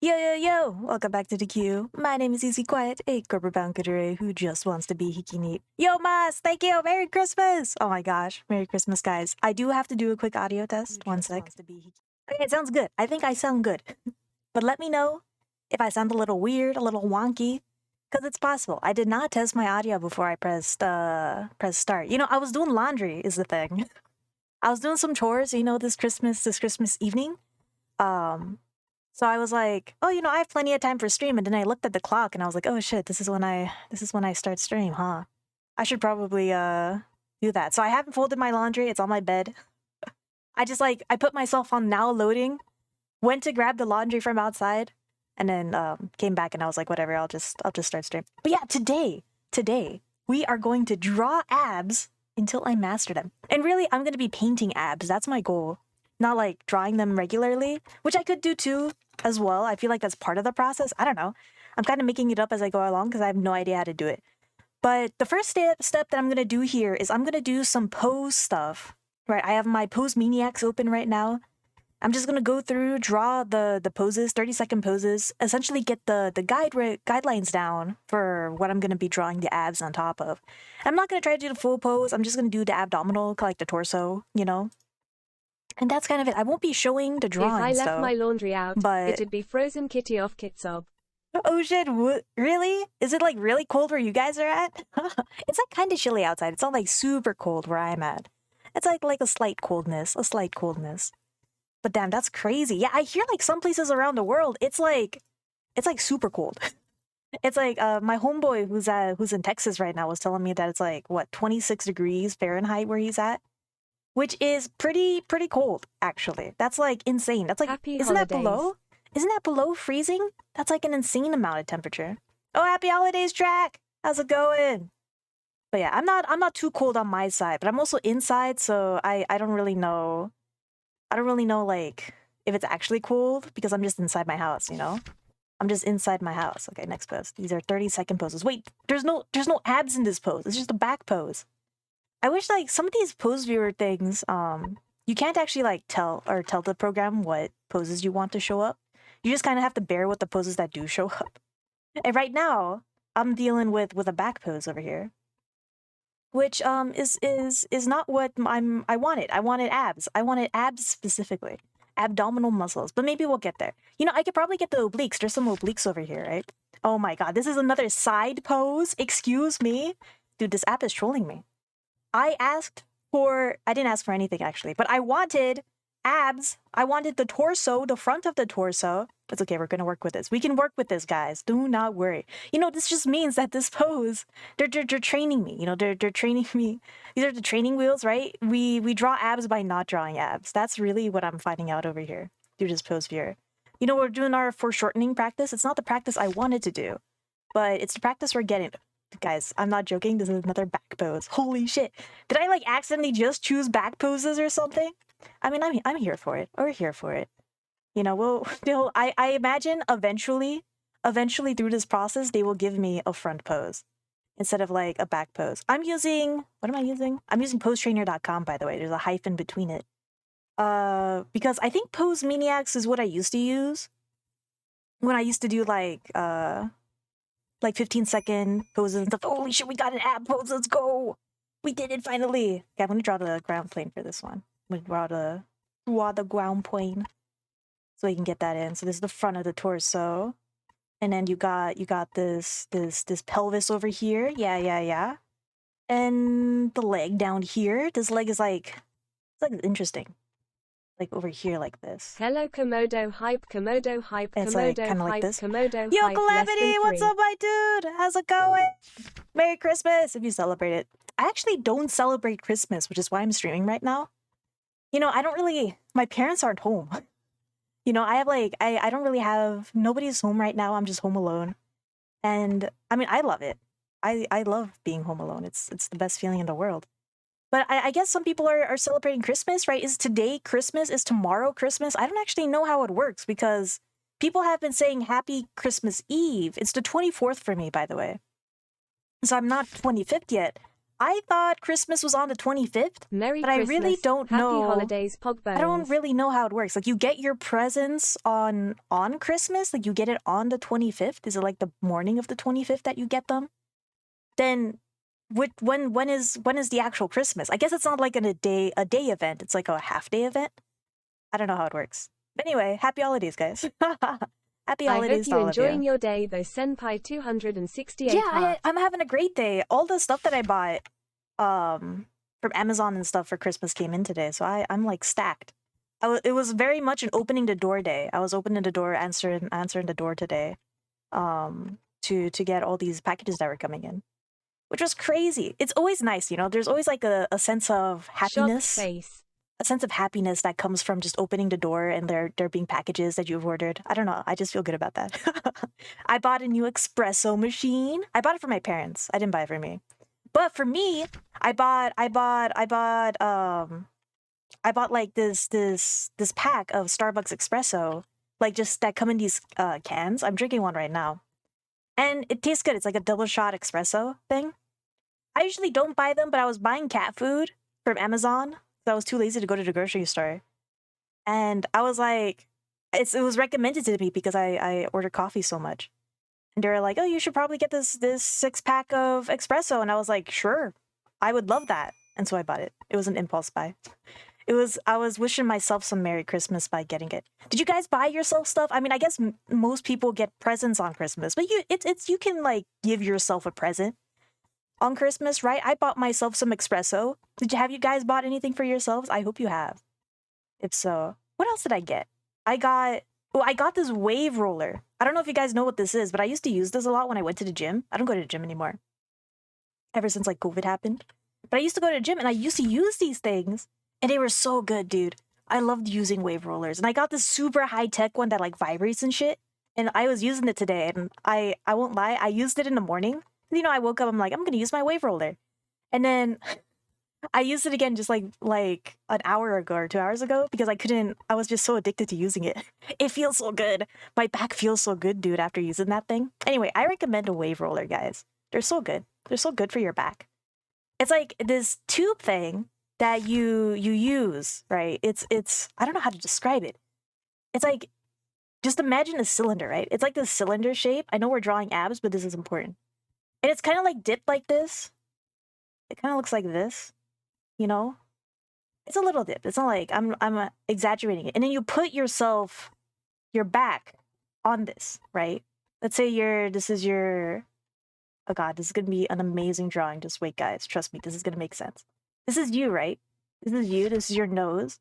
Yo, yo, yo! Welcome back to the queue. My name is Easy Quiet, a corporate bound kuudere who just wants to be hikineet. Yo, Mas! Thank you! Merry Christmas! Oh my gosh. Merry Christmas, guys. I do have to do a quick audio test. One sec. Okay, it sounds good. I think I sound good. But let me know if I sound a little weird, a little wonky, because it's possible. I did not test my audio before I pressed start. You know, I was doing laundry, is the thing. I was doing some chores, you know, this Christmas evening. So I was like, oh, you know, I have plenty of time for stream. And then I looked at the clock and I was like, oh shit, this is when I start stream, huh? I should probably do that. So I haven't folded my laundry. It's on my bed. I put myself on now loading, went to grab the laundry from outside, and then came back and I was like, whatever, I'll just start stream. But yeah, today we are going to draw abs until I master them. And really, I'm gonna be painting abs. That's my goal. Not like drawing them regularly, which I could do too as well. I feel like that's part of the process. I don't know. I'm kind of making it up as I go along because I have no idea how to do it. But the first step that I'm going to do here is I'm going to do some pose stuff, right? I have my Pose Maniacs open right now. I'm just going to go through, draw the poses, 30-second poses, essentially get the guidelines down for what I'm going to be drawing the abs on top of. I'm not going to try to do the full pose. I'm just going to do the abdominal, like the torso, you know? And that's kind of it. I won't be showing the drawings, If I left my laundry out, but it'd be frozen kitty off Kitsob. Oh shit, really? Is it like really cold where you guys are at? It's like kind of chilly outside. It's not like super cold where I'm at. It's like a slight coldness, But damn, that's crazy. Yeah, I hear like some places around the world, it's like super cold. It's like my homeboy who's in Texas right now was telling me that it's like what 26 degrees Fahrenheit where he's at. Which is pretty cold, actually. That's like insane. That's like Happy isn't that holidays. below? Isn't that below freezing? That's like an insane amount of temperature. Oh, happy holidays, Track! How's it going? But yeah, I'm not too cold on my side, but I'm also inside, so I don't really know. I don't really know like if it's actually cold because I'm just inside my house, you know? I'm just inside my house. Okay, next pose. These are 30-second poses. Wait, there's no abs in this pose. It's just a back pose. I wish like some of these pose viewer things, you can't actually like tell the program what poses you want to show up. You just kind of have to bear with the poses that do show up. And right now, I'm dealing with a back pose over here, which is not what I wanted. I wanted abs. I wanted abs specifically, abdominal muscles. But maybe we'll get there. You know, I could probably get the obliques. There's some obliques over here, right? Oh my god, this is another side pose. Excuse me, dude. This app is trolling me. I didn't ask for anything actually, but I wanted abs. I wanted the torso, the front of the torso. It's okay, we're gonna work with this. We can work with this, guys. Do not worry. You know, this just means that this pose, they're training me. You know, they're training me. These are the training wheels, right? We draw abs by not drawing abs. That's really what I'm finding out over here through this pose viewer. You know, we're doing our foreshortening practice. It's not the practice I wanted to do, but it's the practice we're getting. Guys, I'm not joking. This is another back pose. Holy shit. Did I like accidentally just choose back poses or something? I mean, I'm here for it. We're here for it. You know, I imagine eventually through this process, they will give me a front pose instead of like a back pose. What am I using? I'm using posetrainer.com, by the way. There's a hyphen between it. Because I think Pose Maniacs is what I used to use when I used to do like 15-second poses and stuff. Holy shit, we got an ab pose. Let's go. We did it finally. Okay, I'm gonna draw the ground plane for this one. I'm gonna draw the ground plane so we can get that in. So this is the front of the torso, and then you got this pelvis over here. Yeah. And the leg down here. This leg is like interesting. Like over here, like this. Hello, Komodo hype. It's Komodo like kind of like hype. this. Komodo Yo, hype. Calamity, what's up, my dude? How's it going? Merry Christmas if you celebrate it. I actually don't celebrate Christmas, which is why I'm streaming right now. You know, my parents aren't home. You know, I have like, I don't really have, nobody's home right now. I'm just home alone. And I mean, I love it. I love being home alone. It's the best feeling in the world. But I guess some people are celebrating Christmas, right? Is today Christmas? Is tomorrow Christmas? I don't actually know how it works because people have been saying Happy Christmas Eve. It's the 24th for me, by the way. So I'm not 25th yet. I thought Christmas was on the 25th, Merry but I Christmas. really don't Happy know. holidays, Pogbones. I don't really know how it works. Like, you get your presents on Christmas? Like, you get it on the 25th? Is it like the morning of the 25th that you get them? Then when is the actual Christmas? I guess it's not like a day event. It's like a half-day event. I don't know how it works. But anyway, happy holidays, guys. Happy I holidays hope to all you're of you. enjoying your day, though. Senpai 268 Yeah, heart. I'm having a great day. All the stuff that I bought from Amazon and stuff for Christmas came in today, so I'm like stacked. It was very much an opening the door day. I was opening the door, answering the door today, to get all these packages that were coming in, which was crazy. It's always nice, you know. There's always like a sense of happiness, Shocked face. a sense of happiness that comes from just opening the door and there being packages that you've ordered. I don't know. I just feel good about that. I bought a new espresso machine. I bought it for my parents. I didn't buy it for me. But for me, I bought like this pack of Starbucks espresso, like just that come in these cans. I'm drinking one right now. And it tastes good. It's like a double shot espresso thing. I usually don't buy them, but I was buying cat food from Amazon. So I was too lazy to go to the grocery store. And I was like, it was recommended to me because I order coffee so much. And they were like, oh, you should probably get this 6-pack of espresso. And I was like, sure, I would love that. And so I bought it. It was an impulse buy. I was wishing myself some Merry Christmas by getting it. Did you guys buy yourself stuff? I mean, I guess most people get presents on Christmas, but you can like give yourself a present on Christmas, right? I bought myself some espresso. Have you guys bought anything for yourselves? I hope you have. If so, what else did I get? I got this wave roller. I don't know if you guys know what this is, but I used to use this a lot when I went to the gym. I don't go to the gym anymore. Ever since like COVID happened. But I used to go to the gym and I used to use these things and they were so good, dude. I loved using wave rollers. And I got this super high-tech one that like vibrates and shit. And I was using it today and I won't lie, I used it in the morning. You know, I woke up, I'm like, I'm gonna use my wave roller. And then I used it again just like an hour ago or 2 hours ago because I was just so addicted to using it. It feels so good. My back feels so good, dude, after using that thing. Anyway, I recommend a wave roller, guys. They're so good. They're so good for your back. It's like this tube thing that you use, right? It's I don't know how to describe it. It's like, just imagine a cylinder, right? It's like this cylinder shape. I know we're drawing abs, but this is important. And it's kind of like dipped like this. It kind of looks like this, you know? It's a little dip. It's not like I'm exaggerating it. And then you put your back on this, right? Let's say this is your, oh God, this is going to be an amazing drawing. Just wait, guys. Trust me, this is going to make sense. This is you, right? This is you. This is your nose.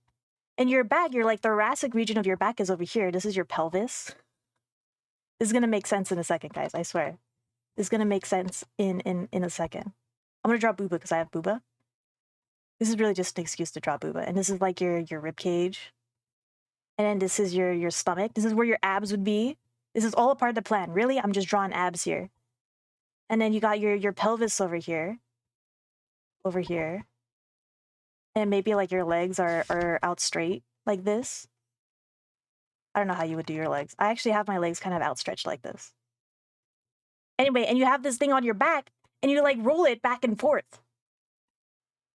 And your back, your like thoracic region of your back is over here. This is your pelvis. This is going to make sense in a second, guys. I swear. This is going to make sense in a second. I'm going to draw booba because I have booba. This is really just an excuse to draw booba. And this is like your rib cage. And then this is your stomach. This is where your abs would be. This is all a part of the plan. Really, I'm just drawing abs here. And then you got your pelvis over here. Over here. And maybe like your legs are out straight like this. I don't know how you would do your legs. I actually have my legs kind of outstretched like this. Anyway, and you have this thing on your back and you like roll it back and forth.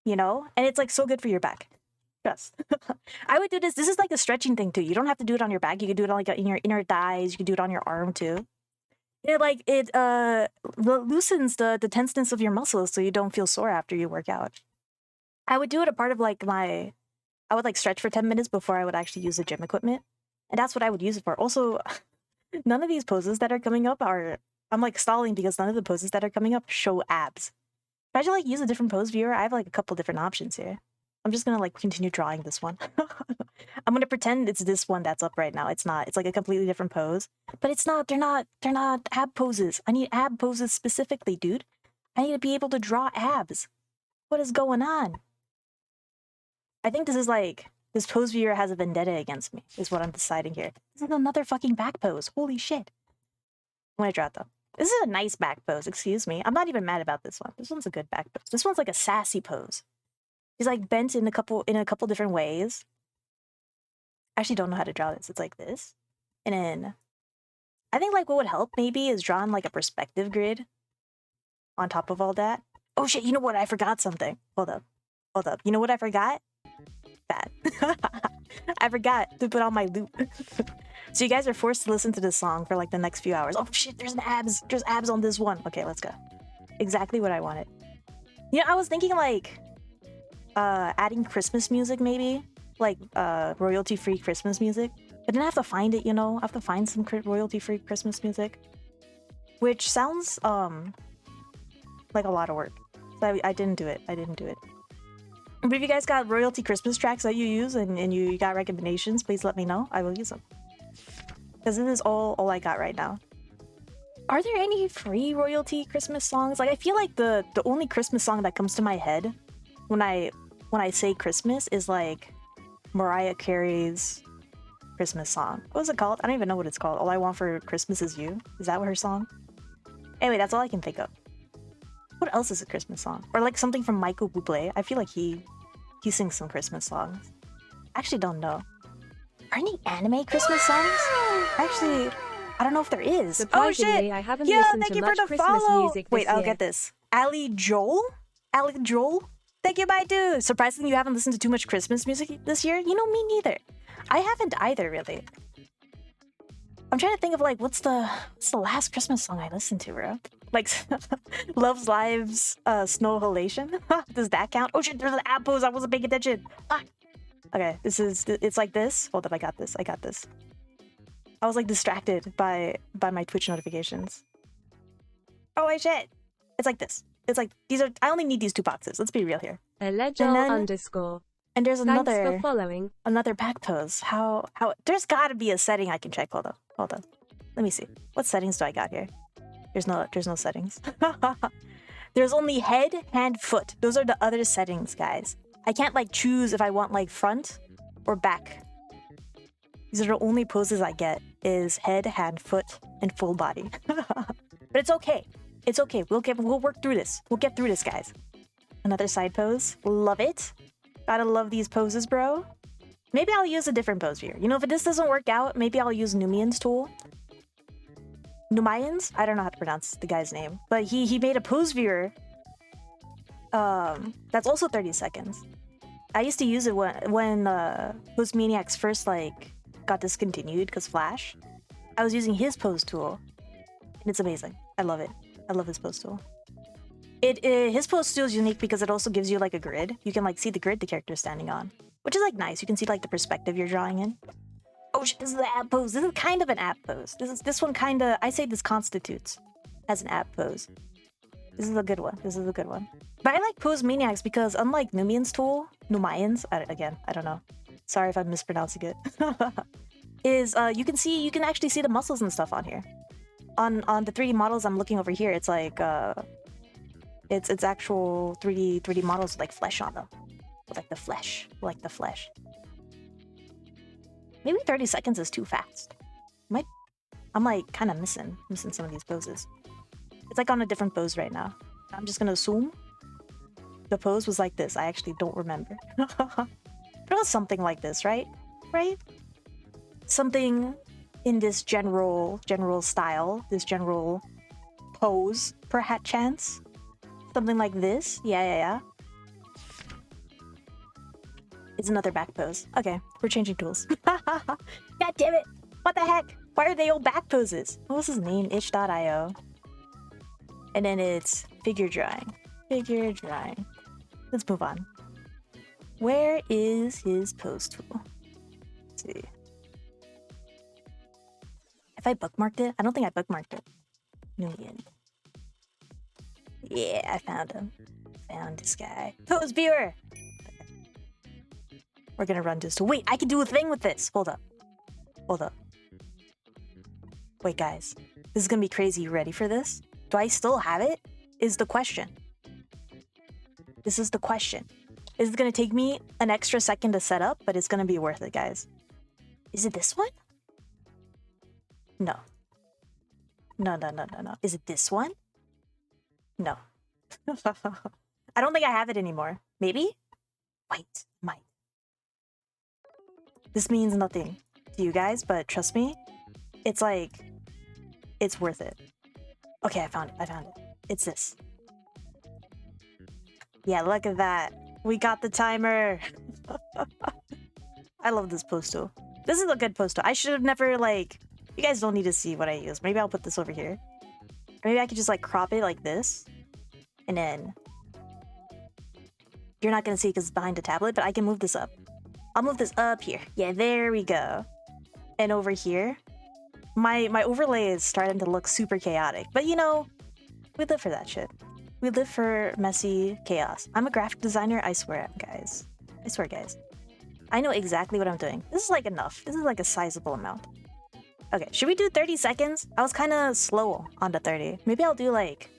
You know? And it's like so good for your back. Trust. I would do this. This is like a stretching thing too. You don't have to do it on your back. You can do it on like in your inner thighs. You can do it on your arm too. It loosens the tenseness of your muscles so you don't feel sore after you work out. I would do it a part of like I would like stretch for 10 minutes before I would actually use the gym equipment. And that's what I would use it for. Also, none of these poses that are coming up I'm like stalling because none of the poses that are coming up show abs. If I should like use a different pose viewer, I have like a couple different options here. I'm just gonna like continue drawing this one. I'm gonna pretend it's this one that's up right now. It's not. It's like a completely different pose. But it's not. They're not ab poses. I need ab poses specifically, dude. I need to be able to draw abs. What is going on? I think this is like, this pose viewer has a vendetta against me, is what I'm deciding here. This is another fucking back pose. Holy shit. I'm gonna draw it though. This is a nice back pose, excuse me. I'm not even mad about this one. This one's a good back pose. This one's like a sassy pose. He's like bent in a couple different ways. I actually don't know how to draw this. It's like this. And then I think like what would help maybe is drawing like a perspective grid on top of all that. Oh shit, you know what? I forgot something. Hold up. Hold up. You know what I forgot? That. I forgot to put on my loop. So you guys are forced to listen to this song for like the next few hours. Oh shit, there's abs. There's abs on this one. Okay, let's go. Exactly what I wanted. You know, I was thinking like adding Christmas music maybe. Like royalty-free Christmas music. But then I have to find it, you know? I have to find some royalty-free Christmas music. Which sounds like a lot of work. So I didn't do it. I didn't do it. But if you guys got royalty Christmas tracks that you use and you got recommendations, please let me know. I will use them. Because this is all I got right now. Are there any free royalty Christmas songs? Like I feel like the only Christmas song that comes to my head when I say Christmas is like Mariah Carey's Christmas song. What was it called? I don't even know what it's called. All I Want for Christmas Is You. Is that her song? Anyway, that's all I can think of. What else is a Christmas song? Or like something from Michael Bublé. I feel like he sings some Christmas songs. I actually don't know. Are any anime Christmas songs? Actually, I don't know if there is. Oh shit! I haven't Yeah, listened thank to you for much the Christmas follow. music Wait, this I'll year. get this. Ali Joel? Thank you, bye dude. Surprisingly, you haven't listened to too much Christmas music this year? You know, me neither. I haven't either, really. I'm trying to think of like what's the last Christmas song I listened to, bro? Like Love's Lives Snow Halation? Does that count? Oh shit, there's an app pose. I wasn't paying attention. Ah. Okay, it's like this. Hold up, I got this. I was like distracted by my Twitch notifications. Oh wait, shit. It's like this. It's like I only need these two boxes. Let's be real here. _. And there's Thanks for following. another back pose. How there's gotta be a setting I can check. Hold on. Let me see. What settings do I got here? There's no settings. There's only head, hand, foot. Those are the other settings, guys. I can't like choose if I want like front or back. These are the only poses I get is head, hand, foot, and full body. But it's okay. It's okay. We'll work through this. We'll get through this, guys. Another side pose. Love it. Gotta love these poses, bro. Maybe I'll use a different pose viewer. You know, if this doesn't work out, maybe I'll use Numian's tool. Numians? I don't know how to pronounce the guy's name. But he made a pose viewer. That's also 30 seconds. I used to use it when Pose Maniacs first like got discontinued because Flash. I was using his pose tool. And it's amazing. I love it. I love his pose tool. His pose tool is unique because it also gives you like a grid. You can like see the grid the character is standing on, which is like nice. You can see like the perspective you're drawing in. Oh shit, this is the app pose. This is kind of an app pose. This one kind of, I say this constitutes as an app pose. This is a good one. But I like Pose Maniacs because unlike Numian's tool, I don't know. Sorry if I'm mispronouncing it. You can actually see the muscles and stuff on here. On the 3D models I'm looking over here, it's like it's actual 3D models with like flesh on them. With like the flesh. Maybe 30 seconds is too fast. I'm like kind of missing some of these poses. It's like on a different pose right now. I'm just gonna assume the pose was like this. I actually don't remember. It was something like this, right? Right? Something in this general style, this general pose, perchance. Something like this. Yeah. It's another back pose. Okay, we're changing tools. God damn it! What the heck? Why are they all back poses? What was his name? Itch.io. And then it's figure drawing. Let's move on. Where is his pose tool? Let's see. If I bookmarked it? I don't think I bookmarked it. Numian. Yeah, I found him. Found this guy. Pose viewer! We're gonna run this tool. Wait, I can do a thing with this! Hold up. Wait, guys. This is gonna be crazy. You ready for this? Do I still have it? Is the question. This is the question. Is it gonna take me an extra second to set up, but it's gonna be worth it, guys. Is it this one? No. No. Is it this one? No. I don't think I have it anymore. Maybe? Wait, might. This means nothing to you guys, but trust me, it's like, it's worth it. Okay, I found it. It's this. Yeah, look at that. We got the timer. I love this pose tool. This is a good pose tool. I should have never, like... You guys don't need to see what I use. Maybe I'll put this over here. Or maybe I could just, like, crop it like this. And then... You're not gonna see it because it's behind the tablet, but I can move this up. I'll move this up here. Yeah, there we go. And over here... My overlay is starting to look super chaotic. But, you know, we live for that shit. We live for messy chaos. I'm a graphic designer, I swear, guys. I swear, guys. I know exactly what I'm doing. This is, like, enough. This is, like, a sizable amount. Okay, should we do 30 seconds? I was kind of slow on the 30. Maybe I'll do, like...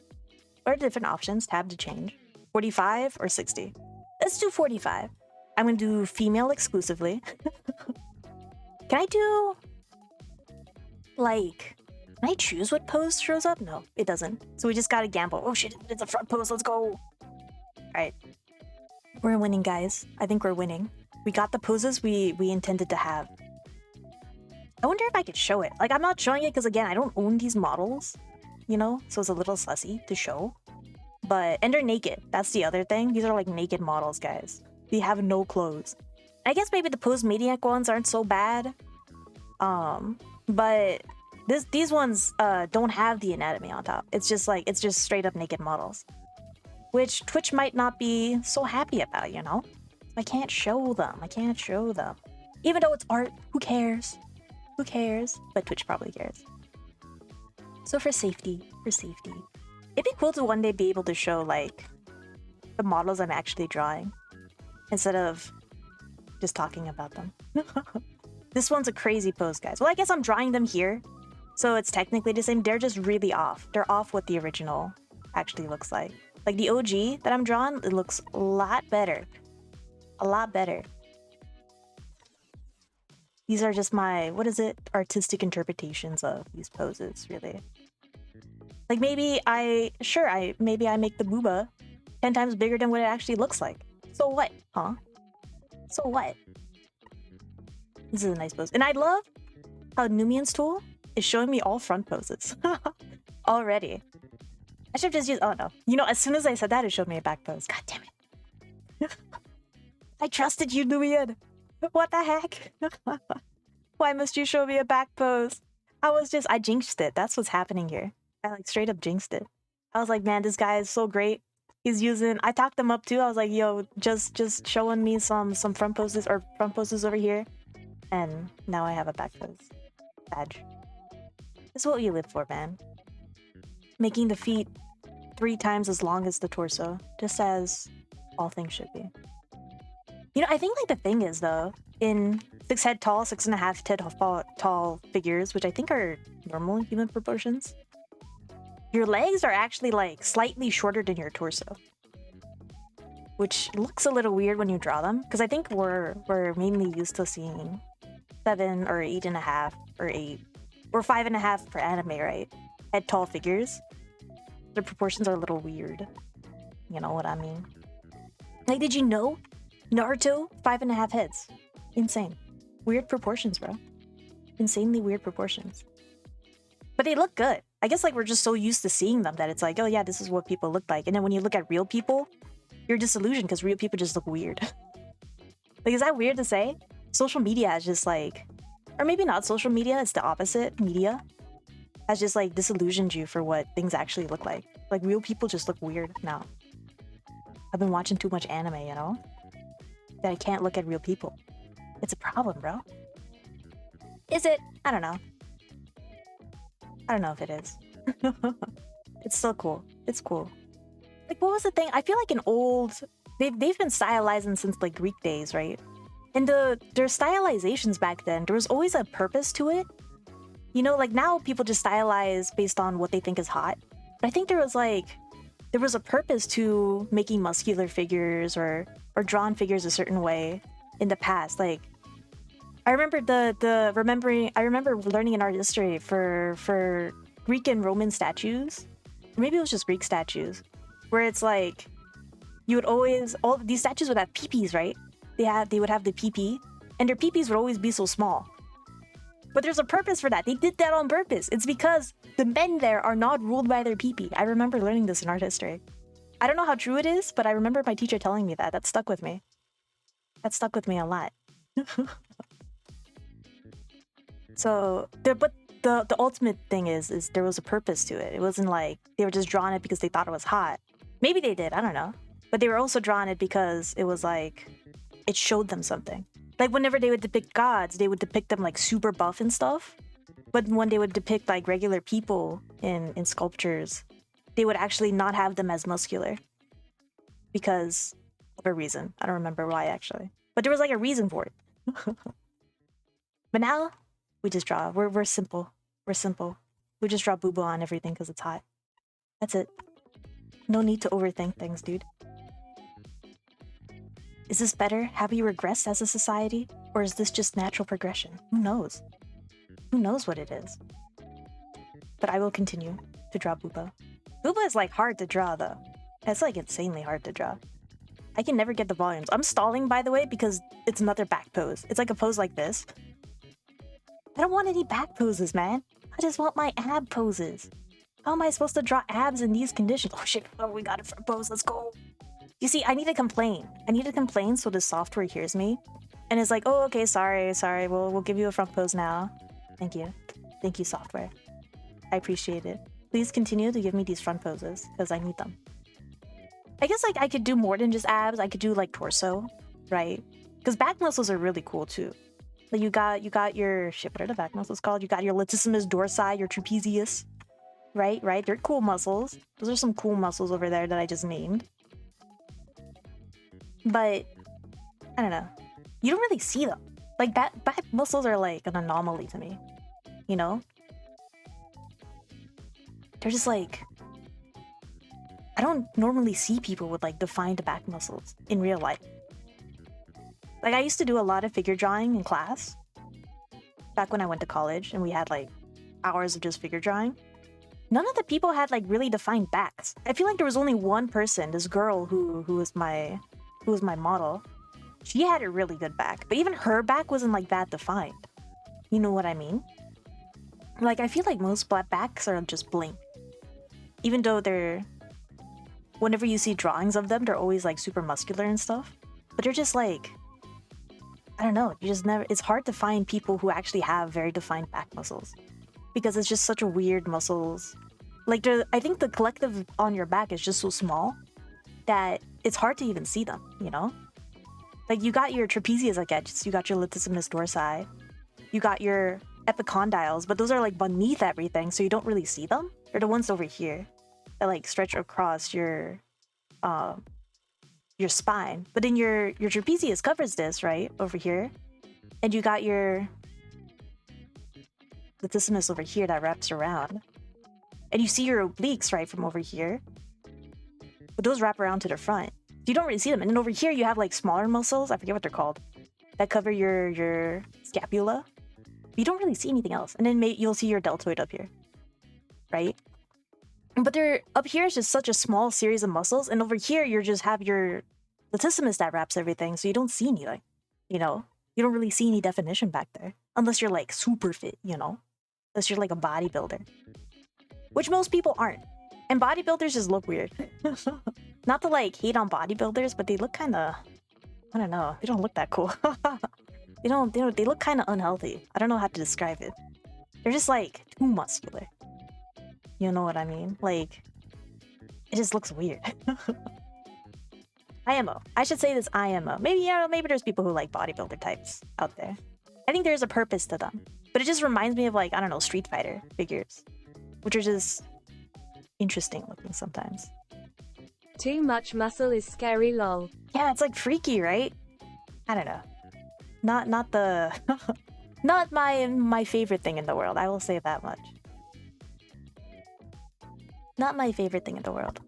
What are different options? Tab to change. 45 or 60? Let's do 45. I'm gonna do female exclusively. Can I do... Like... Can I choose what pose shows up? No, it doesn't. So we just gotta gamble. Oh shit, it's a front pose, let's go! Alright. We're winning, guys. I think we're winning. We got the poses we intended to have. I wonder if I could show it. Like, I'm not showing it because, again, I don't own these models. You know? So it's a little sussy to show. But... And they're naked. That's the other thing. These are, like, naked models, guys. They have no clothes. I guess maybe the Pose Maniac ones aren't so bad. But... These ones don't have the anatomy on top. It's just like, it's just straight up naked models. Which Twitch might not be so happy about, you know? I can't show them. I can't show them. Even though it's art, who cares? Who cares? But Twitch probably cares. So for safety, it'd be cool to one day be able to show, like, the models I'm actually drawing. Instead of just talking about them. This one's a crazy pose, guys. Well, I guess I'm drawing them here. So it's technically the same. They're just really off. They're off what the original actually looks like. Like the OG that I'm drawing, it looks a lot better. A lot better. These are just my, what is it? Artistic interpretations of these poses, really. Like maybe maybe I make the booba 10 times bigger than what it actually looks like. So what, huh? So what? This is a nice pose. And I love how Numian's tool is showing me all front poses. Already. I should have just used... Oh, no. You know, as soon as I said that, it showed me a back pose. God damn it. I trusted you, Numian. What the heck? Why must you show me a back pose? I jinxed it. That's what's happening here. I, like, straight up jinxed it. I was like, man, this guy is so great. He's using... I talked him up, too. I was like, yo, just showing me some front poses over here. And now I have a back pose. Badge. This is what you live for, man. Making the feet 3 times as long as the torso, just as all things should be. You know, I think, like, the thing is, though, in 6 head tall, 6.5 head tall figures, which I think are normal human proportions, your legs are actually, like, slightly shorter than your torso. Which looks a little weird when you draw them, because I think we're mainly used to seeing 7 or 8.5 or 8 or 5.5 for anime, right? Head tall figures. The proportions are a little weird. You know what I mean? Like, did you know? Naruto, 5.5 heads. Insane. Weird proportions, bro. Insanely weird proportions. But they look good. I guess, like, we're just so used to seeing them that it's like, oh yeah, this is what people look like. And then when you look at real people, you're disillusioned because real people just look weird. Like, is that weird to say? Social media is just like... Or maybe not social media, it's the opposite. Media has just, like, disillusioned you for what things actually look like. Like, real people just look weird now. I've been watching too much anime, you know? That I can't look at real people. It's a problem, bro. Is it? I don't know. I don't know if it is. It's still cool. It's cool. Like, what was the thing? I feel like in old... They've been stylizing since, like, Greek days, right? And their stylizations back then, there was always a purpose to it. You know, like, now people just stylize based on what they think is hot. But I think there was a purpose to making muscular figures or drawn figures a certain way in the past. Like, I remember I remember learning in art history for Greek and Roman statues. Or maybe it was just Greek statues, where it's like you would always... All these statues would have peepees, right? They would have the peepee, and their peepees would always be so small. But there's a purpose for that. They did that on purpose. It's because the men there are not ruled by their peepee. I remember learning this in art history. I don't know how true it is, but I remember my teacher telling me that. That stuck with me. That stuck with me a lot. So, but the ultimate thing is there was a purpose to it. It wasn't like they were just drawing it because they thought it was hot. Maybe they did, I don't know. But they were also drawing it because it was like, it showed them something. Like whenever they would depict gods, they would depict them like super buff and stuff. But when they would depict like regular people in sculptures, they would actually not have them as muscular. Because of a reason. I don't remember why actually. But there was like a reason for it. But now, we just draw. We're simple. We're simple. We just draw boo-boo on everything because it's hot. That's it. No need to overthink things, dude. Is this better? Have we regressed as a society? Or is this just natural progression? Who knows? Who knows what it is? But I will continue to draw boo-boo. Boo-boo is like hard to draw though. It's like insanely hard to draw. I can never get the volumes. I'm stalling, by the way, because it's another back pose. It's like a pose like this. I don't want any back poses, man. I just want my ab poses. How am I supposed to draw abs in these conditions? Oh shit, oh, we got a front pose, let's go. You see, I need to complain. I need to complain so the software hears me. And it's like, oh, okay, sorry, we'll give you a front pose now. Thank you. Thank you, software. I appreciate it. Please continue to give me these front poses, because I need them. I guess like I could do more than just abs. I could do like torso, right? Because back muscles are really cool too. Like you got your shit. What are the back muscles called? You got your latissimus dorsi, your trapezius, right? They're cool muscles. Those are some cool muscles over there that I just named. But I don't know. You don't really see them. Like back muscles are like an anomaly to me. You know? They're just like, I don't normally see people with like defined back muscles in real life. Like I used to do a lot of figure drawing in class back when I went to college and we had like hours of just figure drawing. None of the people had like really defined backs. I feel like there was only one person, this girl who was my model. She had a really good back, but even her back wasn't like that defined. You know what I mean? Like I feel like most black backs are just blank. Even though whenever you see drawings of them, they're always like super muscular and stuff. But they're just like, I don't know, you just never, it's hard to find people who actually have very defined back muscles. Because it's just such a weird muscles. Like I think the collective on your back is just so small that it's hard to even see them, you know? Like you got your trapezius like edges, you got your latissimus dorsi, you got your epicondyles, but those are like beneath everything, so you don't really see them. They're the ones over here that like stretch across your spine. But then your trapezius covers this, right? Over here. And you got your latissimus over here that wraps around. And you see your obliques, right, from over here. But those wrap around to the front. You don't really see them. And then over here you have like smaller muscles, I forget what they're called, that cover your scapula. But you don't really see anything else. And then you'll see your deltoid up here. Right? But up here is just such a small series of muscles, and over here you just have your latissimus that wraps everything, so you don't see anything, you know? You don't really see any definition back there, unless you're like super fit, you know? Unless you're like a bodybuilder, which most people aren't. And bodybuilders just look weird. Not to like hate on bodybuilders, but they look kind of, I don't know, they don't look that cool. they look kind of unhealthy. I don't know how to describe it. They're just like too muscular. You know what I mean? Like, it just looks weird. IMO. I should say this IMO. Maybe, you know, maybe there's people who like bodybuilder types out there. I think there's a purpose to them. But it just reminds me of like, I don't know, Street Fighter figures. Which are just interesting looking sometimes. Too much muscle is scary, lol. Yeah, it's like freaky, right? I don't know. Not the... not my favorite thing in the world. I will say that much. Not my favorite thing in the world.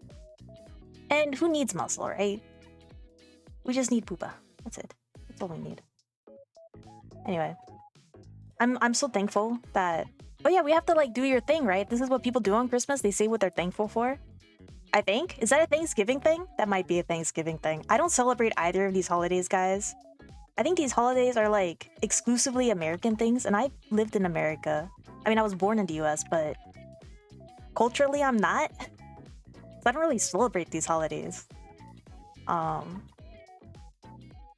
And who needs muscle, right? We just need poopa. That's it. That's all we need. Anyway. I'm so thankful that... Oh yeah, we have to like do your thing, right? This is what people do on Christmas. They say what they're thankful for. I think. Is that a Thanksgiving thing? That might be a Thanksgiving thing. I don't celebrate either of these holidays, guys. I think these holidays are like exclusively American things, and I lived in America. I mean, I was born in the US, but culturally I'm not. I don't really celebrate these holidays.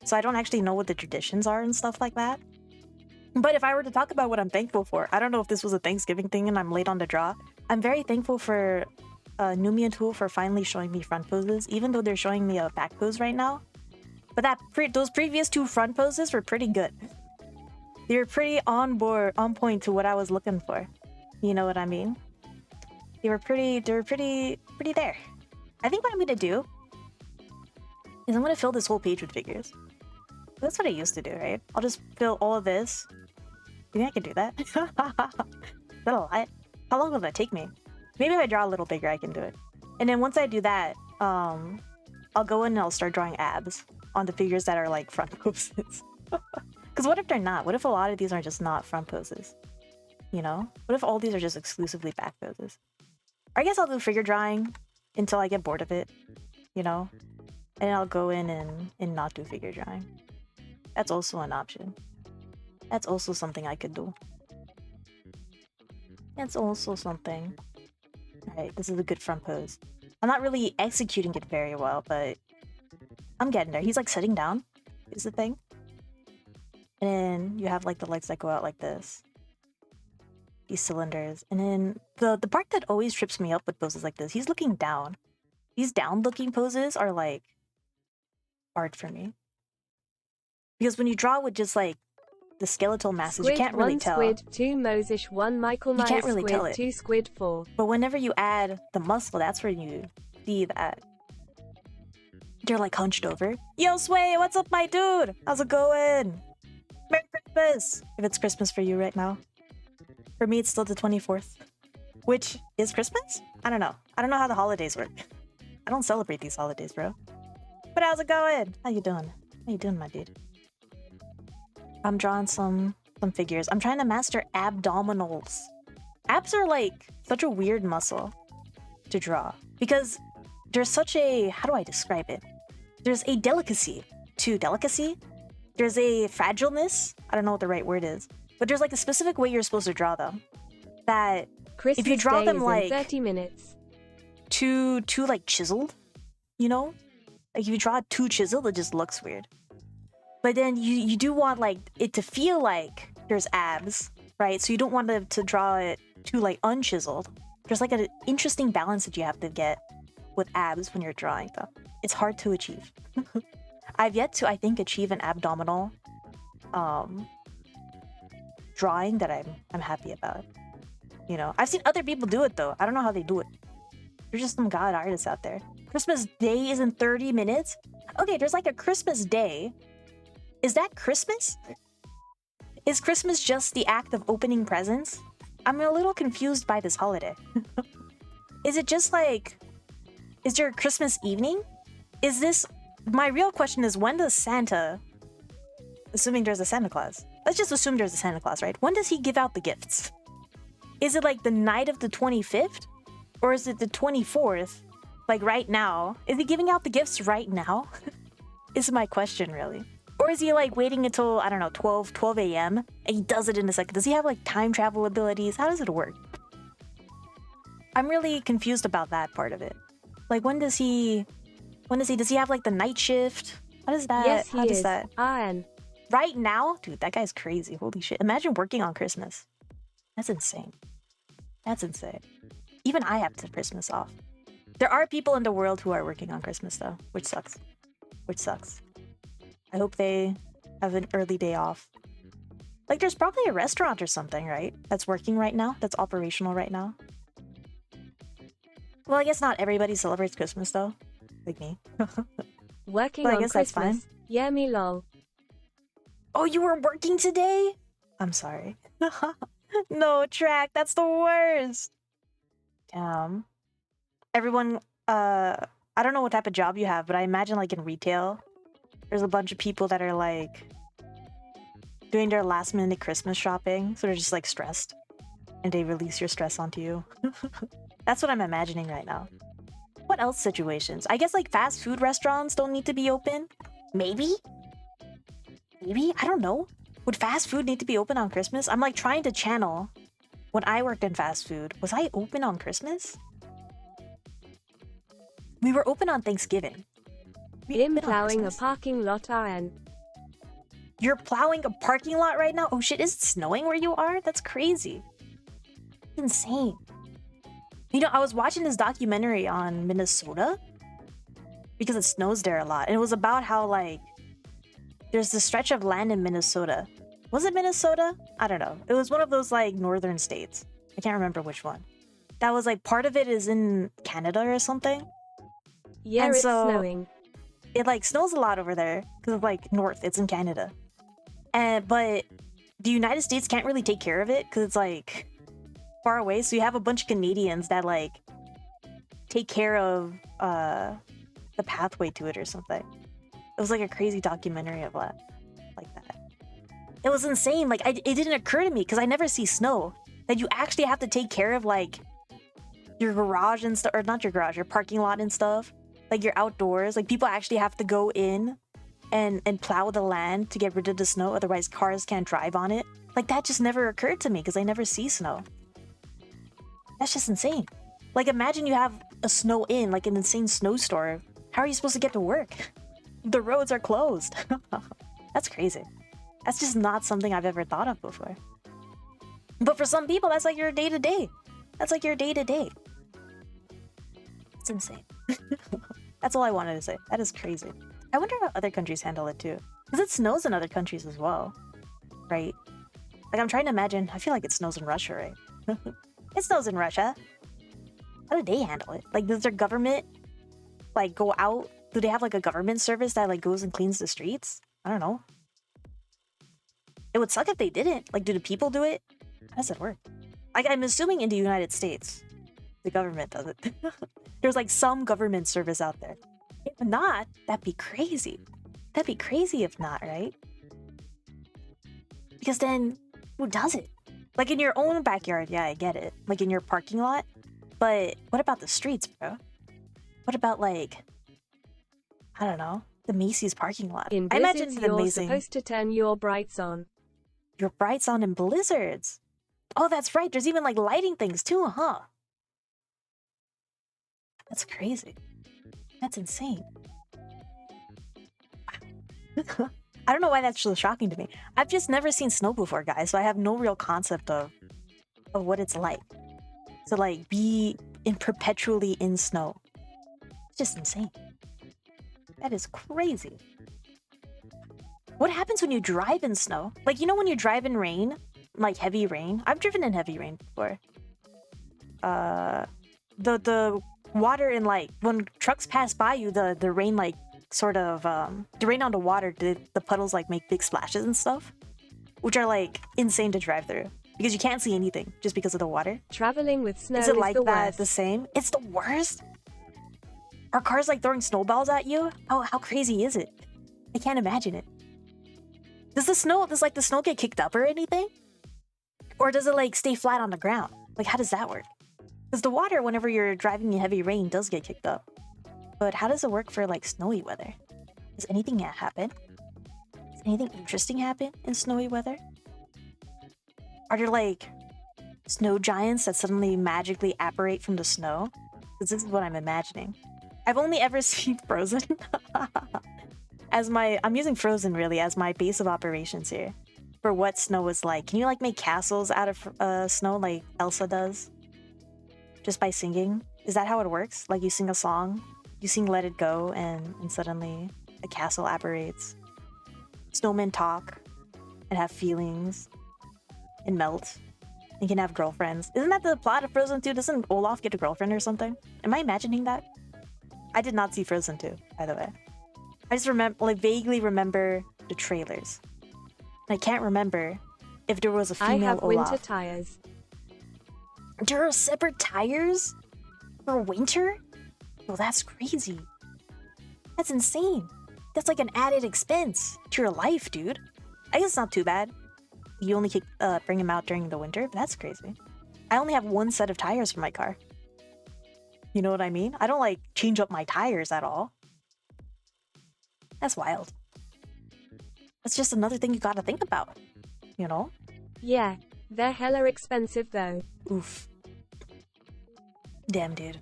So I don't actually know what the traditions are and stuff like that. But if I were to talk about what I'm thankful for, I don't know if this was a Thanksgiving thing and I'm late on the draw. I'm very thankful for Numi and Tool for finally showing me front poses, even though they're showing me a back pose right now. But those previous 2 front poses were pretty good. They were pretty on point to what I was looking for. You know what I mean? They were pretty there. I think what I'm gonna do is I'm gonna fill this whole page with figures. That's what I used to do, right? I'll just fill all of this. You think I can do that? Is that a lot? How long will that take me? Maybe if I draw a little bigger, I can do it. And then once I do that, I'll go in and I'll start drawing abs on the figures that are like front poses. Because what if they're not? What if a lot of these are just not front poses? You know? What if all these are just exclusively back poses? I guess I'll do figure drawing until I get bored of it, you know? And I'll go in and not do figure drawing. That's also an option. That's also something I could do. That's also something. Alright, this is a good front pose. I'm not really executing it very well, but I'm getting there. He's like sitting down, is the thing. And then you have like the legs that go out like this. These cylinders. And then the part that always trips me up with poses like this, he's looking down. These down looking poses are like hard for me. Because when you draw with just like the skeletal masses, you can't really tell. Squid, 2 Mosish, 1 Michael Myers, can't really squid, tell it. 2 squid, 4. But whenever you add the muscle, that's where you see that. They're like hunched over. Yo, Sway, what's up, my dude? How's it going? Merry Christmas! If it's Christmas for you right now. For me, it's still the 24th. Which is Christmas? I don't know. I don't know how the holidays work. I don't celebrate these holidays, bro. But how's it going? How you doing? How you doing, my dude? I'm drawing some figures. I'm trying to master abdominals. Abs are like such a weird muscle to draw because there's such a, how do I describe it? There's a delicacy to delicacy. There's a fragileness. I don't know what the right word is, but there's like a specific way you're supposed to draw them. That Christmas if you draw Day them is like in 30 minutes. too like chiseled, you know, like if you draw it too chiseled, it just looks weird. But then you do want like it to feel like there's abs, right? So you don't want to draw it too like unchiseled. There's like an interesting balance that you have to get with abs when you're drawing them. It's hard to achieve. I've yet to, I think, achieve an abdominal drawing that I'm happy about. You know, I've seen other people do it though. I don't know how they do it. There's just some god artists out there. Christmas Day is in 30 minutes? Okay, there's like a Christmas Day. Is that Christmas? Is Christmas just the act of opening presents? I'm a little confused by this holiday. Is it just like, is there a Christmas evening? Is this, my real question is, when does Santa, assuming there's a Santa Claus, let's just assume there's a Santa Claus, right? When does he give out the gifts? Is it like the night of the 25th? Or is it the 24th? Like right now? Is he giving out the gifts right now? Is my question really. Or is he like waiting until, I don't know, 12 a.m. and he does it in a second? Does he have like time travel abilities? How does it work? I'm really confused about that part of it. Like does he have like the night shift? How does that, Yes, he how does is. that? Right now? Dude, that guy's crazy. Holy shit. Imagine working on Christmas. That's insane. That's insane. Even I have Christmas off. There are people in the world who are working on Christmas though, which sucks. Which sucks. I hope they have an early day off. Like there's probably a restaurant or something, right? That's working right now, that's operational right now. Well, I guess not everybody celebrates Christmas though, like me. Working Well, I on guess that's Christmas. fine. Yeah, me lol. Oh, you were working today? I'm sorry. No, Track, that's the worst. Damn. Everyone, I don't know what type of job you have, but I imagine like in retail, there's a bunch of people that are like doing their last minute Christmas shopping. So they're just like stressed and they release your stress onto you. That's what I'm imagining right now. What else situations? I guess like fast food restaurants don't need to be open. Maybe? Maybe? I don't know. Would fast food need to be open on Christmas? I'm like trying to channel when I worked in fast food. Was I open on Christmas? We were open on Thanksgiving. I'm plowing a parking lot RN. You're plowing a parking lot right now? Oh shit, is it snowing where you are? That's crazy. It's insane. You know, I was watching this documentary on Minnesota because it snows there a lot. And it was about how, like, there's this stretch of land in Minnesota. Was it Minnesota? I don't know. It was one of those, like, northern states. I can't remember which one. That was, like, part of it is in Canada or something. Yeah, and it's so snowing. It, like, snows a lot over there because it's, like, north. It's in Canada. But the United States can't really take care of it because it's, like, far away. So you have a bunch of Canadians that, like, take care of the pathway to it or something. It was, like, a crazy documentary of that. Like that. It was insane. Like, it didn't occur to me because I never see snow. That you actually have to take care of, like, your garage and stuff. Or not your garage, your parking lot and stuff. Like, your outdoors. Like, people actually have to go in and plow the land to get rid of the snow. Otherwise, cars can't drive on it. Like, that just never occurred to me because I never see snow. That's just insane. Like, imagine you have a snow in, like, an insane snowstorm. How are you supposed to get to work? The roads are closed. That's crazy. That's just not something I've ever thought of before. But for some people, that's like your day-to-day. That's like your day-to-day. It's insane. That's all I wanted to say. That is crazy. I wonder how other countries handle it too. Because it snows in other countries as well. Right? Like, I'm trying to imagine. I feel like it snows in Russia, right? It snows in Russia. How do they handle it? Like, does their government, like, go out? Do they have, like, a government service that, like, goes and cleans the streets? I don't know. It would suck if they didn't. Like, do the people do it? How does it work? Like, I'm assuming in the United States, the government does it. There's, like, some government service out there. If not, that'd be crazy. That'd be crazy if not, right? Because then, who does it? Like, in your own backyard, yeah, I get it. Like, in your parking lot. But what about the streets, bro? What about, like, I don't know, the Macy's parking lot? In I imagine blizzards, it's you're amazing. supposed to turn your brights on. Your brights on in blizzards. Oh, that's right. There's even, like, lighting things too, huh? That's crazy. That's insane. I don't know why that's so shocking to me. I've just never seen snow before, guys, so I have no real concept of what it's like to, like, be perpetually in snow. It's just insane. That is crazy. What happens when you drive in snow? Like, you know when you drive in rain? Like, heavy rain? I've driven in heavy rain before. The water in, like, when trucks pass by you, the rain, like, sort of, the rain on the water, the puddles, like, make big splashes and stuff. Which are, like, insane to drive through. Because you can't see anything just because of the water. Traveling with snow is it like the that worst. the same? It's the worst? Are cars, like, throwing snowballs at you? How crazy is it? I can't imagine it. Does the snow get kicked up or anything? Or does it, like, stay flat on the ground? Like, how does that work? Because the water, whenever you're driving in heavy rain, does get kicked up. But how does it work for, like, snowy weather? Does anything happen? Does anything interesting happen in snowy weather? Are there, like, snow giants that suddenly magically apparate from the snow? Because this is what I'm imagining. I've only ever seen Frozen. I'm using Frozen, really, as my base of operations here. For what snow is like. Can you, like, make castles out of snow like Elsa does? Just by singing? Is that how it works? Like, you sing a song, you sing Let It Go, and suddenly a castle apparates. Snowmen talk and have feelings and melt and can have girlfriends. Isn't that the plot of Frozen 2? Doesn't Olaf get a girlfriend or something? Am I imagining that? I did not see Frozen 2, by the way. I just vaguely remember the trailers. And I can't remember if there was a female I have Olaf. winter tires. There are separate tires for winter? Well, that's crazy. That's insane. That's like an added expense to your life, dude. I guess it's not too bad. You only bring them out during the winter, but that's crazy. I only have one set of tires for my car. You know what I mean? I don't, like, change up my tires at all. That's wild. That's just another thing you gotta think about, you know? Yeah, they're hella expensive though. Oof. Damn, dude.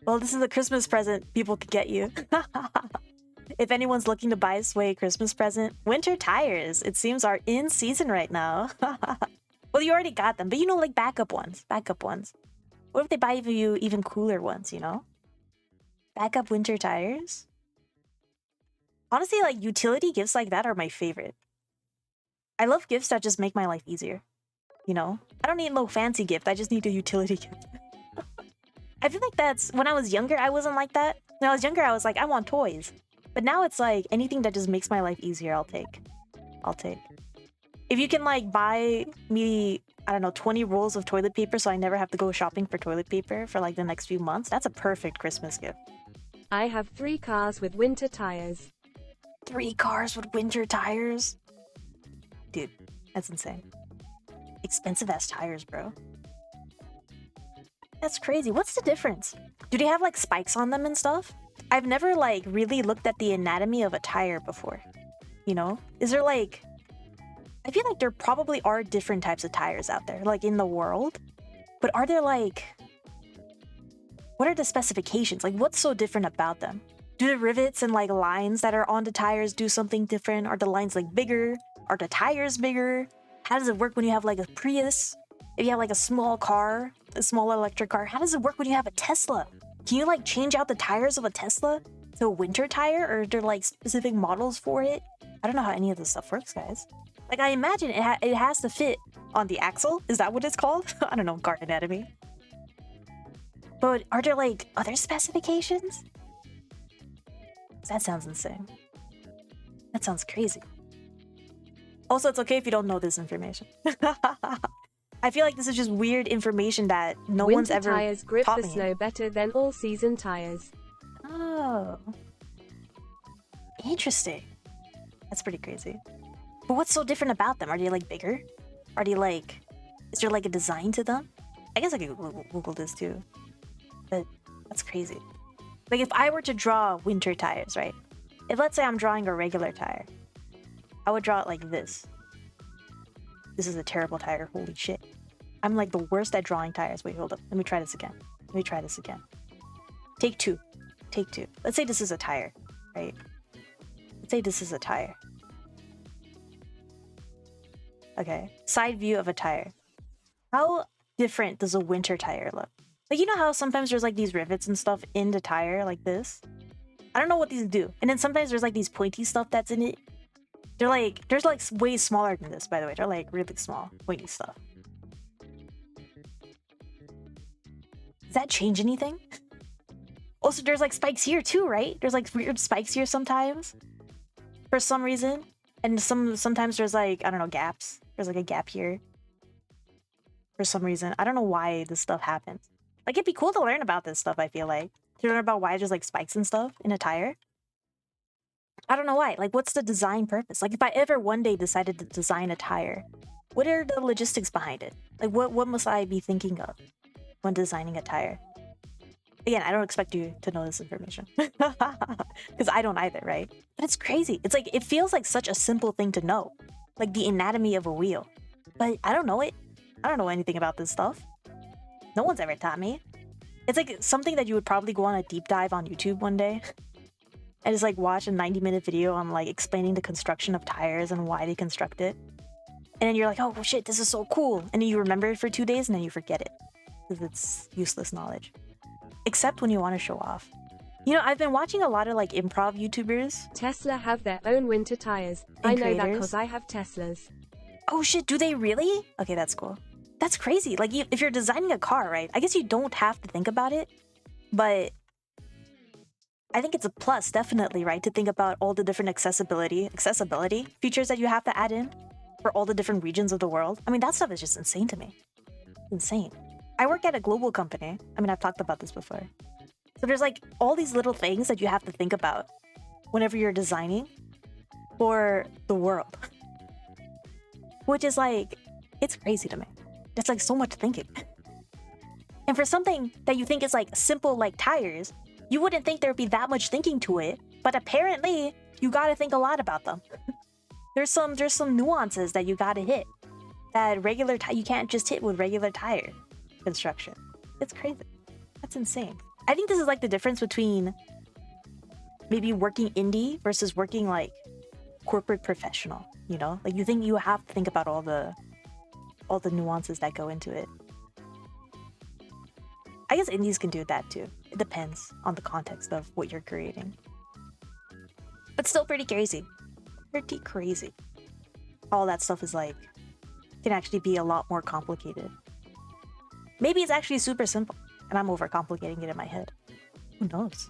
Well, this is a Christmas present people could get you. If anyone's looking to buy a Sway Christmas present, winter tires, it seems, are in season right now. Well, you already got them, but you know, like backup ones. Backup ones. What if they buy you even cooler ones, you know? Backup winter tires? Honestly, like utility gifts like that are my favorite. I love gifts that just make my life easier. You know? I don't need no fancy gift, I just need a utility gift. I feel like that's... When I was younger, I wasn't like that. When I was younger, I was like, I want toys. But now it's like, anything that just makes my life easier, I'll take. I'll take. If you can like buy me, I don't know, 20 rolls of toilet paper so I never have to go shopping for toilet paper for like the next few months, that's a perfect Christmas gift. I have 3 cars with winter tires. 3 cars with winter tires? Dude, that's insane. Expensive ass tires, bro. That's crazy. What's the difference? Do they have like spikes on them and stuff? I've never like really looked at the anatomy of a tire before. You know? Is there like... I feel like there probably are different types of tires out there, like in the world. But are there like... What are the specifications? Like what's so different about them? Do the rivets and like lines that are on the tires do something different? Are the lines like bigger? Are the tires bigger? How does it work when you have like a Prius? If you have like a small car, a small electric car, how does it work when you have a Tesla? Can you like change out the tires of a Tesla to a winter tire, or are there like specific models for it? I don't know how any of this stuff works, guys. Like I imagine it has to fit on the axle. Is that what it's called? I don't know, car anatomy. But are there like other specifications? That sounds insane. That sounds crazy. Also, it's okay if you don't know this information. I feel like this is just weird information that no winter one's ever tires grip taught the me. snow better than all-season tires. Oh. Interesting. That's pretty crazy. But what's so different about them? Are they like bigger? Are they like... Is there like a design to them? I guess I could Google this too. But that's crazy. Like if I were to draw winter tires, right? If let's say I'm drawing a regular tire, I would draw it like this. This is a terrible tire, holy shit. I'm like the worst at drawing tires. Wait, hold up. Let me try this again. Let me try this again. Take 2. Take 2. Let's say this is a tire, right? Let's say this is a tire. Okay, side view of a tire. How different does a winter tire look? Like, you know how sometimes there's like these rivets and stuff in the tire like this? I don't know what these do. And then sometimes there's like these pointy stuff that's in it. They're like, there's like way smaller than this, by the way. They're like really small, pointy stuff. Does that change anything? Also, there's like spikes here too, right? There's like weird spikes here sometimes. For some reason. And sometimes there's like, I don't know, gaps. There's like a gap here. For some reason. I don't know why this stuff happens. Like, it'd be cool to learn about this stuff, I feel like. To learn about why there's like spikes and stuff in a tire. I don't know why. Like, what's the design purpose? Like, if I ever one day decided to design a tire, what are the logistics behind it? Like, what must I be thinking of when designing a tire? Again, I don't expect you to know this information. Because I don't either, right? But it's crazy. It's like, it feels like such a simple thing to know. Like the anatomy of a wheel. But I don't know it. I don't know anything about this stuff. No one's ever taught me. It's like something that you would probably go on a deep dive on YouTube one day. And just like watch a 90-minute video on like explaining the construction of tires and why they construct it. And then you're like, oh shit, this is so cool. And then you remember it for 2 days and then you forget it. Because it's useless knowledge. Except when you want to show off. You know, I've been watching a lot of like improv YouTubers. Tesla have their own winter tires. I know that because I have Teslas. Oh shit, do they really? Okay, that's cool. That's crazy. Like, if you're designing a car, right? I guess you don't have to think about it. But I think it's a plus, definitely, right? To think about all the different accessibility features that you have to add in for all the different regions of the world. I mean, that stuff is just insane to me. Insane. I work at a global company. I mean, I've talked about this before. So there's like all these little things that you have to think about whenever you're designing for the world. Which is like, it's crazy to me. It's like so much thinking. And for something that you think is like simple like tires, you wouldn't think there'd be that much thinking to it, but apparently you gotta think a lot about them. There's some nuances that you gotta hit that you can't just hit with regular tire construction. It's crazy. That's insane. I think this is like the difference between maybe working indie versus working like corporate professional, you know? Like you think you have to think about all the nuances that go into it. I guess indies can do that too. It depends on the context of what you're creating. But still pretty crazy. Pretty crazy. All that stuff is like, can actually be a lot more complicated. Maybe it's actually super simple and I'm overcomplicating it in my head. Who knows?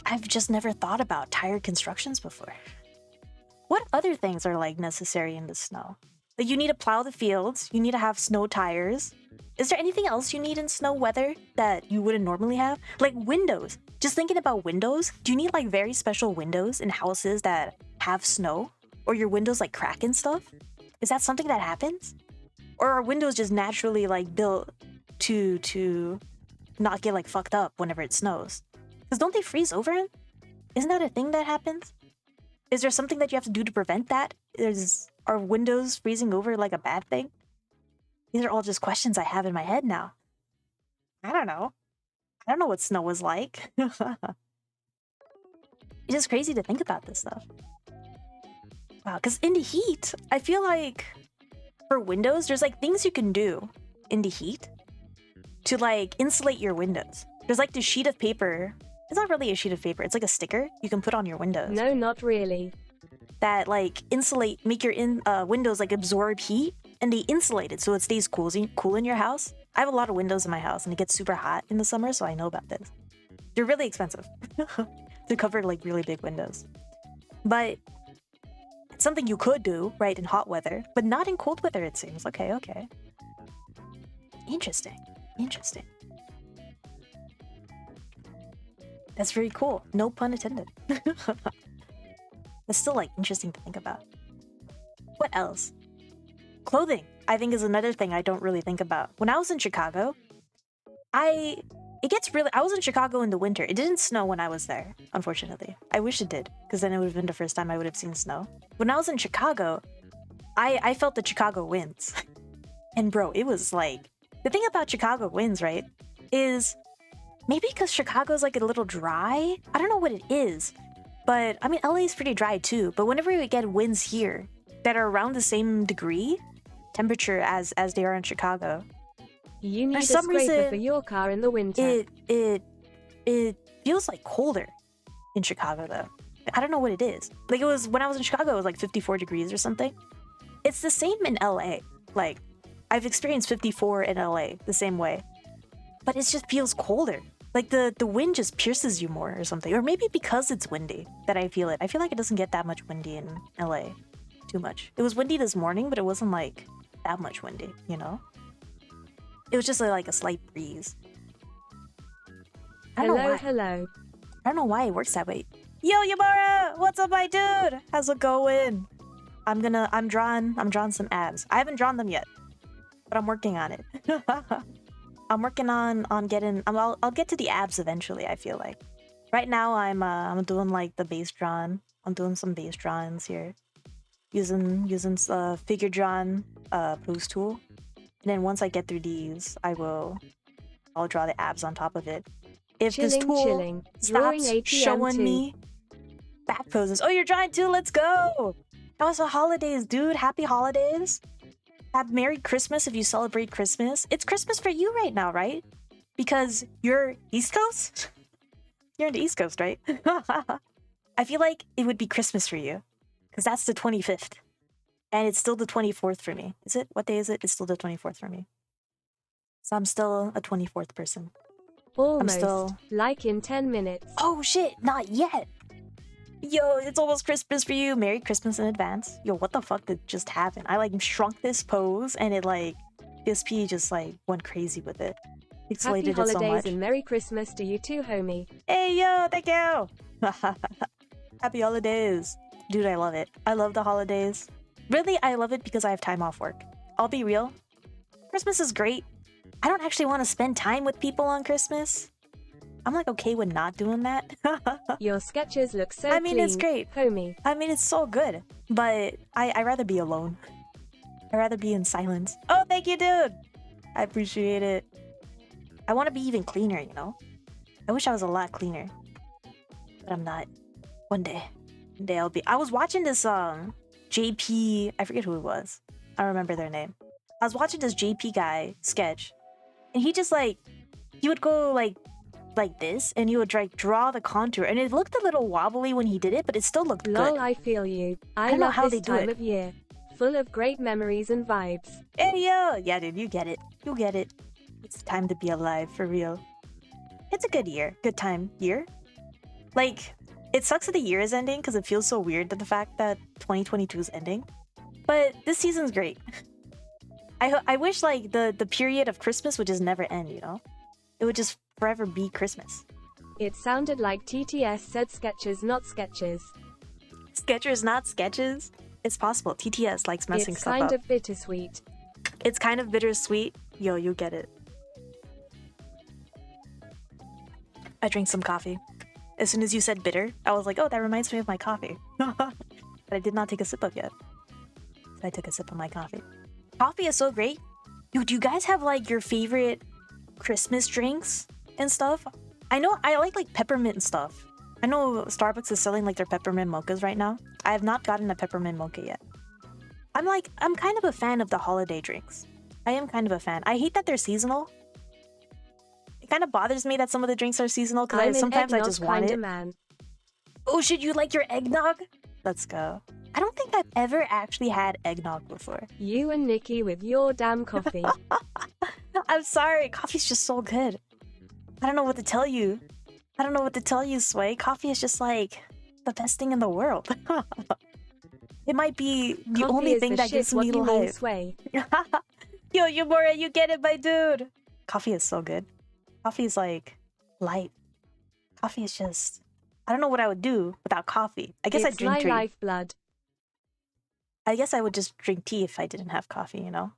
I've just never thought about tired constructions before. What other things are like necessary in the snow? Like you need to plow the fields, you need to have snow tires. Is there anything else you need in snow weather that you wouldn't normally have? Like windows. Just thinking about windows, do you need like very special windows in houses that have snow? Or your windows like crack and stuff? Is that something that happens? Or are windows just naturally like built to not get like fucked up whenever it snows? Because don't they freeze over? Isn't that a thing that happens? Is there something that you have to do to prevent that? Are windows freezing over like a bad thing? These are all just questions I have in my head now. I don't know. I don't know what snow was like. It's just crazy to think about this stuff. Wow, because in the heat, I feel like for windows, there's like things you can do in the heat to like insulate your windows. There's like this sheet of paper. It's not really a sheet of paper. It's like a sticker you can put on your windows. No, not really. That like make your windows like absorb heat and they insulate it so it stays cool in your house. I have a lot of windows in my house and it gets super hot in the summer, so I know about this. They're really expensive to cover like really big windows. But it's something you could do, right, in hot weather, but not in cold weather, it seems. Okay. Interesting. That's very cool. No pun intended. It's still like interesting to think about. What else? Clothing, I think, is another thing I don't really think about. When I was in Chicago, I was in Chicago in the winter. It didn't snow when I was there, unfortunately. I wish it did, because then it would have been the first time I would have seen snow. When I was in Chicago, I felt the Chicago winds. And bro, it was like, the thing about Chicago winds, right, is maybe because Chicago's like a little dry? I don't know what it is. But, I mean, LA is pretty dry too. But whenever we get winds here that are around the same degree temperature as they are in Chicago, you need a scraper for your car in the winter. It feels like colder in Chicago though. I don't know what it is. Like it was when I was in Chicago, it was like 54 degrees or something. It's the same in LA. Like I've experienced 54 in LA the same way, but it just feels colder. Like the wind just pierces you more or something. Or maybe because it's windy that I feel it. I feel like it doesn't get that much windy in LA. Too much. It was windy this morning, but it wasn't like that much windy, you know? It was just like a slight breeze. I don't know why. Hello. I don't know why it works that way. Yo, Yamara! What's up, my dude? How's it going? I'm drawing some abs. I haven't drawn them yet, but I'm working on it. I'm working on getting. I'll get to the abs eventually. I feel like. Right now, I'm doing like the base drawing. I'm doing some base drawings here, using figure drawn pose tool, and then once I get through these, I'll draw the abs on top of it. If this tool stops showing me back poses. Oh, you're drawing too. Let's go. That was the holidays, dude. Happy holidays. Have Merry Christmas if you celebrate Christmas. It's Christmas for you right now, right? Because you're East Coast? You're in the East Coast, right? I feel like it would be Christmas for you. Because that's the 25th. And it's still the 24th for me. Is it? What day is it? It's still the 24th for me. So I'm still a 24th person. Almost. Like in 10 minutes. Oh shit, not yet. Yo, it's almost Christmas for you. Merry Christmas in advance. Yo, what the fuck did just happen? I like shrunk this pose and it like, PSP just like went crazy with it. Pixelated it so much. Happy holidays and Merry Christmas to you too, homie. Hey, yo, thank you. Happy holidays. Dude, I love it. I love the holidays. Really, I love it because I have time off work. I'll be real. Christmas is great. I don't actually want to spend time with people on Christmas. I'm like okay with not doing that. Your sketches look so clean, it's great. Homie. I mean, it's so good. But I'd rather be alone. I'd rather be in silence. Oh, thank you, dude. I appreciate it. I want to be even cleaner, you know? I wish I was a lot cleaner, but I'm not. One day I'll be. I was watching this JP. I forget who it was. I don't remember their name. I was watching this JP guy sketch, and he just like he would go like this, and he would like draw the contour, and it looked a little wobbly when he did it, but it still looked Lol, good. I feel you. I don't know love how they this do time it. of year. Full of great memories and vibes. Hey yo, yeah, dude, you get it. You get it. It's time to be alive for real. It's a good year, good time year. Like, it sucks that the year is ending because it feels so weird that the fact that 2022 is ending. But this season's great. I wish like the period of Christmas would just never end. You know, it would just forever be Christmas. It sounded like TTS said sketches, not sketches. Sketchers, not sketches. It's possible. TTS likes messing It's stuff kind up. of bittersweet. It's kind of bittersweet. Yo, you get it. I drank some coffee. As soon as you said bitter, I was like, oh, that reminds me of my coffee. But I did not take a sip of yet. So I took a sip of my coffee. Coffee is so great. Yo, do you guys have like your favorite Christmas drinks and stuff? I know I like peppermint and stuff. I know Starbucks is selling like their peppermint mochas right now. I have not gotten a peppermint mocha yet. I'm kind of a fan of the holiday drinks. I am kind of a fan. I hate that they're seasonal. It kind of bothers me that some of the drinks are seasonal because sometimes I just want it. Man. Oh, should you like your eggnog? Let's go. I don't think I've ever actually had eggnog before. You and Nikki with your damn coffee. I'm sorry. Coffee's just so good. I don't know what to tell you. I don't know what to tell you, Sway. Coffee is just like the best thing in the world. It might be the Coffee only is thing the that shit, gives what me you mean, life. Sway? Yo, Yumura, you get it, my dude. Coffee is so good. Coffee is like light. Coffee is just... I don't know what I would do without coffee. I guess I'd It's drink my tea. lifeblood. I guess I would just drink tea if I didn't have coffee, you know?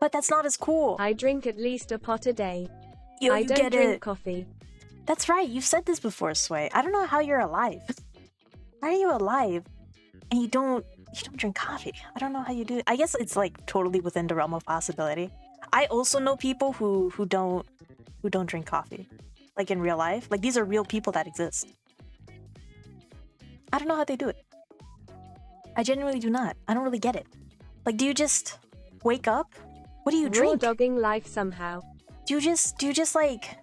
But that's not as cool. I drink at least a pot a day. Yo, I you don't get drink it. coffee. That's right. You've said this before, Sway. I don't know how you're alive. How are you alive and you don't drink coffee? I don't know how you do it. I guess it's like totally within the realm of possibility. I also know people who don't drink coffee. Like in real life. Like these are real people that exist. I don't know how they do it. I genuinely do not. I don't really get it. Like, do you just wake up? What do you Raw drink? dogging life somehow. Do you just like,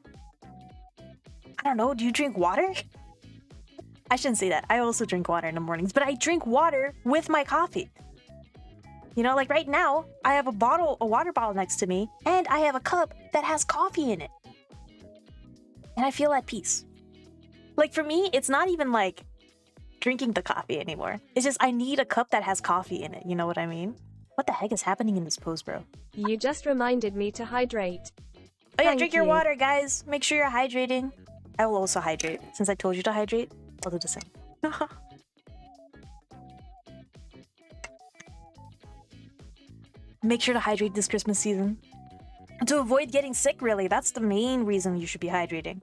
I don't know, do you drink water? I shouldn't say that. I also drink water in the mornings, but I drink water with my coffee. You know, like right now, I have a water bottle next to me, and I have a cup that has coffee in it. And I feel at peace. Like for me, it's not even like drinking the coffee anymore. It's just I need a cup that has coffee in it. You know what I mean? What the heck is happening in this pose, bro? You just reminded me to hydrate. Oh yeah, Thank drink your you. water, guys. Make sure you're hydrating. I will also hydrate. Since I told you to hydrate, I'll do the same. Make sure to hydrate this Christmas season. To avoid getting sick, really. That's the main reason you should be hydrating.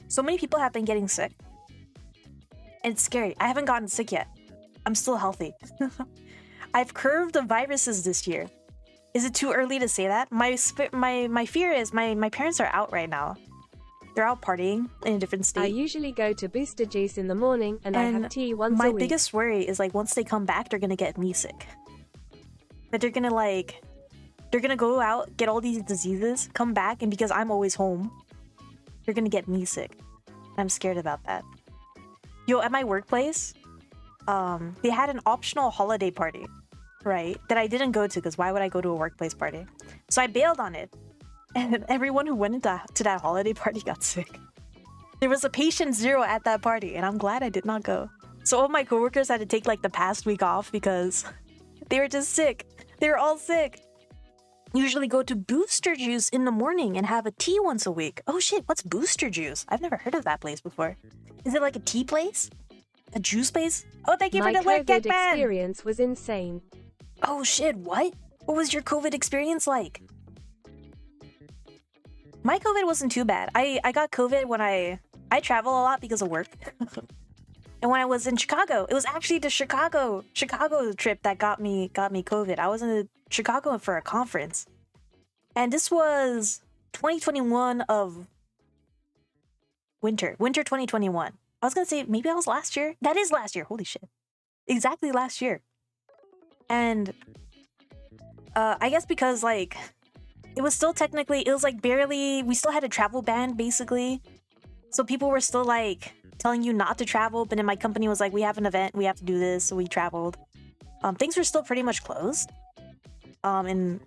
So many people have been getting sick. And it's scary. I haven't gotten sick yet. I'm still healthy. I've curbed the viruses this year. Is it too early to say that? My fear is my parents are out right now. They're out partying in a different state. I usually go to Booster Juice in the morning and I have tea once a My week. biggest worry is like once they come back, they're gonna get me sick. That they're gonna go out, get all these diseases, come back, and because I'm always home, they're gonna get me sick. I'm scared about that. Yo, at my workplace, they had an optional holiday party, right? That I didn't go to because why would I go to a workplace party? So I bailed on it. And everyone who went to that holiday party got sick. There was a patient zero at that party, and I'm glad I did not go. So all my coworkers had to take like the past week off because they were just sick. They were all sick. Usually go to Booster Juice in the morning and have a tea once a week. Oh shit, what's Booster Juice? I've never heard of that place before. Is it like a tea place? A juice place? Oh, thank you My for the link, COVID Gekman! experience was insane. Oh shit, what? What was your COVID experience like? My COVID wasn't too bad. I got COVID when I travel a lot because of work. And when I was in Chicago, it was actually the Chicago trip that got me COVID. I was in Chicago for a conference. And this was 2021 of Winter 2021. I was gonna say maybe that was last year. That is last year. Holy shit. Exactly last year. And I guess because like it was still technically, it was like barely, we still had a travel ban basically. So people were still like telling you not to travel, but then my company was like, we have an event, we have to do this, so we traveled. Things were still pretty much closed. And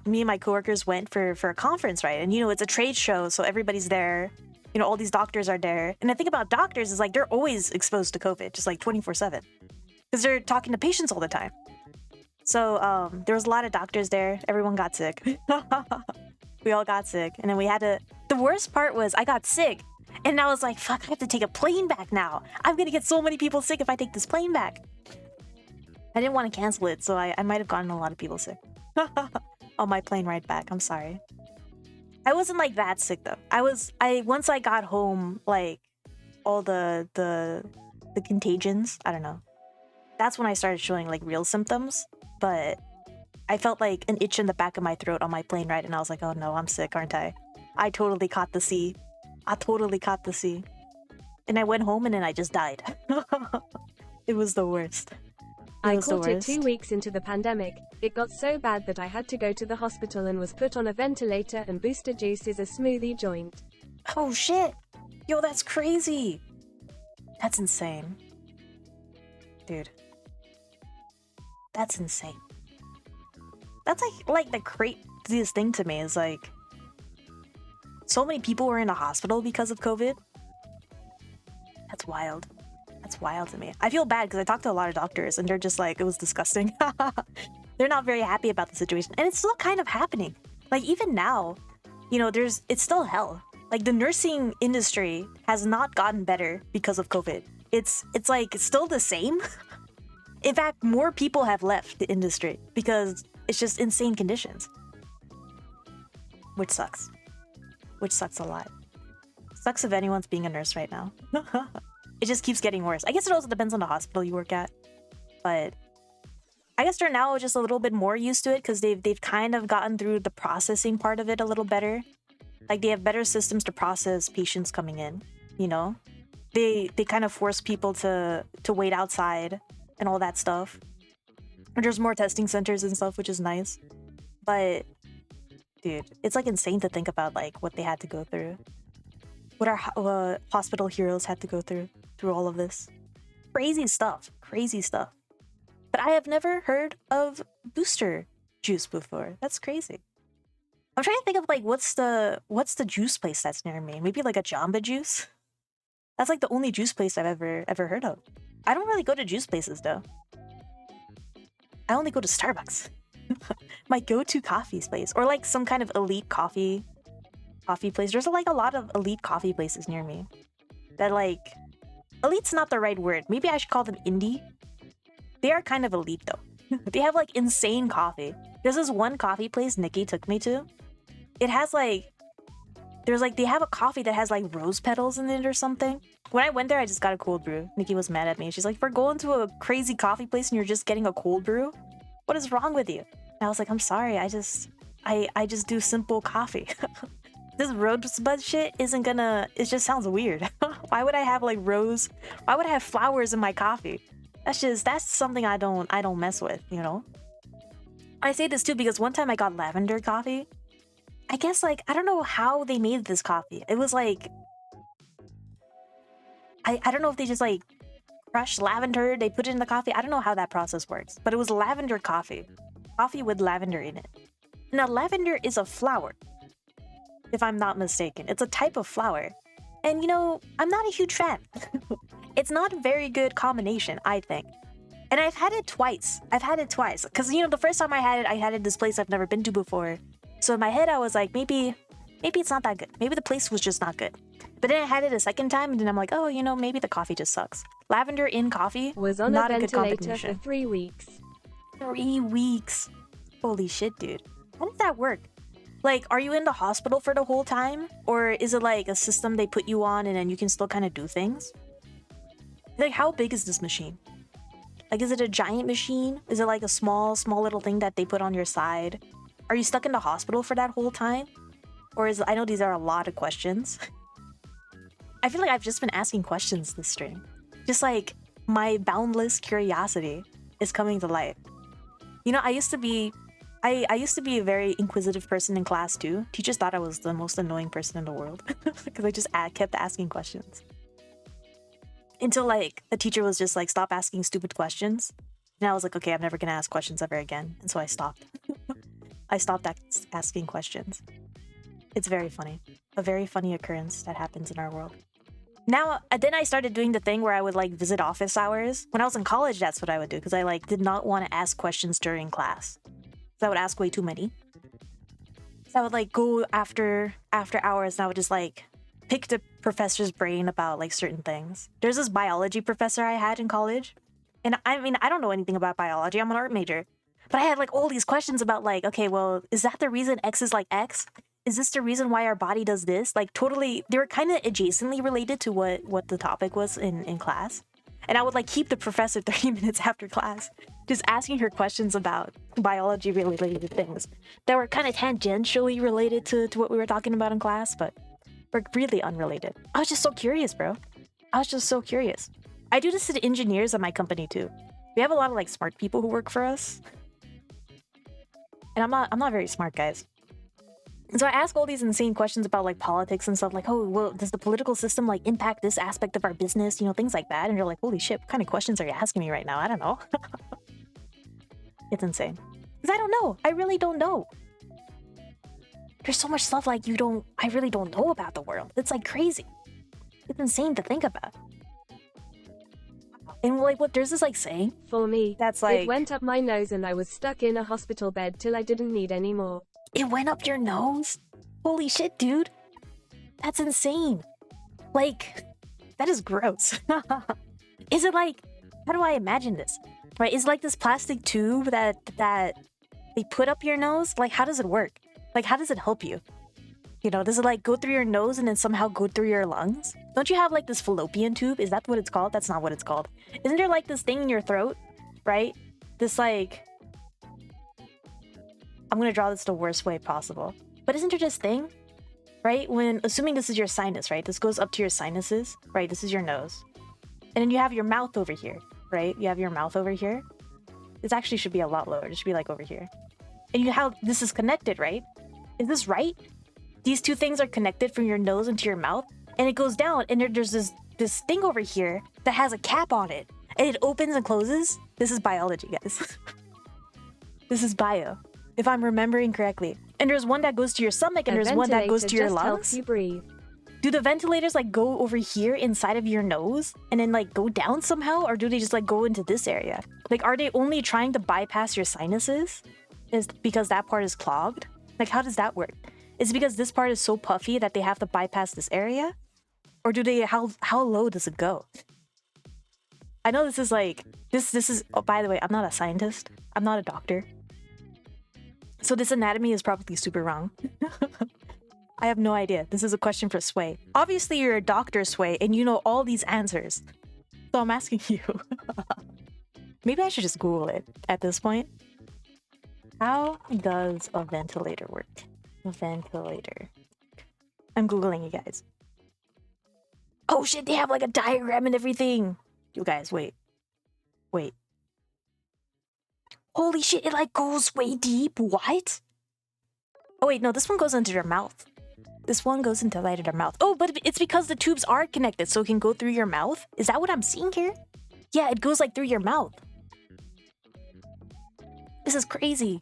me and my coworkers went for a conference, right? And you know, it's a trade show, so everybody's there. You know, all these doctors are there. And the thing about doctors is like they're always exposed to COVID, just like 24/7. Because they're talking to patients all the time. So there was a lot of doctors there. Everyone got sick. We all got sick. And then we had to... The worst part was I got sick. And I was like, fuck, I have to take a plane back now. I'm going to get so many people sick if I take this plane back. I didn't want to cancel it, so I might have gotten a lot of people sick. On my plane ride back. I'm sorry. I wasn't like that sick though. Once I got home, like all the contagions, I don't know. That's when I started showing like real symptoms. But I felt like an itch in the back of my throat on my plane ride, and I was like, oh no, I'm sick, aren't I? I totally caught the C. And I went home and then I just died. It was the worst. I caught it 2 weeks into the pandemic. It got so bad that I had to go to the hospital and was put on a ventilator, and Booster Juice is a smoothie joint. Oh shit! Yo, that's crazy! That's insane. Dude. That's insane. That's like the craziest thing to me is like... So many people were in the hospital because of COVID. That's wild. That's wild to me. I feel bad because I talked to a lot of doctors and they're just like, it was disgusting. They're not very happy about the situation. And it's still kind of happening. Like even now, you know, it's still hell. Like the nursing industry has not gotten better because of COVID. It's like it's still the same. In fact, more people have left the industry because it's just insane conditions. Which sucks. Which sucks a lot. Sucks if anyone's being a nurse right now. It just keeps getting worse. I guess it also depends on the hospital you work at. But I guess they're now just a little bit more used to it because they've kind of gotten through the processing part of it a little better. Like they have better systems to process patients coming in, you know? They kind of force people to wait outside and all that stuff. And there's more testing centers and stuff, which is nice. But dude, it's like insane to think about like what they had to go through. What our hospital heroes had to go through all of this. Crazy stuff. But I have never heard of Booster Juice before. That's crazy. I'm trying to think of like what's the juice place that's near me? Maybe like a Jamba Juice? That's like the only juice place I've ever heard of. I don't really go to juice places though. I only go to Starbucks. My go-to coffee place, or like some kind of elite coffee place. There's like a lot of elite coffee places near me that like, elite's not the right word. Maybe I should call them indie. They are kind of elite though. They have like insane coffee. There's this one coffee place Nikki took me to. It has like, they have a coffee that has like rose petals in it or something. When I went there, I just got a cold brew. Nikki was mad at me. She's like, we're going to a crazy coffee place and you're just getting a cold brew? What is wrong with you? And I was like, I'm sorry. I just do simple coffee. This rosebud shit isn't gonna... It just sounds weird. Why would I have like rose... Why would I have flowers in my coffee? That's something I don't mess with, you know? I say this too because one time I got lavender coffee. I guess like, I don't know how they made this coffee. It was like... I don't know if they just like crushed lavender, they put it in the coffee. I don't know how that process works. But it was lavender coffee. Coffee with lavender in it. Now lavender is a flower. If I'm not mistaken. It's a type of flower. And you know, I'm not a huge fan. It's not a very good combination, I think. And I've had it twice. Because, you know, the first time I had it at this place I've never been to before. So in my head, I was like, maybe it's not that good. Maybe the place was just not good. But then I had it a second time, and then I'm like, oh, you know, maybe the coffee just sucks. Lavender in coffee, was on not a a good ventilator combination. for 3 weeks. 3 weeks. Holy shit, dude. How does that work? Like, are you in the hospital for the whole time? Or is it like a system they put you on and then you can still kind of do things? Like, how big is this machine? Like, is it a giant machine? Is it like a small little thing that they put on your side? Are you stuck in the hospital for that whole time? Or is... I know these are a lot of questions. I feel like I've just been asking questions this stream. Just like my boundless curiosity is coming to life. You know, I used to be a very inquisitive person in class too. Teachers thought I was the most annoying person in the world because I just kept asking questions. Until like the teacher was just like, stop asking stupid questions. And I was like, okay, I'm never gonna ask questions ever again. And so I stopped. I stopped asking questions. It's very funny. A very funny occurrence that happens in our world. Now, then I started doing the thing where I would like visit office hours. When I was in college, that's what I would do because I like did not want to ask questions during class. So I would ask way too many. So I would like go after hours and I would just like pick the professor's brain about like certain things. There's this biology professor I had in college. And I mean, I don't know anything about biology. I'm an art major. But I had like all these questions about like, okay, well, is that the reason X is like X? Is this the reason why our body does this? Like totally, they were kind of adjacently related to what the topic was in class. And I would like keep the professor 30 minutes after class, just asking her questions about biology related things that were kind of tangentially related to what we were talking about in class, but were really unrelated. I was just so curious, bro. I was just so curious. I do this to engineers at my company too. We have a lot of like smart people who work for us. And I'm not very smart, guys. And so I ask all these insane questions about like politics and stuff like, oh, well, does the political system like impact this aspect of our business? You know, things like that. And you're like, holy shit, what kind of questions are you asking me right now? I don't know. It's insane. Because I don't know. I really don't know. There's so much stuff like I really don't know about the world. It's like crazy. It's insane to think about. And like what there's this like saying For me, that's like it went up my nose and I was stuck in a hospital bed till I didn't need any more. It went up your nose? Holy shit, dude. That's insane. Like, that is gross. Is it like, how do I imagine this? Right, is it like this plastic tube that they put up your nose? Like, how does it work? Like, how does it help you? You know, does it like go through your nose and then somehow go through your lungs? Don't you have like this fallopian tube? Is that what it's called? That's not what it's called. Isn't there like this thing in your throat, right? This like, I'm gonna draw this the worst way possible. But isn't there this thing, right? Assuming this is your sinus, right? This goes up to your sinuses, right? This is your nose. And then you have your mouth over here, right? You have your mouth over here. This actually should be a lot lower. It should be like over here. And this is connected, right? Is this right? These two things are connected from your nose into your mouth. And it goes down and there's this thing over here that has a cap on it. And it opens and closes. This is biology, guys. This is bio. If I'm remembering correctly. And there's one that goes to your stomach and there's one that goes to your lungs. Helps you breathe. Do the ventilators like go over here inside of your nose and then like go down somehow? Or do they just like go into this area? Like, are they only trying to bypass your sinuses? Is because that part is clogged? Like, how does that work? Is it because this part is so puffy that they have to bypass this area? Or do they, how low does it go? I know this is like, this is, oh, by the way, I'm not a scientist. I'm not a doctor. So this anatomy is probably super wrong. I have no idea. This is a question for Sway. Obviously, you're a doctor, Sway, and you know all these answers. So I'm asking you. Maybe I should just Google it at this point. How does a ventilator work? A ventilator. I'm Googling, you guys. Oh shit, they have like a diagram and everything. You guys, wait. Wait. Holy shit, it like goes way deep. What? Oh wait, no, this one goes into your mouth. This one goes into right of your mouth. Oh, but it's because the tubes are connected, so it can go through your mouth. Is that what I'm seeing here? Yeah, it goes like through your mouth. This is crazy.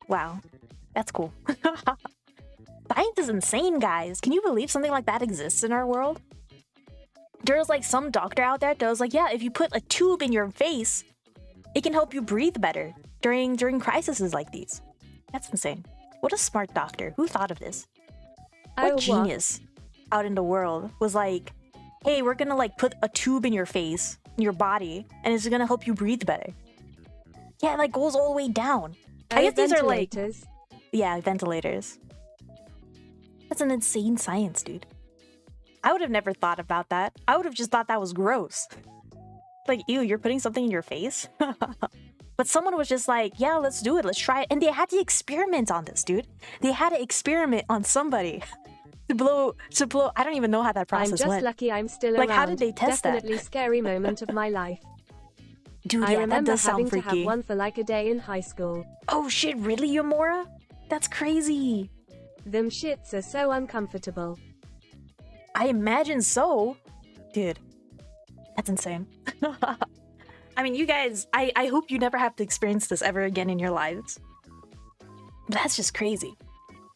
Wow, that's cool. Science is insane, guys. Can you believe something like that exists in our world? There's like some doctor out there that was like, yeah, if you put a tube in your face, it can help you breathe better during crises like these. That's insane. What a smart doctor. Who thought of this? What genius out in the world was like, hey, we're gonna like put a tube in your face, in your body, and it's gonna help you breathe better. Yeah, it like goes all the way down. I guess these are like, yeah, ventilators. That's an insane science, dude. I would have never thought about that. I would have just thought that was gross. Like, ew, you're putting something in your face? But someone was just like, yeah, let's do it. Let's try it. And they had to experiment on this, dude. They had to experiment on somebody to blow. I don't even know how that process went. I'm just lucky I'm still like, around. How did they test Definitely that? scary moment of my life. Dude, I yeah, remember that does sound having freaky. to have one for like a day in high school. Oh shit, really, Yamura? That's crazy. Them shits are so uncomfortable. I imagine so. Dude, that's insane. I mean, you guys, I hope you never have to experience this ever again in your lives. But that's just crazy.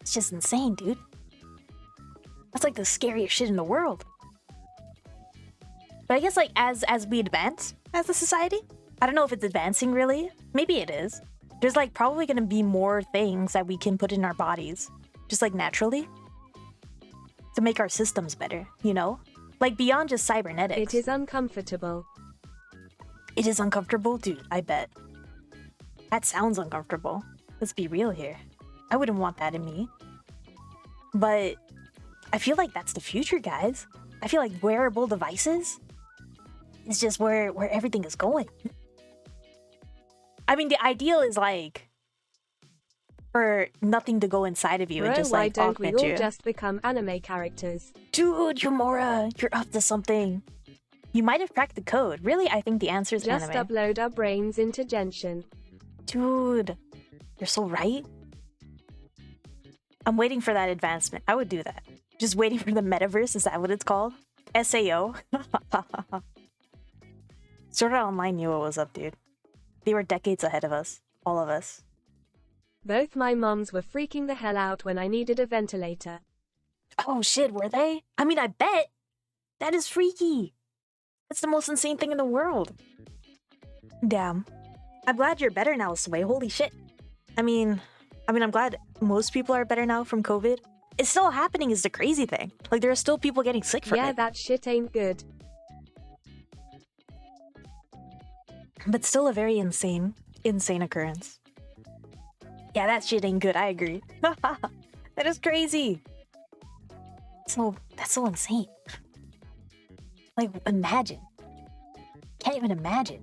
It's just insane, dude. That's like the scariest shit in the world. But I guess like as we advance as a society, I don't know if it's advancing really. Maybe it is. There's like probably gonna be more things that we can put in our bodies, just like naturally, to make our systems better, you know? Like beyond just cybernetics. It is uncomfortable. It is uncomfortable? Dude, I bet. That sounds uncomfortable. Let's be real here. I wouldn't want that in me. But I feel like that's the future, guys. I feel like wearable devices is just where everything is going. I mean, the ideal is like for nothing to go inside of you and just like why don't we augment all you. just become anime characters? Dude, Yumura, you're up to something. You might have cracked the code. Really, I think the answer is just anime. upload our brains into Genshin. Dude, you're so right. I'm waiting for that advancement. I would do that. Just waiting for the metaverse. Is that what it's called? SAO? Sword Art Online knew what was up, dude. They were decades ahead of us. All of us. Both my moms were freaking the hell out when I needed a ventilator. Oh shit, were they? I mean, I bet. That is freaky. That's the most insane thing in the world. Damn. I'm glad you're better now, Sway. Holy shit. I mean, I'm glad most people are better now from COVID. It's still happening is the crazy thing. Like, there are still people getting sick from it. Yeah, that shit ain't good. But still a very insane occurrence. Yeah, that shit ain't good. I agree. That is crazy. That's so insane. Like, imagine. Can't even imagine.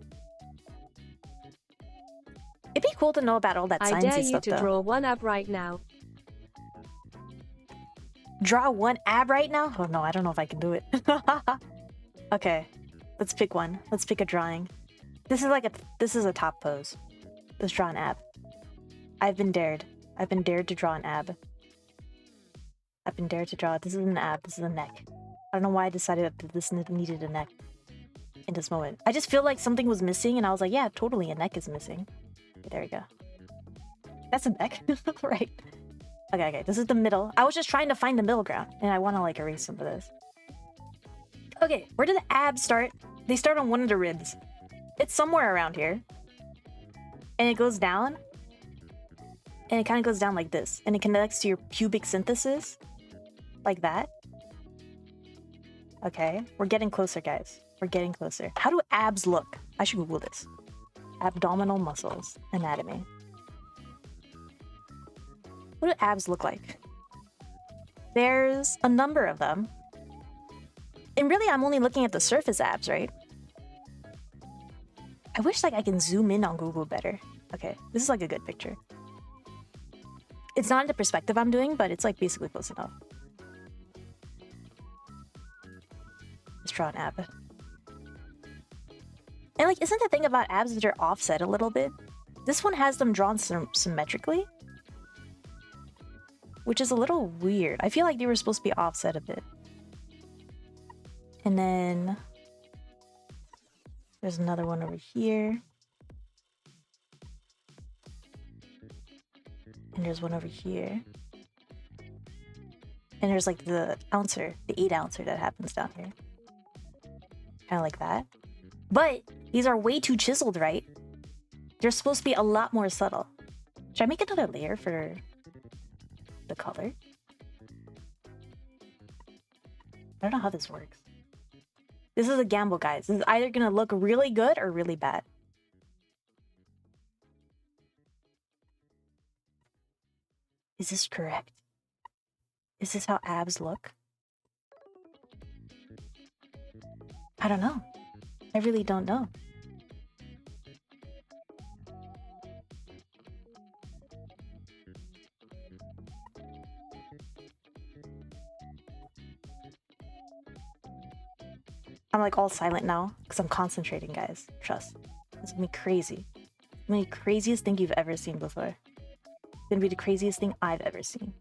It'd be cool to know about all that sciencey stuff, I dare you to though. draw one ab right now. Draw one ab right now? Oh no, I don't know if I can do it. Okay, let's pick one. Let's pick a drawing. This is a top pose. Let's draw an ab. I've been dared. I've been dared to draw an ab. I've been dared to draw. This is an ab. This is a neck. I don't know why I decided that this needed a neck in this moment. I just feel like something was missing, and I was like, yeah, totally, a neck is missing. Okay, there we go. That's a neck, right? Okay, this is the middle. I was just trying to find the middle ground, and I want to like erase some of this. Okay, where did the abs start? They start on one of the ribs. It's somewhere around here. And it goes down. And it kind of goes down like this. And it connects to your pubic symphysis. Like that. Okay, we're getting closer, guys. We're getting closer. How do abs look? I should Google this. Abdominal muscles anatomy. What do abs look like? There's a number of them. And really, I'm only looking at the surface abs, right? I wish like I can zoom in on Google better. Okay, this is like a good picture. It's not in the perspective I'm doing, but it's like basically close enough. Let's draw an ab. And like, isn't the thing about abs that they're offset a little bit? This one has them drawn symmetrically, which is a little weird. I feel like they were supposed to be offset a bit. And then there's another one over here. And there's one over here. And there's like the ouncer, the 8 ouncer that happens down here. Kind of like that. But these are way too chiseled, right? They're supposed to be a lot more subtle. Should I make another layer for the color? I don't know how this works. This is a gamble, guys. This is either gonna look really good or really bad. Is this correct? Is this how abs look? I don't know. I really don't know. I'm like all silent now because I'm concentrating, guys. Trust. It's gonna be crazy. It's gonna be the craziest thing you've ever seen before. It's gonna be the craziest thing I've ever seen.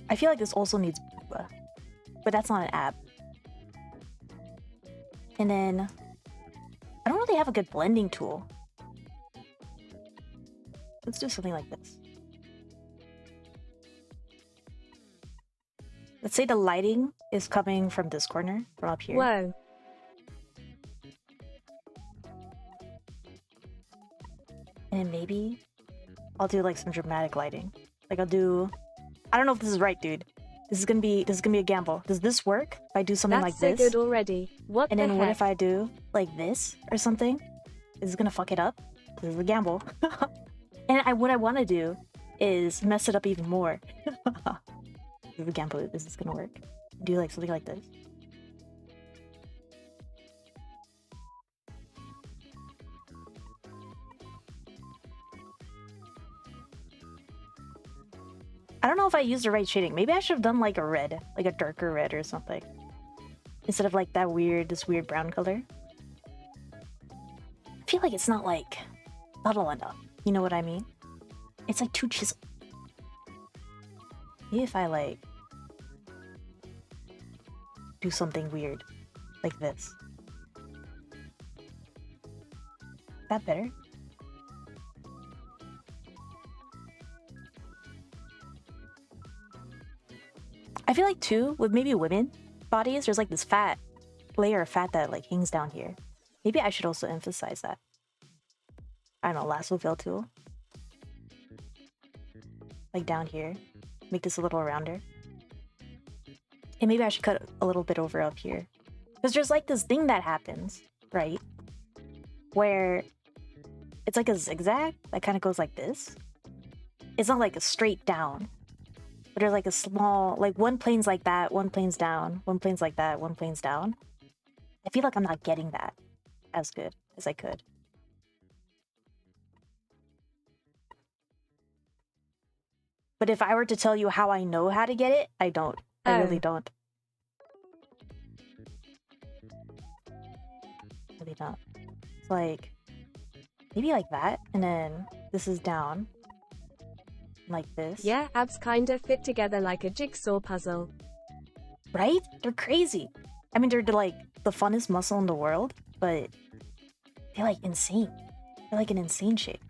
I feel like this also needs booba, but that's not an ab. And then I don't really have a good blending tool. Let's do something like this. Let's say the lighting is coming from this corner, from up here. Whoa. And maybe I'll do like some dramatic lighting. Like I'll do, I don't know if this is right, dude. This is gonna be a gamble. Does this work if I do something like this? That's so good already. What and the then heck? What if I do like this or something? Is this gonna fuck it up? This is a gamble. And what I want to do is mess it up even more. This is a gamble. Is this gonna work? Do like something like this. I don't know if I used the right shading. Maybe I should have done like a red, like a darker red or something, instead of like this weird brown color. I feel like it's not like subtle enough. You know what I mean? It's like too chiseled. Maybe if I like do something weird, like this. Is that better? I feel like too, with maybe women bodies, there's like this fat layer of fat that like hangs down here. Maybe I should also emphasize that. I don't know, lasso fill tool. Like down here. Make this a little rounder. And maybe I should cut a little bit over up here. Because there's like this thing that happens, right? Where it's like a zigzag that kind of goes like this. It's not like a straight down. But there's like a small, like one plane's like that, one plane's down, one plane's like that, one plane's down. I feel like I'm not getting that as good as I could. But if I were to tell you how I know how to get it, I don't. I really don't. Really don't. It's like, maybe like that, and then this is down. Like this. Yeah, abs kinda fit together like a jigsaw puzzle. Right? They're crazy. I mean, they're like the funnest muscle in the world, but they're like insane. They're like an insane shape.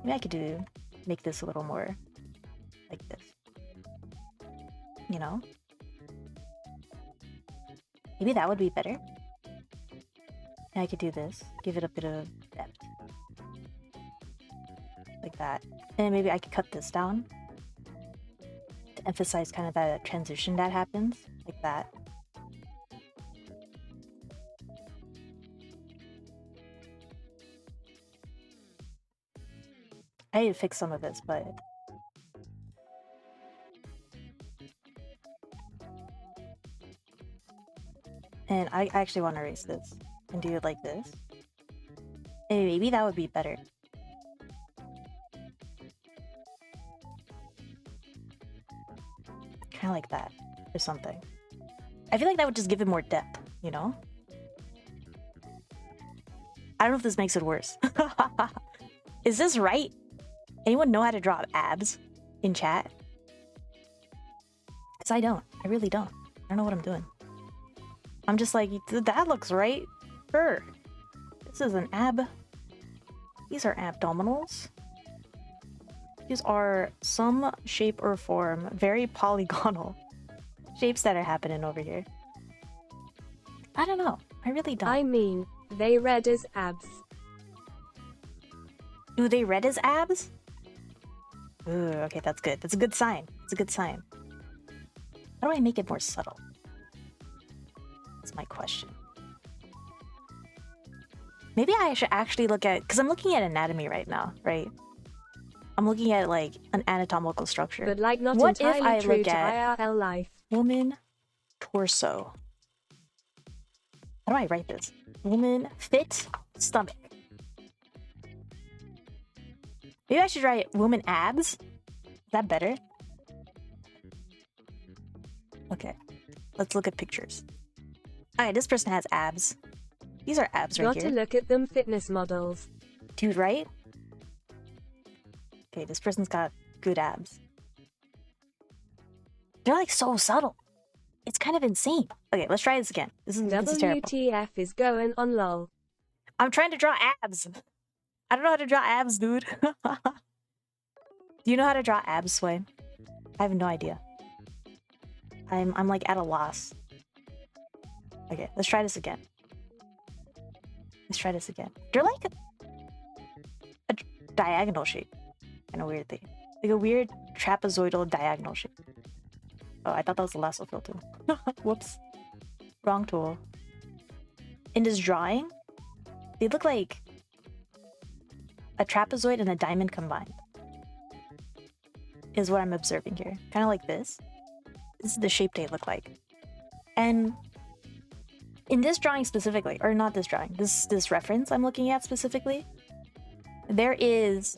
Maybe I could make this a little more like this. You know? Maybe that would be better. And I could do this. Give it a bit of depth. Like that. And maybe I could cut this down to emphasize kind of that transition that happens. Like that. I need to fix some of this, but and I actually want to erase this and do it like this. And maybe that would be better. Kind of like that or something. I feel like that would just give it more depth, you know? I don't know if this makes it worse. Is this right? Anyone know how to draw abs in chat? Because I don't. I really don't. I don't know what I'm doing. I'm just like, that looks right. Sure. This is an ab. These are abdominals. These are some shape or form, very polygonal shapes that are happening over here. I don't know. I really don't. I mean, they read as abs. Do they read as abs? Ooh, okay, that's good. That's a good sign. It's a good sign. How do I make it more subtle? That's my question. Maybe I should actually look at, because I'm looking at anatomy right now, right? I'm looking at like an anatomical structure. But like not what entirely if I true look to at IRL life. woman torso? How do I write this? Woman fit stomach. Maybe I should write woman abs. Is that better? Okay, let's look at pictures. Alright, this person has abs. These are abs right here. Got to look at them fitness models. Dude, right? Okay, this person's got good abs. They're like so subtle. It's kind of insane. Okay, let's try this again. This is terrible. WTF is going on lol. I'm trying to draw abs. I don't know how to draw abs, dude. Do you know how to draw abs, Sway? I have no idea. I'm like at a loss. Okay, let's try this again. Let's try this again. They're like a diagonal shape. Kind of weird thing. Like a weird trapezoidal diagonal shape. Oh, I thought that was the lasso filter. Whoops. Wrong tool. In this drawing, they look like a trapezoid and a diamond combined. Is what I'm observing here. Kind of like this. This is the shape they look like. And in this drawing specifically, or not this drawing, this reference I'm looking at specifically, there is...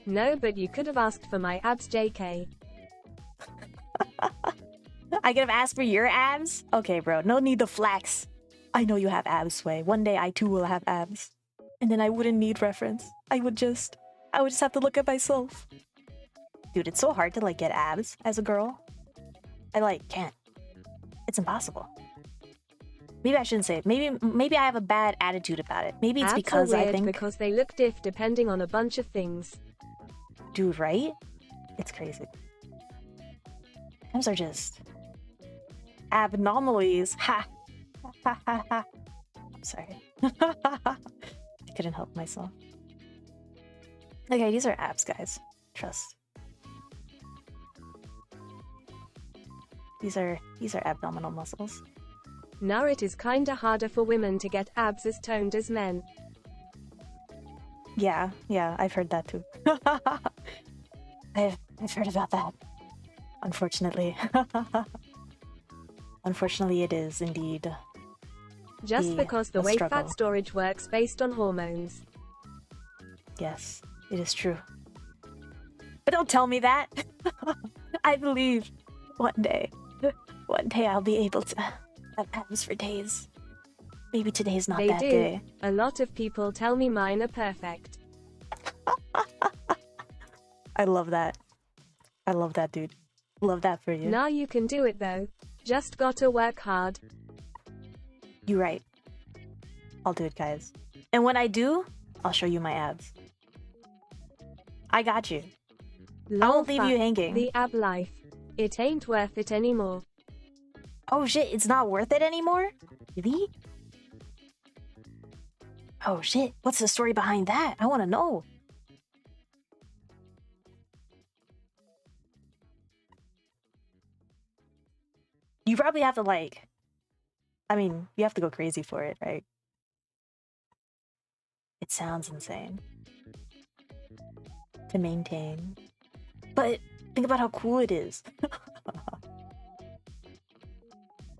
No, but you could have asked for my abs, JK. I could have asked for your abs? Okay, bro, no need to flex. I know you have abs, Sway. One day I too will have abs. And then I wouldn't need reference. I would just have to look at myself. Dude, it's so hard to like get abs as a girl. I like can't. It's impossible. Maybe I shouldn't say it. Maybe I have a bad attitude about it. Maybe it's abs because are weird I think because they look diff depending on a bunch of things. Dude, right? It's crazy. Abs are just abnormalities. Ha ha ha ha. I'm sorry. I couldn't help myself. Okay, these are abs, guys. Trust. These are abdominal muscles. Now it is kinda harder for women to get abs as toned as men. Yeah, I've heard that too. I've heard about that. Unfortunately. Unfortunately, it is indeed. Just because the way struggle. fat storage works based on hormones. Yes, it is true. But don't tell me that. I believe one day I'll be able to have abs for days. Maybe today's not that day. A lot of people tell me mine are perfect. I love that. I love that, dude. Love that for you. Now you can do it though. Just gotta work hard. You're right. I'll do it, guys. And when I do, I'll show you my abs. I got you. I won't leave you hanging. The ab life. It ain't worth it anymore. Oh shit, it's not worth it anymore? Really? Oh shit, what's the story behind that? I want to know. You probably have to like... I mean, you have to go crazy for it, right? It sounds insane. To maintain. But think about how cool it is.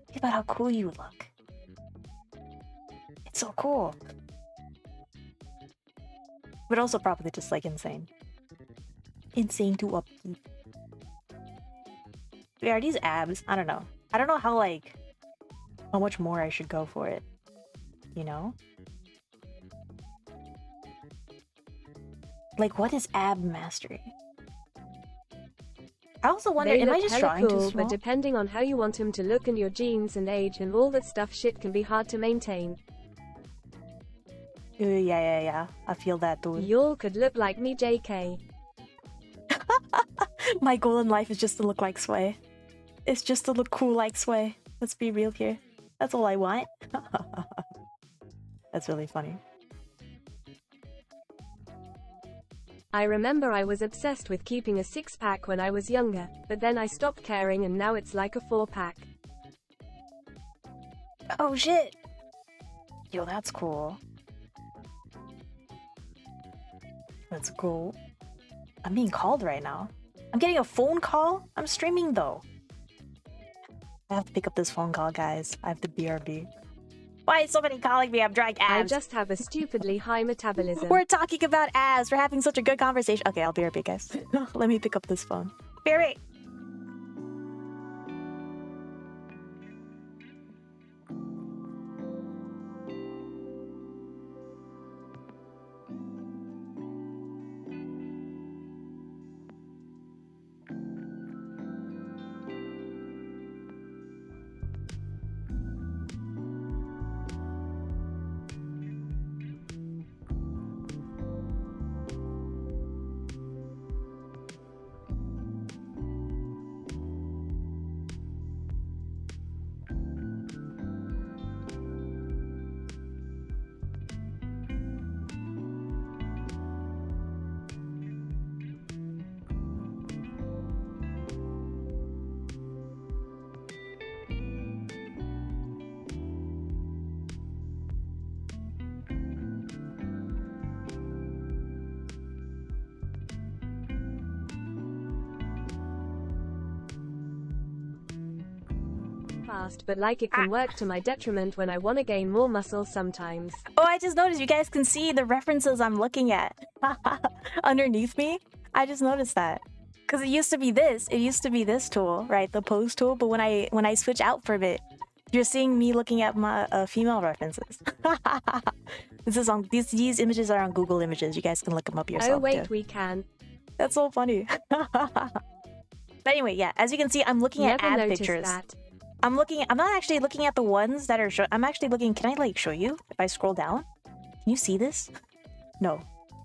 Think about how cool you look. It's so cool. But also probably just like insane. Insane to upkeep. Yeah, are these abs? I don't know. I don't know how much more I should go for it. You know? Like, what is ab mastery? I also wonder, am I just drawing too small? But depending on how you want him to look and your genes and age and all that stuff, shit can be hard to maintain. Yeah. I feel that too. Y'all could look like me, JK. My goal in life is just to look like Sway. It's just to look cool like Sway. Let's be real here. That's all I want. That's really funny. I remember I was obsessed with keeping a 6-pack when I was younger, but then I stopped caring and now it's like a 4-pack. Oh shit! Yo, that's cool. Let's go. I'm being called right now. I'm getting a phone call? I'm streaming though. I have to pick up this phone call, guys. I have to BRB. Why is somebody calling me? I'm drawing I abs. just have a stupidly high metabolism. We're talking about abs. We're having such a good conversation. Okay, I'll be right back, guys. Let me pick up this phone. Be right back. Fast, but like it can work to my detriment when I want to gain more muscle sometimes. Oh, I just noticed you guys can see the references I'm looking at underneath me. I just noticed that. Because it used to be this. It used to be this tool, right? The pose tool. But when I switch out from it, you're seeing me looking at my female references. This is on these images are on Google Images. You guys can look them up yourself. Oh wait, too. we can. That's so funny. But anyway, yeah. As you can see, I'm looking at Never ad noticed pictures. that. I'm not actually looking at the ones that are I'm actually looking. Can I like show you if I scroll down? Can you see this? No.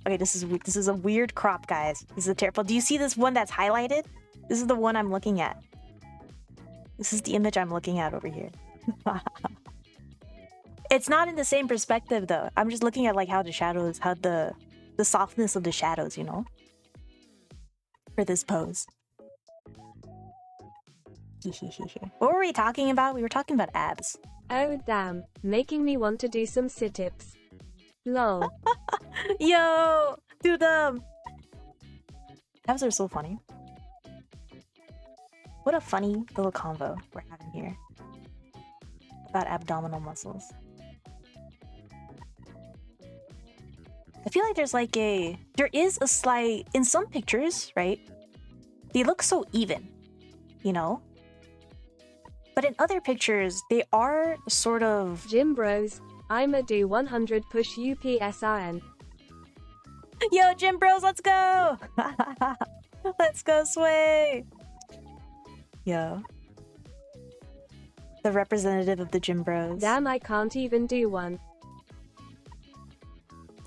Okay, this is a weird crop, guys. This is a terrible. Do you see this one that's highlighted? This is the one I'm looking at. This is the image I'm looking at over here. It's not in the same perspective though. I'm just looking at like how the shadows, how the softness of the shadows, you know, for this pose. What were we talking about? We were talking about abs. Oh damn, making me want to do some sit-ups. Lol. Yo, do them. Abs are so funny. What a funny little convo we're having here about abdominal muscles. I feel like there is a slight, in some pictures, right? They look so even, you know? But in other pictures, they are sort of... Gym bros, I'ma do 100 push UPSRN. Yo, gym bros, let's go! Let's go sway! Yo. The representative of the gym bros. Damn, I can't even do one.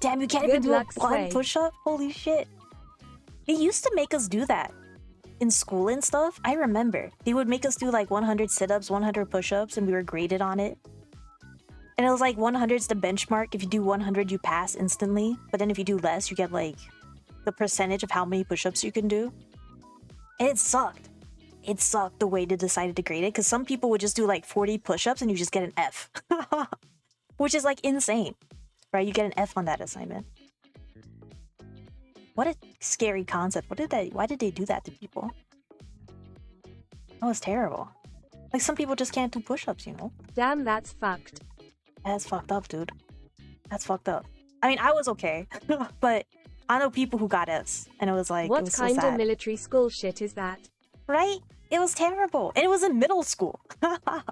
Damn, you can't even do a one push-up? Holy shit. They used to make us do that. In school and stuff, I remember. They would make us do like 100 sit-ups, 100 push-ups, and we were graded on it. And it was like 100's the benchmark. If you do 100, you pass instantly. But then if you do less, you get like the percentage of how many push-ups you can do. And it sucked. It sucked the way they decided to grade it. Because some people would just do like 40 push-ups and you just get an F. Which is like insane. Right? You get an F on that assignment. What a scary concept. Why did they do that to people? That was terrible. Like some people just can't do push-ups, you know? Damn, that's fucked. That's fucked up, dude. That's fucked up. I mean, I was okay. But I know people who got Fs. And it was like, what it was kind so sad. of military school shit is that? Right? It was terrible. And it was in middle school. That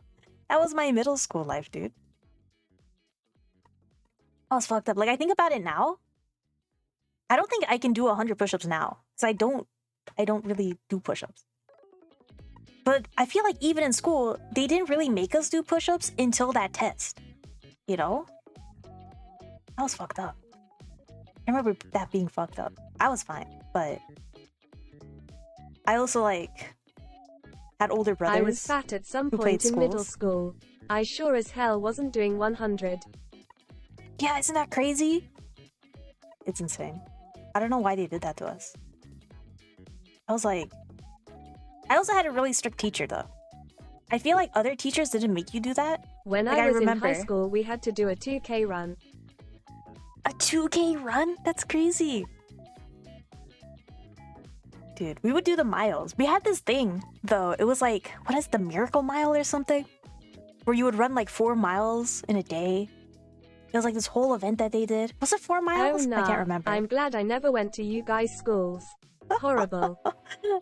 was my middle school life, dude. I was fucked up. Like, I think about it now. I don't think I can do 100 push-ups now. Because I don't really do push-ups. But I feel like even in school, they didn't really make us do push-ups until that test. You know? That was fucked up. I remember that being fucked up. I was fine, but... I also, like, had older brothers. I was fat at some point in middle school. I sure as hell wasn't doing 100. Yeah, isn't that crazy? It's insane. I don't know why they did that to us. I was like... I also had a really strict teacher, though. I feel like other teachers didn't make you do that. When like, I was in high school, we had to do a 2K run. A 2K run? That's crazy. Dude, we would do the miles. We had this thing, though. It was like, what is the Miracle Mile or something? where you would run like 4 miles in a day. It was like this whole event that they did. Was it 4 miles? Oh, nah. I can't remember. I'm glad I never went to you guys' schools. Horrible.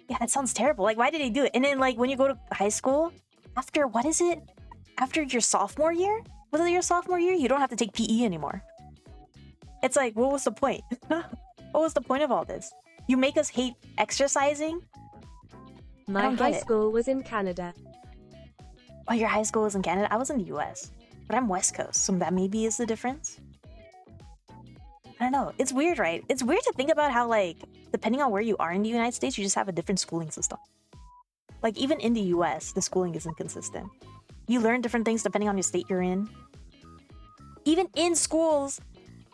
Yeah, that sounds terrible. Like, why did they do it? And then, like, when you go to high school, after, what is it? After your sophomore year? Was it your sophomore year? You don't have to take PE anymore. It's like, what was the point? What was the point of all this? You make us hate exercising? My high school was in Canada. Oh, your high school was in Canada? I was in the US. But I'm West Coast, so that maybe is the difference. I don't know. It's weird, right? It's weird to think about how, like, depending on where you are in the United States, you just have a different schooling system. Like, even in the US, the schooling isn't consistent. You learn different things depending on your state you're in. Even in schools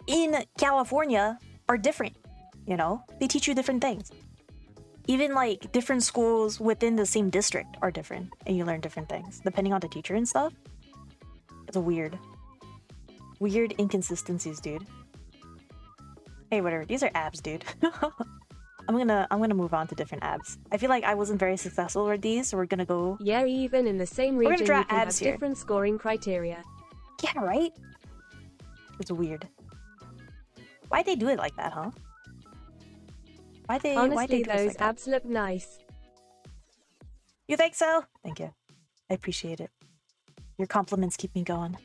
in California are different, you know? They teach you different things. Even, like, different schools within the same district are different, and you learn different things, depending on the teacher and stuff. It's weird. Weird inconsistencies, dude. Hey, whatever. These are abs, dude. I'm gonna move on to different abs. I feel like I wasn't very successful with these, so we're gonna go. Yeah, even in the same region, you can have here. different scoring criteria. Yeah, right? It's weird. Why'd they do it like that, huh? Honestly, those like abs look nice. You think so? Thank you. I appreciate it. Your compliments keep me going.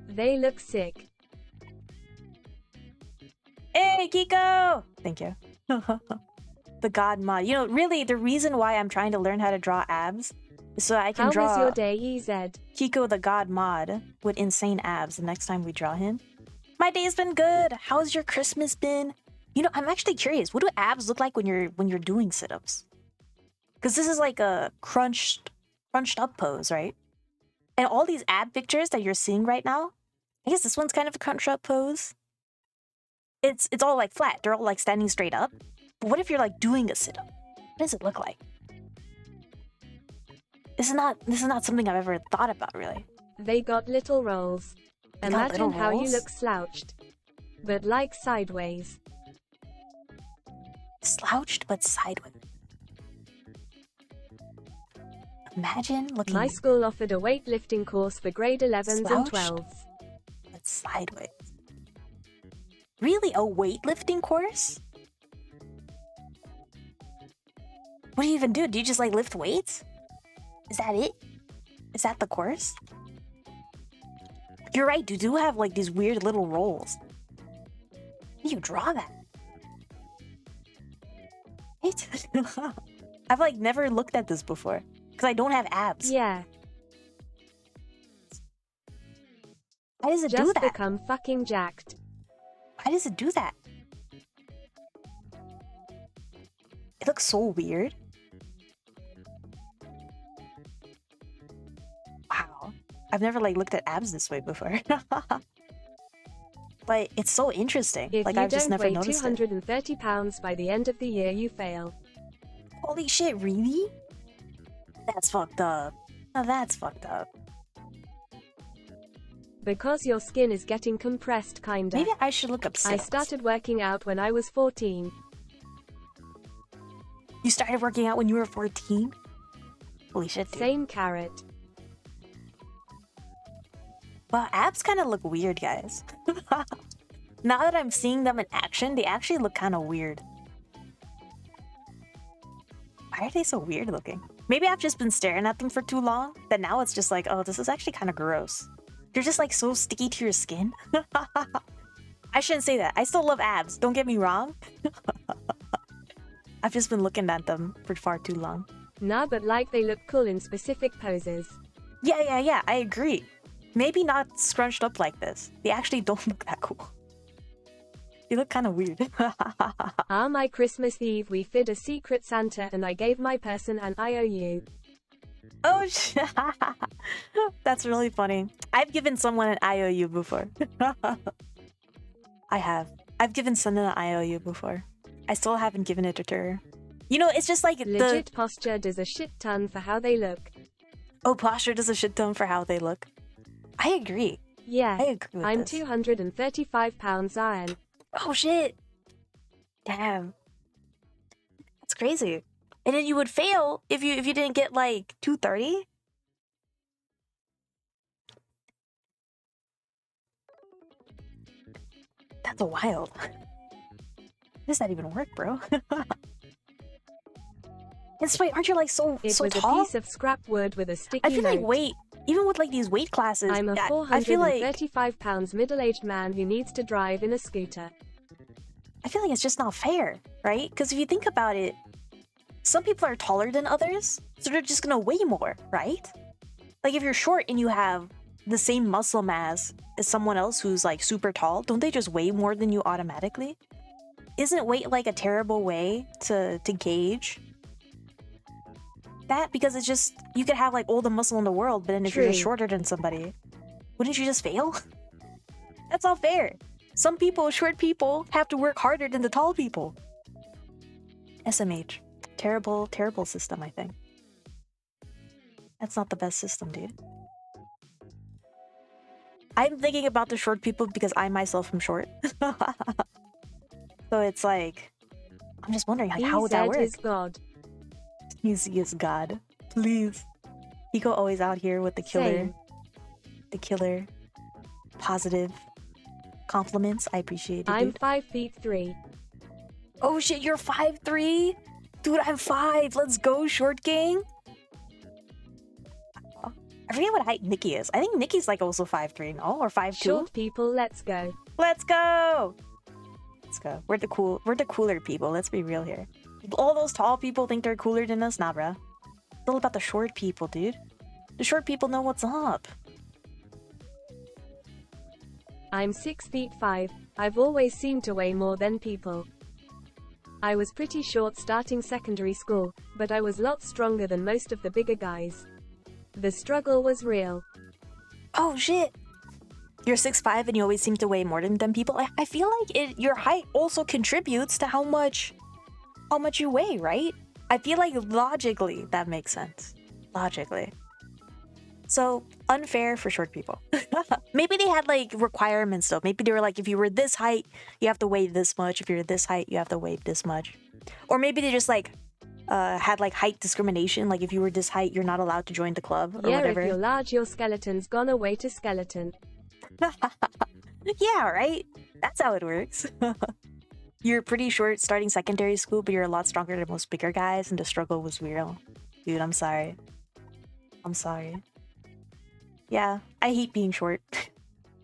They look sick. Hey, Kiko! Thank you. The God mod. You know, really, the reason why I'm trying to learn how to draw abs is so I can draw... How was your day, EZ? Kiko the God mod with insane abs the next time we draw him. My day's been good. How's your Christmas been? You know, I'm actually curious. What do abs look like when you're doing sit-ups? Because this is like a crunched up pose, right? And all these ab pictures that you're seeing right now, I guess this one's kind of a crunched up pose. It's all like flat. They're all like standing straight up. But what if you're like doing a sit-up? What does it look like? This is not something I've ever thought about, really. They got little rolls. Imagine how you look slouched, but like sideways. Slouched but sideways. Imagine looking... My school offered a weightlifting course for grade 11s and 12s. But sideways. Really? A weightlifting course? What do you even do? Do you just like lift weights? Is that it? Is that the course? You're right, you do have like these weird little rolls. How do you draw that? What? I've like never looked at this before. Because I don't have abs. Yeah. Why does it do that? Just become fucking jacked. Why does it do that? It looks so weird. Wow. I've never like looked at abs this way before. But it's so interesting. If like you I've just never don't weigh noticed 230 pounds by the end of the year, you fail. Holy shit, really? That's fucked up. Now that's fucked up. Because your skin is getting compressed, kinda. Maybe I should look up sit-ups. I started working out when I was 14. You started working out when you were 14? Holy shit, dude. Same carrot. Well, abs kind of look weird, guys. Now that I'm seeing them in action, they actually look kind of weird. Why are they so weird looking? Maybe I've just been staring at them for too long, that now it's just like, oh, this is actually kind of gross. They're just like so sticky to your skin. I shouldn't say that. I still love abs, don't get me wrong. I've just been looking at them for far too long. Nah, but like they look cool in specific poses. Yeah, I agree. Maybe not scrunched up like this. They actually don't look that cool. They look kind of weird. My Christmas Eve we fed a secret Santa and I gave my person an IOU. Oh, that's really funny. I've given someone an IOU before. I have. I've given someone an IOU before. I still haven't given it to her. You know, it's just like legit posture does a shit ton for how they look. Oh, posture does a shit ton for how they look. I agree. Yeah, I agree with I'm this. 235 pounds iron. Oh shit. Damn. That's crazy. And then you would fail if you didn't get like 230? That's wild. How does that even work, bro? And wait, aren't you like so It so was tall? a piece of scrap wood with a sticky I feel like note. weight, even with like these weight classes, I'm a I feel like 435 pounds middle-aged man who needs to drive in a scooter. I feel like it's just not fair, right? Because if you think about it, some people are taller than others, so they're just gonna weigh more, right? Like if you're short and you have the same muscle mass as someone else who's like super tall, don't they just weigh more than you automatically? Isn't weight like a terrible way to gauge that? Because it's just, you could have like all the muscle in the world, but then if you're just shorter than somebody, wouldn't you just fail? That's not fair. Some people, short people, have to work harder than the tall people. SMH. Terrible, terrible system, I think. That's not the best system, dude. I'm thinking about the short people because I myself am short. So it's like, I'm just wondering, like, how would that work? Is God. Easy as God. Please. Hiko always out here with the killer. Same. The killer. Positive compliments. I appreciate it, I'm dude. 5'3". Oh shit, you're 5'3"? Dude, I'm 5. Let's go, short gang. I forget what height Nikki is. I think Nikki's like also 5'3", no? Or 5'2"? Short people, let's go. Let's go! Let's go. We're the cooler people. Let's be real here. All those tall people think they're cooler than us? Nah, bruh. It's all about the short people, dude. The short people know what's up. I'm 6'5". I've always seemed to weigh more than people. I was pretty short starting secondary school, but I was lots stronger than most of the bigger guys. The struggle was real. Oh shit! You're 6'5" and you always seem to weigh more than people. I feel like your height also contributes to how much you weigh, right? I feel like logically that makes sense. Logically. So, unfair for short people. Maybe they had like requirements though. Maybe they were like, if you were this height, you have to weigh this much. If you're this height, you have to weigh this much. Or maybe they just like had like height discrimination. Like if you were this height, you're not allowed to join the club or whatever. If you're large, your skeleton's gone away to skeleton. Yeah, right? That's how it works. You're pretty short starting secondary school, but you're a lot stronger than most bigger guys, and the struggle was real. Dude, I'm sorry. I'm sorry. Yeah, I hate being short.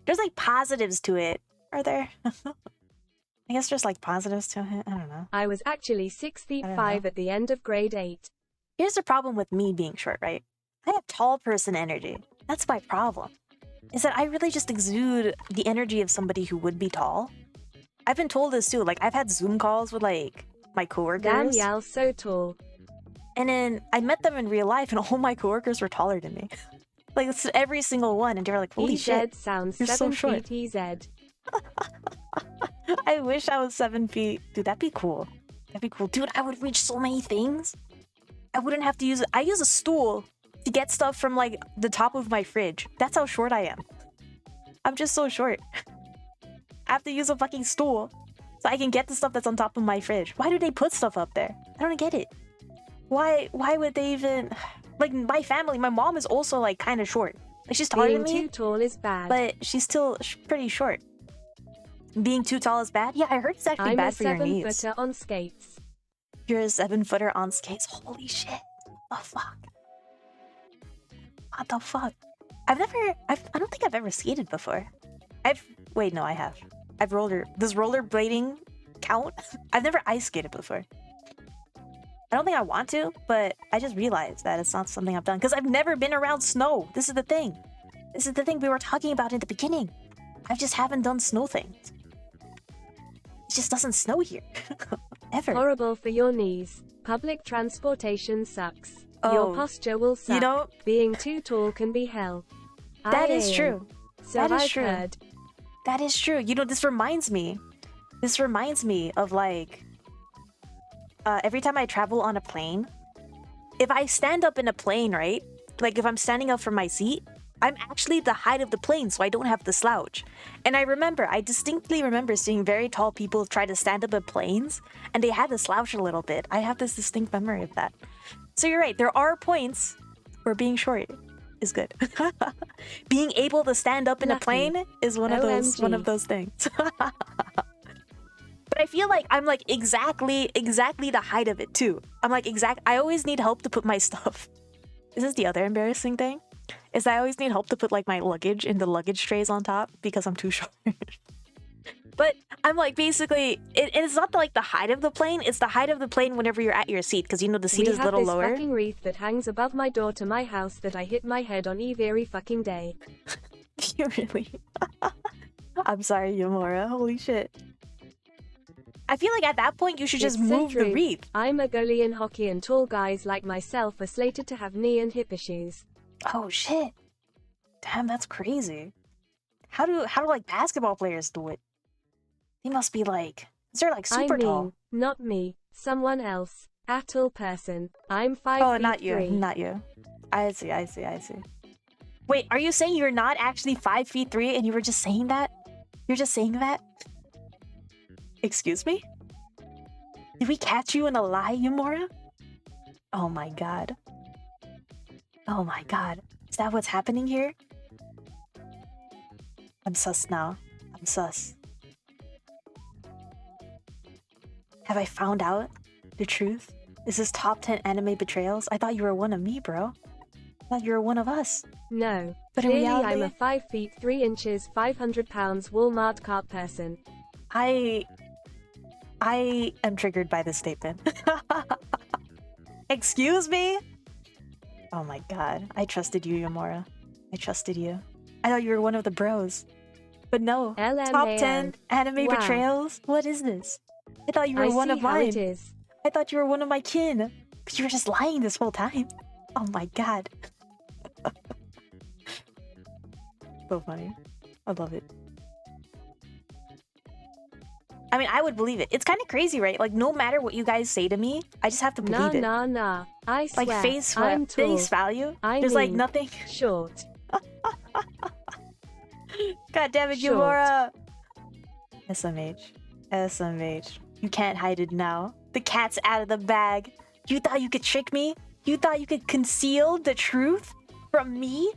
There's like positives to it. Are there? I guess there's like positives to it. I don't know. I was actually 6'5" at the end of grade 8. Here's the problem with me being short, right? I have tall person energy. That's my problem. Is that I really just exude the energy of somebody who would be tall. I've been told this too. Like I've had Zoom calls with like my coworkers. Damn, y'all so tall. And then I met them in real life, and all my coworkers were taller than me. Like it's every single one, and they were like, "Holy shit, sounds you're 7 so short." feet EZ. I wish I was 7 feet, dude. That'd be cool. That'd be cool, dude. I would reach so many things. I wouldn't have to use it. I use a stool to get stuff from like the top of my fridge. That's how short I am. I'm just so short. I have to use a fucking stool so I can get the stuff that's on top of my fridge. Why do they put stuff up there? I don't get it. Why would they even... Like, my family, my mom is also, like, kind of short. Like, she's taller than me. Being too tall is bad. But she's still pretty short. Being too tall is bad? Yeah, I heard it's actually bad for your knees. I'm a 7-footer on skates. You're a 7-footer on skates? Holy shit. What the fuck? What the fuck? I don't think I've ever skated before. Wait, no, I have. Does rollerblading count? I've never ice skated before. I don't think I want to, but I just realized that it's not something I've done because I've never been around snow. This is the thing. This is the thing we were talking about in the beginning. I just haven't done snow things. It just doesn't snow here. Ever. Horrible for your knees. Public transportation sucks. Oh, your posture will suck. You know, being too tall can be hell. That is true. So that is I've true. heard. That is true. You know, this reminds me of like every time I travel on a plane, if I stand up in a plane, right? Like if I'm standing up from my seat, I'm actually the height of the plane, so I don't have to slouch. And I distinctly remember seeing very tall people try to stand up in planes, and they had to slouch a little bit. I have this distinct memory of that. So you're right, there are points for being short. is good. Being able to stand up in a Lucky. plane is one of OMG. those things. But I feel like I'm like exactly the height of it too. I'm like I always need help to put my stuff. This is the other embarrassing thing. Is that I always need help to put like my luggage in the luggage trays on top because I'm too short. But I'm like basically it's not like the height of the plane, it's the height of the plane whenever you're at your seat, because you know the seat is a little lower. We have this fucking wreath that hangs above my door to my house that I hit my head on every fucking day. You really? I'm sorry, Yamura. Holy shit. I feel like at that point you should just move the wreath. I'm a goalie in hockey and tall guys like myself are slated to have knee and hip issues. Oh shit. Damn, that's crazy. How do like basketball players do it? They must be like, they're like super tall. Not me, someone else. A tall person. I'm 5 Oh, feet not you, 3. not you. I see. Wait, are you saying you're not actually 5 feet 3 and you were just saying that? You're just saying that? Excuse me? Did we catch you in a lie, Yamura? Oh my god. Oh my god. Is that what's happening here? I'm sus now. I'm sus. Have I found out the truth? Is this top 10 anime betrayals? I thought you were one of me, bro. I thought you were one of us. No. But in clearly reality, I'm a 5 feet 3 inches, 500 pounds Walmart cart person. I am triggered by this statement. Excuse me? Oh my god. I trusted you, Yamura. I trusted you. I thought you were one of the bros. But no. LMAO. Top 10 anime Wow. betrayals? What is this? I thought you were one of how mine. it is. I thought you were one of my kin. But you were just lying this whole time. Oh my god. So funny. I love it. I mean, I would believe it. It's kind of crazy, right? Like, no matter what you guys say to me, I just have to believe it. Nah. I swear. Like, I'm tall. face value. I There's like mean, nothing. Short. God damn it, Short. Yamura. SMH. You can't hide it now. The cat's out of the bag. You thought you could trick me? You thought you could conceal the truth from me?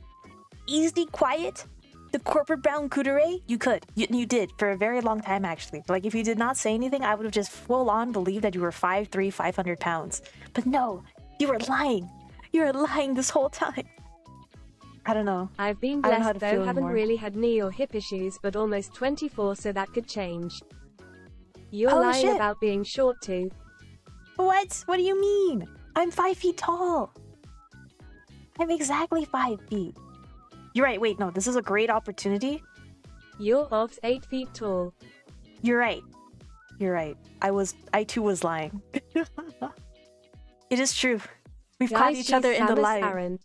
Easy, quiet? The corporate bound kuudere? You could. You did for a very long time, actually. Like, if you did not say anything, I would have just full on believed that you were 5'3", 500 pounds. But no, you were lying. You were lying this whole time. I don't know. I've been I don't know how blessed to though, feel haven't anymore. really had knee or hip issues, but almost 24, so that could change. You're Oh, lying shit. about being short too. What? What do you mean? I'm 5 feet tall. I'm exactly 5 feet. You're right. Wait, no, this is a great opportunity. You're off 8 feet tall. You're right. I too was lying. It is true. We've caught each other in the lie. Aaron.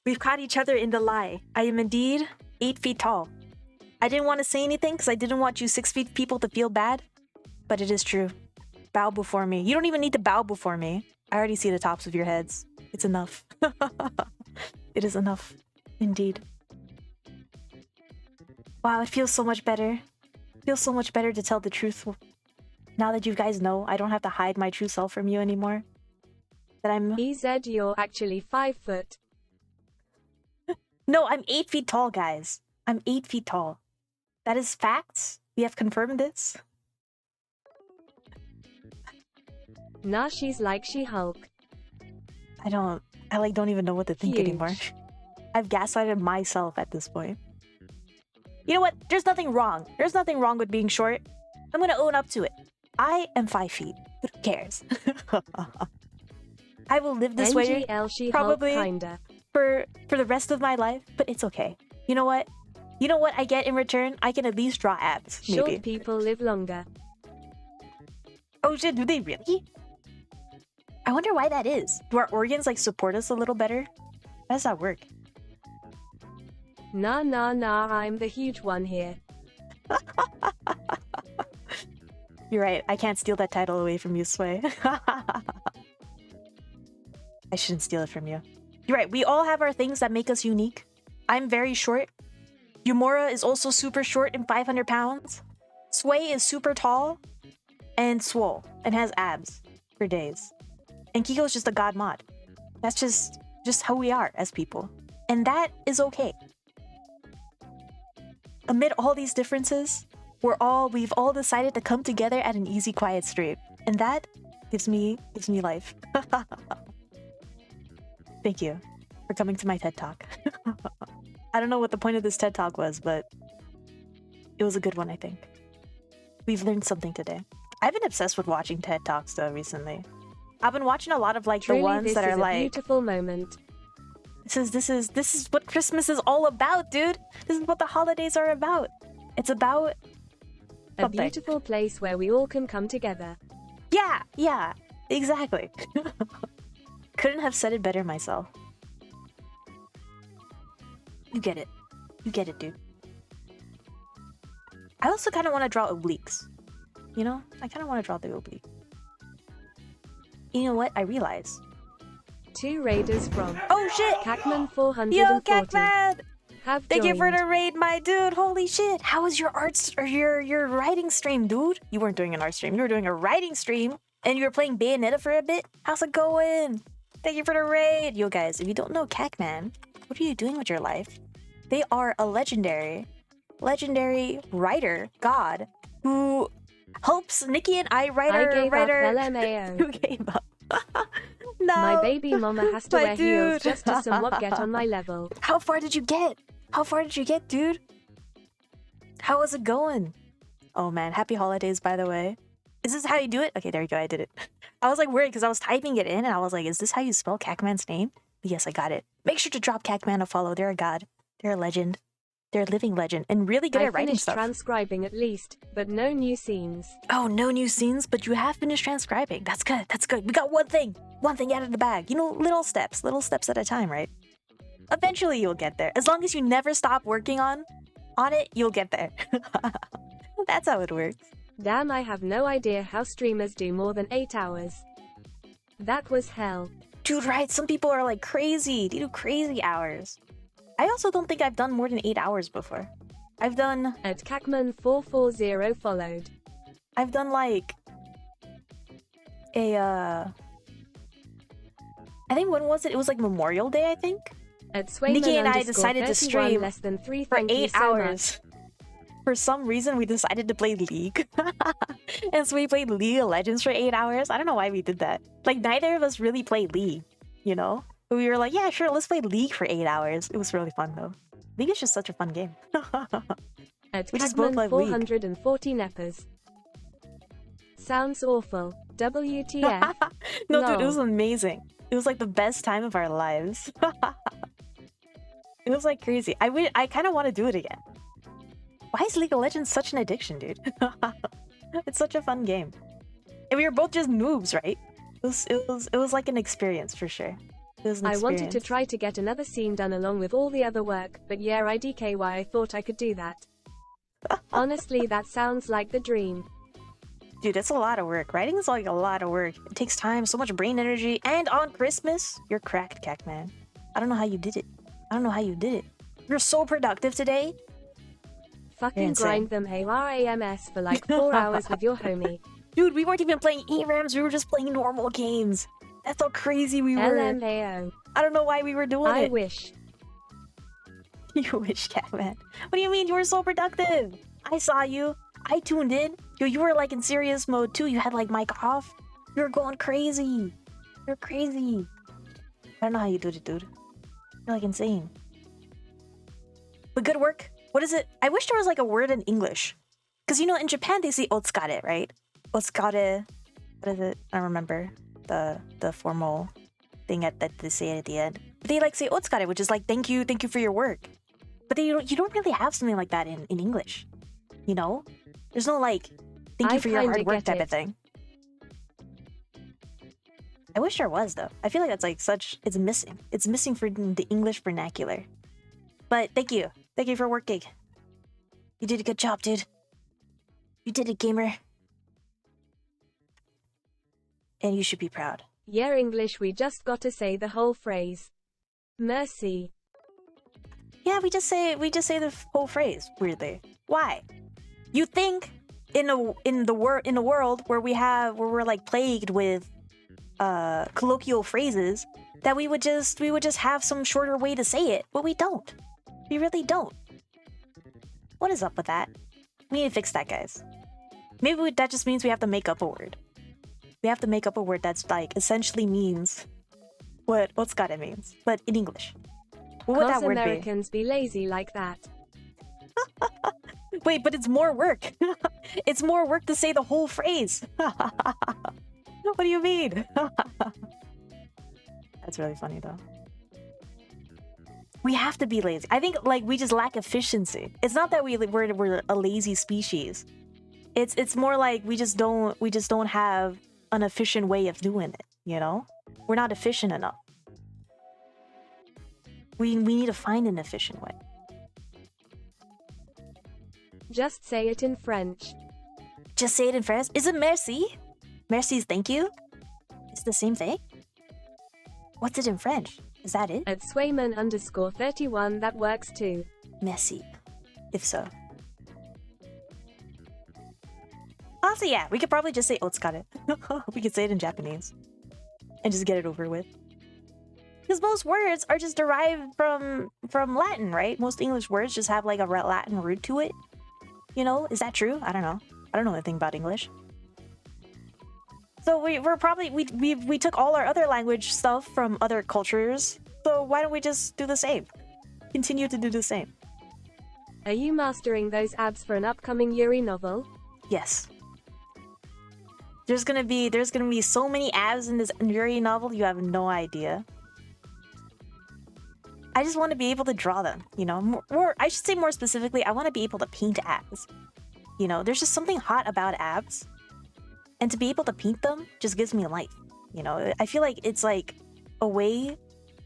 We've caught each other in the lie. I am indeed 8 feet tall. I didn't want to say anything because I didn't want you 6 feet people to feel bad. But it is true. Bow before me. You don't even need to bow before me. I already see the tops of your heads. It's enough. It is enough. Indeed. Wow, it feels so much better. It feels so much better to tell the truth. Now that you guys know, I don't have to hide my true self from you anymore. That I'm... EZ, you're actually 5 foot. No, I'm 8 feet tall, guys. I'm 8 feet tall. That is facts. We have confirmed this. Nah, she's like She-Hulk. I don't even know what to think Huge. anymore. I've gaslighted myself at this point. You know what? There's nothing wrong. There's nothing wrong with being short. I'm gonna own up to it. I am 5 feet. But who cares? I will live this way NGL She-Hulk probably kinda. for the rest of my life, but it's okay. You know what? You know what I get in return? I can at least draw abs, maybe. Short people live longer. Oh shit, do they really? I wonder why that is. Do our organs like support us a little better? How does that work? Nah, I'm the huge one here. You're right, I can't steal that title away from you, Sway. I shouldn't steal it from you. You're right, we all have our things that make us unique. I'm very short. Yumura is also super short and 500 pounds. Sway is super tall and swole and has abs for days. And Kiko's just a god mod. That's just how we are as people. And that is okay. Amid all these differences, we've all decided to come together at an easy, quiet stream. And that gives me life. Thank you for coming to my TED Talk. I don't know what the point of this TED Talk was, but it was a good one, I think. We've learned something today. I've been obsessed with watching TED Talks though recently. I've been watching a lot of like Truly, the ones that are like beautiful moment. This is what Christmas is all about, dude. This is what the holidays are about. It's about something. A beautiful place where we all can come together. Yeah, exactly. Couldn't have said it better myself. You get it, dude. I also kind of want to draw obliques. You know, I kind of want to draw the oblique. You know what? I realize. 2 raiders from Oh shit! Cacman 440. Yo, Cacman! Have Thank you for joined. the raid, my dude. Holy shit! How was your arts or your writing stream, dude? You weren't doing an art stream. You were doing a writing stream, and you were playing Bayonetta for a bit. How's it going? Thank you for the raid, yo guys. If you don't know Cacman, what are you doing with your life? They are a legendary writer god who helps Nikki and I write I our gave writer up LMAO. who gave up. No, My baby mama has to my wear heels dude. just to somewhat get on my level. How far did you get? Dude? How was it going? Oh man, happy holidays, by the way. Is this how you do it? Okay, there you go, I did it. I was like worried because I was typing it in and I was like, is this how you spell Cacman's name? But yes, I got it. Make sure to drop Cacman a follow. They're a god. They're a legend. They're a living legend and really good I at writing finished stuff. transcribing at least, but no new scenes. Oh, no new scenes, but you have finished transcribing. That's good. We got one thing out of the bag. You know, little steps at a time, right? Eventually you'll get there. As long as you never stop working on it, you'll get there. That's how it works. Damn, I have no idea how streamers do more than 8 hours. That was hell. Dude, right? Some people are like crazy. They do crazy hours. I also don't think I've done more than 8 hours before. I've done At Cacman 440 followed. I've done like I think when was it? It was like Memorial Day, I think. At Swayman Nikki and I _ decided to 31 stream less than 3. for Thank you 8 so hours. For some reason, we decided to play League. And so we played League of Legends for 8 hours. I don't know why we did that. Like, neither of us really played League, you know? But we were like, yeah, sure, let's play League for 8 hours. It was really fun, though. League is just such a fun game. At We just both Cacman love League. 440 neppers. Sounds awful. WTF? No, dude, it was Lol. amazing. It was like the best time of our lives. It was like crazy. I kind of want to do it again. Why is League of Legends such an addiction, dude? It's such a fun game. And we were both just noobs, right? It was like an experience for sure. It was an I wanted to experience. try to get another scene done along with all the other work, but yeah, IDKY I thought I could do that. Honestly, that sounds like the dream. Dude, it's a lot of work. Writing is like a lot of work. It takes time, so much brain energy, and on Christmas, you're cracked, Cacman. I don't know how you did it. You're so productive today. Fucking insane. grind them ARAMS for like 4 hours with your homie. Dude, we weren't even playing ERAMs, we were just playing normal games. That's how crazy we were. LMAO. I don't know why we were doing I it. wish. You wish, Catman. What do you mean? You were so productive. I saw you. I tuned in. Yo, you were like in serious mode too. You had like mic off. You were going crazy. You're crazy. I don't know how you did it, dude. You're like insane. But good work. What is it? I wish there was like a word in English. Because you know, in Japan they say otsukare, right? Otsukare. What is it? I don't remember the formal thing that they say at the end. But they like say otsukare, which is like thank you for your work. But you don't really have something like that in English. You know? There's no like thank you I for your hard kinda work get type it. of thing. I wish there was though. I feel like that's like it's missing. It's missing for the English vernacular. But thank you. Thank you for working. You did a good job, dude. You did it, gamer. And you should be proud. Yeah, English, we just gotta say the whole phrase. Mercy. Yeah, we just say the whole phrase weirdly. Why? You think in a world where we're like plagued with colloquial phrases, that we would just have some shorter way to say it, but we don't. We really don't. What is up with that? We need to fix that, guys. Maybe that just means we have to make up a word. We have to make up a word that's like essentially means what kuudere means, but in English. What would that word Americans be lazy like that? Wait, but it's more work. It's more work to say the whole phrase. What do you mean? That's really funny though. We have to be lazy. I think like we just lack efficiency. It's not that we're a lazy species. It's more like we just don't have an efficient way of doing it, you know? We're not efficient enough. We need to find an efficient way. Just say it in French. Just say it in French? Is it merci? Merci is thank you? It's the same thing? What's it in French? Is that it? At Swayman_31 that works too. Merci. If so. Honestly, yeah, we could probably just say otsukare. We could say it in Japanese. And just get it over with. Because most words are just derived from Latin, right? Most English words just have like a Latin root to it. You know, is that true? I don't know. I don't know anything about English. So we're probably we took all our other language stuff from other cultures. So why don't we just do the same? Continue to do the same. Are you mastering those abs for an upcoming Yuri novel? Yes. There's gonna be so many abs in this Yuri novel, you have no idea. I just want to be able to draw them, you know? Or I should say more specifically, I want to be able to paint abs. You know, there's just something hot about abs. And to be able to paint them just gives me life. You know, I feel like it's like a way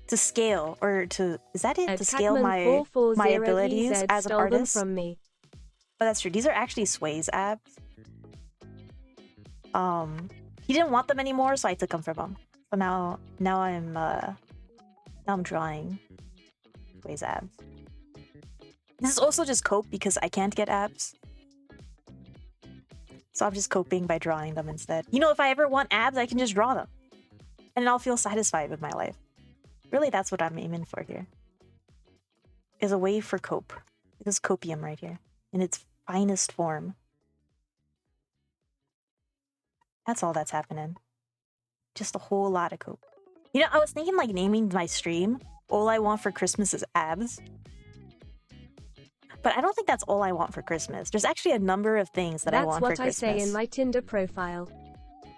to scale or to... Is that it? To scale my abilities as an artist? From me. Oh, that's true. These are actually Sway's abs. He didn't want them anymore, so I took them from him. So now I'm drawing Sway's abs. This is also just cope because I can't get abs. So I'm just coping by drawing them instead. You know, if I ever want abs, I can just draw them. And I'll feel satisfied with my life. Really, that's what I'm aiming for here. Is a way for cope. This is copium right here. In its finest form. That's all that's happening. Just a whole lot of cope. You know, I was thinking like naming my stream, All I Want for Christmas is Abs. But I don't think that's all I want for Christmas. There's actually a number of things that I want for Christmas. That's what I say in my Tinder profile.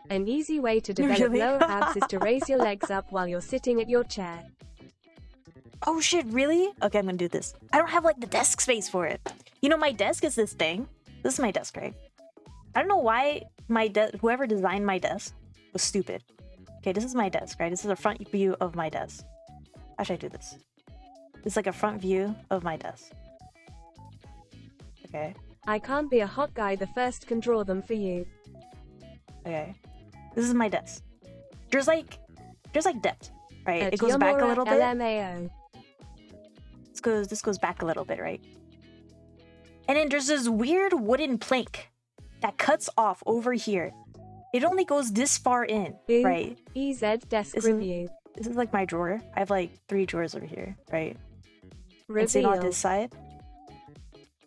An easy way to develop lower abs is to raise your legs up while you're sitting at your chair. Oh shit, really? Okay, I'm gonna do this. I don't have like the desk space for it. You know, my desk is this thing. This is my desk, right? I don't know why whoever designed my desk was stupid. Okay, this is my desk, right? This is a front view of my desk. How should I do this? It's like a front view of my desk. Okay. I can't be a hot guy. The first can draw them for you. Okay. This is my desk. There's like depth, right? It goes back a little bit. LMAO. This goes back a little bit, right? And then there's this weird wooden plank that cuts off over here. It only goes this far in, right? EZ desk review. This is like my drawer. I have like 3 drawers over here, right? Reveal. And same on this side.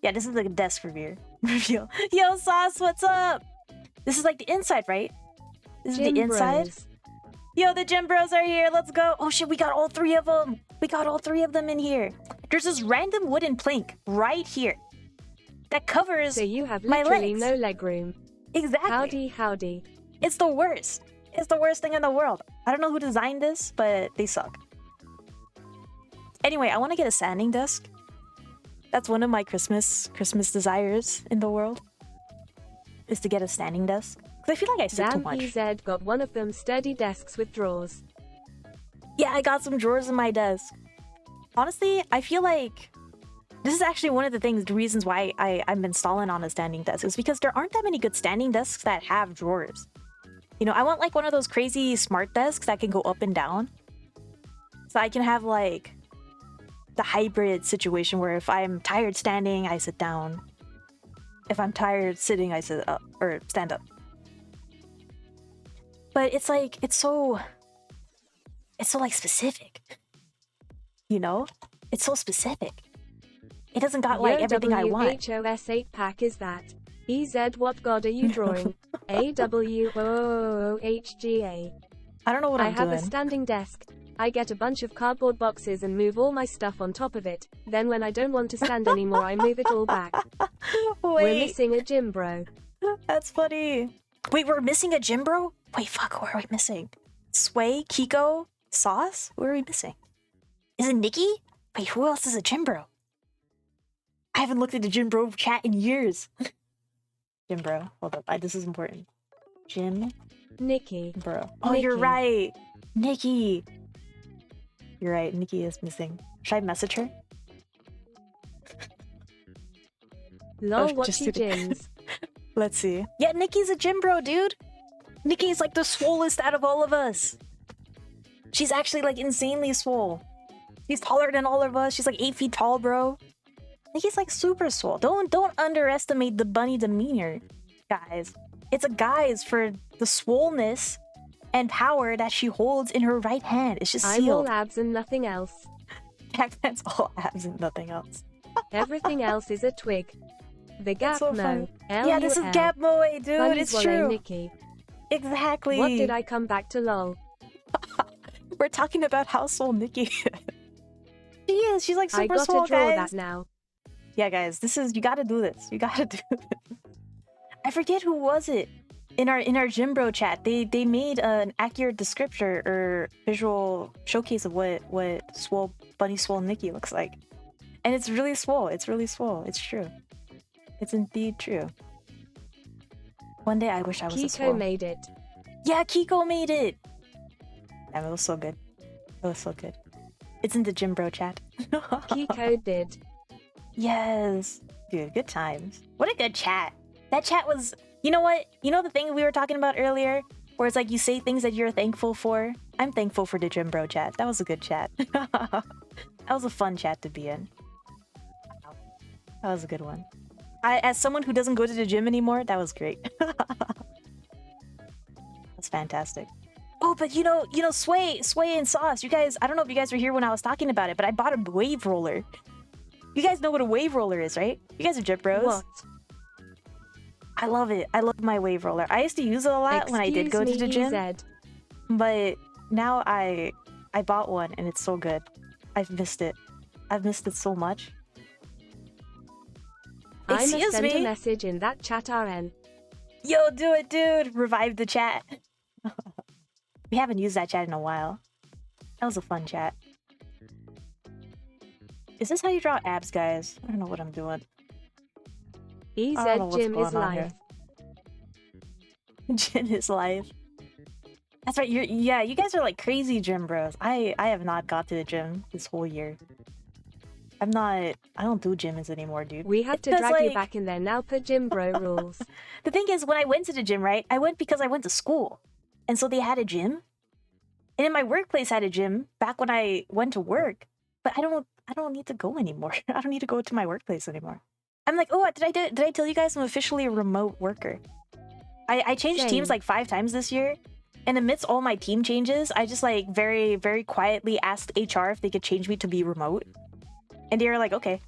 Yeah, this is like a desk review. Reveal. Yo, Sauce, what's up? This is like the inside, right? This is the inside. Bros. Yo, the gym bros are here. Let's go. Oh shit, we got all 3 of them. We got all 3 of them in here. There's this random wooden plank right here that covers so you have my literally legs. No leg room. Exactly. Howdy, howdy. It's the worst. It's the worst thing in the world. I don't know who designed this, but they suck. Anyway, I want to get a sanding desk. That's one of my Christmas desires in the world. Is to get a standing desk. Because I feel like I sit too much. PZ got one of them sturdy desks with drawers. Yeah, I got some drawers in my desk. Honestly, I feel like this is actually one of the reasons why I've been stalling on a standing desk. Is because there aren't that many good standing desks that have drawers. You know, I want like one of those crazy smart desks that can go up and down. So I can have like the hybrid situation where if I'm tired standing, I sit down. If I'm tired sitting, I sit up or stand up. But it's like, it's so It's so like specific. You know? It's so specific. It doesn't got like everything I want. WHOS 8-pack is that? EZ, what god are you drawing? AWOHGA. I don't know what I'm doing. I have a standing desk. I get a bunch of cardboard boxes and move all my stuff on top of it. Then when I don't want to stand anymore, I move it all back. We're missing a gym bro. That's funny. Wait, we're missing a gym bro? Wait, fuck, who are we missing? Sway, Kiko, Sauce? Who are we missing? Is it Nikki? Wait, who else is a gym bro? I haven't looked at the gym bro chat in years. Gym bro, hold up. This is important. Gym Nikki. Bro. Oh, Nikki. You're right. Nikki. You're right. Nikki is missing. Should I message her? Lol, what you gyms? Let's see. Yeah, Nikki's a gym bro, dude. Nikki's like the swollest out of all of us. She's actually like insanely swole. She's taller than all of us. She's like 8 feet tall, bro. Nikki's like super swole. Don't underestimate the bunny demeanor, guys. It's a guise for the swollenness and power that she holds in her right hand. It's just sealed. I'm all abs and nothing else. Pac-Man's all abs and nothing else. Everything else is a twig. The Gap so Mo. Yeah, this is Gap Moe, dude. Bunny it's true. Nikki. Exactly. What did I come back to, lol? We're talking about how swole Nikki is. She is. She's like super swole, I gotta draw guys. that now. Yeah, guys, you gotta do this. You gotta do this. I forget who was it in our gym bro chat. They made an accurate descriptor or visual showcase of what bunny swole Nikki looks like, and it's really swole. It's really swole. It's true. It's indeed true. One day I wish I was a swole. Kiko made it. Yeah, Kiko made it. Damn, it was so good. It was so good. It's in the gym bro chat. Kiko did. Yes. Dude, good times. What a good chat. That chat was... You know what? You know the thing we were talking about earlier? Where it's like you say things that you're thankful for? I'm thankful for the gym bro chat. That was a good chat. That was a fun chat to be in. That was a good one. As someone who doesn't go to the gym anymore, that was great. That's fantastic. Oh, but you know, Sway and Sauce, you guys, I don't know if you guys were here when I was talking about it, but I bought a wave roller. You guys know what a wave roller is, right? You guys are gym bros. What? I love it. I love my wave roller. I used to use it a lot when I did go to the gym. But now I bought one and it's so good. I've missed it. I've missed it so much. I must send a message in that chat RN. Yo, do it, dude. Revive the chat. We haven't used that chat in a while. That was a fun chat. Is this how you draw abs, guys? I don't know what I'm doing. EZ Gym is life. Gym is life. That's right. You guys are like crazy gym bros. I have not got to the gym this whole year. I don't do gyms anymore, dude. We had to drag you back in there now per gym bro rules. The thing is, when I went to the gym, right? I went because I went to school. And so they had a gym. And in my workplace had a gym back when I went to work. But I don't need to go anymore. I don't need to go to my workplace anymore. I'm like, oh, did I tell you guys I'm officially a remote worker? I changed teams like 5 times this year. And amidst all my team changes, I just like very, very quietly asked HR if they could change me to be remote. And they were like, okay.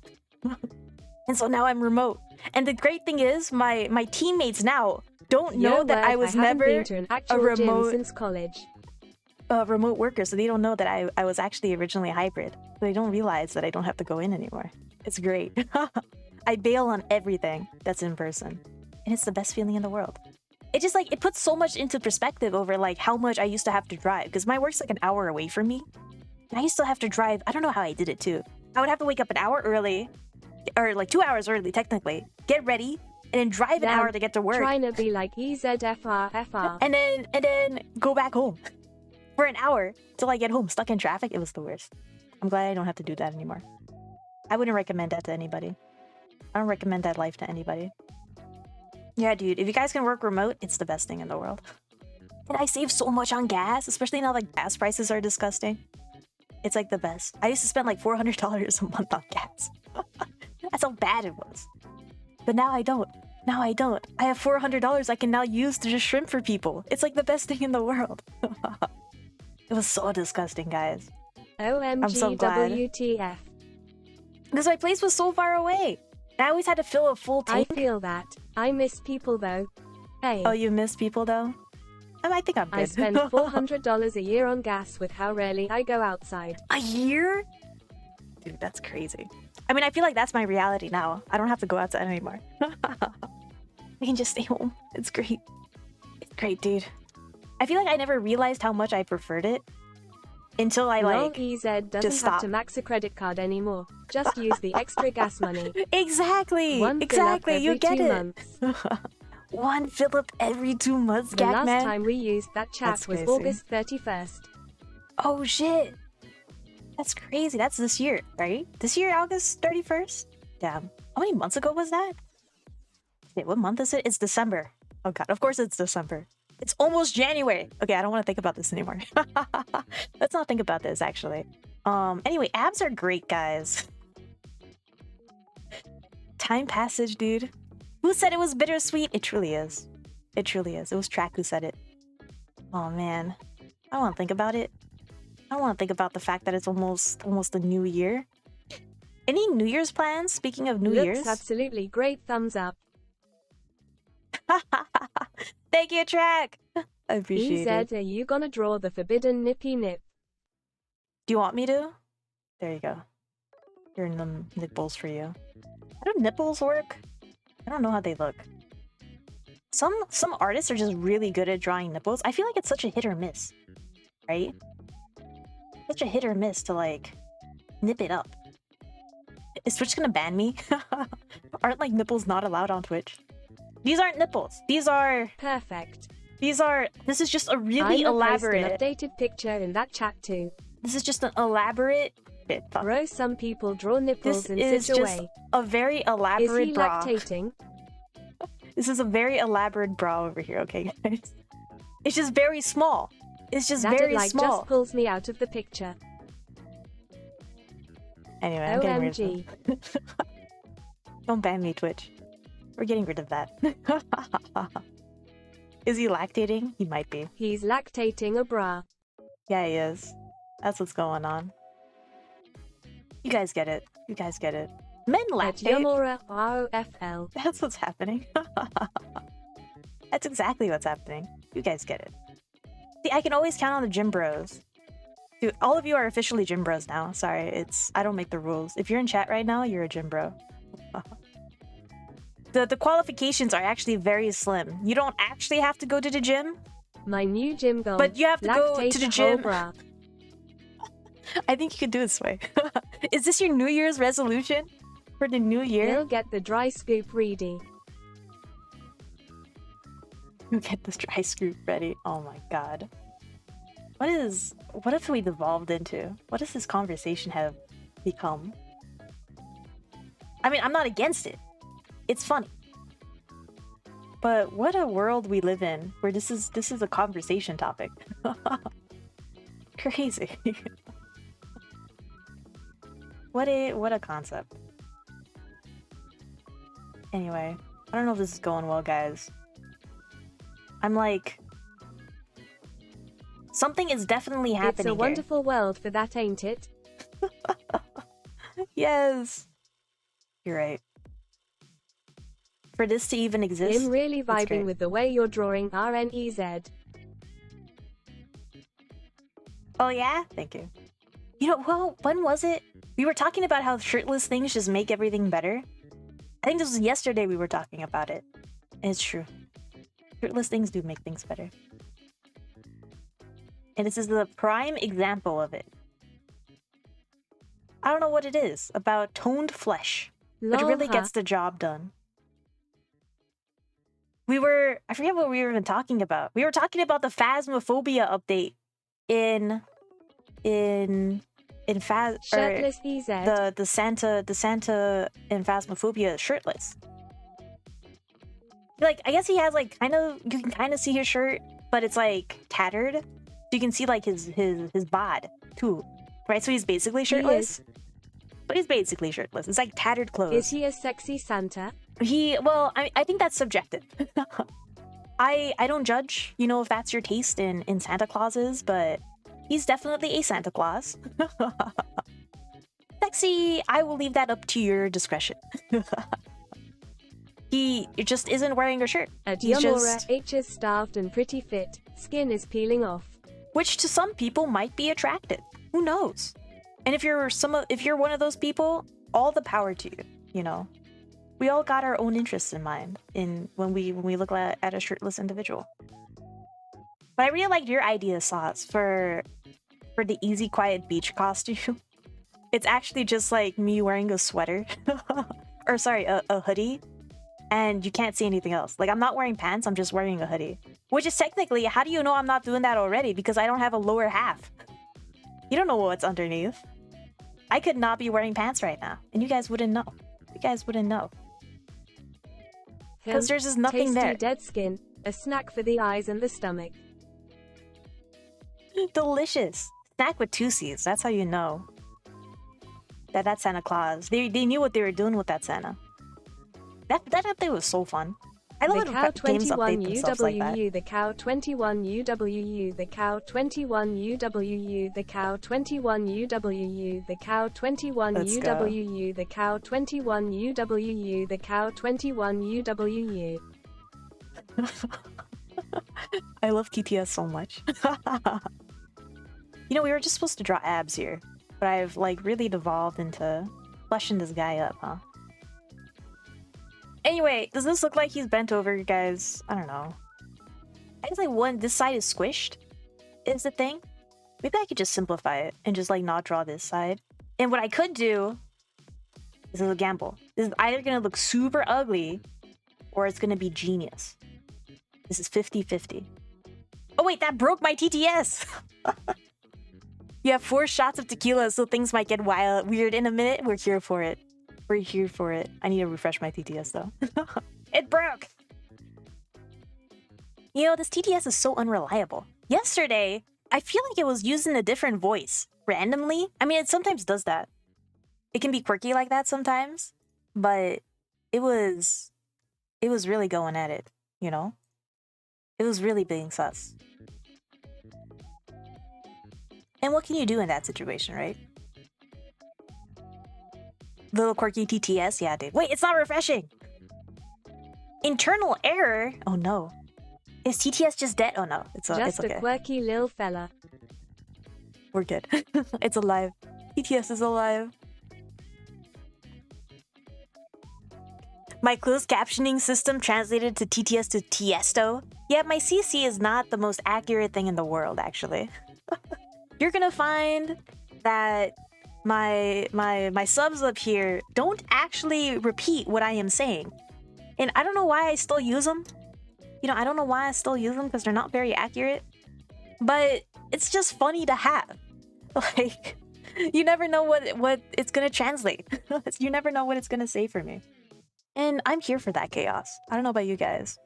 And so now I'm remote. And the great thing is, my teammates now don't know that I was never a remote since college. Remote worker, so they don't know that I was actually originally hybrid. They don't realize that I don't have to go in anymore. It's great. I bail on everything that's in person. And it's the best feeling in the world. It just like, it puts so much into perspective over like how much I used to have to drive. Because my work's like an hour away from me. And I used to have to drive, I don't know how I did it too. I would have to wake up an hour early, or like 2 hours early technically, get ready, and then drive an hour to get to work. Trying to be like EZFR. And then go back home for an hour till I get home, stuck in traffic. It was the worst. I'm glad I don't have to do that anymore. I wouldn't recommend that to anybody. I don't recommend that life to anybody. Yeah, dude, if you guys can work remote, it's the best thing in the world. And I save so much on gas, especially now that gas prices are disgusting. It's like the best. I used to spend like $400 a month on gas. That's how bad it was. But now I don't. Now I don't. I have $400 I can now use to just shrimp for people. It's like the best thing in the world. It was so disgusting, guys. OMG, I'm so glad. WTF. Because my place was so far away. I always had to fill a full tank. I feel that. I miss people though. Hey. Oh, you miss people though? I think I'm good. I spend $400 a year on gas with how rarely I go outside. A year? Dude, that's crazy. I mean, I feel like that's my reality now. I don't have to go outside anymore. I can just stay home. It's great. It's great, dude. I feel like I never realized how much I preferred it until I like EZ doesn't just have stop. to max a credit card anymore. Just use the extra gas money. Exactly. One exactly. You get 2 it. months. One fill up every 2 months, The last man. time we used that chat That's was crazy. August 31st. Oh shit. That's crazy. That's this year, right? This year, August 31st? Damn. How many months ago was that? Wait, what month is it? It's December. Oh god, of course it's December. It's almost January. Okay, I don't want to think about this anymore. Let's not think about this, actually. Anyway, abs are great, guys. Time passage, dude. Who said it was bittersweet? It truly is. It truly is. It was Track who said it. Oh man. I don't want to think about it. I don't want to think about the fact that it's almost a new year. Any New Year's plans? Speaking of New Looks Year's. absolutely great, thumbs up. Thank you, Track. I appreciate it. EZ, are you gonna draw the forbidden nippy nip? Do you want me to? There you go. Here are the nipples for you. How do nipples work? I don't know how they look. Some artists are just really good at drawing nipples. I feel like it's such a hit or miss, right? Such a hit or miss to like nip it up. Is Twitch gonna ban me? Aren't like nipples not allowed on Twitch? These aren't nipples. These are Perfect. This is just a really elaborate. Post an updated picture in that chat too. This is just an elaborate bit. Bro, some people draw nipples This in is such a just way. a very Is elaborate he bra. lactating? This is a very elaborate bra over here, okay, guys? It's just very small. It's just That very like small. just pulls me out of the picture. Anyway, I'm getting rid of OMG. it. Don't ban me, Twitch. We're getting rid of that. Is he lactating? He might be. He's lactating a bra. Yeah, he is. That's what's going on. You guys get it. You guys get it. Men At lactate. Yamura ROFL. That's what's happening. That's exactly what's happening. You guys get it. See, I can always count on the gym bros. Dude, all of you are officially gym bros now. Sorry, I don't make the rules. If you're in chat right now, you're a gym bro. The qualifications are actually very slim. You don't actually have to go to the gym, My new gym goal. but you have to go lactate to the whole gym. bra. I think you could do it this way. Is this your New Year's resolution for the new year? He'll get the dry scoop ready. You get this dry scoop ready. Oh my god. What have we devolved into? What does this conversation have become? I mean, I'm not against it. It's funny. But what a world we live in where this is a conversation topic. Crazy. What a concept. Anyway, I don't know if this is going well, guys. I'm like, something is definitely happening It's a here. wonderful world for that, ain't it? Yes. You're right. For this to even exist. I'm really it's great. vibing with the way you're drawing RNEZ. Oh yeah? Thank you. You know, well, when was it? We were talking about how shirtless things just make everything better. I think this was yesterday we were talking about it. And it's true. Shirtless things do make things better. And this is the prime example of it. I don't know what it is about toned flesh, but it really gets the job done. I forget what we were even talking about. We were talking about the Phasmophobia update in Shirtless EZ. the Santa in Phasmophobia shirtless. Like, I guess he has like you can kind of see his shirt, but it's like tattered. So you can see like his bod too, right? So he's basically shirtless. But he's basically shirtless. It's like tattered clothes. Is he a sexy Santa? Well, I think that's subjective. I don't judge, if that's your taste in Santa Clauses, but He's definitely a Santa Claus. Sexy, I will leave that up to your discretion. He just isn't wearing a shirt. At He's Yamura, just... H is starved and pretty fit, skin is peeling off. Which to some people might be attractive. Who knows? And if you're one of those people, all the power to you, you know. We all got our own interests in mind when we look at a shirtless individual. But I really liked your idea, Sauce, for the easy quiet beach costume. It's actually just like me wearing a sweater. Or sorry, a hoodie. And you can't see anything else. Like, I'm not wearing pants, I'm just wearing a hoodie. Which is technically, how do you know I'm not doing that already? Because I don't have a lower half. You don't know what's underneath. I could not be wearing pants right now. And you guys wouldn't know. You guys wouldn't know. Because there's just nothing tasty there. Dead skin, a snack for the eyes and the stomach. Delicious. Snack with 2 C's. That's how you know. That's Santa Claus. They knew what they were doing with that Santa. That update was so fun. I love the it cow when games 21 update themselves like that. UWU, the cow 21 UWU, the cow 21 UWU, the cow 21 UWU, the cow 21 UWU, the cow 21 UWU, the cow 21 UWU. I love TTS so much. You know, we were just supposed to draw abs here, but I've like really devolved into fleshing this guy up, huh? Anyway, does this look like he's bent over, guys? I don't know. I guess like this side is squished, is the thing. Maybe I could just simplify it and just like not draw this side. And what I could do, this is a gamble. This is either gonna look super ugly or it's gonna be genius. This is 50-50. Oh wait, that broke my TTS! You have 4 shots of tequila, so things might get weird in a minute. We're here for it. We're here for it. I need to refresh my TTS though. It broke! You know, this TTS is so unreliable. Yesterday, I feel like it was using a different voice randomly. I mean, it sometimes does that. It can be quirky like that sometimes, but it was really going at it, you know? It was really being sus. And what can you do in that situation, right? Little quirky TTS? Yeah, dude. Wait, it's not refreshing! Internal error? Oh no. Is TTS just dead? Oh no, it's okay. Just a quirky lil fella. We're good. It's alive. TTS is alive. My closed captioning system translated to TTS to Tiesto. Yeah, my CC is not the most accurate thing in the world, actually. You're gonna find that my subs up here don't actually repeat what I am saying. And I don't know why I still use them. You know, I don't know why I still use them because they're not very accurate. But it's just funny to have. Like, you never know what it's gonna translate. You never know what it's gonna say for me. And I'm here for that chaos. I don't know about you guys.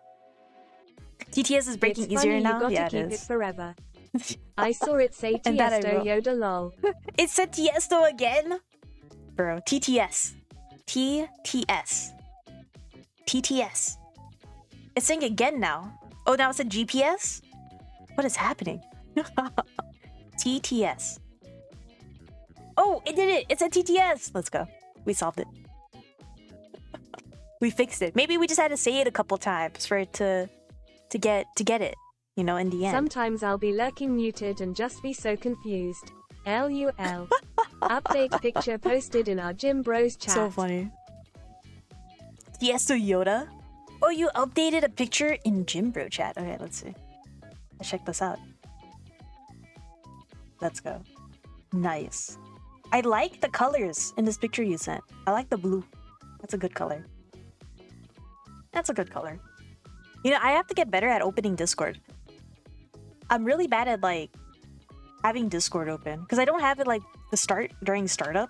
TTS is breaking easier now. Yeah, it is. It forever. I saw it say Tiesto Yoda lol. It said Tiesto again? Bro, TTS. TTS. TTS. It's saying again now. Oh, now it's a GPS? What is happening? TTS. Oh, it did it! It's a TTS! Let's go. We solved it. We fixed it. Maybe we just had to say it a couple times for it to get it. You know, in the end. Sometimes I'll be lurking muted and just be so confused. LUL. Update picture posted in our Gym Bros chat. So funny. Tiesto Yoda? Oh, you updated a picture in Gym Bro chat. Okay, let's see. Let's check this out. Let's go. Nice. I like the colors in this picture you sent. I like the blue. That's a good color. That's a good color. You know, I have to get better at opening Discord. I'm really bad at, like, having Discord open. Because I don't have it, like, to start during startup.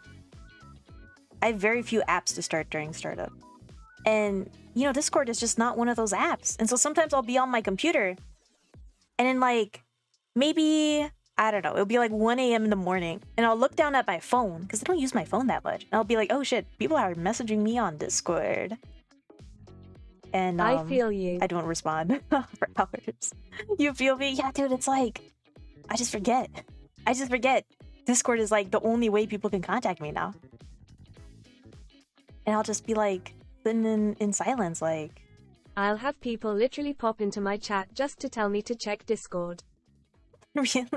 I have very few apps to start during startup. And, you know, Discord is just not one of those apps. And so sometimes I'll be on my computer. And then, like, maybe, I don't know, it'll be like 1 a.m. in the morning. And I'll look down at my phone, because I don't use my phone that much. And I'll be like, oh shit, people are messaging me on Discord. And I feel you. I don't respond for hours. You feel me? Yeah, dude, it's like, I just forget. I just forget. Discord is like the only way people can contact me now. And I'll just be like sitting in silence, like. I'll have people literally pop into my chat just to tell me to check Discord. Really?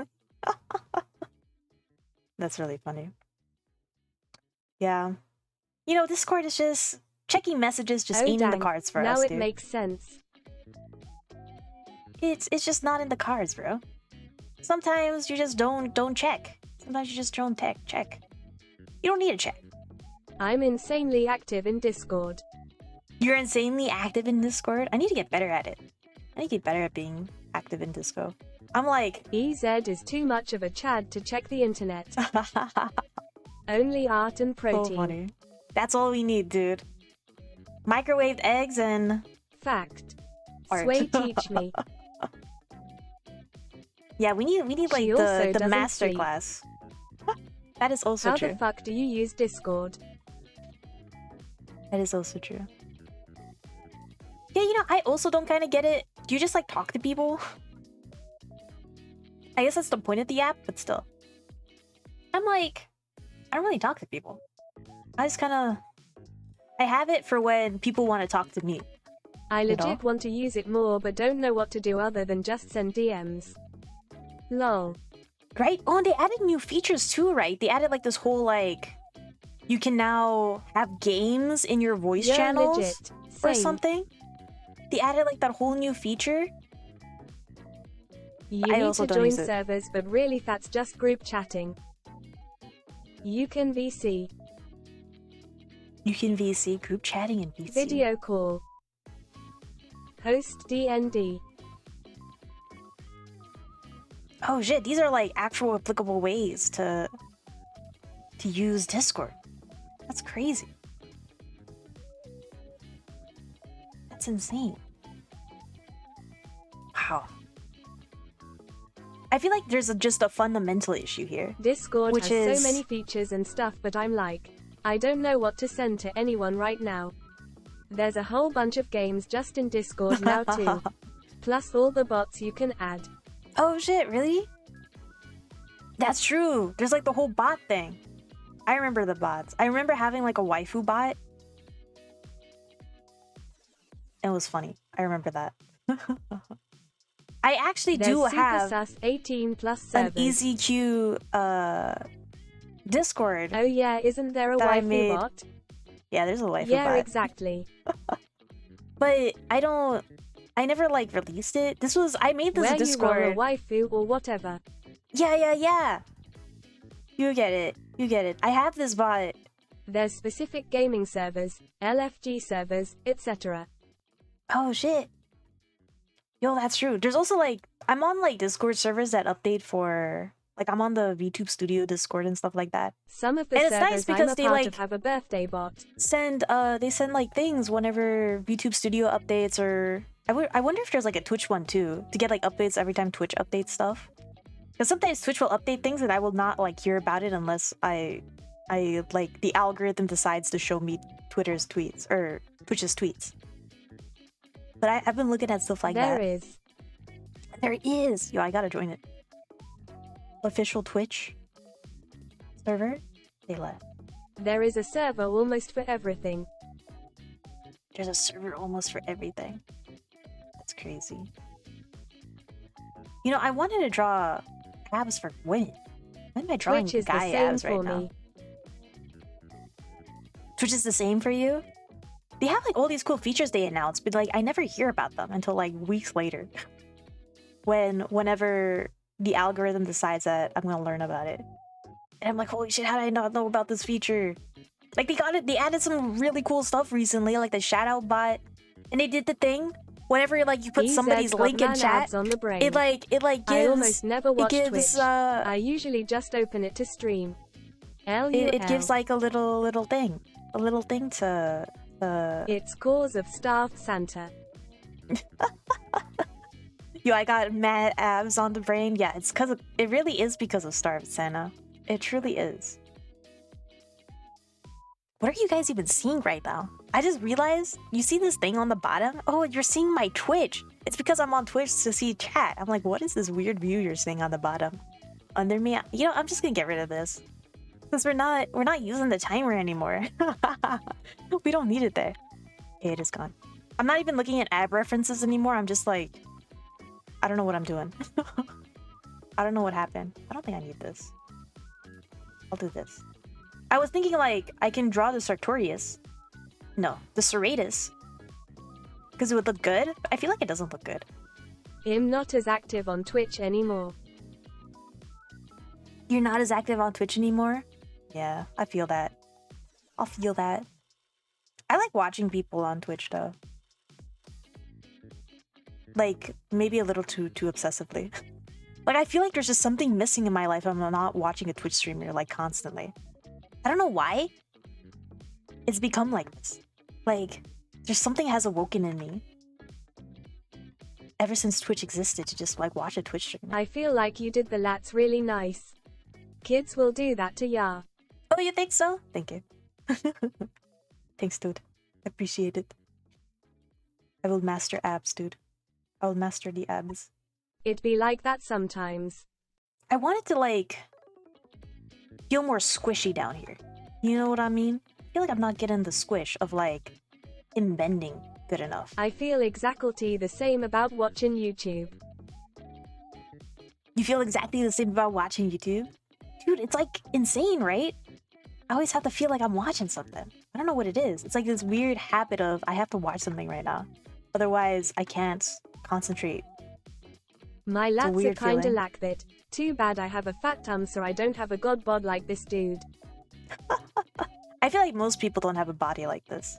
That's really funny. Yeah. You know, Discord is just checking messages just ain't in the cards for us, now dude. it makes sense. It's just not in the cards, bro. Sometimes you just don't check. Sometimes you just don't check. You don't need to check. I'm insanely active in Discord. You're insanely active in Discord? I need to get better at it. I need to get better at being active in Disco. I'm like... EZ is too much of a Chad to check the internet. Only art and protein. So funny. That's all we need, dude. Microwaved eggs and... Fact. Art. Sway teach me. Yeah, we need like the master class. That is also true. How the fuck do you use Discord? That is also true. Yeah, you know, I also don't kind of get it. Do you just like talk to people? I guess that's the point of the app, but still. I'm like, I don't really talk to people. I just kind of... I have it for when people want to talk to me. I legit want to use it more, but don't know what to do other than just send DMs. Lol. Right? Oh, and they added new features too, right? They added like this whole like... You can now have games in your voice channels legit. or something. They added like that whole new feature. You need to join servers, but really that's just group chatting. You can VC. You can VC, group chatting and VC. Video call. Host DND. Oh shit, these are like actual applicable ways to use Discord. That's crazy. That's insane. Wow. I feel like there's just a fundamental issue here. Discord has so many features and stuff, but I'm like, I don't know what to send to anyone right now. There's a whole bunch of games just in Discord now too. Plus all the bots you can add. Oh shit, really? That's true. There's like the whole bot thing. I remember the bots. I remember having like a waifu bot. It was funny. I remember that. I actually do have 18 plus an EZQ Discord. Oh yeah, isn't there a waifu bot? Yeah, there's a waifu bot. Yeah, exactly. But I never like released it. I made this Discord. Where you roll a waifu or whatever. Yeah. You get it. I have this bot. There's specific gaming servers, LFG servers, etc. Oh shit. Yo, that's true. There's also like, I'm on like Discord servers that update for, like I'm on the VTube Studio Discord and stuff like that. Some of the servers nice because I'm a part of have a birthday bot. They send like things whenever VTube Studio updates, or I wonder if there's like a Twitch one too, to get like updates every time Twitch updates stuff. Because sometimes Twitch will update things and I will not like hear about it unless I like the algorithm decides to show me Twitter's tweets or Twitch's tweets. But I've been looking at stuff like that. There is. Yo, I gotta join it. Official Twitch server. They left. There is a server almost for everything. There's a server almost for everything. That's crazy. You know, I wanted to draw abs for when? When am I drawing guy abs right now? Twitch is the same for you? They have like all these cool features they announced, but like I never hear about them until like weeks later. Whenever the algorithm decides that I'm gonna learn about it. And I'm like, holy shit, how did I not know about this feature? Like they added some really cool stuff recently, like the shout out bot. And they did the thing. Whenever like you put somebody's link in chat, on the brain. it gives. I almost never watch Twitch. I usually just open it to stream. It gives like a little thing to. It's cause of Staff Santa. Yo, I got mad abs on the brain. Yeah, it really is because of Starved Santa. It truly is. What are you guys even seeing right now? I just realized, you see this thing on the bottom? Oh, you're seeing my Twitch. It's because I'm on Twitch to see chat. I'm like, what is this weird view you're seeing on the bottom? under me. You know, I'm just gonna get rid of this. Because we're not using the timer anymore. We don't need it there. Okay, it is gone. I'm not even looking at ad references anymore. I'm just like, I don't know what I'm doing. I don't know what happened. I don't think I need this. I'll do this. I was thinking like I can draw the Sartorius. No, the serratus. Because it would look good. But I feel like it doesn't look good. I'm not as active on Twitch anymore. You're not as active on Twitch anymore? Yeah, I feel that. I'll feel that. I like watching people on Twitch though. Like, maybe a little too obsessively. Like, I feel like there's just something missing in my life if I'm not watching a Twitch streamer, like, constantly. I don't know why. It's become like this. Like, there's something has awoken in me. Ever since Twitch existed, to just, like, watch a Twitch streamer. I feel like you did the lats really nice. Kids will do that to ya. Oh, you think so? Thank you. Thanks, dude. I appreciate it. I will master abs, dude. I will master the abs. It be like that sometimes. I want it to, like, feel more squishy down here. You know what I mean? I feel like I'm not getting the squish of, like, him bending good enough. I feel exactly the same about watching YouTube. You feel exactly the same about watching YouTube? Dude, it's, like, insane, right? I always have to feel like I'm watching something. I don't know what it is. It's like this weird habit of, I have to watch something right now. Otherwise, I can't concentrate. My lats are kinda feeling. like that. Too bad I have a fat tum so I don't have a god bod like this dude. I feel like most people don't have a body like this.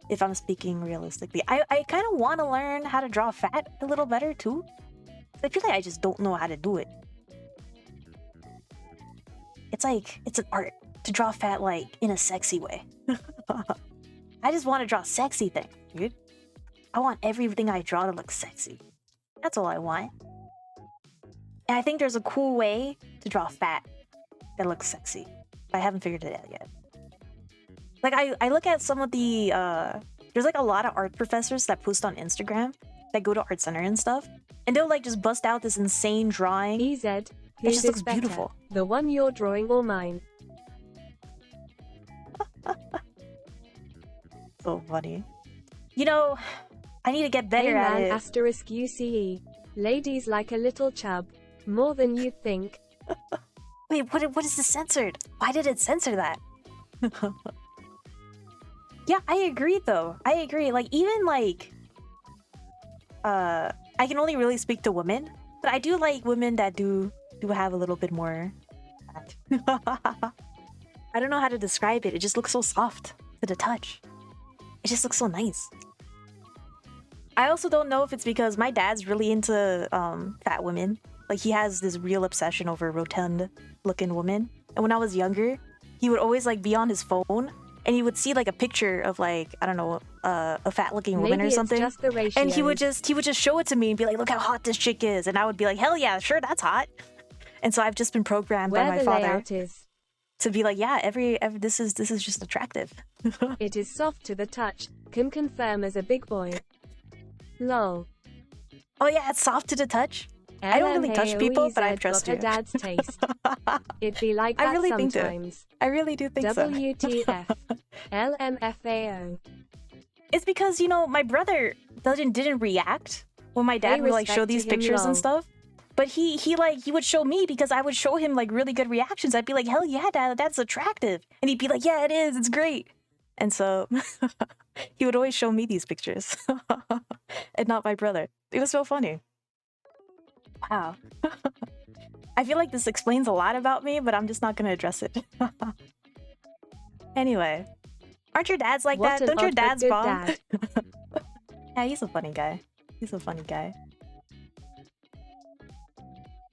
If I'm speaking realistically. I kind of want to learn how to draw fat a little better too. I feel like I just don't know how to do it. It's like, it's an art to draw fat like in a sexy way. I just want to draw sexy things, dude. I want everything I draw to look sexy. That's all I want. And I think there's a cool way to draw fat that looks sexy. But I haven't figured it out yet. Like, I look at some of the, there's like a lot of art professors that post on Instagram that go to art center and stuff. And they'll like just bust out this insane drawing. EZ, It just looks better, beautiful. the one you're drawing or mine? So funny. You know, I need to get better Hey at man, it. asterisk UCE. Ladies like a little chub. More than you'd think. Wait, what is this censored? Why did it censor that? Yeah, I agree though. I agree. Like, even like, I can only really speak to women, but I do like women that do have a little bit more fat. I don't know how to describe it. It just looks so soft to the touch. It just looks so nice. I also don't know if it's because my dad's really into fat women. Like, he has this real obsession over rotund looking women. And when I was younger, he would always like be on his phone and he would see like a picture of like, I don't know, a fat looking woman Maybe or something. It's just the ratio. And he would just show it to me and be like, look how hot this chick is. And I would be like, hell yeah, sure, that's hot. And so I've just been programmed Where by my the father layout is. to be like, yeah, every this is just attractive. It is soft to the touch. Can confirm as a big boy. Lol. Oh yeah, it's soft to the touch. I don't really touch people, but I trust you. Dad's taste. It'd be like that I really think that. sometimes. I really do think so. WTF. LMFAO. It's because, you know, my brother didn't react when my dad would like show respect these to him, pictures lol. and stuff. But he would show me because I would show him like really good reactions. I'd be like, hell yeah, dad, that's attractive. And he'd be like, yeah, it is, it's great. And so he would always show me these pictures and not my brother. It was so funny. Wow. I feel like this explains a lot about me, but I'm just not going to address it. Anyway, aren't your dads like What that? an Don't your odd but dads good bomb? dad. Yeah, he's a funny guy. He's a funny guy.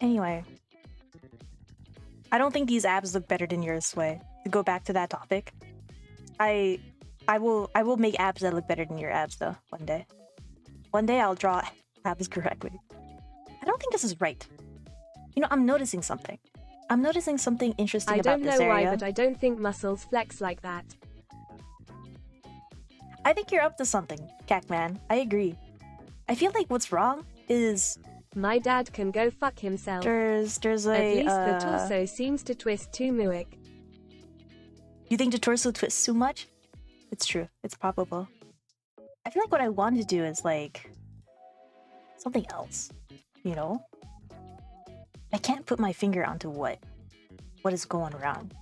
Anyway, I don't think these abs look better than yours, Sway. To go back to that topic, I will make abs that look better than your abs though. One day. One day I'll draw abs correctly. I don't think this is right. You know, I'm noticing something. I'm noticing something interesting I about don't this know area. why, but I don't think muscles flex like that. I think you're up to something, Cacman. I agree. I feel like what's wrong is My dad can go fuck himself. There's a At least the torso seems to twist too muick. You think the torso twists too much? It's true. It's probable. I feel like what I want to do is like something else, you know? I can't put my finger onto what is going around.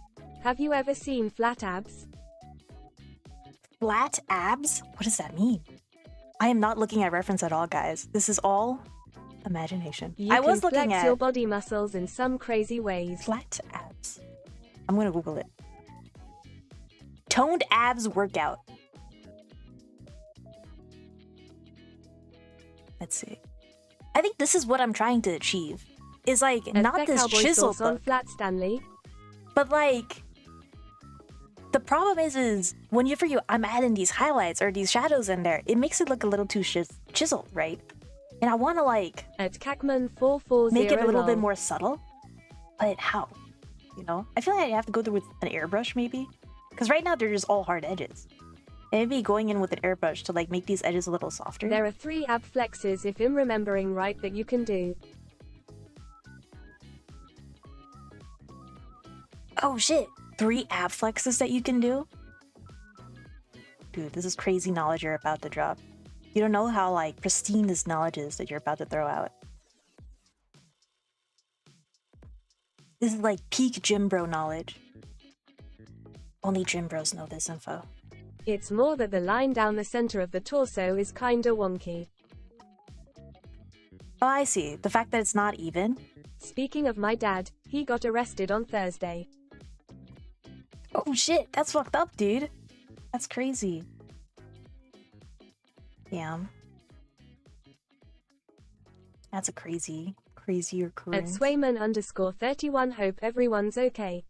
Have you ever seen flat abs? Flat abs? What does that mean? I am not looking at reference at all, guys. This is all imagination. I was looking flex at your body muscles in some crazy ways. flat abs. I'm gonna Google it. Toned abs workout. Let's see. I think this is what I'm trying to achieve. Is like not this chisel on flat Stanley. but like the problem is whenever I'm adding these highlights or these shadows in there, it makes it look a little too chiseled, right? And I want to like at Cacman 440 make it a little bit more subtle. But how? You know, I feel like I have to go through with an airbrush maybe, because right now they're just all hard edges. And maybe going in with an airbrush to like make these edges a little softer. There are 3 ab flexes, if I'm remembering right, that you can do. Oh shit! 3 ab flexes that you can do? Dude, this is crazy knowledge you're about to drop. You don't know how like pristine this knowledge is that you're about to throw out. This is like peak gym bro knowledge. Only gym bros know this info. It's more that the line down the center of the torso is kinda wonky. Oh, I see. The fact that it's not even. Speaking of my dad, he got arrested on Thursday. Oh shit, that's fucked up, dude. That's crazy. Damn. That's a crazy At occurrence. Swayman_31, hope everyone's okay.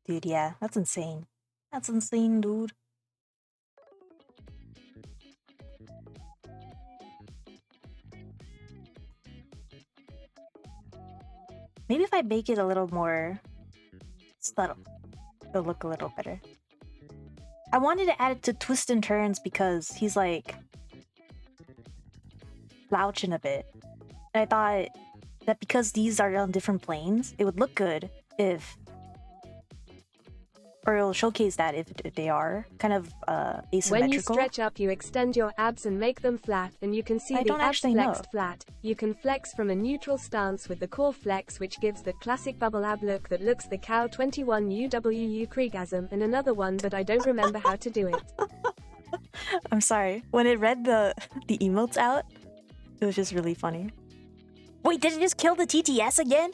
Dude, yeah, that's insane. That's insane, dude. Maybe if I make it a little more subtle, it'll look a little better. I wanted to add it to twists and turns because he's like slouching a bit. And I thought that because these are on different planes, it would look good if, or it'll showcase that if they are kind of asymmetrical. When you stretch up, you extend your abs and make them flat, and you can see the abs flexed flat. You can flex from a neutral stance with the core flex, which gives the classic bubble ab look that looks the cow 21 UWU Kriegasm, and another one that I don't remember how to do it. I'm sorry. When it read the emotes out, it was just really funny. Wait, did it just kill the TTS again?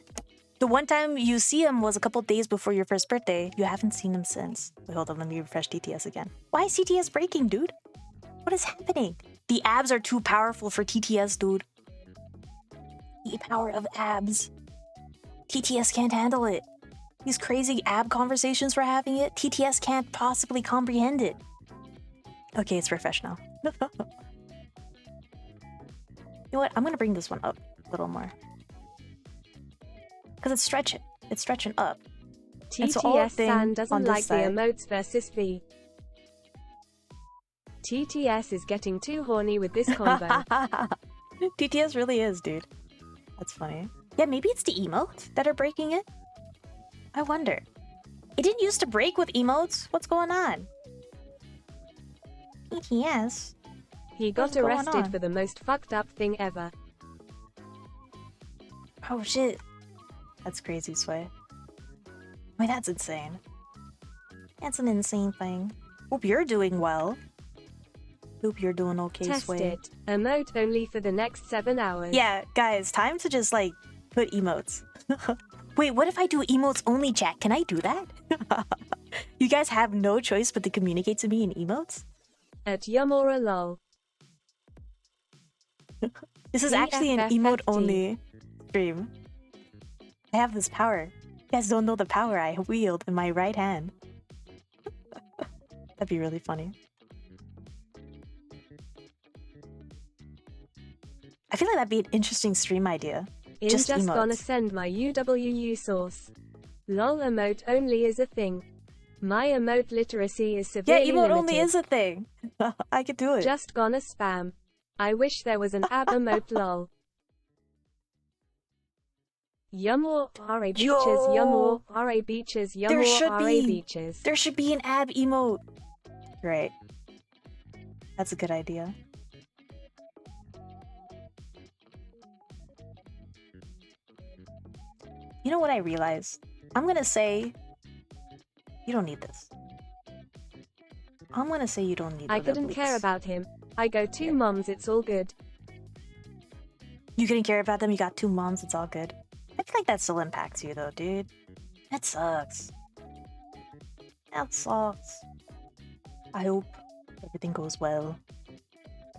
The one time you see him was a couple days before your first birthday. You haven't seen him since. Wait, hold on, let me refresh TTS again. Why is TTS breaking, dude? What is happening? The abs are too powerful for TTS, dude. The power of abs. TTS can't handle it. These crazy ab conversations we're having it, TTS can't possibly comprehend it. Okay, it's refreshed now. You know what? I'm gonna bring this one up a little more. Because it's stretching. It's stretching up. TTS San doesn't like the emotes versus V. TTS is getting too horny with this combo. TTS really is, dude. That's funny. Yeah, maybe it's the emotes that are breaking it? I wonder. It didn't used to break with emotes? What's going on? TTS? He got arrested for the most fucked up thing ever. Oh shit. That's crazy, Sway. I mean, that's insane. That's an insane thing. Hope you're doing well. Hope you're doing okay, Test Sway. it. Emote only for the next 7 hours. Yeah, guys, time to just, like, put emotes. Wait, what if I do emotes only, chat? Can I do that? You guys have no choice but to communicate to me in emotes? At Yamora lol. This is actually an emote-only stream. I have this power. You guys don't know the power I wield in my right hand. That'd be really funny. I feel like that'd be an interesting stream idea. I'm just gonna send my UWU source. Lol, emote only is a thing. My emote literacy is severely limited. Yeah, emote only is a thing. I could do it. Just gonna spam. I wish there was an ab emote lol. Yum or RA beaches, yum or RA beaches, yum There or should RA be. beaches. There should be an ab emote. Right. That's a good idea. You know what I realized? I'm gonna say you don't need this. I'm gonna say you don't need I the couldn't obliques. care about him. I go 2 moms, it's all good. You couldn't care about them, you got 2 moms, it's all good. I feel like that still impacts you though, dude. That sucks. That sucks. I hope everything goes well.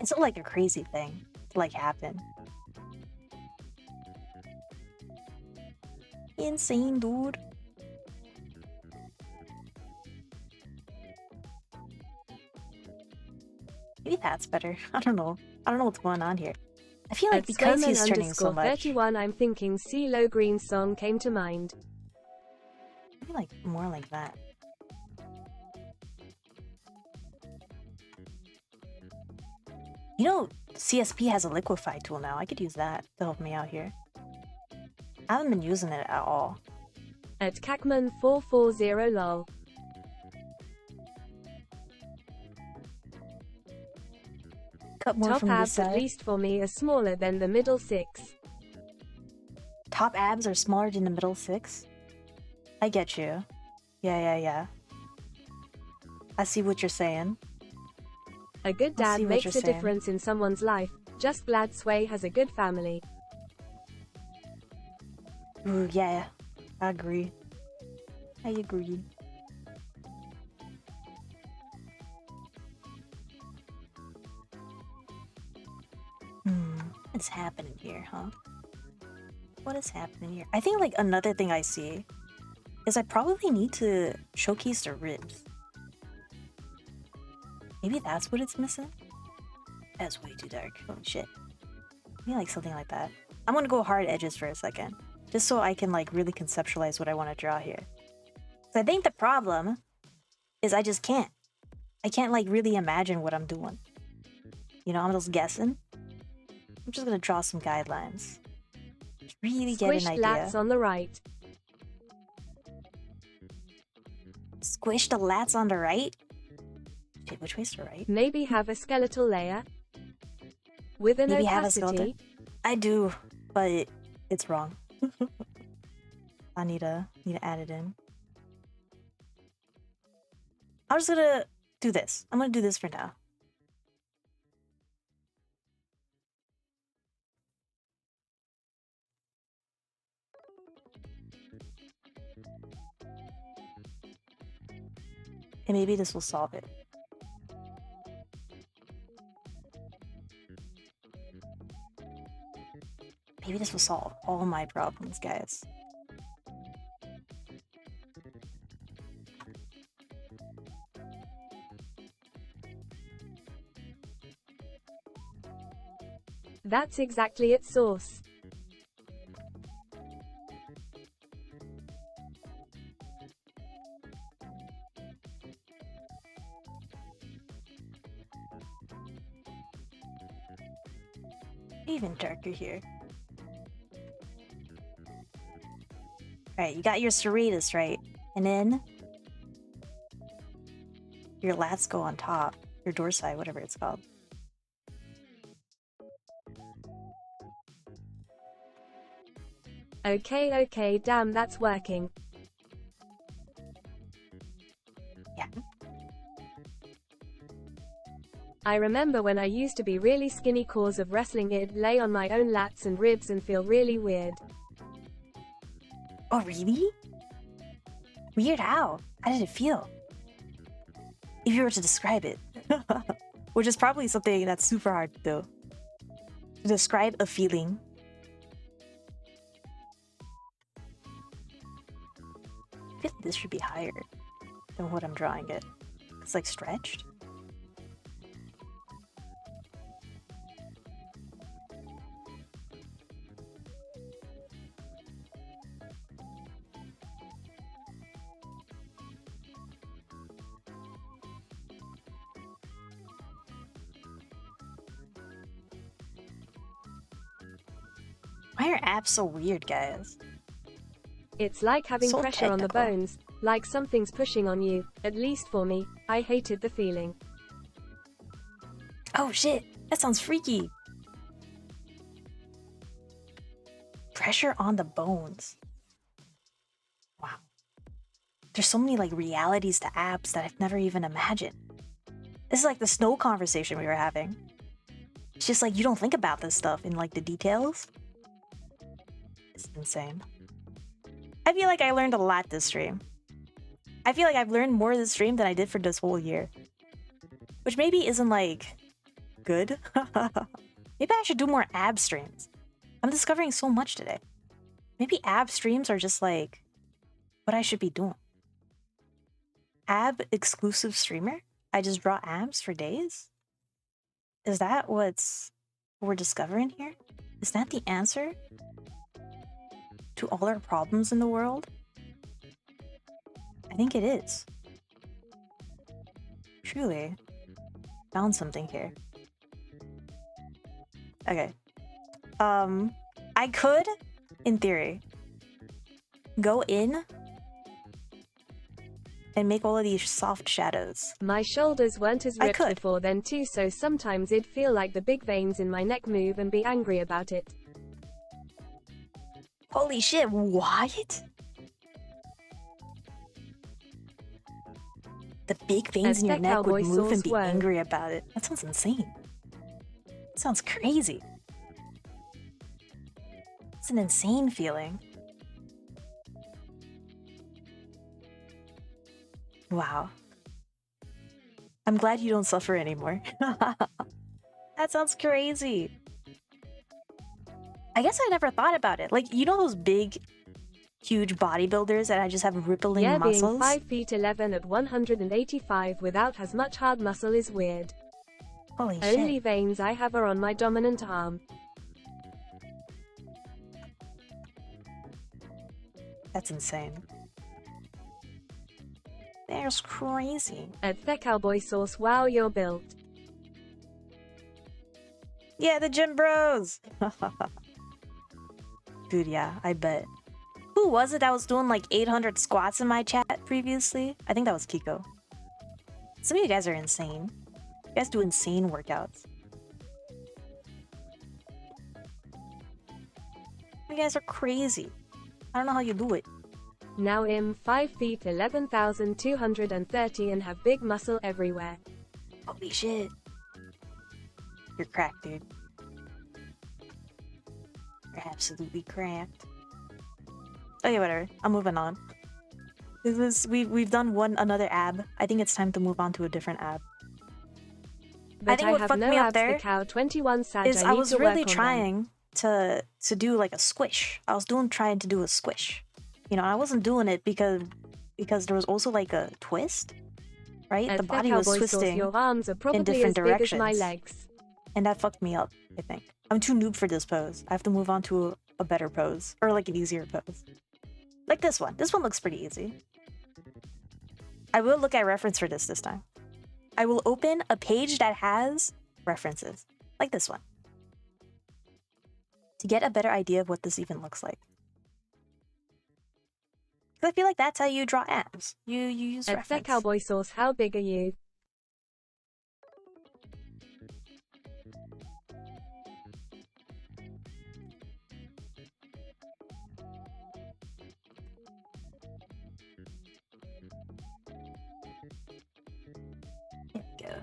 It's not like a crazy thing to like happen. Insane, dude. Maybe that's better. I don't know. I don't know what's going on here. I feel like because he's turning so much. 31, I'm thinking CeeLo Green song came to mind. Maybe like more like that. You know, CSP has a liquefy tool now. I could use that to help me out here. I haven't been using it at all. At Cacman440 lol. Cut more Top from this abs, side. at least for me, are smaller than the middle 6. Top abs are smaller than the middle 6? I get you. Yeah. I see what you're saying. A good dad makes a difference in someone's life. Just glad Sway has a good family. Ooh, yeah. I agree. I agree. What's happening here, huh? What is happening here? I think like another thing I see is I probably need to showcase the ribs. Maybe that's what it's missing? That's way too dark. Holy shit. Maybe like something like that. I'm gonna go hard edges for a second. Just so I can like really conceptualize what I want to draw here. So I think the problem is I just can't. I can't like really imagine what I'm doing. You know, I'm just guessing. I'm just gonna draw some guidelines. Just really get an idea. Squished lats on the right. Squish the lats on the right? Shit, which way's the right? Maybe have a skeletal layer. With an Maybe have a opacity. skeleton. I do, but it's wrong. I need to add it in. I'm just gonna do this. I'm gonna do this for now. And maybe this will solve it. Maybe this will solve all my problems, guys. That's exactly its source. Even darker here. Alright, you got your serratus right. And then your lats go on top. Your dorsi, whatever it's called. Okay, damn, that's working. Yeah. I remember when I used to be really skinny cause of wrestling, I'd lay on my own lats and ribs and feel really weird. Oh, really? Weird how? How did it feel? If you were to describe it. Which is probably something that's super hard to do. To describe a feeling. I feel like this should be higher than what I'm drawing it. It's like stretched. Why are abs so weird, guys? It's like having So pressure on the technical. bones, like something's pushing on you. At least for me, I hated the feeling. Oh shit, that sounds freaky. Pressure on the bones. Wow. There's so many like realities to abs that I've never even imagined. This is like the snow conversation we were having. It's just like you don't think about this stuff in like the details. It's insane. I feel like I learned a lot this stream. I feel like I've learned more this stream than I did for this whole year. Which maybe isn't like good. Maybe I should do more ab streams. I'm discovering so much today. Maybe ab streams are just like what I should be doing. Ab exclusive streamer? I just draw abs for days? Is that what we're discovering here? Is that the answer to all our problems in the world? I think it is. Truly. Found something here. Okay. I could, in theory, go in and make all of these soft shadows. My shoulders weren't as ripped before then too, so sometimes it'd feel like the big veins in my neck move and be angry about it. Holy shit, what? The big veins in your neck would move and be angry about it. That sounds insane. That sounds crazy. It's an insane feeling. Wow. I'm glad you don't suffer anymore. That sounds crazy. I guess I never thought about it. Like, you know those big, huge bodybuilders that I just have rippling muscles? Yeah, being 5'11" at 185 without as much hard muscle is weird. Holy shit. Only veins I have are on my dominant arm. That's insane. That's crazy. At the cowboy sauce, wow, you're built. Yeah, the gym bros. Dude, yeah, I bet. Who was it that was doing like 800 squats in my chat previously? I think that was Kiko. Some of you guys are insane. You guys do insane workouts. You guys are crazy. I don't know how you do it. Now I'm 5 feet 11,230 and have big muscle everywhere. Holy shit. You're cracked, dude. You're absolutely cracked. Okay, whatever. I'm moving on. We've done another ab. I think it's time to move on to a different ab. But I think what fucked me up there the cow 21 is I was really trying to do like a squish. I was trying to do a squish. You know, I wasn't doing it because there was also like a twist, right? The body was twisting your arms are probably in different as big directions. as my legs. And that fucked me up, I think. I'm too noob for this pose. I have to move on to a better pose. Or like an easier pose. Like this one. This one looks pretty easy. I will look at reference for this time. I will open a page that has references. Like this one. To get a better idea of what this even looks like. Because I feel like that's how you draw abs. You use reference. At the cowboy sauce, how big are you? There we go.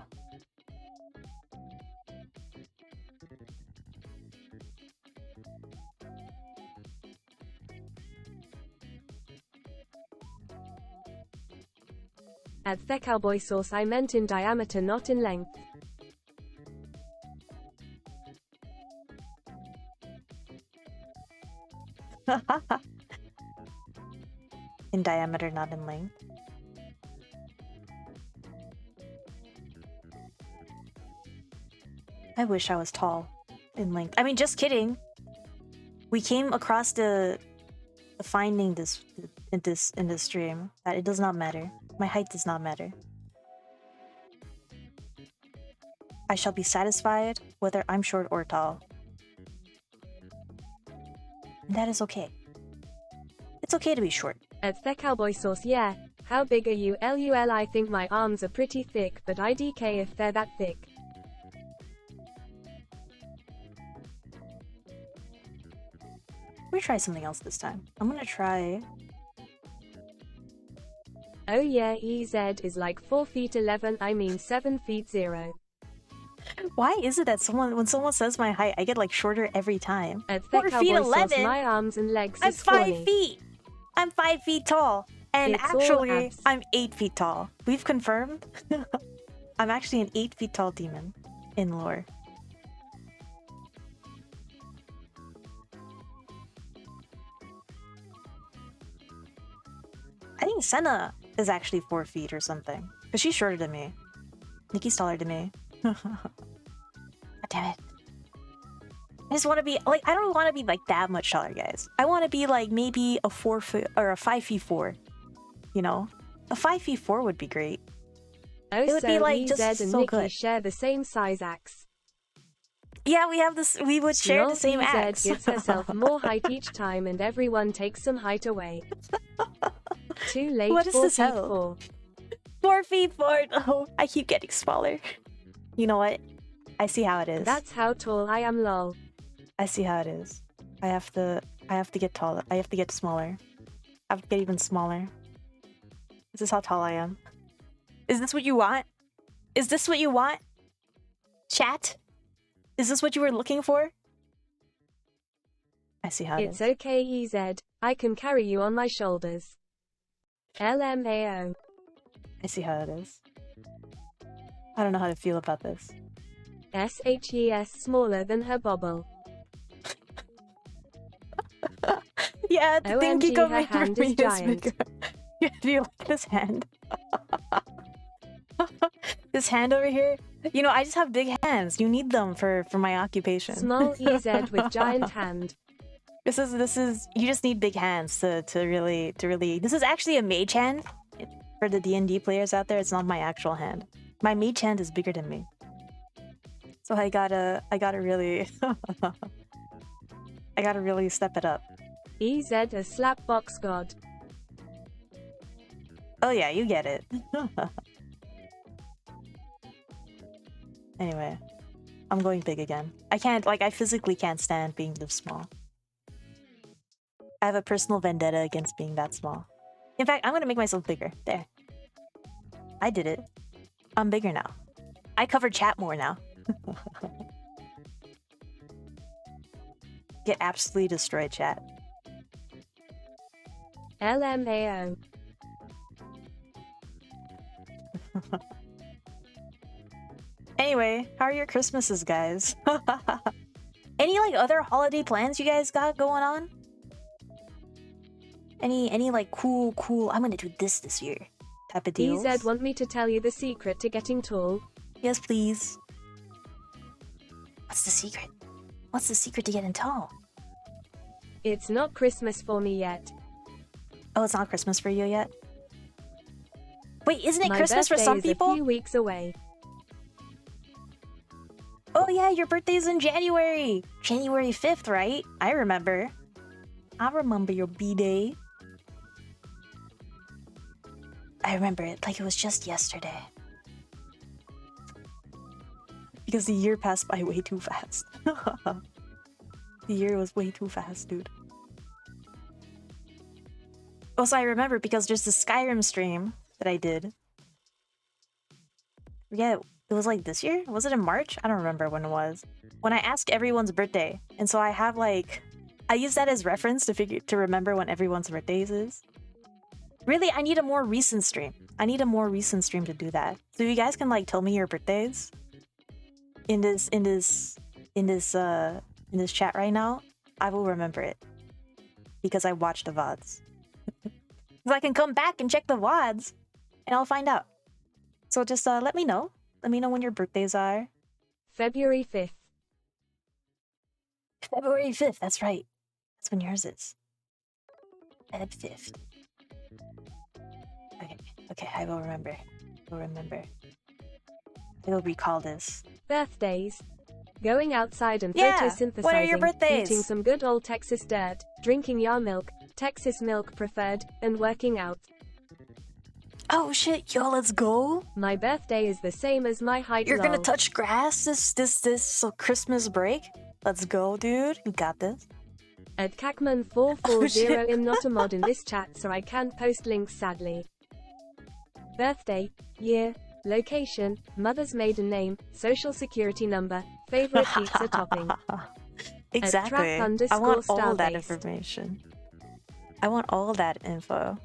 At the cowboy sauce, I meant in diameter, not in length. In diameter, not in length. I wish I was tall in length. I mean, just kidding. We came across the finding this in this stream that it does not matter. My height does not matter. I shall be satisfied whether I'm short or tall. That is okay. It's okay to be short. At the cowboy sauce, yeah. How big are you? LUL, I think my arms are pretty thick, but IDK if they're that thick. Let me try something else this time. I'm gonna try... Oh yeah, EZ is like 4 feet 11, I mean 7 feet 0. Why is it that when someone says my height, I get like shorter every time? At the 4 feet cowboy 11? sauce, my arms and legs I'm is 5 scrawny. feet! I'm 5 feet tall! And It's actually, abs. I'm 8 feet tall. We've confirmed. I'm actually an 8 feet tall demon in lore. I think Senna is actually 4 feet or something. Because she's shorter than me. Nikki's taller than me. God damn it. I just want to be like, I don't want to be like that much taller, guys. I want to be like maybe a 4 foot or a 5 feet 4. You know? A 5 feet 4 would be great. Oh, it would so be like EZ just and so Nikki good. share the same size axe. Yeah, we have this. We would share the same EZ axe. gives herself more height each time, and everyone takes some height away. Too late. What is 4 this feet hell? 4 4. feet 4. Oh, I keep getting smaller. You know what? I see how it is. That's how tall I am, lol. I see how it is. I have to get taller. I have to get smaller. I have to get even smaller. This is how tall I am. Is this what you want? Is this what you want? Chat? Is this what you were looking for? I see how it It's is. okay, EZ. I can carry you on my shoulders. LMAO. I see how it is. I don't know how to feel about this. SHES smaller than her bobble. Yeah, the thing OMG, coming her hand for me is giant. bigger. Do you like this hand? This hand over here? You know, I just have big hands. You need them for my occupation. Small EZ with giant hand. This is you just need big hands to really this is actually a mage hand. For the D&D players out there, it's not my actual hand. My mage hand is bigger than me. So I gotta really I gotta really step it up. EZ a slapbox god. Oh yeah, you get it. Anyway, I'm going big again. I can't, like, I physically can't stand being this small. I have a personal vendetta against being that small. In fact, I'm gonna make myself bigger. There. I did it. I'm bigger now. I cover chat more now. Get absolutely destroyed, chat. LMAO. Anyway, how are your Christmases, guys? Any like other holiday plans you guys got going on? Any like cool I'm gonna do this year type of deals? EZ want me to tell you the secret to getting tall? Yes, please. What's the secret? What's the secret to getting tall? It's not Christmas for me yet. Oh, it's not Christmas for you yet? Wait, isn't it My Christmas for birthday some is people? a few weeks away. Oh yeah, your birthday's in January. January 5th, right? I remember. I remember your B-day. I remember it like it was just yesterday. Because the year passed by way too fast. The year was way too fast, dude. Also, I remember because there's the Skyrim stream that I did. Yeah, it was like this year? Was it in March? I don't remember when it was. When I asked everyone's birthday. And so I have like... I use that as reference to remember when everyone's birthdays is. Really, I need a more recent stream. I need a more recent stream to do that. So you guys can like tell me your birthdays in this chat right now. I will remember it because I watched the VODs. So I can come back and check the VODs and I'll find out. So just let me know. Let me know when your birthdays are. February 5th. February 5th, that's right. That's when yours is. Feb 5th. Okay, I will remember. I will remember. I will recall this. Birthdays. Going outside and Yeah, photosynthesizing, what are your birthdays? eating some good old Texas dirt, drinking yar milk, Texas milk preferred, and working out. Oh shit, yo, let's go. My birthday is the same as my height. You're lol. gonna touch grass this Christmas break? Let's go, dude. You got this. At Cacman440, shit. I'm not a mod in this chat, so I can't post links sadly. Birthday, year, location, mother's maiden name, social security number, favorite pizza topping. Exactly. I @trap_starbase. want all that information. I want all that info.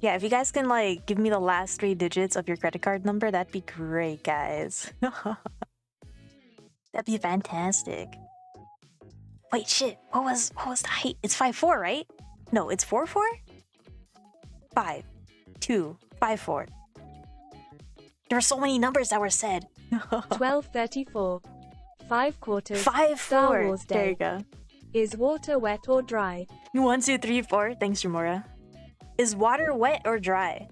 Yeah, if you guys can like give me the last 3 digits of your credit card number, that'd be great, guys. That'd be fantastic. Wait, shit. What was the height? It's 5'4", right? No, it's 4'4"? 5, 2, 5'4". There were so many numbers that were said. 12:34. 5 quarters. 5'4". Star Wars Day. There you go. Is water wet or dry? 1, 2, 3, 4. Thanks, Jamora. Is water wet or dry?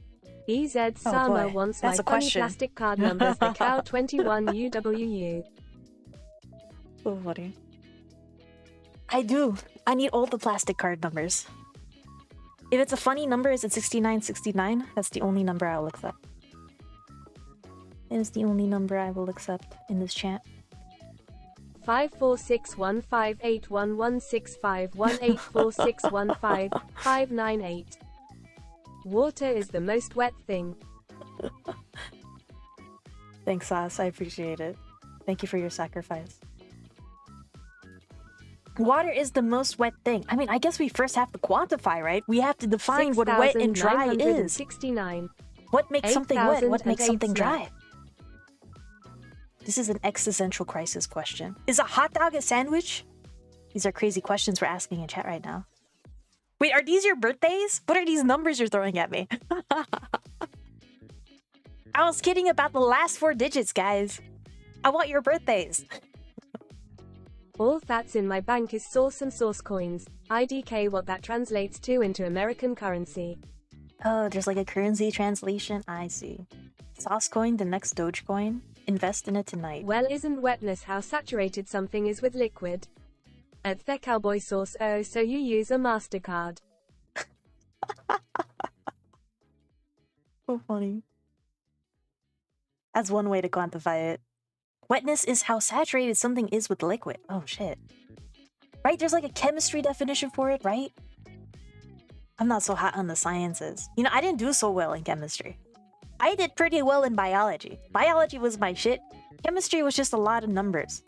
EZ Sama boy, wants that's my a funny question. plastic card numbers. The cow 21 UWU. Oh, funny. I do. I need all the plastic card numbers. If it's a funny number, is it 6969? That's the only number I'll accept. It is the only number I will accept in this chat. 5461581165184615598. Water is the most wet thing. Thanks, Sauce. I appreciate it. Thank you for your sacrifice. Water is the most wet thing. I mean, I guess we first have to quantify, right? We have to define what wet and dry is. 6,969. What makes something wet? What makes 8,008 something dry? snap. This is an existential crisis question. Is a hot dog a sandwich? These are crazy questions we're asking in chat right now. Wait, are these your birthdays? What are these numbers you're throwing at me? I was kidding about the last 4 digits, guys. I want your birthdays. All that's in my bank is Source and Source coins. IDK what that translates to into American currency. Oh, there's like a currency translation. I see. Sauce coin, the next Dogecoin. Invest in it tonight. Well, isn't wetness how saturated something is with liquid? At the cowboy sauce, oh, so you use a MasterCard. So funny. That's one way to quantify it. Wetness is how saturated something is with liquid. Oh shit. Right? There's like a chemistry definition for it, right? I'm not so hot on the sciences. You know, I didn't do so well in chemistry. I did pretty well in biology. Biology was my shit. Chemistry was just a lot of numbers.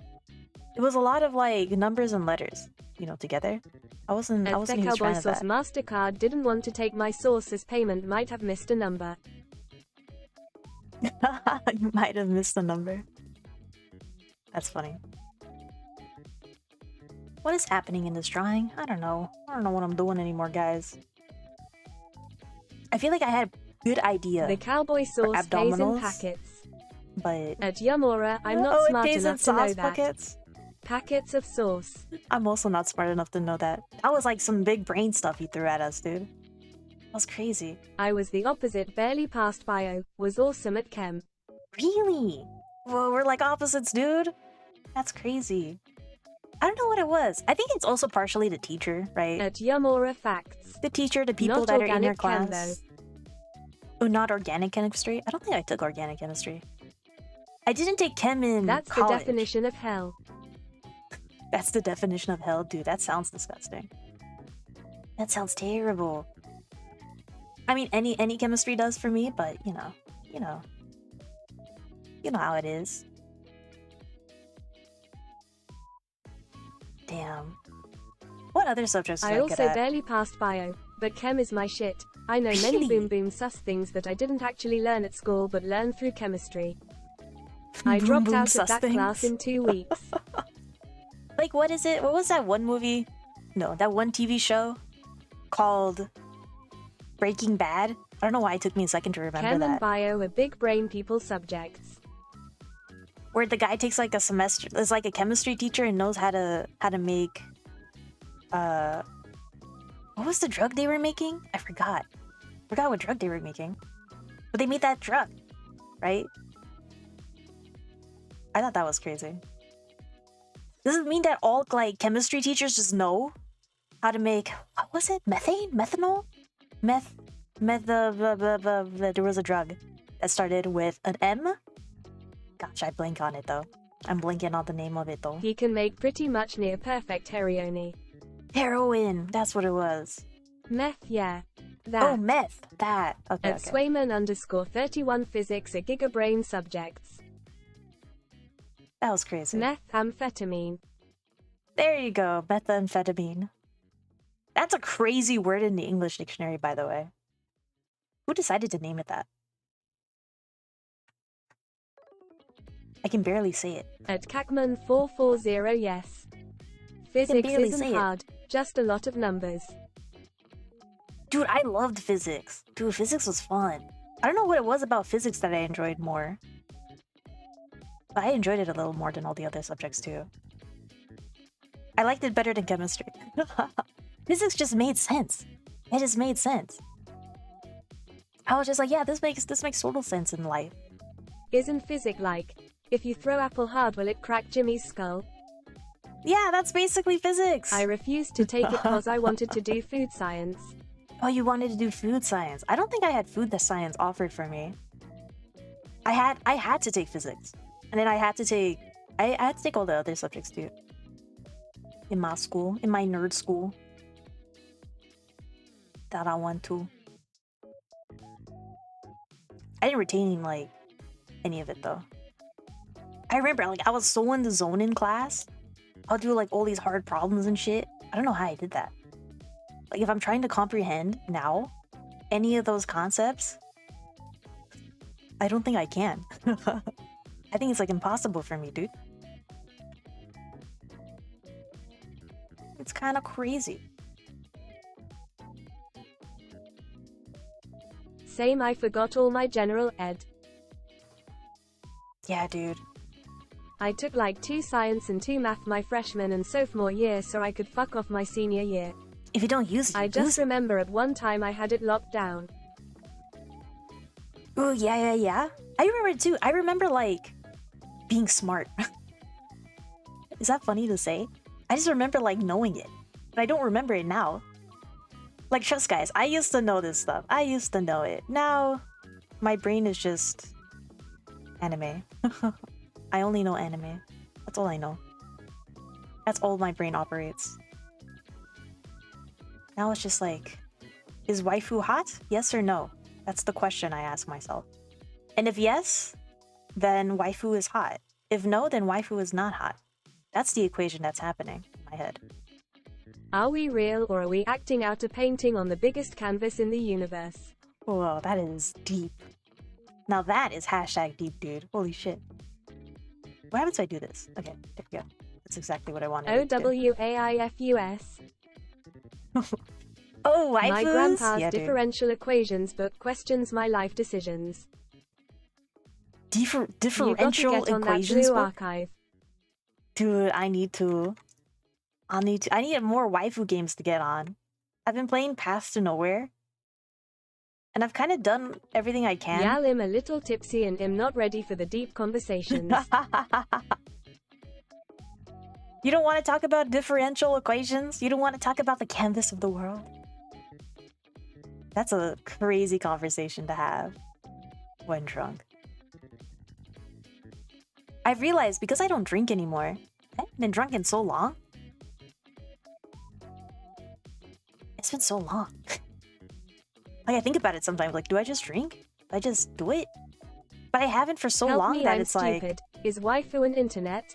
It was a lot of like numbers and letters, you know, together. I wasn't a At the huge cowboy fan of sauce, that. MasterCard didn't want to take my sauce as payment, might have missed a number. You might have missed a number. That's funny. What is happening in this drawing? I don't know. I don't know what I'm doing anymore, guys. I feel like I had a good idea, The cowboy sauce pays in abdominals. packets. but... At Yamora, I'm not Oh, it smart pays in enough to know sauce that. buckets? Packets of sauce. I'm also not smart enough to know that. That was like some big brain stuff he threw at us, dude. That was crazy. I was the opposite, barely passed bio, was awesome at chem. Really? Well, we're like opposites, dude. That's crazy. I don't know what it was. I think it's also partially the teacher, right? At Yamora facts. The teacher, the people Not that are in your organic chem, class. Oh, not organic chemistry? I don't think I took organic chemistry. I didn't take chem in That's college. the definition of hell. That's the definition of hell, dude. That sounds disgusting. That sounds terrible. I mean, any chemistry does for me, but you know how it is. Damn. What other subjects was I I also good at? barely passed bio, but chem is my shit. I know many Really? boom boom sus things that I didn't actually learn at school but learned through chemistry. I Boom dropped boom out of sus that things? class in 2 weeks. Like, what is it? What was that one movie? No, that one TV show called Breaking Bad? I don't know why it took me a second to remember Chem and that. bio are big brain people subjects. Where the guy takes like a semester, is like a chemistry teacher and knows how to make what was the drug they were making? I forgot what drug they were making, but they made that drug, right? I thought that was crazy. Does it mean that all like chemistry teachers just know how to make, what was it? Methane? Methanol? There was a drug that started with an M. Gosh, I blank on it though. I'm blanking on the name of it though. He can make pretty much near perfect heroin. Heroin, that's what it was. Meth, yeah. That. Oh, meth, that. Okay, At Swayman_31 physics a gigabrain subjects. That was crazy. Methamphetamine. There you go, methamphetamine. That's a crazy word in the English dictionary, by the way. Who decided to name it that? I can barely say it. At Cacman440, yes. Physics isn't hard, just a lot of numbers. Dude, I loved physics. Dude, physics was fun. I don't know what it was about physics that I enjoyed more. But I enjoyed it a little more than all the other subjects too. I liked it better than chemistry. Physics just made sense. It just made sense. I was just like, yeah, this makes total sense in life. Isn't physics like, if you throw apple hard will it crack Jimmy's skull? Yeah, that's basically physics. I refused to take it because I wanted to do food science. Oh, you wanted to do food science. I don't think I had food science offered for me. I had to take physics. And then I had to take all the other subjects too. In my school, in my nerd school. That I want to. I didn't retain like any of it though. I remember like I was so in the zone in class. I'll do like all these hard problems and shit. I don't know how I did that. Like if I'm trying to comprehend now any of those concepts, I don't think I can. I think it's like impossible for me, dude. It's kind of crazy. Same, I forgot all my general ed. Yeah, dude. I took like 2 science and 2 math my freshman and sophomore year so I could fuck off my senior year. If you don't use it, I just remember at one time I had it locked down. Oh, yeah. I remember it too. I remember like being smart. Is that funny to say? I just remember like knowing it, but I don't remember it now. Like, trust guys, I used to know this stuff. I used to know it. Now, my brain is just anime. I only know anime. That's all I know. That's all my brain operates. Now it's just like, is waifu hot? Yes or no? That's the question I ask myself. And if yes, then waifu is hot. If no, then waifu is not hot. That's the equation that's happening in my head. Are we real or are we acting out a painting on the biggest canvas in the universe? Whoa, that is deep. Now that is hashtag deep, dude. Holy shit. What happens if I do this? Okay, there we go. That's exactly what I wanted. OWAIFUS. Oh, waifus? My grandpa's yeah, differential equations book questions my life decisions. Differential You got to get on equations that blue book? archive. Dude, I need more waifu games to get on. I've been playing Path to Nowhere. And I've kind of done everything I can. Yeah, I'm a little tipsy and am not ready for the deep conversations. You don't want to talk about differential equations? You don't want to talk about the canvas of the world? That's a crazy conversation to have when drunk. I've realized because I don't drink anymore, I haven't been drunk in so long. It's been so long. Like I think about it sometimes, like, do I just drink? Do I just do it? But I haven't for so Help long me, that I'm it's stupid. Is waifu an internet?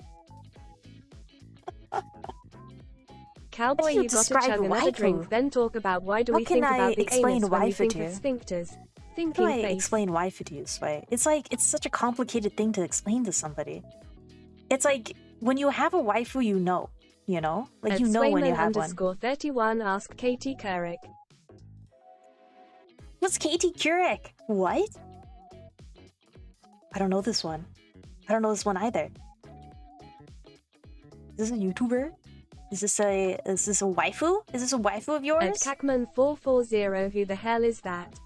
Cowboy, you gotta chug another drink, then talk about why do we think about the anus when we think of sphincters. Thinking How do I face. explain waifu to you, Sway? It's like, it's such a complicated thing to explain to somebody. It's like, when you have a waifu, you know? Like, At you know when you have one. _31 ask Katie Couric. What's Katie Couric? What? I don't know this one. I don't know this one either. Is this a YouTuber? Is this a waifu? Is this a waifu of yours? At Cacman440, who the hell is that?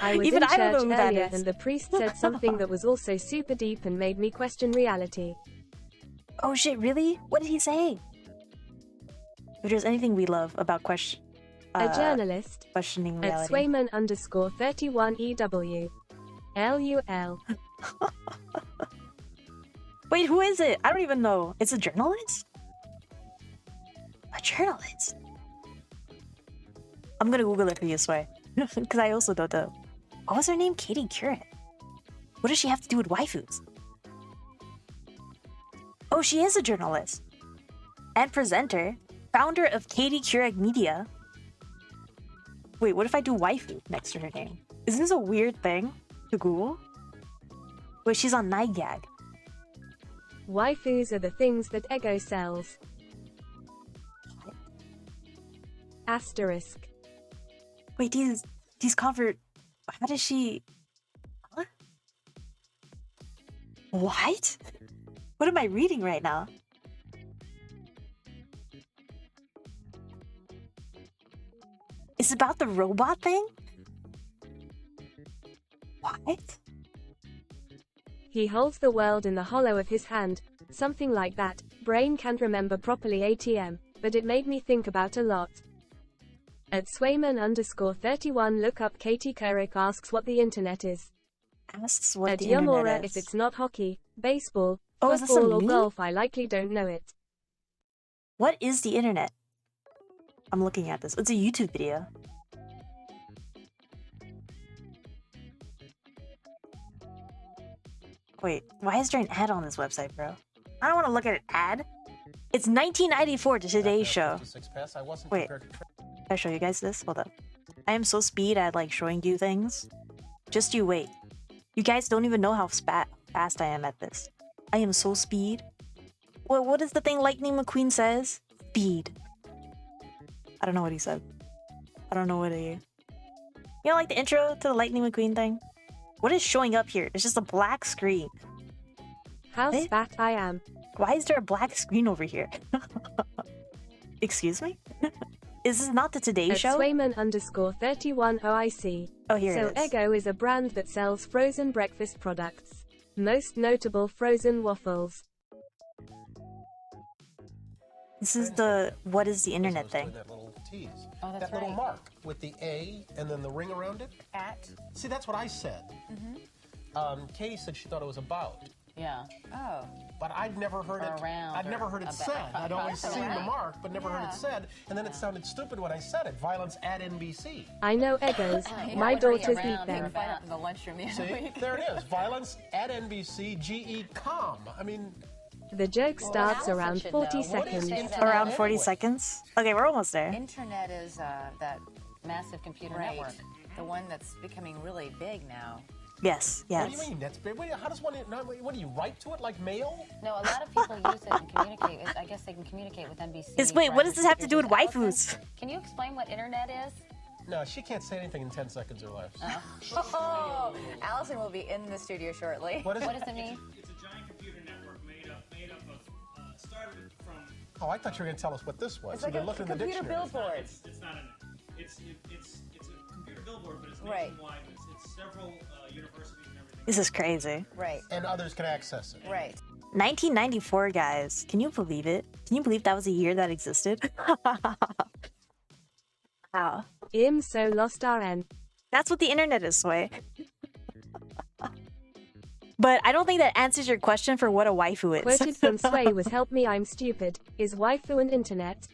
I was Even in I don't know church who that earlier is. and the priest said something that was also super deep and made me question reality. Oh shit, really? What did he say? If there's anything we love about A journalist questioning at reality. Swayman_31EW. LUL. Wait, who is it? I don't even know. It's a journalist? A journalist? I'm gonna Google it for you, Sway. Because I also don't know. What was her name? Katie Couric. What does she have to do with waifus? Oh, she is a journalist. And presenter. Founder of Katie Couric Media. Wait, what if I do waifu next to her name? Is this a weird thing to Google? Wait, she's on 9gag. Waifus are the things that Ego sells. Asterisk. Wait, these convert. How does she? Huh? What? What am I reading right now? It's about the robot thing? What? He holds the world in the hollow of his hand, something like that. Brain can't remember properly ATM, but it made me think about a lot. At Swayman_31 look up Katie Couric asks what the internet is. Asks what At the internet Yamora is. if it's not hockey, baseball, Oh, is this a football or meme? golf I likely don't know it. What is the internet? I'm looking at this. It's a YouTube video. Wait, why is there an ad on this website, bro? I don't want to look at an ad. It's 1994 to today's show. Wait, can I show you guys this? Hold up. I am so speed at like showing you things. Just you wait. You guys don't even know how fast I am at this. I am so speed. What is the thing Lightning McQueen says? Speed. I don't know what he said. I don't know what he... You know, like the intro to the Lightning McQueen thing? What is showing up here? It's just a black screen. How What? fat I am. Why is there a black screen over here? Excuse me? Is this not the Today At Show? Swayman_31 OIC. Oh, here So it is. Ego is a brand that sells frozen breakfast products. Most notable frozen waffles. This is the what is the internet thing? That little tease. Oh, that's that little right. mark with the A and then the ring around it. At? See, that's what I said. Katie said she thought it was about, Yeah. Oh. but I'd never heard Or it. around I'd never or heard it about. said. I'd always That's seen the right. mark, but never heard Yeah. it said. And then it sounded stupid when I said it. Violence at NBC. I know Egos. You My know, daughters around eat them. your fight up in the lunchroom the other See, week. there it is. Violence at NBC. GE.com. I mean, The joke starts Allison around should 40 know. What is seconds. internet Around anyway? 40 seconds? Okay, we're almost there. Internet is that massive computer network. The one that's becoming really big now. Yes, what do yes. you mean? That's big. How does one? What do you write to it like mail? No, a lot of people use it and communicate. I guess they can communicate with NBC. Wait, what does Verizon this have to do with speakers. waifus? Allison, can you explain what internet is? No, she can't say anything in 10 seconds or less. Oh, Allison will be in the studio shortly. What is it? What does it mean? It's a giant computer network made up of started from. Oh, I thought you were going to tell us what this was. It's like You've a been looking in the computer dictionary. billboard. It's not an. It's a computer billboard, but it's Right. nationwide. It's several universities and everything. This is crazy. Right, And others can access it. right. 1994, guys. Can you believe it? Can you believe that was a year that existed? Wow. I'm so lost RN. That's what the internet is, Sway. But I don't think that answers your question for what a waifu is. Quoted from Sway was help me I'm stupid. Is waifu an internet?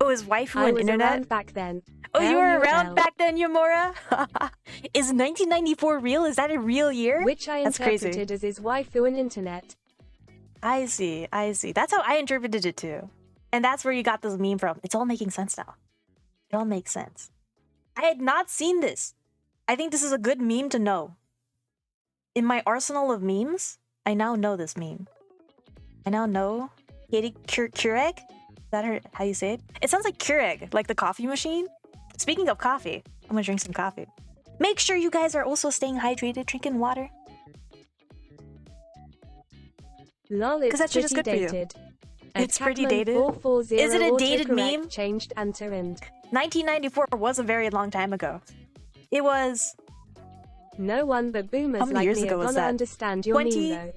Oh, is waifu I an was internet? around back then. Oh, you were LUL. around back then, Yamura? Is 1994 real? Is that a real year? Which I That's crazy. interpreted as is waifu an internet. I see, I see. That's how I interpreted it too. And that's where you got this meme from. It's all making sense now. It all makes sense. I had not seen this. I think this is a good meme to know. In my arsenal of memes, I now know this meme. I now know Katie Couric. Is that her, how you say it? It sounds like Keurig, like the coffee machine. Speaking of coffee, I'm gonna drink some coffee. Make sure you guys are also staying hydrated, drinking water. Lol, it's 'Cause that shit is pretty good for you. dated. At It's pretty Catman dated? 440 Is it a dated autocorrect meme? Changed enter and 1994 was a very long time ago. It was No one but boomers How many like years me ago are was gonna that? understand your meme though.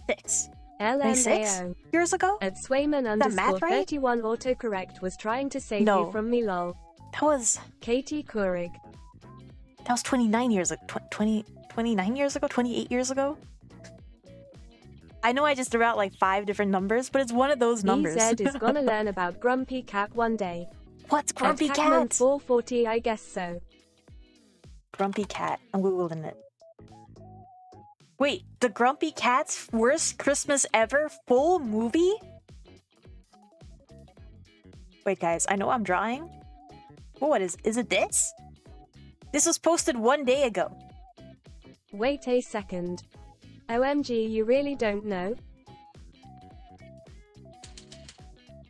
26 LMAO. years ago? At Swayman that math underscore right? 31 autocorrect was trying to save No. you from me lol. That was Katie Kurig. 29 years ago. 29 years ago? 28 years ago? I know I just threw out like 5 different numbers, but it's one of those numbers. EZ is gonna learn about Grumpy Cat one day. What's Grumpy At Cacman Cat? 440 I guess so. Grumpy Cat. I'm googling it. Wait, the Grumpy Cat's Worst Christmas Ever full movie? Wait, guys, I know I'm drawing. Oh, what is it this? This was posted 1 day ago. Wait a second. OMG, you really don't know?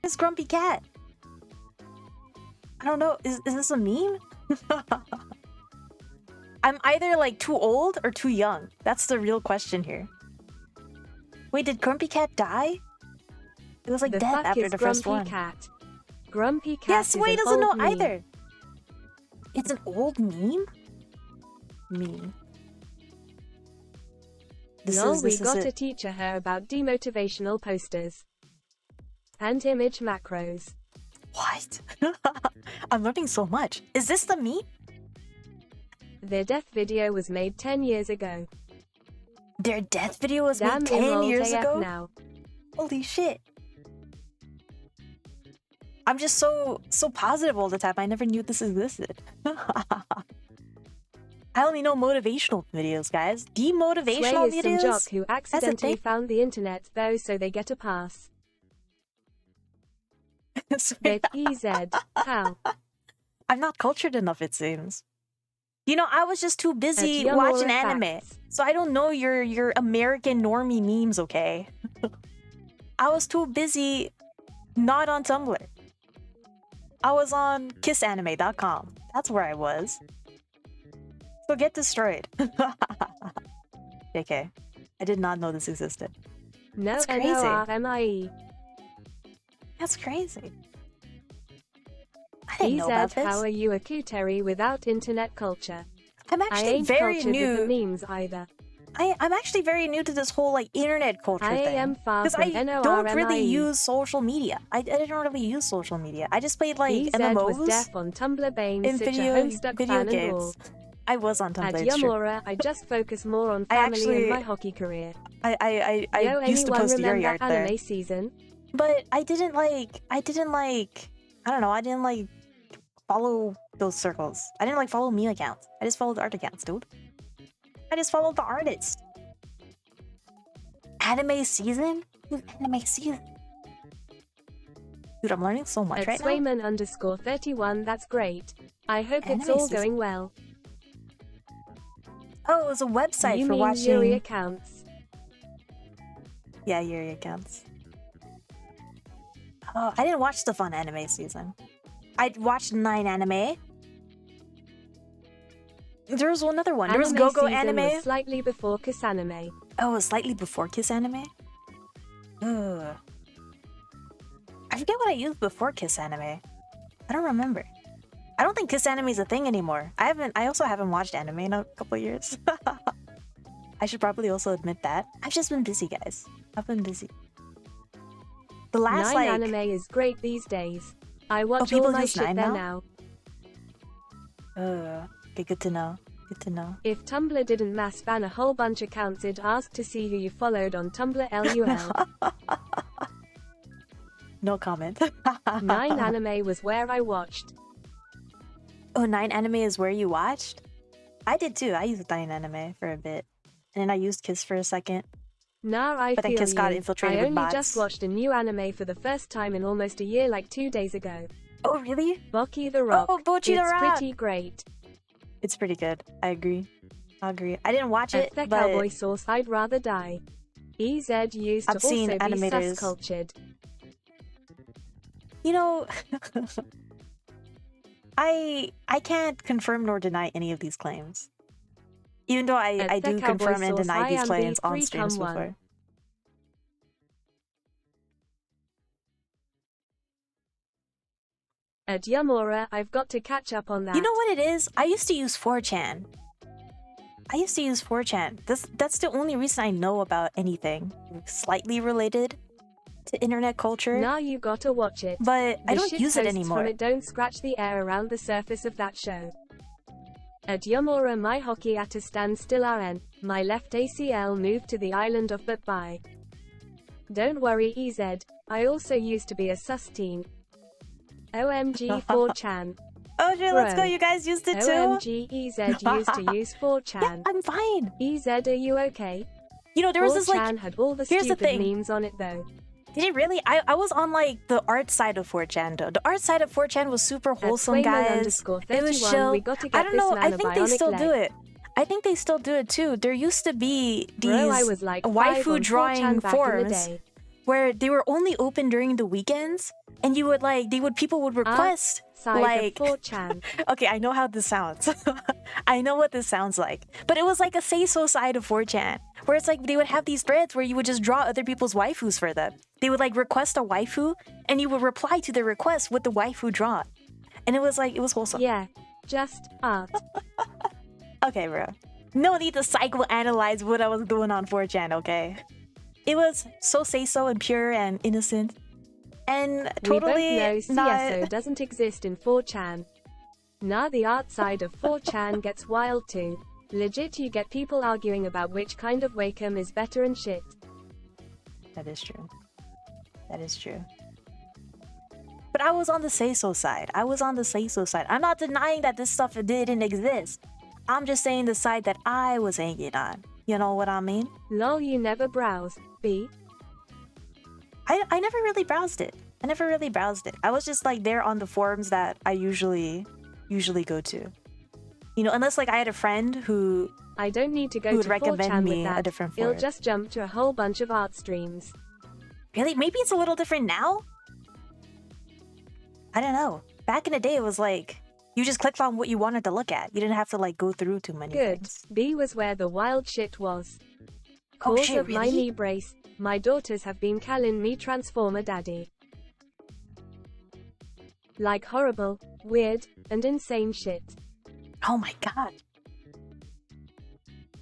It's Grumpy Cat. I don't know. Is this a meme? I'm either like too old or too young. That's the real question here. Wait, did Grumpy Cat die? It was like The death fuck after is the first Grumpy one. Cat? Grumpy Cat Yes, is Sway an doesn't know old meme. either. It's an old meme? Meme. Lol, we this got is to it. teach her about demotivational posters. And image macros. What? I'm learning so much. Is this the meme? Their death video was made 10 years ago. Their death video was Damn made 10 enrolled years AF ago? now. Holy shit. I'm just so positive all the time. I never knew this existed. I only know motivational videos, guys. Sway Demotivational is some videos? jock who accidentally thing? found the internet though, so they get a pass. Sway- But EZ, how? I'm not cultured enough, it seems. You know, I was just too busy Young watching Aura anime. Facts. So I don't know your American normie memes, okay? I was too busy not on Tumblr. I was on kissanime.com. That's where I was. So get destroyed. JK. I did not know this existed. No That's crazy. NORMIE. That's crazy. I didn't know about EZ, this. how are you a kuudere without internet culture? I'm I actually ain't very cultured with the new. memes either. I'm actually very new to this whole like internet culture I thing. am far Because from I don't really NORMIE. use social media. I didn't really use social media. I just played like EZ MMOs was deaf on Tumblr Bane, in such a Homestuck video fan and all. games. I was on Tumblr. At It's true. Yamura, I just focus more on I family actually- and my hockey career. I Yo, used to anyone post your remember art there. anime season? But I didn't like I don't know, I didn't like follow those circles. I didn't like follow meme accounts. I just followed art accounts, dude. I just followed the artist. Anime season? Dude, anime season. Dude, I'm learning so much At right now. Swayman underscore 31, that's great. I hope it's Anime all season. going well. Oh, it was a website You for mean watching. Yuri accounts? Yeah, Yuri accounts. Oh, I didn't watch stuff on anime season. I watched 9 anime. There was another one. There was Anime Go-Go season anime. was slightly before Kiss Anime. Oh, it was slightly before Kiss Anime? Ugh. I forget what I used before Kiss Anime. I don't remember. I don't think Kiss Anime is a thing anymore. I also haven't watched anime in a couple of years. I should probably also admit that. I've just been busy, guys. I've been busy. The last 9 anime is great these days. I watch people all my use shit 9 there now? now. Okay, good to know. Good to know. If Tumblr didn't mass ban a whole bunch of accounts, it'd ask to see who you followed on Tumblr LUL. No comment. 9 anime was where I watched. Oh, 9 anime is where you watched? I did too. I used 9 anime for a bit. And then I used Kiss for a second. Nah, I But then feel Kiss got you. infiltrated I with only bots. just watched a new anime for the first time in almost a year, like 2 days ago. Oh, really? Boki the Rock. Oh, Bocchi the it's Rock! pretty great. It's pretty good. I agree. I agree. I didn't watch At it, the but cowboy sauce, I'd rather die. EZ used to I've seen also be animators. sus-cultured. you know, I can't confirm nor deny any of these claims. Even though I At the do cowboy confirm and sauce, deny I these am claims the on 3 streams come one. before. At Yamura, I've got to catch up on that. You know what it is? I used to use 4chan. That's the only reason I know about anything slightly related to internet culture. Now you gotta watch it. But I The don't shit use it posts anymore. From it don't scratch the air around the surface of that show. At Yamura, my hockey at a standstill RN. My left ACL moved to the island of Bye. Don't worry, EZ. I also used to be a sus teen. OMG 4chan. Oh shit, let's go. Bro. You guys used it too? OMG EZ used to use 4chan. Yeah, I'm fine. EZ, are you okay? You know, there was this 4chan like... had all the here's the stupid thing. memes on it though. Did it really? I was on like the art side of 4chan though. The art side of 4chan was super wholesome, Swayman guys. It was 31, chill. we got to I get don't this know. man I a think they bionic still leg. do it. I think they still do it too. There used to be these Bro, I was like 5 waifu on drawing 4chan back in the forums day. where they were only open during the weekends, and you would like people would request Side like of 4chan. okay, I know how this sounds. I know what this sounds like. But it was like a say-so side of 4chan, where it's like they would have these threads where you would just draw other people's waifus for them. They would like request a waifu, and you would reply to the request with the waifu drawn. And it was like, it was wholesome. Yeah, just art. Okay, bro. No need to psychoanalyze what I was doing on 4chan, okay? It was so say-so and pure and innocent. And totally we both know not... CSO doesn't exist in 4chan. Now the art side of 4chan gets wild too. Legit, you get people arguing about which kind of Wacom is better and shit. That is true. That is true. But I was on the say-so side. I'm not denying that this stuff didn't exist. I'm just saying the side that I was hanging on. You know what I mean? Lol, you never browse. B. I never really browsed it. I was just like there on the forums that I usually go to. You know, unless like I had a friend who I don't need to go who would to recommend 4chan me with a that. different It'll forum. just jump to a whole bunch of art streams. Really? Maybe it's a little different now? I don't know. Back in the day, it was like, you just clicked on what you wanted to look at. You didn't have to like go through too many Good. things. B was where the wild shit was. Oh, Cause shit, of my really? knee brace, my daughters have been calling me Transformer Daddy. Like horrible, weird, and insane shit. Oh my god.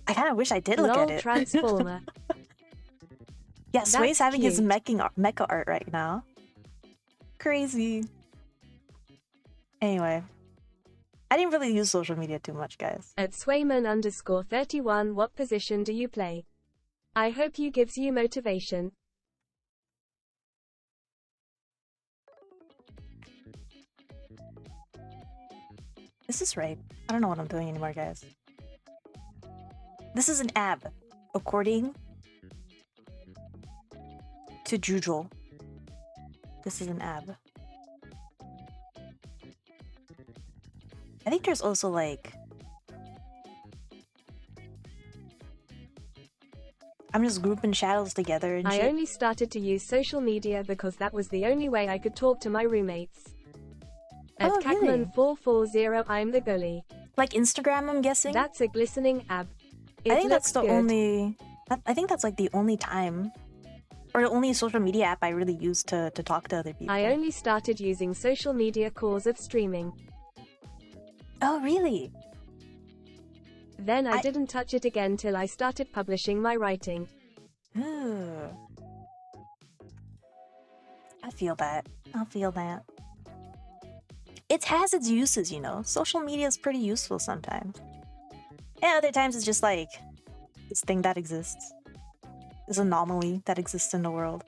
I kind of wish I did look Lol, at it. Transformer. Yeah, Sway's That's having his cute. mecha art right now. Crazy. Anyway. I didn't really use social media too much, guys. At Swayman_31, what position do you play? I hope you gives you motivation. This is right. I don't know what I'm doing anymore, guys. This is an ab, according to Jujol. This is an ab. I think there's also like... I'm just grouping shadows together and I shit. only started to use social media because that was the only way I could talk to my roommates. At Oh, really? Cagman440, I'm the goalie. Like Instagram, I'm guessing? That's a glistening ab. It I think that's looks the good. only... I think that's like the only time... Or the only social media app I really use to talk to other people. I only started using social media cause of streaming. Oh, really? Then I I- didn't touch it again till I started publishing my writing. Ooh. I feel that. It has its uses, you know. Social media is pretty useful sometimes. And other times it's just like this thing that exists. This anomaly that exists in the world.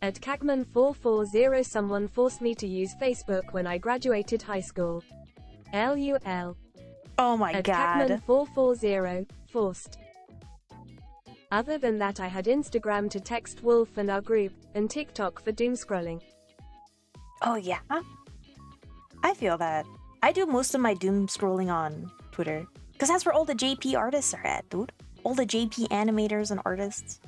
At Cagman440, someone forced me to use Facebook when I graduated high school. LUL. Oh my At god. Cagman440, forced. Other than that, I had Instagram to text Wolf and our group, and TikTok for doom scrolling. Oh yeah. I feel that. I do most of my doom scrolling on Twitter. Because that's where all the JP artists are at, dude. All the JP animators and artists.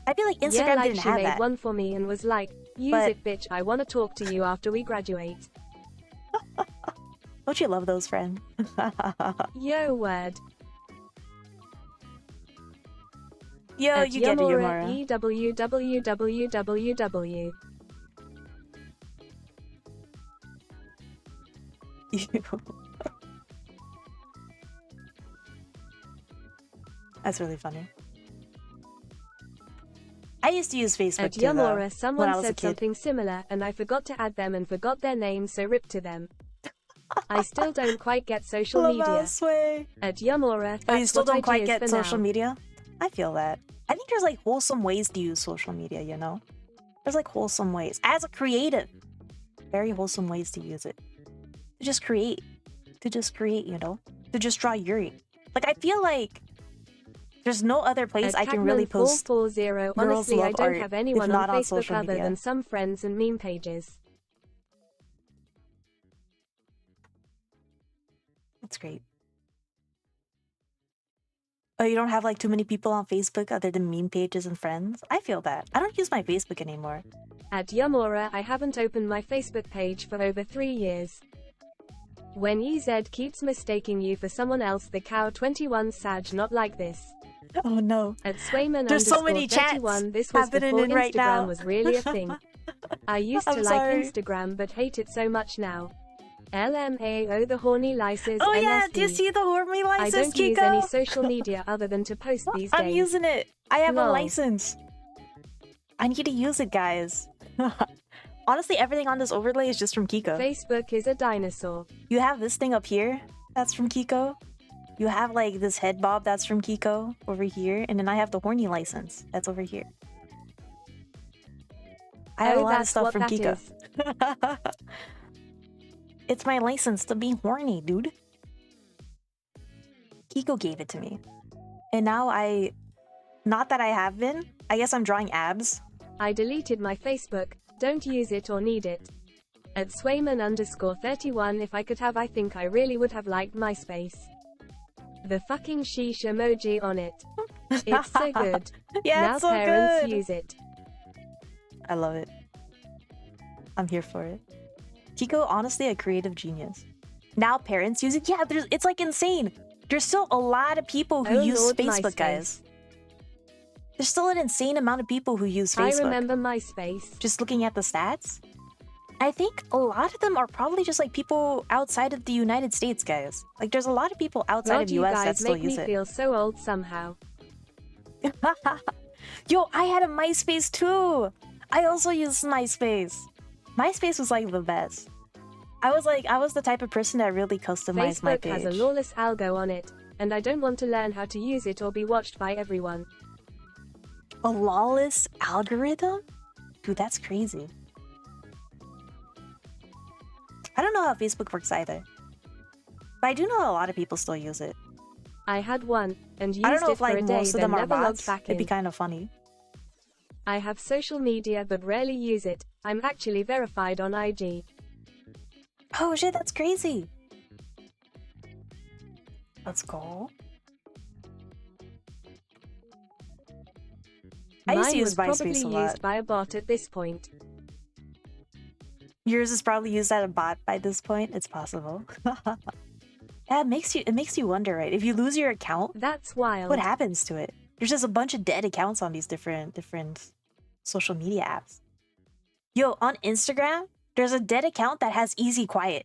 I feel like Instagram yeah, like didn't she have made that. one for me and was like, use But- it bitch, I wanna talk to you after we graduate. Don't you love those, friend? Yo word. Yo, At you get it, Yamura, Yamura. EWWWWW. you. That's really funny. I used to use Facebook At too, though, Yamora, when someone I was a said kid. something similar, and I forgot to add them and forgot their name, so rip to them. I still don't quite get social Love media. Sway. At Yamora, Oh, you that's still what don't IG quite is get for social now. media? I feel that. I think there's like wholesome ways to use social media, you know? There's like wholesome ways. As a creative, very wholesome ways to use it. To just create. You know? To just draw Yuri. Like, I feel like there's no other place At I can really post 440, girls honestly, I love don't art have if anyone not on on Facebook social other media. than some friends and meme pages. That's great. Oh, you don't have like too many people on Facebook other than meme pages and friends? I feel that. I don't use my Facebook anymore. At Yamora, I haven't opened my Facebook page for over 3 years. When EZ keeps mistaking you for someone else, the cow 21 Sag not like this. Oh no. At Swayman There's so many chats 31, this was happening before in right now. Instagram was really a thing. I used to I'm like sorry. Instagram but hate it so much now. LMAO the horny lices Oh yeah, do you MSD. see the horny I license, don't use Kiko? any social media other than to post these days. I'm using it. I have a Lol. license. I need to use it, guys. Honestly, everything on this overlay is just from Kiko. Facebook is a dinosaur. You have this thing up here, that's from Kiko. You have like this head bob, that's from Kiko over here. And then I have the horny license, that's over here. I have a lot of that's stuff what from that Kiko. is. It's my license to be horny, dude. Kiko gave it to me. And now not that I have been, I guess I'm drawing abs. I deleted my Facebook, don't use it or need it. At Swayman_31, if I could have, I think I really would have liked MySpace. The fucking sheesh emoji on it. It's so good. Yeah, Now it's so parents good. use it. I love it. I'm here for it. Kiko, honestly, a creative genius. Now parents use it. Yeah, it's like insane. There's still a lot of people who Oh use Lord, Facebook, MySpace. guys. There's still an insane amount of people who use Facebook. I remember MySpace. Just looking at the stats, I think a lot of them are probably just like people outside of the United States, guys. Like, there's a lot of people outside God, of you US that guys still make me use it. feel so old somehow. Yo, I had a MySpace too. I also used MySpace. MySpace was like the best. I was the type of person that really customized my Facebook page. has a lawless algo on it, and I don't want to learn how to use it or be watched by everyone. A lawless algorithm? Dude, that's crazy. I don't know how Facebook works either. But I do know a lot of people still use it. I had one, and used I don't know it if for a like day, most of then them are never logged bots. back It'd be in. kind of funny. I have social media but rarely use it. I'm actually verified on IG. Oh shit, that's crazy. Let's go. I used to Mine use was MySpace probably a lot. used by a bot at this point. Yours is probably used at a bot by this point. It's possible. Yeah, it makes you wonder, right? If you lose your account, That's wild. what happens to it? There's just a bunch of dead accounts on these different social media apps. Yo, on Instagram, there's a dead account that has easy quiet.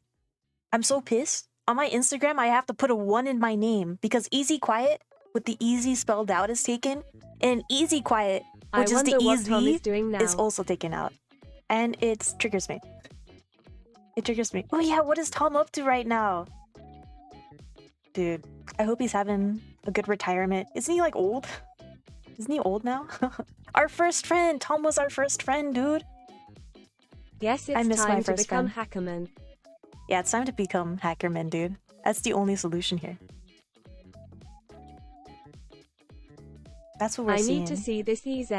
I'm so pissed. On my Instagram, I have to put a 1 in my name because easy quiet with the easy spelled out is taken, and easy quiet, I which is the wonder what Tom easy, is doing now. is also taken out. And it triggers me. It triggers me. Oh yeah, what is Tom up to right now? Dude, I hope he's having a good retirement. Isn't he like old? Isn't he old now? Our first friend! Tom was our first friend, dude! Yes, I it's miss my time to first become friend. Hackerman. Yeah, it's time to become Hackerman, dude. That's the only solution here. That's what we're I seeing. need to see this EZ.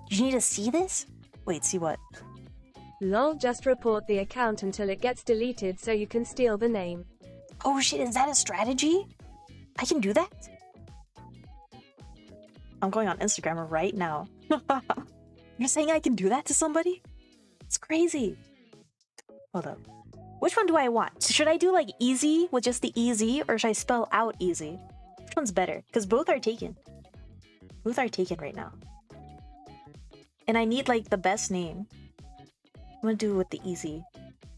You need to see this? Wait, see what? Lol, just report the account until it gets deleted so you can steal the name. Oh shit, is that a strategy? I can do that? I'm going on Instagram right now. You're saying I can do that to somebody? It's crazy. Hold up. Which one do I want? Should I do like easy with just the easy, or should I spell out easy? Which one's better? Because both are taken. Both are taken right now. And I need like the best name. I'm gonna do with the easy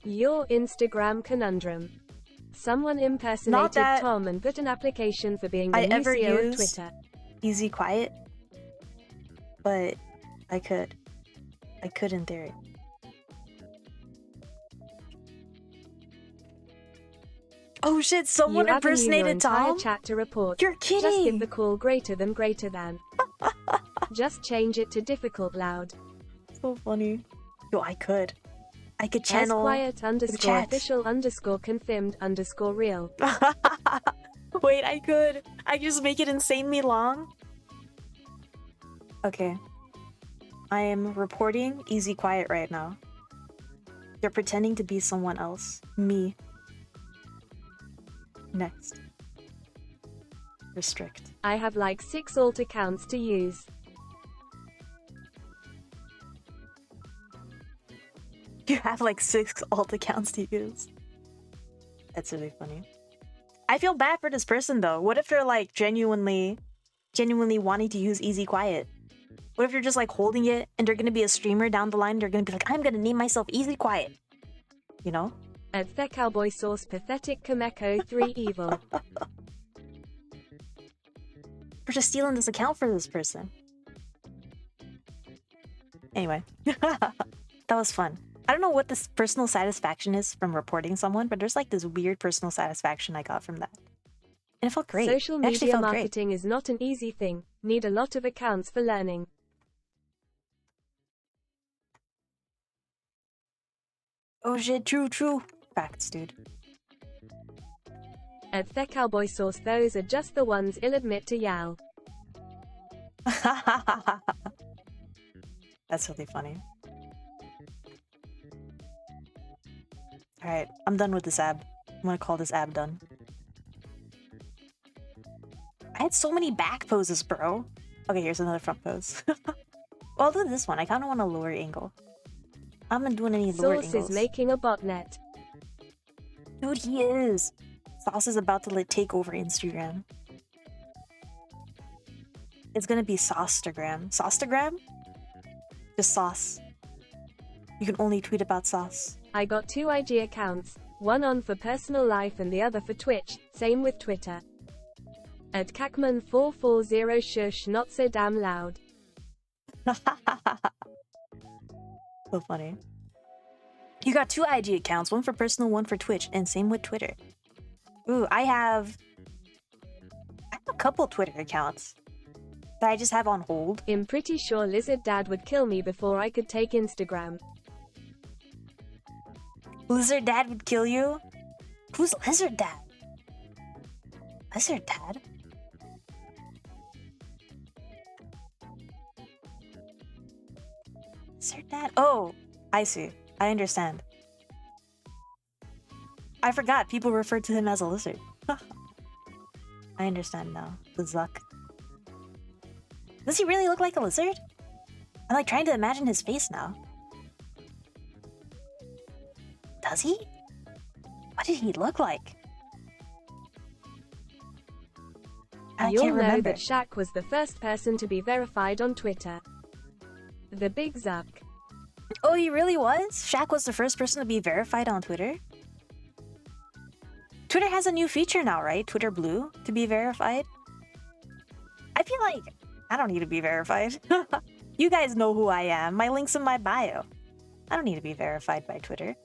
Your Instagram conundrum. Someone impersonated that Tom and put an application for being the I new ever CEO of use Twitter. Easy quiet, but I could in theory. Oh shit, someone You haven't used your impersonated entire Tom? chat to report. You're Just give kidding! the call greater than greater than. Just change it to difficult loud. So funny. Yo, I could As channel quiet the chat. _official _confirmed _real. Wait, I could just make it insanely long. Okay. I am reporting Easy Quiet right now. They're pretending to be someone else. Me. Next. Restrict. I have like 6 alt accounts to use. You have like 6 alt accounts to use. That's really funny. I feel bad for this person though. What if they're like genuinely wanting to use Easy Quiet? What if you're just like holding it and they're gonna be a streamer down the line? They're gonna be like, I'm gonna name myself Easy Quiet. You know? At the cowboy source pathetic Kameko 3 evil. We're just stealing this account for this person. Anyway. That was fun. I don't know what this personal satisfaction is from reporting someone, but there's like this weird personal satisfaction I got from that. And it felt great. Social It actually media felt great. marketing is not an easy thing. Need a lot of accounts for learning. Oh shit, true. Facts, dude. At the cowboy source, those are just the ones I'll admit to Yal. That's really funny. Alright, I'm done with this ab. I'm gonna call this ab done. I had so many back poses, bro. Okay, here's another front pose. Well, I'll do this one. I kind of want a lower angle. I'm not doing any lower Source angles. is making a botnet. Dude, he is. Sauce is about to like take over Instagram. It's gonna be Saustagram. Saustagram? Just sauce. You can only tweet about sauce. I got 2 IG accounts, one on for personal life and the other for Twitch, same with Twitter. At Cacman440 shush not so damn loud. So funny. You got 2 IG accounts, one for personal, one for Twitch, and same with Twitter. Ooh, I have a couple Twitter accounts that I just have on hold. I'm pretty sure Lizard Dad would kill me before I could take Instagram. Lizard Dad would kill you? Who's Lizard Dad? Lizard Dad? Lizard Dad? Oh, I see. I understand. I forgot people referred to him as a lizard. I understand now. The Zuck. Does he really look like a lizard? I'm like trying to imagine his face now. Does he? What did he look like? I You'll can't know remember. that Shaq was the first person to be verified on Twitter. The Big Zuck. Oh, he really was? Shaq was the first person to be verified on Twitter? Twitter has a new feature now, right? Twitter Blue to be verified. I feel like I don't need to be verified. You guys know who I am. My link's in my bio. I don't need to be verified by Twitter.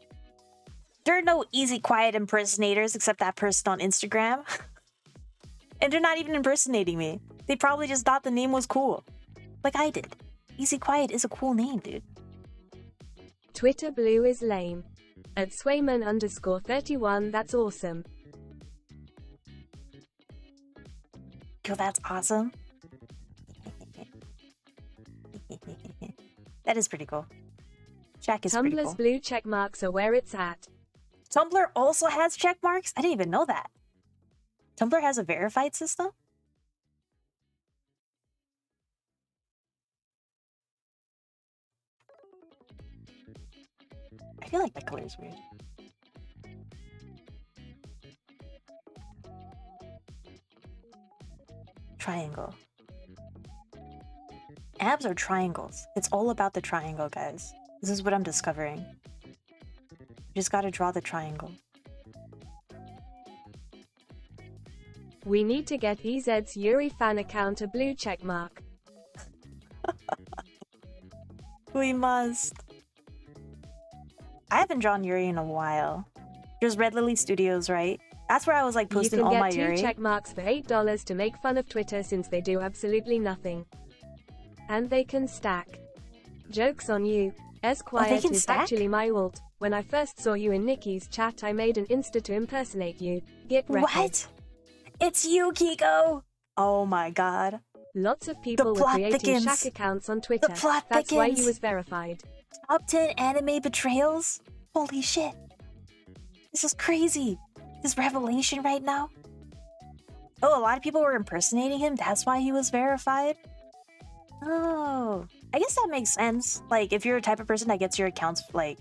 There are no Easy Quiet impersonators except that person on Instagram. And they're not even impersonating me. They probably just thought the name was cool. Like I did. Easy Quiet is a cool name, dude. Twitter Blue is lame. At Swayman_31 that's awesome. Yo, that's awesome. That is pretty cool. Shaq is pretty Tumblr's cool. blue check marks are where it's at. Tumblr also has check marks? I didn't even know that. Tumblr has a verified system? I feel like that color is weird. Triangle. Abs are triangles. It's all about the triangle, guys. This is what I'm discovering. You just gotta draw the triangle. We need to get EZ's Yuri fan account a blue check mark. We must. I haven't drawn Yuri in a while. There's Red Lily Studios, right? That's where I was like posting all my You can get Yuri. 2 check marks for $8 to make fun of Twitter since they do absolutely nothing. And they can stack. Joke's on you. As quiet can is stack? actually my ult. When I first saw you in Nikki's chat, I made an Insta to impersonate you. Get record. What? It's you, Kiko! Oh my god. Lots of people were plot creating thickens. Shaq accounts on Twitter. plot That's why he thickens. was verified. Top 10 anime betrayals? Holy shit. This is crazy. This revelation right now. Oh, a lot of people were impersonating him. That's why he was verified? Oh. I guess that makes sense. Like, if you're a type of person that gets your accounts, like,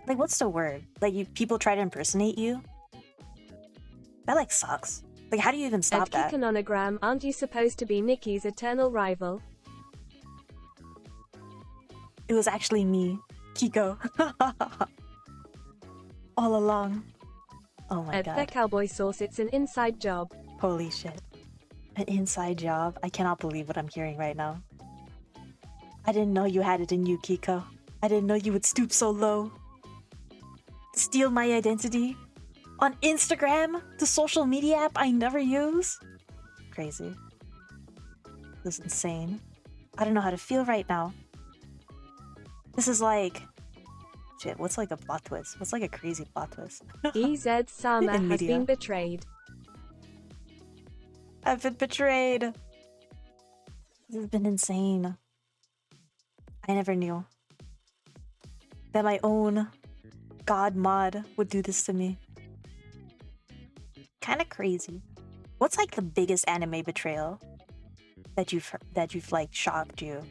what's the word? Like, people try to impersonate you? That, like, sucks. Like, how do you even stop At that? Kikononogram, aren't you supposed to be Nikki's eternal rival? It was actually me, Kiko. All along. Oh my At The god. Cowboy Sauce, it's an inside job. Holy shit. An inside job? I cannot believe what I'm hearing right now. I didn't know you had it in you, Kiko. I didn't know you would stoop so low. Steal my identity? On Instagram? The social media app I never use? Crazy. This is insane. I don't know how to feel right now. This is like... Shit, what's like a plot twist? What's like a crazy plot twist? EZ Sama In has media. been betrayed. I've been betrayed. This has been insane. I never knew that my own god mod would do this to me. Kind of crazy. What's like the biggest anime betrayal that you've like shocked you?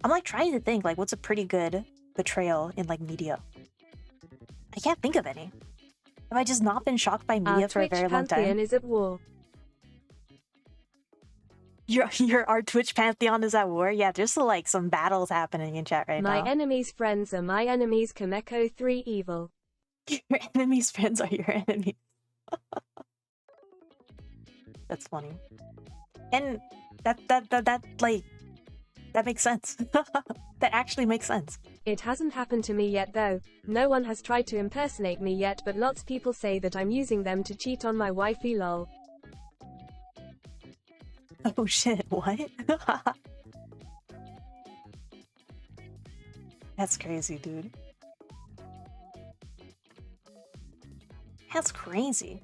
I'm like trying to think like what's a pretty good betrayal in like media. I can't think of any. Have I just not been shocked by media Our for a Twitch very long time? pantheon is at war. Our Twitch pantheon is at war. Yeah, there's like some battles happening in chat right My now. enemies' friends are my enemies. Kameko 3 evil. Your enemies' friends are your enemies. That's funny. And that makes sense. That actually makes sense. It hasn't happened to me yet though. No one has tried to impersonate me yet, but lots of people say that I'm using them to cheat on my wifey lol. Oh shit, what? That's crazy, dude. That's crazy.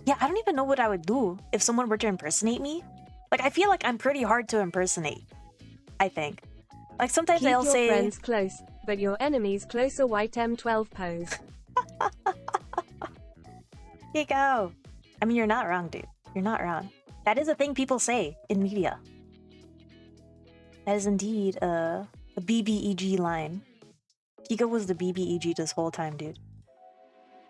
Yeah, I don't even know what I would do if someone were to impersonate me. Like, I feel like I'm pretty hard to impersonate. I think. Like, sometimes Keep they'll your say... friends close, but your enemies closer. White M12 pose. Here you go. I mean, you're not wrong, dude. You're not wrong. That is a thing people say in media. That is indeed a BBEG line. Kiko was the BBEG this whole time, dude.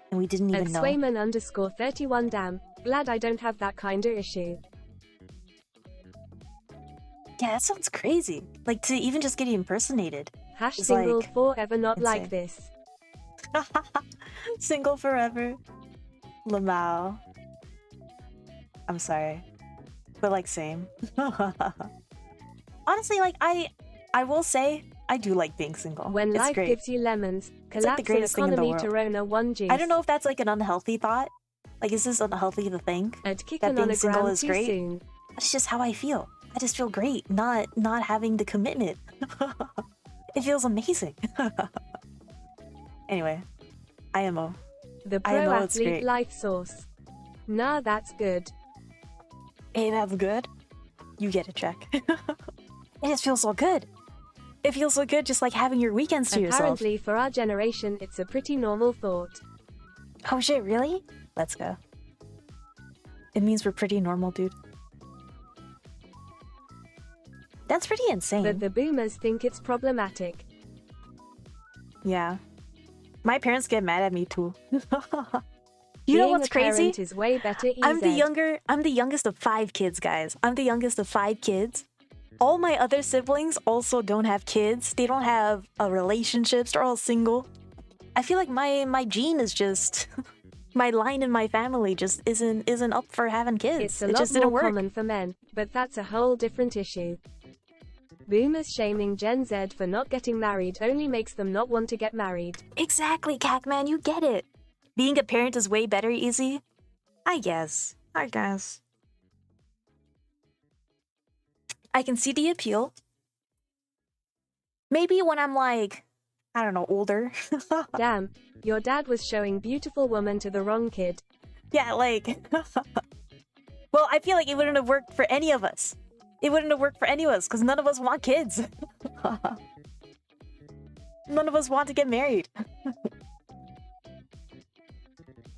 And we didn't At even know. Swayman _31 damn. Glad I don't have that kinda issue. Yeah, that sounds crazy. Like, to even just get impersonated. Hash It's single like forever not insane. like this. Single forever. Lamau. I'm sorry. But, like, same. Honestly, like, I will say, I do like being single. When it's life great. gives you lemons, like the collapse greatest thing in the economy world. to Rona 1 juice. I don't know if that's, like, an unhealthy thought. Like, is this unhealthy to think? At that being single Kikononogram is too great? soon. That's just how I feel. I just feel great not having the commitment. It feels amazing. Anyway, IMO. The I pro know it's athlete great. life source. Nah, that's good. Hey, that's good. You get a check. It just feels so good. It feels so good just like having your weekends to yourself. Apparently, for our generation, it's a pretty normal thought. Oh shit, really? Let's go. It means we're pretty normal, dude. That's pretty insane. But the boomers think it's problematic. Yeah. My parents get mad at me too. You Being know what's a parent crazy? is way better. I'm EZ. the youngest of 5 kids, guys. I'm the youngest of 5 kids. all my other siblings also don't have kids. They don't have relationships. They're all single. I feel like my gene is just my line in my family just isn't up for having kids. It's a it lot just more didn't work. common for men, but that's a whole different issue. Boomers shaming Gen Z for not getting married only makes them not want to get married. Exactly, Cacman, you get it. Being a parent is way better, easy. I guess. I can see the appeal. Maybe when I'm like, I don't know, older. Damn, your dad was showing beautiful woman to the wrong kid. Yeah, like... Well, I feel like it wouldn't have worked for any of us. It wouldn't have worked for any of us, because none of us want kids. None of us want to get married.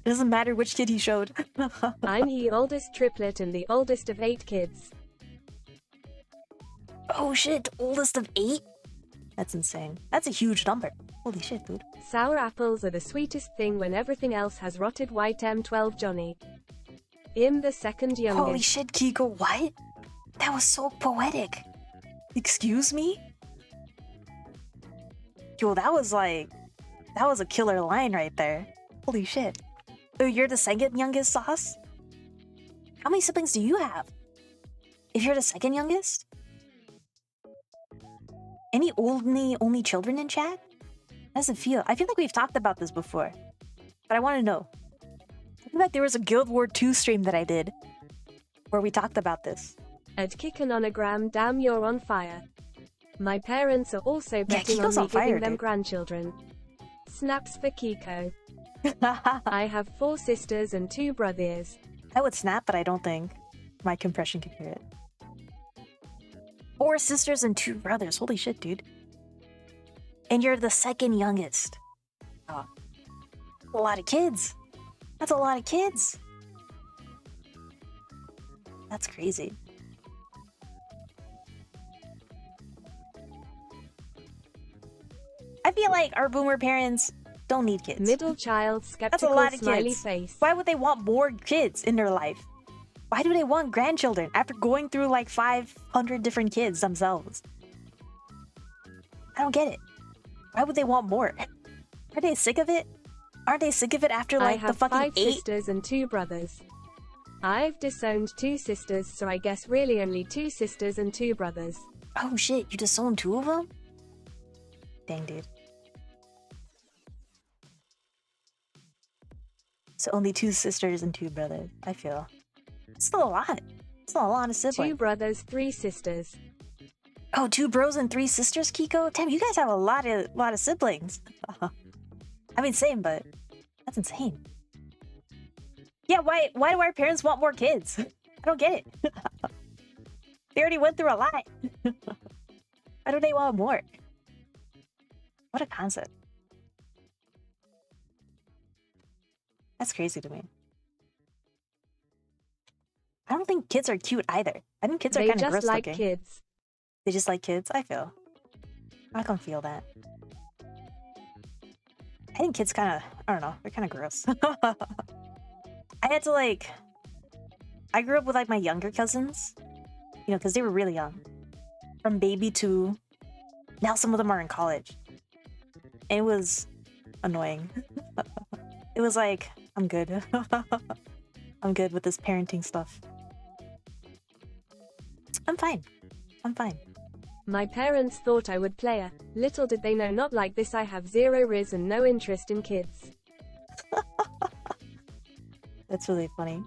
It doesn't matter which kid he showed. I'm the oldest triplet and the oldest of 8 kids. Oh shit, oldest of 8? That's insane. That's a huge number. Holy shit, dude. Sour apples are the sweetest thing when everything else has rotted. White M12 Johnny. I'm the second youngest. Holy shit, Kiko, what? That was so poetic. Excuse me? Yo, that was a killer line right there. Holy shit. Oh, you're the second youngest, Sauce? How many siblings do you have? If you're the second youngest? Any only children in chat? How does it feel? I feel like we've talked about this before, but I want to know. I feel like there was a Guild War 2 stream that I did where we talked about this. At Kikanonogram, damn, you're on fire. My parents are also betting Kiko's on on me fire, giving them dude. grandchildren. Snaps for Kiko. I have 4 sisters and 2 brothers. I would snap, but I don't think my compression could hear it. 4 sisters and 2 brothers. Holy shit, dude. And you're the second youngest. Oh. A lot of kids. That's a lot of kids. That's crazy. I feel like our boomer parents don't need kids. Middle child, That's a skeptical lot of smiley kids. face. Why would they want more kids in their life? Why do they want grandchildren after going through like 500 different kids themselves? I don't get it. Why would they want more? Are they sick of it? Aren't they sick of it after I like the have fucking 5 8? sisters and 2 brothers. I've disowned 2 sisters, so I guess really only 2 sisters and 2 brothers. Oh shit, you disowned 2 of them? Dang, dude. So only 2 sisters and 2 brothers. I feel. It's still a lot. It's still a lot of 2 siblings. brothers, 3 sisters. Oh, 2 bros and 3 sisters, Kiko? Damn, you guys have a lot of siblings. I mean, same, but that's insane. Yeah, why do our parents want more kids? I don't get it. They already went through a lot. Why do they want more? What a concept. That's crazy to me. I don't think kids are cute either. I think kids are They kind of just gross like looking. kids. They just like kids? I feel. I can feel that. I think kids kind of, I don't know, they're kind of gross. I had to like, I grew up with like my younger cousins, you know, because they were really young. From baby to, now some of them are in college. And it was annoying. It was like, I'm good. I'm good with this parenting stuff. I'm fine. I'm fine. My parents thought I would play a. Little did they know, not like this. I have 0 riz and no interest in kids. That's really funny.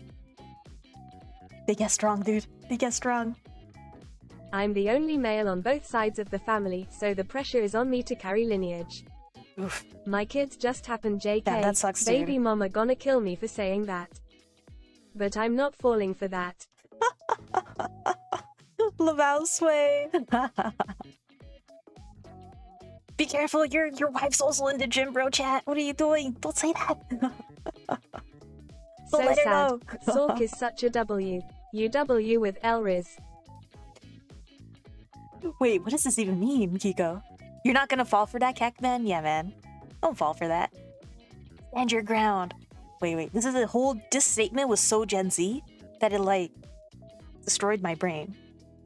They get strong, dude. They get strong. I'm the only male on both sides of the family, so the pressure is on me to carry lineage. Oof. My kids just happened, JK. Damn, that sucks, Baby dude. mama gonna kill me for saying that. But I'm not falling for that. Laval sway. Be careful, your wife's also in the gym, bro. Chat. What are you doing? Don't say that. So Let her sad. know. Sork is such a W. UW with Elriz. Wait, what does this even mean, Kiko? You're not gonna fall for that, Cackman? Yeah, man. Don't fall for that. Stand your ground. Wait. This statement was so Gen Z that it, like, destroyed my brain.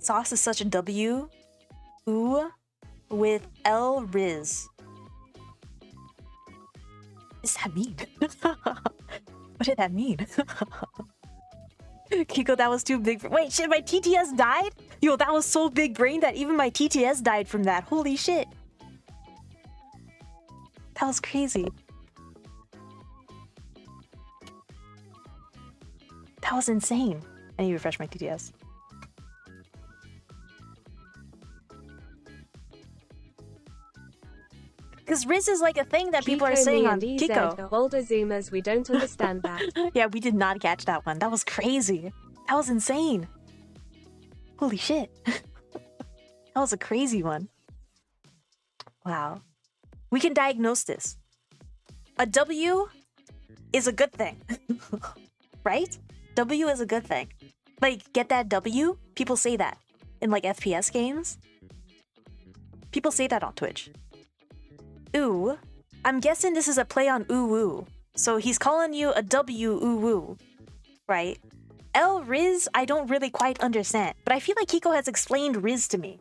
Sauce is such a W. Ooh, with L Riz. What does that mean? What did that mean? Kiko, that was too big. Wait, shit, my TTS died? Yo, that was so big brain that even my TTS died from that. Holy shit. That was crazy. That was insane. I need to refresh my TTS. Because Riz is like a thing that people are saying on Kiko. Older Zoomers, we don't understand that. Yeah, we did not catch that one. That was crazy. That was insane. Holy shit. That was a crazy one. Wow. We can diagnose this. A W is a good thing. Right? W is a good thing. Like, get that W? People say that in like FPS games. People say that on Twitch. Ooh. I'm guessing this is a play on ooh woo. So he's calling you a W ooh woo. Right? L Riz, I don't really quite understand. But I feel like Kiko has explained Riz to me.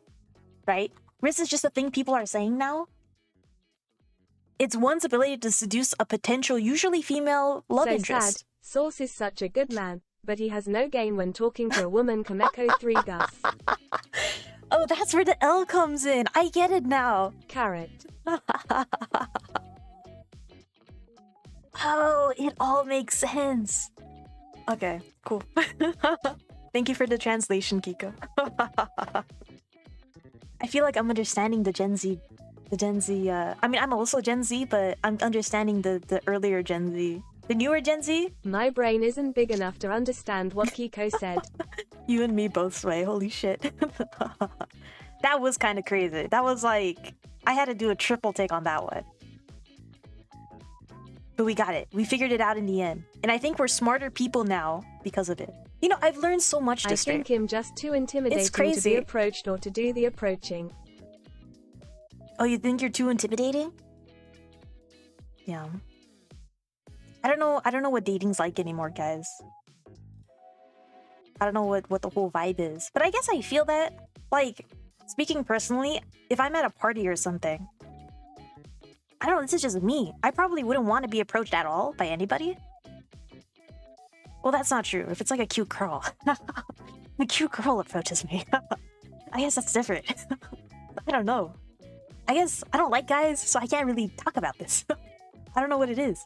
Right? Riz is just a thing people are saying now. It's one's ability to seduce a potential, usually female, love so interest. Sad. Source is such a good man, but he has no game when talking to a woman. Kameko 3 Gus. Oh, that's where the L comes in. I get it now. Carrot. Oh, it all makes sense. Okay, cool. Thank you for the translation, Kiko. I feel like I'm understanding the Gen Z. I mean, I'm also Gen Z, but I'm understanding the earlier Gen Z. The newer Gen Z? My brain isn't big enough to understand what Kiko said. You and me both, Sway. Holy shit. That was kind of crazy. That was like... I had to do a triple take on that one. But we got it. We figured it out in the end. And I think we're smarter people now because of it. You know, I've learned so much this I think him just too intimidating to be approached or to do the approaching. Oh, you think you're too intimidating? Yeah. I don't know what dating's like anymore, guys. I don't know what the whole vibe is. But I guess I feel that, like, speaking personally, if I'm at a party or something, I don't know, this is just me. I probably wouldn't want to be approached at all by anybody. Well, that's not true. If it's like a cute girl. A cute girl approaches me. I guess that's different. I don't know. I guess I don't like guys, so I can't really talk about this. I don't know what it is.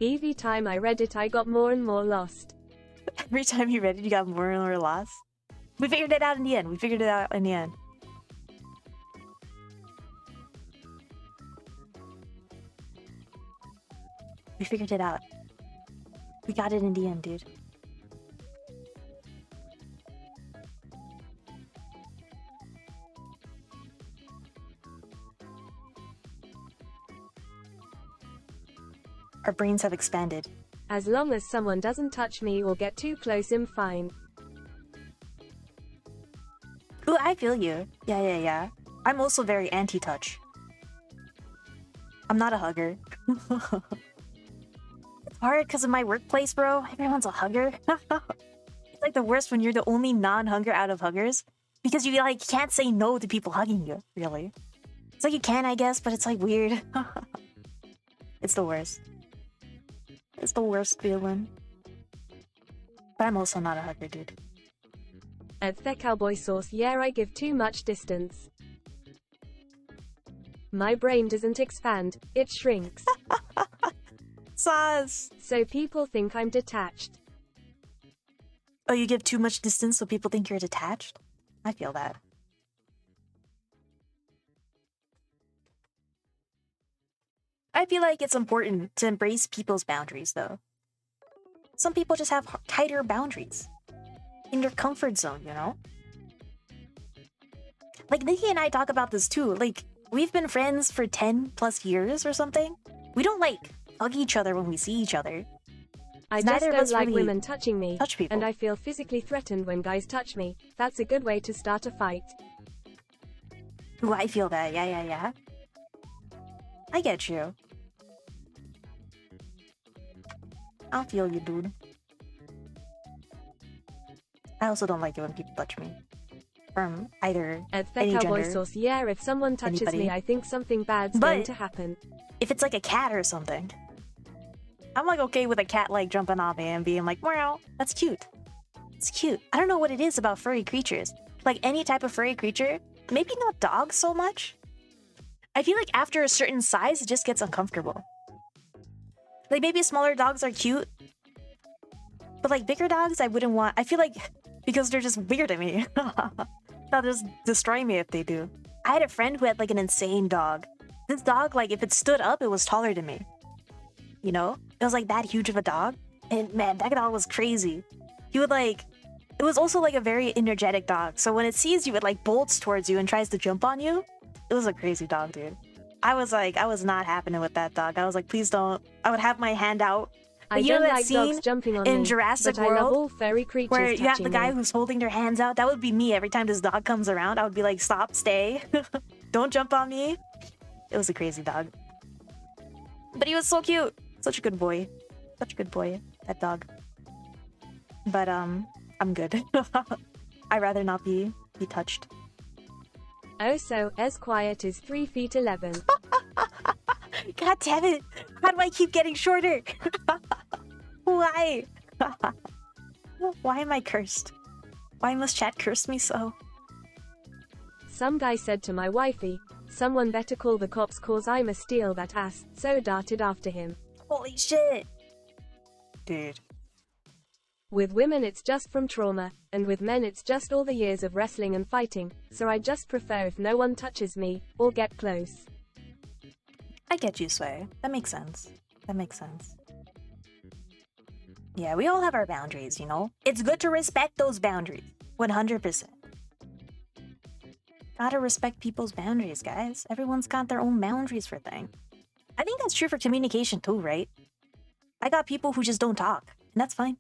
Every time I read it, I got more and more lost. Every time you read it, you got more and more lost. We figured it out in the end. We figured it out. We got it in the end, dude. Our brains have expanded. As long as someone doesn't touch me or get too close, I'm fine. Ooh, I feel you. Yeah. I'm also very anti-touch. I'm not a hugger. It's hard because of my workplace, bro. Everyone's a hugger. It's like the worst when you're the only non-hugger out of huggers. Because you like can't say no to people hugging you, really. It's like you can, I guess, but it's like weird. It's the worst. It's the worst feeling. But I'm also not a hugger, dude. At the cowboy sauce, yeah, I give too much distance. My brain doesn't expand, it shrinks. Sauce! So people think I'm detached. Oh, you give too much distance so people think you're detached? I feel that. I feel like it's important to embrace people's boundaries, though. Some people just have tighter boundaries. In their comfort zone, you know? Like, Nikki and I talk about this too. Like, we've been friends for 10 plus years or something. We don't, like, hug each other when we see each other. I just don't like women touching me. Touch people. And I feel physically threatened when guys touch me. That's a good way to start a fight. Ooh, I feel that. Yeah. I get you. I feel you, dude. I also don't like it when people touch me. from either At any Cowboy gender. Sauce, yeah, if someone touches Anybody. me, I think something bad's But- going to happen. If it's like a cat or something, I'm like okay with a cat like jumping on me and being like, wow, that's cute. It's cute. I don't know what it is about furry creatures. Like any type of furry creature, maybe not dogs so much. I feel like after a certain size, it just gets uncomfortable. Like maybe smaller dogs are cute, but like bigger dogs, I wouldn't want. I feel like because they're just bigger than me, they'll just destroy me if they do. I had a friend who had like an insane dog. This dog, like if it stood up, it was taller than me. You know, it was like that huge of a dog, and man, that dog was crazy. He would like. It was also like a very energetic dog. So when it sees you, it like bolts towards you and tries to jump on you. It was a crazy dog, dude. I was not happening with that dog. I was like, please don't. I would have my hand out. I But you know don't that like scene dogs jumping on in me, Jurassic but I love World all furry creatures where you have the touching guy me. who's holding their hands out? That would be me every time this dog comes around. I would be like, stop, stay. Don't jump on me. It was a crazy dog. But he was so cute. Such a good boy. Such a good boy, that dog. But I'm good. I'd rather not be touched. Oh, so Esquiet is 3 feet 11. God damn it! How do I keep getting shorter? Why? Why am I cursed? Why must chat curse me so? Some guy said to my wifey, someone better call the cops cause I'ma steal that ass, so darted after him. Holy shit! Dude. With women it's just from trauma, and with men it's just all the years of wrestling and fighting, so I just prefer if no one touches me, or get close. I get you, Sway. That makes sense. That makes sense. Yeah, we all have our boundaries, you know? It's good to respect those boundaries. 100%. Gotta respect people's boundaries, guys. Everyone's got their own boundaries for things. I think that's true for communication too, right? I got people who just don't talk, and that's fine.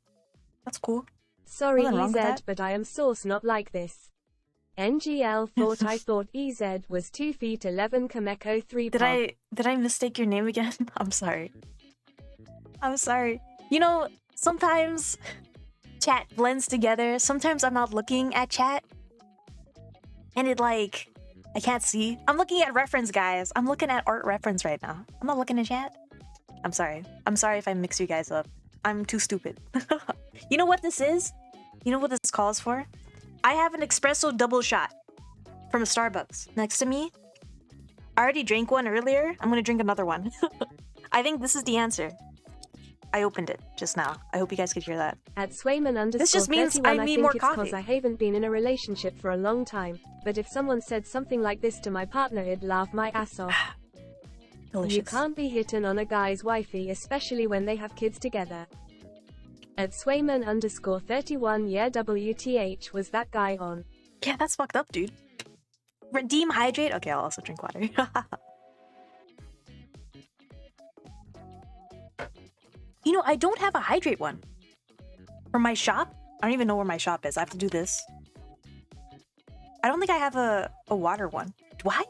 That's cool. Sorry Nothing wrong with EZ, that. but I am source not like this. NGL thought I thought EZ was 2 feet 11 Kameko 3 Did I mistake your name again? I'm sorry. I'm sorry. You know, sometimes chat blends together. Sometimes I'm not looking at chat. And it like, I can't see. I'm looking at reference, guys. I'm looking at art reference right now. I'm not looking at chat. I'm sorry. I'm sorry if I mix you guys up. I'm too stupid. You know what this is? You know what this calls for? I have an espresso double shot from Starbucks next to me. I already drank one earlier. I'm gonna drink another one. I think this is the answer. I opened it just now. I hope you guys could hear that. At Swayman underscore just means 31, I need think more it's coffee. cause I haven't been in a relationship for a long time, but if someone said something like this to my partner it'd laugh my ass off. Delicious. You can't be hitting on a guy's wifey, especially when they have kids together. At Swayman underscore 31, yeah, WTH was that guy on. Yeah, that's fucked up, dude. Redeem hydrate. Okay, I'll also drink water. You know, I don't have a hydrate one. For my shop? I don't even know where my shop is. I have to do this. I don't think I have a water one. Do I?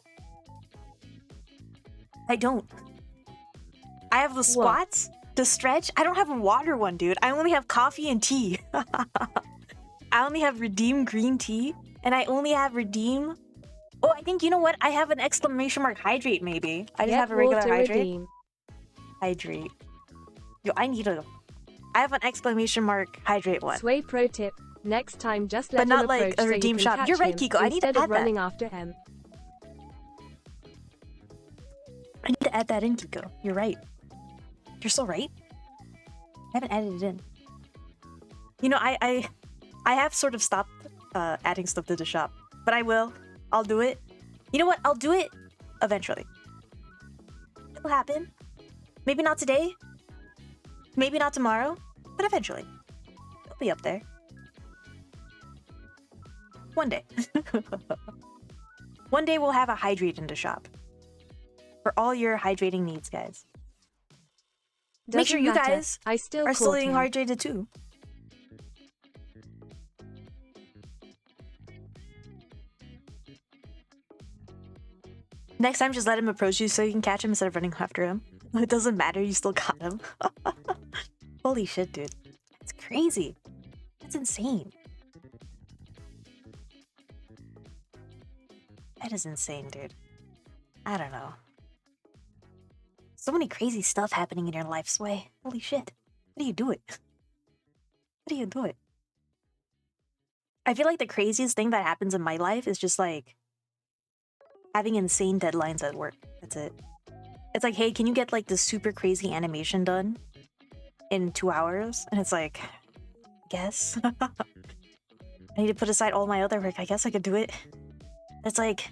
I don't. I have the squats, the stretch. I don't have a water one, dude. I only have coffee and tea. I only have Redeem green tea. And I only have Redeem... Oh, I think, you know what? I have an exclamation mark hydrate, maybe. I just Get have a regular water hydrate. redeem. Hydrate. Yo, I need a... I have an exclamation mark hydrate one. Sway pro tip. Next time just let But not him like approach a so redeem you can shop. catch You're right, him, Kiko. I need to instead of add that. running after him. I need to add that in, Kiko. You're right. You're so right. I haven't added it in. You know, I have sort of stopped adding stuff to the shop. But I will. I'll do it. You know what? I'll do it eventually. It'll happen. Maybe not today. Maybe not tomorrow. But eventually. It'll be up there. One day. One day we'll have a hydrate in the shop. For all your hydrating needs, guys. Make sure Doesn't you matter. guys I still are still caught being him. hydrated too. Next time, just let him approach you so you can catch him instead of running after him. It doesn't matter, you still got him. Holy shit, dude. It's crazy. It's insane. That is insane, dude. I don't know. So many crazy stuff happening in your life, Sway. Holy shit. How do you do it? How do you do it? I feel like the craziest thing that happens in my life is just like having insane deadlines at work. That's it. It's like, hey, can you get like this super crazy animation done in 2 hours? And it's like, guess. I need to put aside all my other work. I guess I could do it. It's like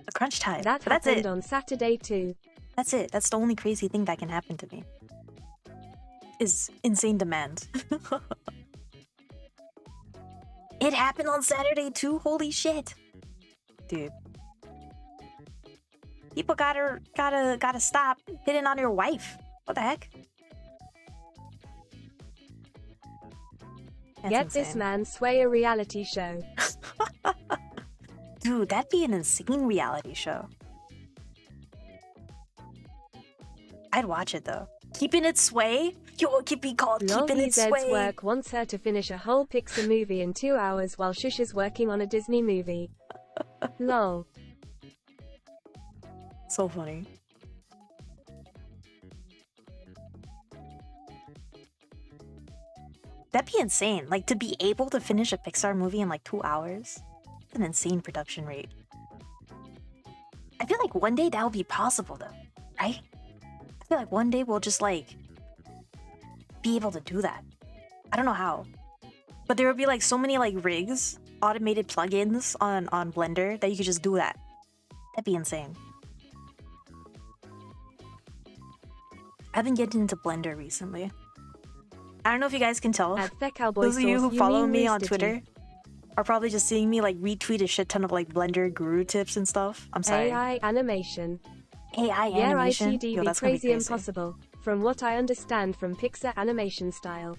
a crunch time. That But that's happened it. on Saturday too. That's it. That's the only crazy thing that can happen to me. Is insane demands. It happened on Saturday too? Holy shit. Dude. People gotta stop hitting on your wife. What the heck? That's Get this insane. man Sway a reality show. Dude, that'd be an insane reality show. I'd watch it though. Keeping it Sway? Yo, it could be called Keeping It Zed's Sway. work wants her to finish a whole Pixar movie in 2 hours while Shush is working on a Disney movie. Lol. So funny. That'd be insane. Like, to be able to finish a Pixar movie in like 2 hours. It's an insane production rate. I feel like one day that will be possible though, right? I feel like one day we'll just like be able to do that. I don't know how. But there would be like so many like rigs, automated plugins on Blender that you could just do that. That'd be insane. I've been getting into Blender recently. I don't know if you guys can tell. At the Cowboy Those of you Sauce, who follow mean me on Rooster Twitter Teeth. are probably just seeing me like retweet a shit ton of like Blender guru tips and stuff. I'm sorry. AI animation. AI Yeah, animation. ITD Yo, be that's gonna be crazy crazy. impossible. From what I understand from Pixar animation style.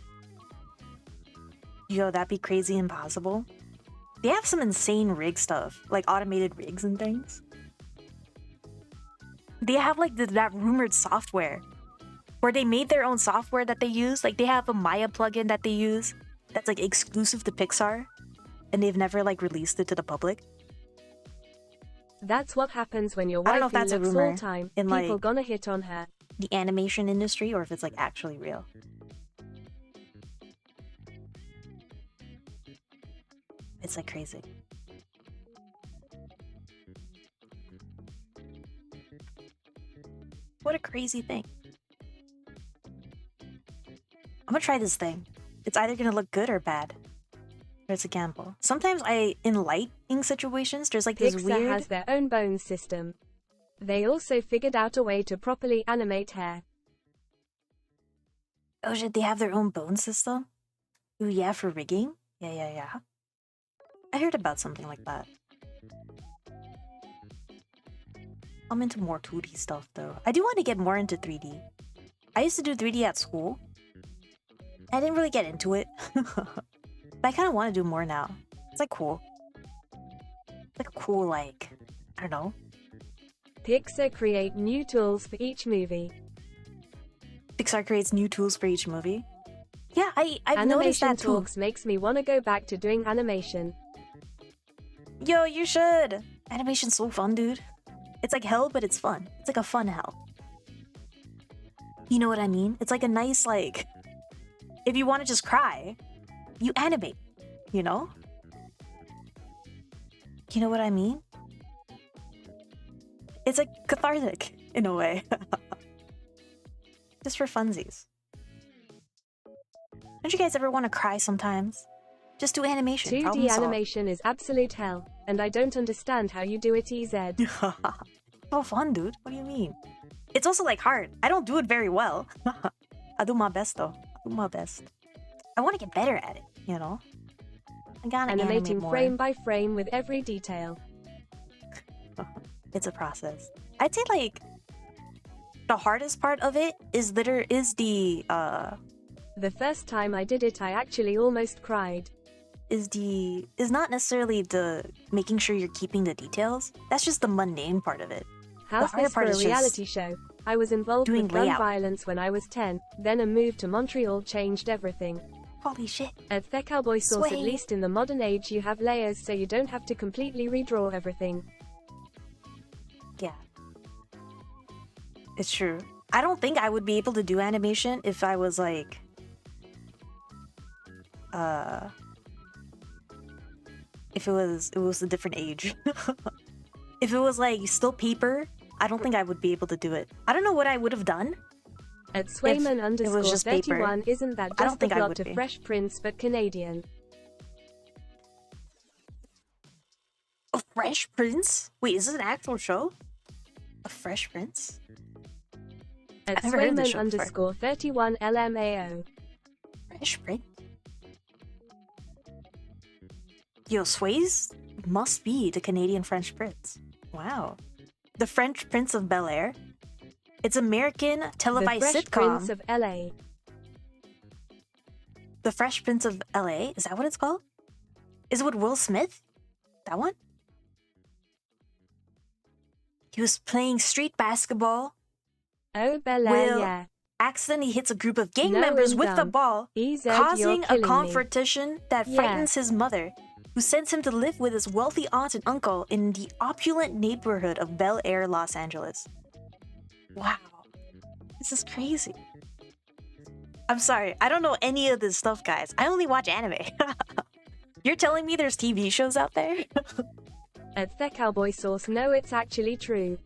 Yo, that'd be crazy impossible. They have some insane rig stuff, like automated rigs and things. They have like that rumored software where they made their own software that they use. Like they have a Maya plugin that they use that's like exclusive to Pixar, and they've never like released it to the public. That's what happens when your I don't know wifey if that's a looks rumor all time. in, People like- gonna hit on her. The animation industry, or if it's like actually real. It's like crazy. What a crazy thing. I'm gonna try this thing. It's either gonna look good or bad. Or it's a gamble. Sometimes in lighting situations, there's like this Pixar weird... has their own bone system. They also figured out a way to properly animate hair. Oh shit, they have their own bone system? Ooh, yeah, for rigging? Yeah. I heard about something like that. I'm into more 2D stuff though. I do want to get more into 3D. I used to do 3D at school. I didn't really get into it. But I kind of want to do more now. It's like cool. Like a cool, like, I don't know. Pixar create new tools for each movie. Pixar creates new tools for each movie. Yeah, I've noticed Animation that too. talks makes me want to go back to doing animation. Yo, you should! Animation's so fun, dude. It's like hell, but it's fun. It's like a fun hell. You know what I mean? It's like a nice, like... If you want to just cry, you animate, you know? You know what I mean? It's like cathartic, in a way. Just for funsies. Don't you guys ever want to cry sometimes? Just do animation. 2D problem solved. animation is absolute hell, and I don't understand how you do it, EZ. So fun, dude. What do you mean? It's also like hard. I don't do it very well. I do my best though. I do my best. I want to get better at it, you know? I gotta animate Animating more. frame by frame with every detail. It's a process. I'd say like the hardest part of it is the The first time I did it, I actually almost cried. is not necessarily the making sure you're keeping the details. That's just the mundane part of it. How's harder this for part a is just reality show? I was involved doing with gun layout. violence when I was 10, then a move to Montreal changed everything. Holy shit. At the Cowboy Sauce, Sway. at least in the modern age, you have layers so you don't have to completely redraw everything. It's true. I don't think I would be able to do animation if I was like if it was a different age. If it was like still paper, I don't think I would be able to do it. I don't know what I would have done. At Swayman it was just paper. 31, isn't that I don't just the think I plot would of be. Fresh Prince but Canadian? A Fresh Prince? Wait, is this an actual show? A Fresh Prince? At I've never heard of this Swayman show before. _31 LMAO. Fresh Prince? Yo, Sways must be the Canadian French Prince. Wow. The French Prince of Bel-Air? It's American The televised Fresh sitcom. Prince of LA. The Fresh Prince of LA? Is that what it's called? Is it with Will Smith? That one? He was playing street basketball. Oh, Bel-Air, Will yeah. accidentally hits a group of gang No, members I'm with the dumb. ball, EZ, causing you're a killing me. confrontation that Yeah. frightens his mother, who sends him to live with his wealthy aunt and uncle in the opulent neighborhood of Bel Air, Los Angeles. Wow. This is crazy. I'm sorry, I don't know any of this stuff, guys. I only watch anime. You're telling me there's TV shows out there? At The Cowboy Sauce, no, it's actually true.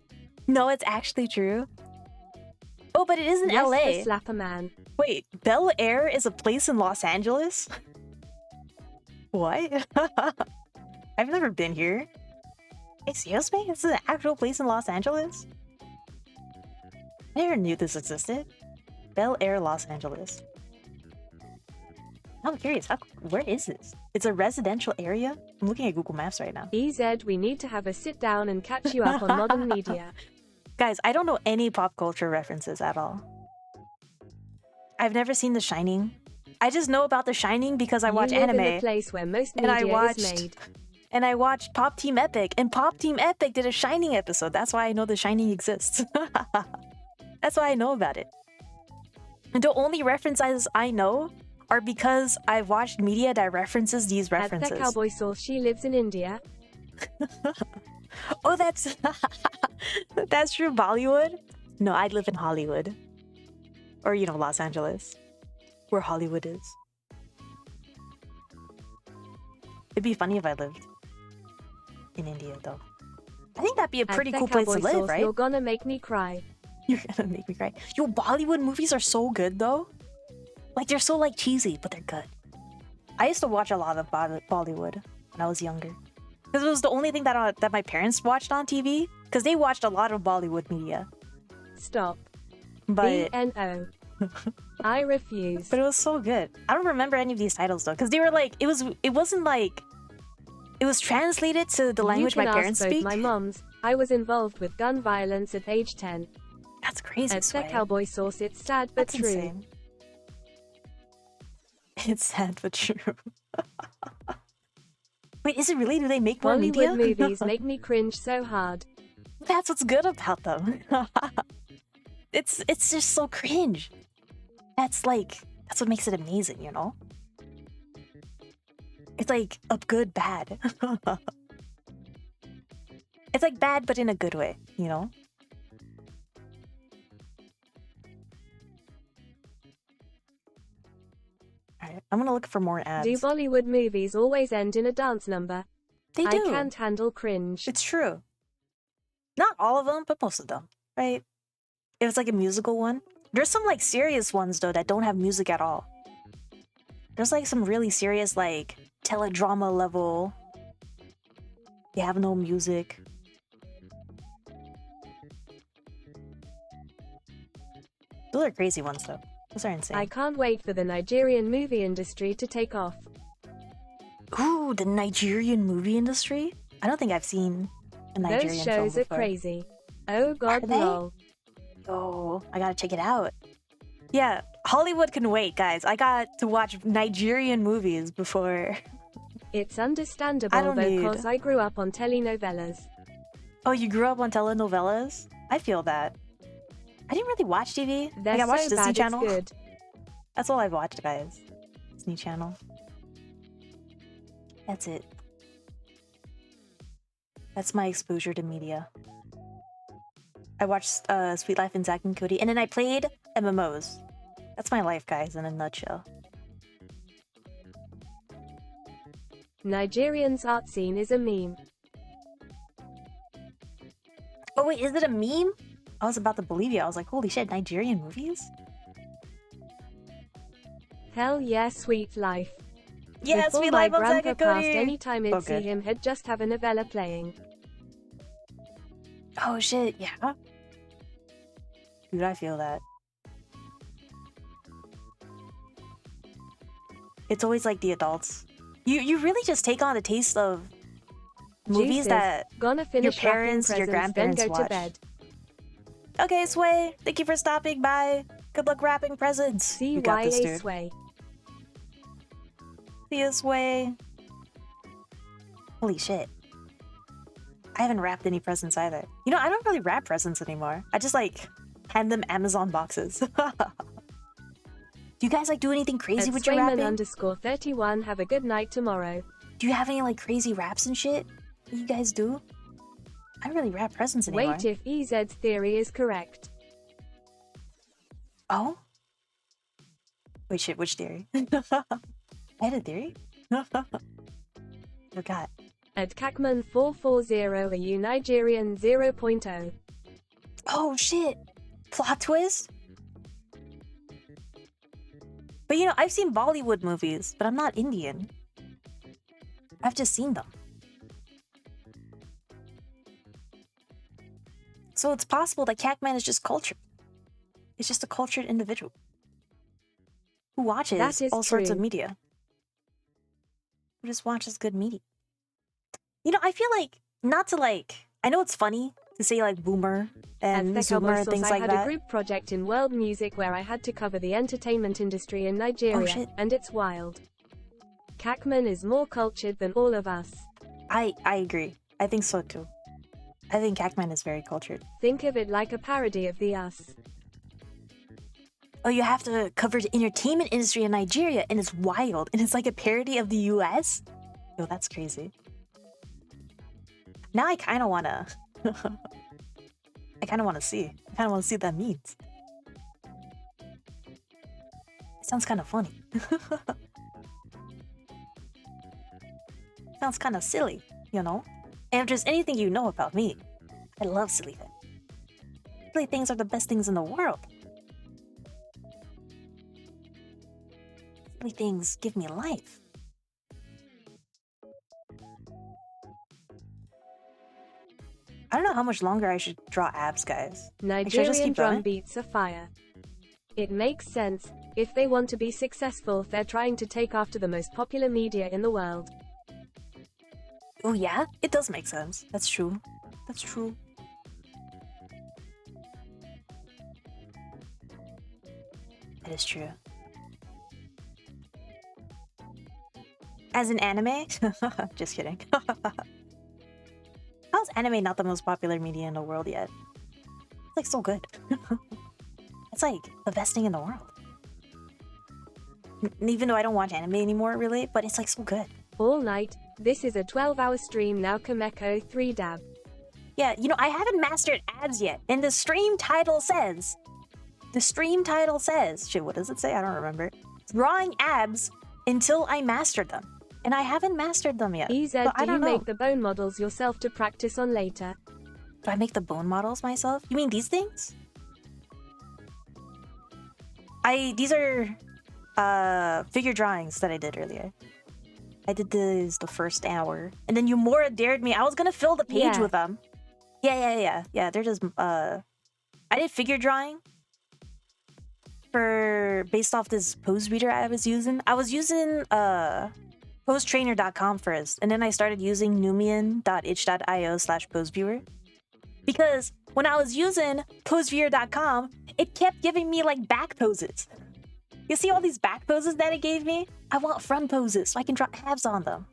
No, it's actually true. Oh, but it is in Yes, LA. the Slapper Man. Wait, Bel Air is a place in Los Angeles? What? I've never been here. Excuse me? This is an actual place in Los Angeles? I never knew this existed. Bel Air, Los Angeles. I'm curious, where is this? It's a residential area? I'm looking at Google Maps right now. EZ, we need to have a sit down and catch you up on modern media. Guys, I don't know any pop culture references at all. I've never seen The Shining. I just know about The Shining because I watch you live anime. in the place where most And I media is made. And I watched Pop Team Epic, and Pop Team Epic did a Shining episode. That's why I know The Shining exists. That's why I know about it. And the only references I know are because I've watched media that references these At references. The Cowboy Sauce, she lives in India. Oh, that's that's true. Bollywood? No, I live in Hollywood, or Los Angeles, where Hollywood is. It'd be funny if I lived in India, though. I think that'd be a At pretty The cool place to Cowboy live, Sauce, right? You're gonna make me cry. You're gonna make me cry. Yo, Bollywood movies are so good, though. Like, they're so, cheesy, but they're good. I used to watch a lot of Bollywood when I was younger. Because it was the only thing that my parents watched on TV. Because they watched a lot of Bollywood media. Stop. But BNO. I refuse. but it was so good. I don't remember any of these titles, though. Because they were it wasn't like... It was translated to the language you my can parents ask both speak. my moms. I was involved with gun violence at age 10. That's crazy, At The Sway. Cowboy Sauce, it's sad but That's true. insane. It's sad but true. Wait, is it really? Do they make more media? Bollywood movies make me cringe so hard. That's what's good about them. It's just so cringe. That's what makes it amazing, It's like a good bad. It's like bad but in a good way, Alright, I'm gonna look for more ads. Do Bollywood movies always end in a dance number? They I do. can't handle cringe. It's true. Not all of them, but most of them, right? If it's like a musical one. There's some serious ones though that don't have music at all. There's some really serious teledrama level. They have no music. Those are crazy ones though. Those are insane. I can't wait for the Nigerian movie industry to take off. Ooh, the Nigerian movie industry? I don't think I've seen a Nigerian Those film shows are before. crazy. Oh god, Are they? lol. Oh, I gotta check it out. Yeah, Hollywood can wait, guys. I got to watch Nigerian movies before. It's I understandable don't though, need- cause I grew up on telenovelas. Oh, you grew up on telenovelas? I feel that. I didn't really watch TV. They're I watched so Disney bad Channel. it's good. That's all I've watched, guys. Disney Channel. That's it. That's my exposure to media. I watched Sweet Life and Zack and Cody, and then I played MMOs. That's my life, guys, in a nutshell. Nigerian's art scene is a meme. Oh wait, is it a meme? I was about to believe you. I was like, holy shit, Nigerian movies? Hell yeah, Sweet Life. Yeah, Before Sweet my Life on Zack grandpa and passed, Cody. anytime he'd see Okay. him, he'd just have a novella playing. Oh shit, yeah. Dude, I feel that. It's always like the adults. You really just take on the taste of movies Juices. that Gonna finish your parents, wrapping your presents, grandparents then go watch. to bed. Okay, Sway. Thank you for stopping by. Good luck wrapping presents. You got this, CYA dude. Sway. See you, Sway. Holy shit. I haven't wrapped any presents either. You know, I don't really wrap presents anymore. I just like hand them Amazon boxes. Do you guys like do anything crazy At with your wrapping? Swayman_31, have a good night tomorrow. Do you have any like crazy wraps and shit that you guys do? I don't really wrap presents anymore. Wait, if EZ's theory is correct. Oh? Wait, shit, which theory? I had a theory? Forgot. At Cacman440, are you Nigerian 0.0? Oh shit! Plot twist? But you know, I've seen Bollywood movies, but I'm not Indian. I've just seen them. So it's possible that Cacman is just cultured. He's just a cultured individual who watches That is all sorts of true. media. Who just watches good media. You know, I feel like, not to like, I know it's funny to say like boomer and At zoomer and things I like had that. a group project in world music where I had to cover the entertainment industry in Nigeria, shit. and it's wild. Cacman is more cultured than all of us. I agree. I think so too. I think Cacman is very cultured. Think of it like a parody of the us. Oh, you have to cover the entertainment industry in Nigeria, and it's wild, and it's like a parody of the US? Yo, that's crazy. Now I kind of want to... I kind of want to see. I kind of want to see what that means. It sounds kind of funny. Sounds kind of silly, you know? And if there's anything you know about me, I love silly things. Silly things are the best things in the world. Silly things give me life. I don't know how much longer I should draw abs, guys. Like, should I just Nigerian keep drum going? beats are fire. It makes sense. If they want to be successful, they're trying to take after the most popular media in the world. Oh yeah? It does make sense. That's true. That's true. That is true. As an anime? Just kidding. How's anime not the most popular media in the world yet? It's like so good. It's like the best thing in the world. Even though I don't watch anime anymore, really, but it's like so good. All night. This is a 12-hour stream now. Kameko 3 dab. Yeah, you know, I haven't mastered abs yet, and the stream title says... Shit, what does it say? I don't remember. Drawing abs until I master them. And I haven't mastered them yet. EZ, But I do you don't know. make the bone models yourself to practice on later? Do I make the bone models myself? You mean these things? These are figure drawings that I did earlier. I did this the first hour. And then Yumura dared me. I was gonna fill the page Yeah. with them. Yeah, they're just I did figure drawing based off this pose reader I was using. I was using posetrainer.com first, and then I started using numian.itch.io/poseviewer. Because when I was using poseviewer.com, it kept giving me like back poses. You see all these back poses that it gave me? I want front poses so I can draw abs on them.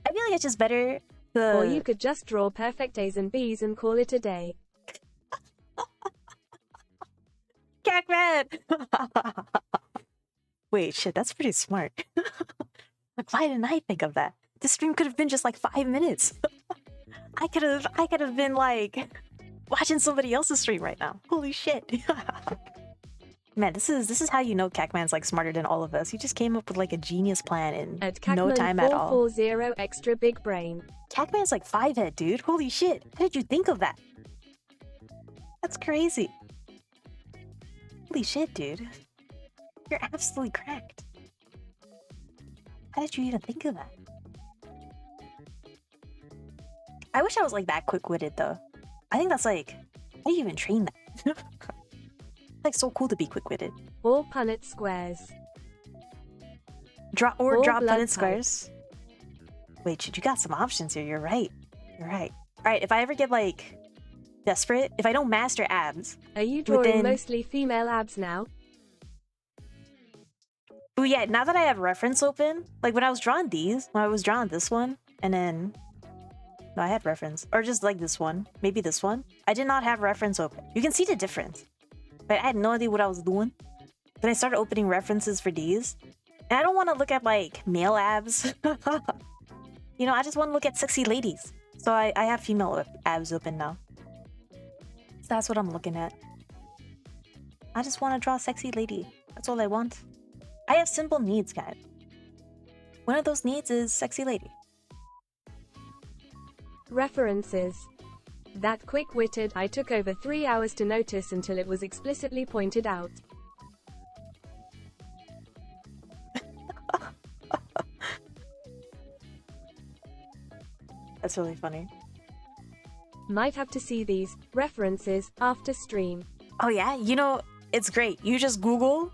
I feel like it's just better to... Or you could just draw perfect A's and B's and call it a day. Cacman! Wait, shit, that's pretty smart. Like, why didn't I think of that? This stream could have been just like 5 minutes. I could have been like, watching somebody else's stream right now. Holy shit. Man, this is how you know Cacman's like smarter than all of us. He just came up with like a genius plan in no time at all. 440 extra big brain. Cacman's like 5-head, dude. Holy shit. How did you think of that? That's crazy. Holy shit, dude. You're absolutely cracked. How did you even think of that? I wish I was like that quick-witted though. I think that's like, how do you even train that? Like so cool to be quick-witted. All Punnett squares. Drop All Punnett blood squares. Wait, shit, you got some options here. You're right. You're right. Alright, if I ever get like desperate, if I don't master abs. Are you drawing mostly female abs now? Oh yeah, now that I have reference open, like when I was drawing these, when I was drawing this one, and then no, I had reference. Or just like this one. Maybe this one. I did not have reference open. You can see the difference. But I had no idea what I was doing. Then I started opening references for these. And I don't want to look at like male abs. You know, I just want to look at sexy ladies. So I have female abs open now. So that's what I'm looking at. I just want to draw a sexy lady. That's all I want. I have simple needs, guys. One of those needs is sexy lady. References. That quick-witted, I took over 3 hours to notice until it was explicitly pointed out. That's really funny. Might have to see these references after stream. Oh yeah? You know, it's great. You just Google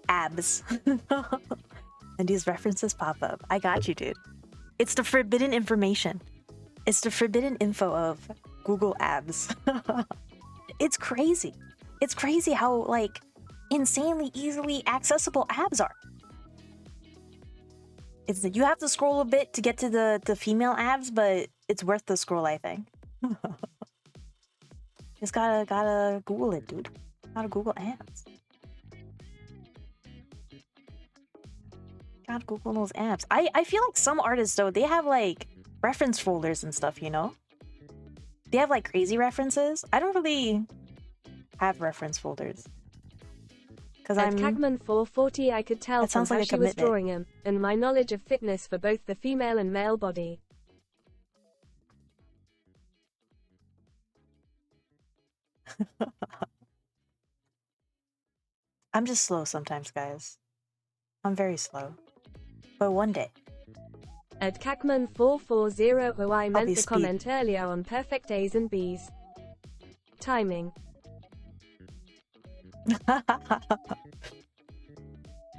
abs. And these references pop up. I got you, dude. It's the forbidden information. It's the forbidden info of Google abs. It's crazy. It's crazy how, like, insanely easily accessible abs are. It's you have to scroll a bit to get to the female abs, but it's worth the scroll, I think. Just gotta Google it, dude. Gotta Google abs. Gotta Google those abs. I feel like some artists, though, they have, like, reference folders and stuff, you know? They have, like, crazy references. I don't really have reference folders. Because At Cagman 440 I could tell from sounds how like a she was commitment. drawing him, and my knowledge of fitness for both the female and male body. I'm just slow sometimes, guys. I'm very slow. But one day. At Cagman 440 oh, I meant be to speed. comment earlier on perfect A's and B's. Timing.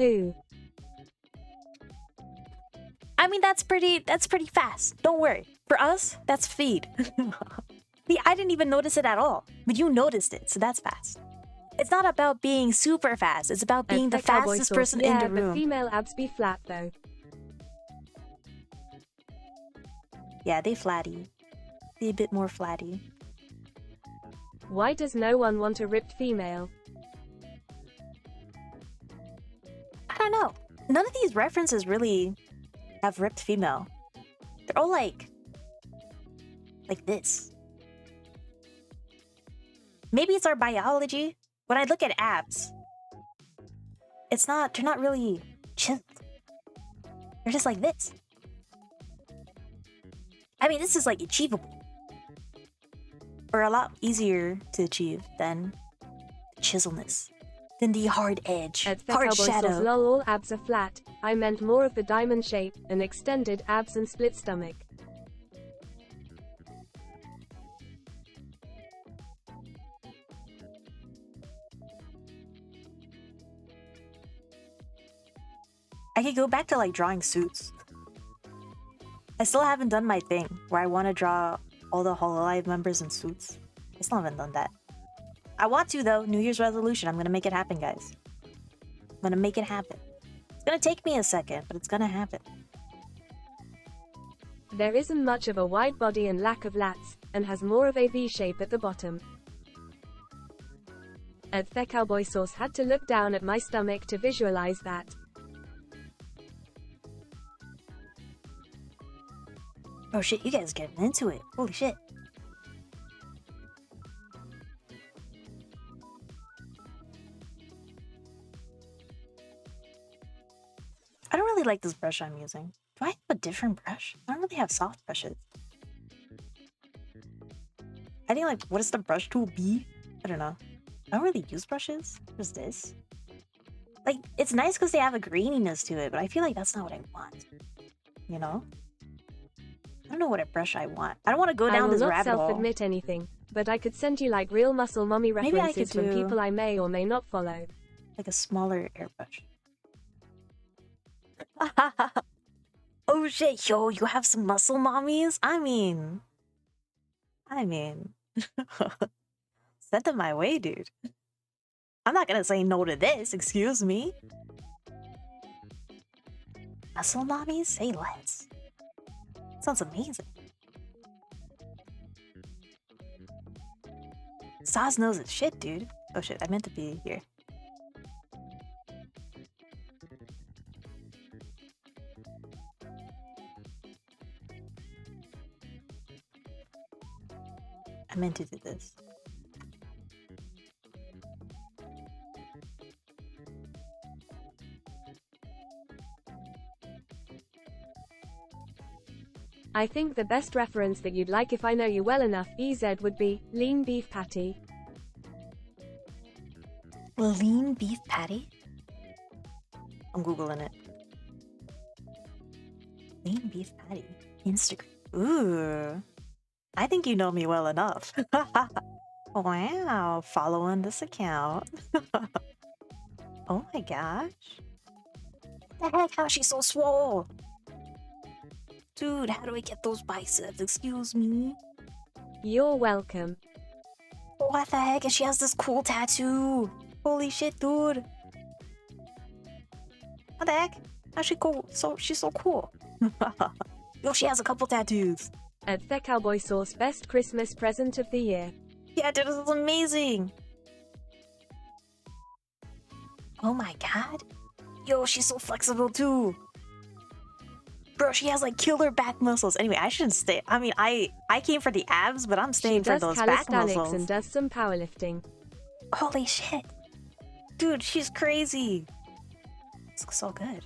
Ooh. I mean, that's pretty fast. Don't worry. For us, that's feed. See, I didn't even notice it at all. But you noticed it, so that's fast. It's not about being super fast. It's about being the Cowboy fastest sauce. person in Yeah, the room. but female abs be flat though. Yeah, they flatty. They a bit more flatty. Why does no one want a ripped female? I don't know. None of these references really have ripped female. They're all like this. Maybe it's our biology. When I look at abs, they're not really chiseled. They're just like this. I mean, this is like achievable. Or a lot easier to achieve than chiselness. Than the hard edge, At hard Cowboy shadow. sauce lol all abs are flat. I meant more of the diamond shape, and extended abs and split stomach. I could go back to like drawing suits. I still haven't done my thing where I want to draw all the Hololive members in suits. I still haven't done that. I want to though. New Year's resolution. I'm gonna make it happen, guys. I'm gonna make it happen. It's gonna take me a second, but it's gonna happen. There isn't much of a wide body and lack of lats, and has more of a V shape at the bottom. At the Cowboy sauce had to look down at my stomach to visualize that. Oh shit, you guys getting into it. Holy shit. I don't really like this brush I'm using. Do I have a different brush? I don't really have soft brushes. I think like, what does the brush tool be? I don't know. I don't really use brushes. What's this? Like, it's nice because they have a graininess to it, but I feel like that's not what I want. You know? I don't know what a brush I want. I don't want to go down this rabbit hole. I will not self-admit anything, but I could send you like real muscle mommy references from people I may or may not follow. Like a smaller airbrush. Oh shit, yo, you have some muscle mommies? I mean... Send them my way, dude. I'm not gonna say no to this, excuse me. Muscle mommies? Say less. Sounds amazing. Saz knows his shit, dude. Oh shit, I meant to be here. I meant to do this. I think the best reference that you'd like if I know you well enough, EZ, would be lean beef patty. Lean beef patty? I'm googling it. Lean beef patty. Instagram. Ooh. I think you know me well enough. Wow, following this account. Oh my gosh. What the heck? How is she so swole? Dude, how do I get those biceps? Excuse me? You're welcome. What the heck? And she has this cool tattoo. Holy shit, dude. What the heck? How's she cool? She's so cool. Yo, she has a couple tattoos. At the Cowboy Sauce, best Christmas present of the year. Yeah, dude, this is amazing. Oh my god. Yo, she's so flexible too. Bro, she has like killer back muscles. Anyway, I shouldn't stay. I mean, I came for the abs, but I'm staying for those back muscles. And does some powerlifting. Holy shit. Dude, she's crazy. This looks so good.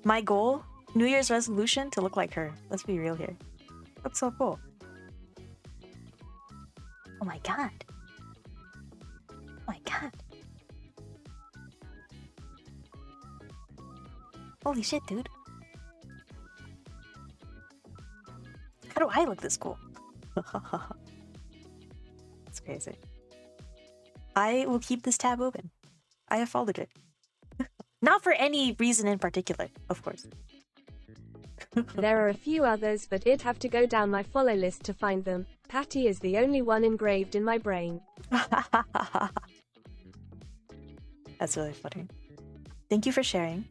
My goal, New Year's resolution, to look like her. Let's be real here. Looks so cool. Oh my god. Oh my god. Holy shit, dude. How do I look this cool? It's crazy. I will keep this tab open. I have followed it. Not for any reason in particular, of course. There are a few others, but I'd have to go down my follow list to find them. Patty is the only one engraved in my brain. That's really funny. Thank you for sharing.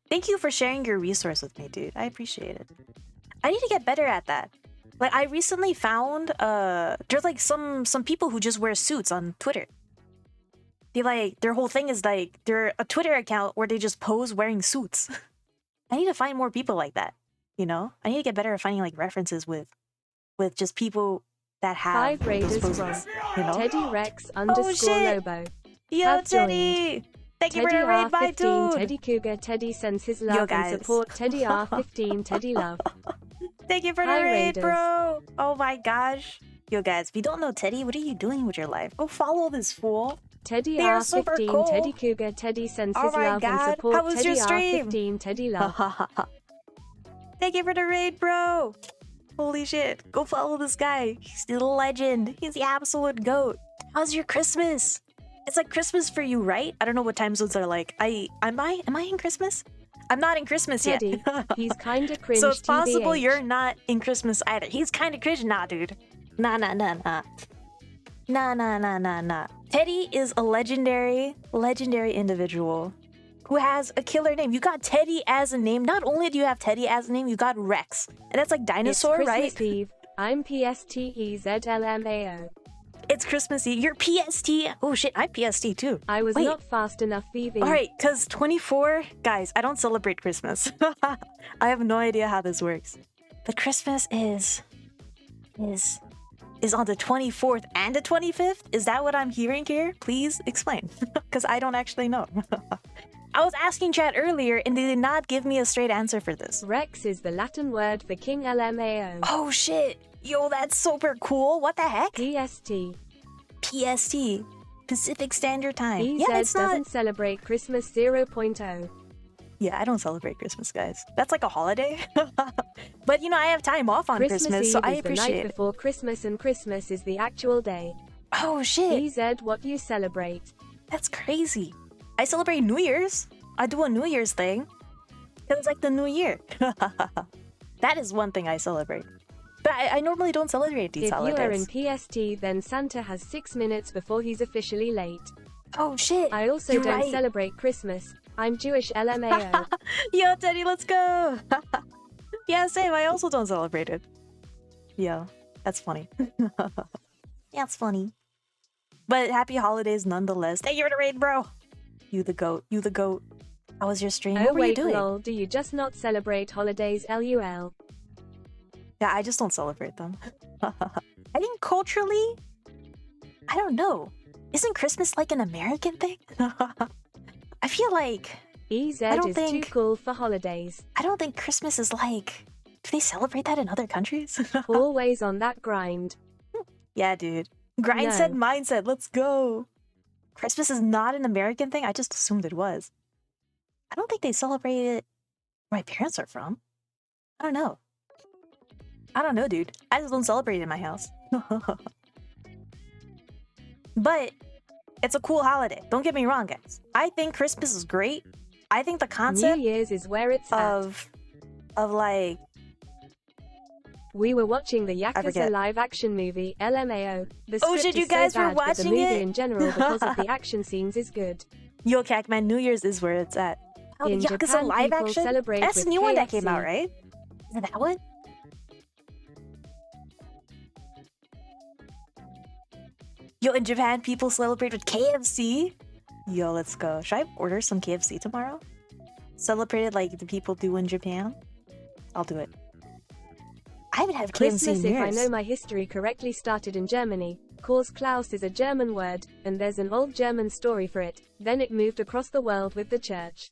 Thank you for sharing your resource with me, dude. I appreciate it. I need to get better at that. Like, I recently found there's like some people who just wear suits on Twitter. They like, their whole thing is like, they're a Twitter account where they just pose wearing suits. I need to find more people like that, you know? I need to get better at finding like references with just people that have 5 Raiders those from poses, you know? Teddy Rex _ Lobo. Yo, Have Teddy! Thank you for Teddy the raid, my R15, dude! Teddy Cougar, Teddy sends his Yo, love and guys. support. Teddy R15, Teddy love. Thank you for the Hi, raid, Raiders. bro! Oh my gosh. Yo, guys, if you don't know Teddy, what are you doing with your life? Go follow this fool. Teddy They are super R15, cool. Teddy Cougar, Teddy sends Oh his my love God. and support. How was Teddy your stream? R15, Teddy love. Thank you for the raid, bro! Holy shit. Go follow this guy. He's the legend. He's the absolute GOAT. How's your Christmas? It's like Christmas for you, right? I don't know what time zones are like. Am I in Christmas? I'm not in Christmas yet. Teddy, he's kinda cringe. So it's possible TBH. you're not in Christmas either. He's kind of cringe. Nah, dude. Nah. Nah. Teddy is a legendary individual who has a killer name. You got Teddy as a name. Not only do you have Teddy as a name, you got Rex. And that's like dinosaur, it's right? Christmas Eve. I'm PSTEZLMAO. It's Christmas Eve. You're PST. Oh shit, I'm PST too. I was Wait. not fast enough, VV. Alright, because 24, guys, I don't celebrate Christmas. I have no idea how this works. But Christmas is on the 24th and the 25th? Is that what I'm hearing here? Please explain. Because I don't actually know. I was asking chat earlier and they did not give me a straight answer for this. Rex is the Latin word for king LMAO. Oh shit. Yo, that's super cool. What the heck? PST. PST. Pacific Standard Time. EZ Yeah, it's not... doesn't celebrate Christmas 0.0. Yeah, I don't celebrate Christmas, guys. That's like a holiday. But you know, I have time off on Christmas, so I Eve is the appreciate night it. before Christmas and Christmas is the actual day. Oh shit. EZ, what do you celebrate? That's crazy. I celebrate New Year's. I do a New Year's thing. Because it's like the new year. That is one thing I celebrate. But I normally don't celebrate these holidays. If you are in PST, then Santa has 6 minutes before he's officially late. Oh shit. I also You're don't right. celebrate Christmas. I'm Jewish LMAO. Yo, Teddy, let's go. Yeah, same. I also don't celebrate it. Yeah, that's funny. Yeah, it's funny. But happy holidays nonetheless. Thank you for the raid, bro. You the goat. You the goat. How was your stream? Oh What were you wait, doing? lol, do you just not celebrate holidays LUL? Yeah, I just don't celebrate them. I think culturally, I don't know. Isn't Christmas like an American thing? I feel like EZ don't is think- too cool for holidays. I don't think Christmas is like. Do they celebrate that in other countries? Always on that grind. Yeah, dude. Grind No. set mindset. Let's go. Christmas is not an American thing. I just assumed it was. I don't think they celebrate it where my parents are from. I don't know. I don't know, dude. I just don't celebrate it in my house. But it's a cool holiday. Don't get me wrong, guys. I think Christmas is great. I think the concept New Year's is where it's at. of like We were watching the Yakuza forget. live-action movie, LMAO. The Oh, script shit, is you guys so were bad, but the watching movie it? in general, because of the action scenes, is good. Yo, Cacman, New Year's is where it's at. Oh, In Yakuza Japan, live people action? celebrate That's with the new one that came KFC. out, right? Is it that one? Yo, in Japan, people celebrate with KFC. Yo, let's go. Should I order some KFC tomorrow? Celebrate it like the people do in Japan? I'll do it. I haven't had KFC Christmas, in if I years. know my history correctly, started in Germany. Cause Klaus is a German word, and there's an old German story for it. Then it moved across the world with the church.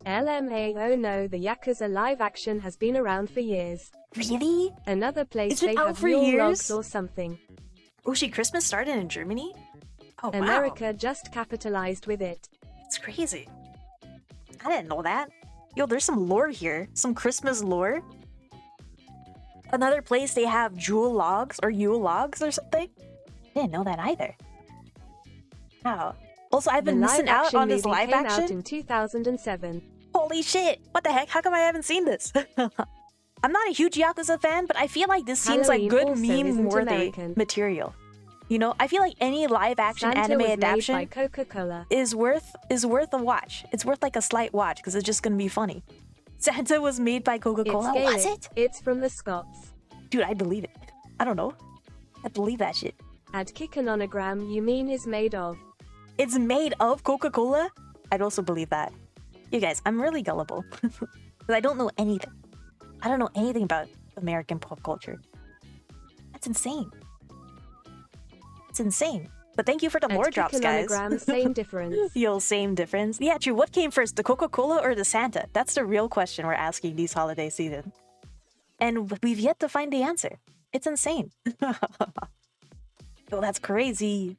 LMAO, no, the Yakuza live action has been around for years. Really? Another place It's been they out have for Yule years? logs or something. Oh, shit, Christmas started in Germany? Oh, wow. America just capitalized with it. It's crazy. I didn't know that. Yo, there's some lore here. Some Christmas lore. Another place they have Jule logs or Yule logs or something. I didn't know that either. Wow. Also, I've been The missing out live-action on this movie live came action. out in 2007. Holy shit. What the heck? How come I haven't seen this? I'm not a huge Yakuza fan, but I feel like this seems like Halloween good also isn't meme-worthy American. material. You know, I feel like any live-action Santa anime was adaptation made by Coca-Cola. is worth a watch. It's worth like a slight watch because it's just gonna be funny. Santa was made by Coca-Cola. It's Was Gaelic. it? It's from the Scots. Dude, I believe it. I don't know. I believe that shit. Add Kikanonogram, you mean is made of. It's made of Coca-Cola? I'd also believe that. You guys, I'm really gullible. Because I don't know anything. I don't know anything about American pop culture. That's insane. It's insane. But thank you for the Add lore drops, guys. Kikanonogram, same difference. Yo, same difference. Yeah, true. What came first, the Coca-Cola or the Santa? That's the real question we're asking these holiday season. And we've yet to find the answer. It's insane. Yo, that's crazy.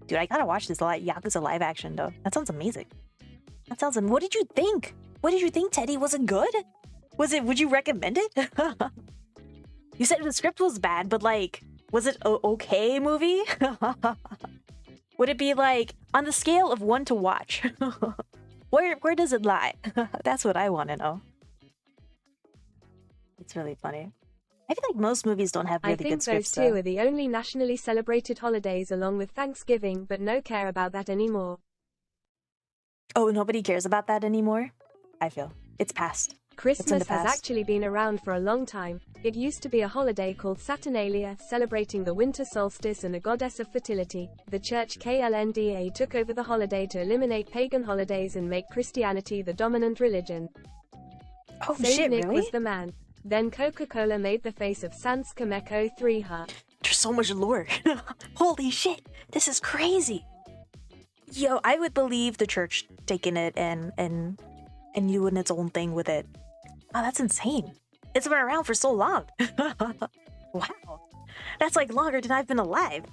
Dude, I gotta watch this Yakuza live action, though. That sounds amazing. That sounds What did you think? What did you think, Teddy? Was it good? Would you recommend it? You said the script was bad, but like, was it a okay movie? Would it be like, on the scale of 1 to watch? Where does it lie? That's what I want to know. It's really funny. I feel like most movies don't have really I think good scripts. those two though. are the only nationally celebrated holidays along with Thanksgiving, but no care about that anymore. Oh, nobody cares about that anymore? I feel. It's past. Christmas has past. actually been around for a long time. It used to be a holiday called Saturnalia, celebrating the winter solstice and a goddess of fertility. The church KLNDA took over the holiday to eliminate pagan holidays and make Christianity the dominant religion. Oh Saint shit, Nick really? was the man. Then Coca-Cola made the face of Sans Kameko 3 Ha. There's so much lore. Holy shit, this is crazy. Yo, I would believe the church taking it and doing its own thing with it. Wow, that's insane. It's been around for so long. Wow. That's like longer than I've been alive.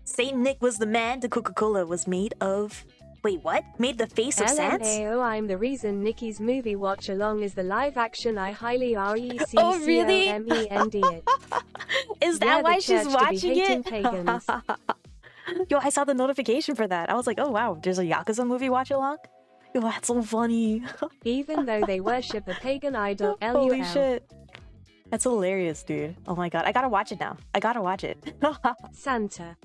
Saint Nick was the man. The Coca-Cola was made of... Wait, what? Made the face of Sans? LMAO, I'm the reason Nikki's movie watch along is the live action. I highly RECCOMEND Oh, really? it. Is that Yeah, the why she's church to be watching hating it? pagans. Yo, I saw the notification for that. I was like, oh wow, there's a Yakuza movie watch along? Yo, that's so funny. Even though they worship a pagan idol, Holy LUL. shit. That's hilarious, dude. Oh my god, I gotta watch it now. I gotta watch it. Santa.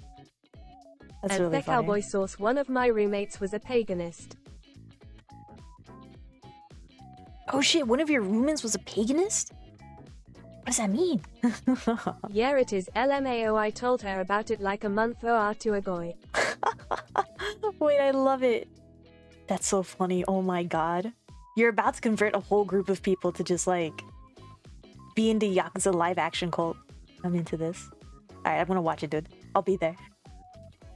That's At really the funny. cowboy source, one of my roommates was a paganist. Oh shit, one of your roommates was a paganist? What does that mean? Yeah, it is LMAO. I told her about it like a month or two ago. Wait, I love it. That's so funny. Oh my god. You're about to convert a whole group of people to just like be into Yakuza live action cult. I'm into this. Alright, I'm gonna watch it, dude. I'll be there.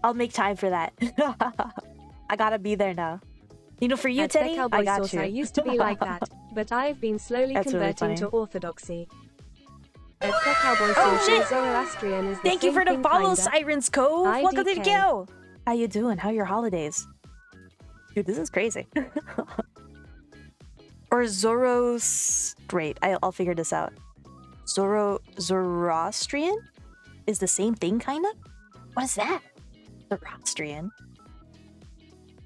I'll make time for that. I gotta be there now. You know, for you, At the Teddy, cowboy I got source, you. I used to be like that, but I've been slowly That's really converting funny. to orthodoxy. At the cowboy Oh, source, shit! Zoroastrian is the Thank you same for the thing, follow, kinda. Sirens Cove. Welcome to the IDK. kill. How you doing? How are your holidays? Dude, this is crazy. Or Zoros... Wait, I'll figure this out. Zoroastrian? Is the same thing, kinda? What is that? Zoroastrian?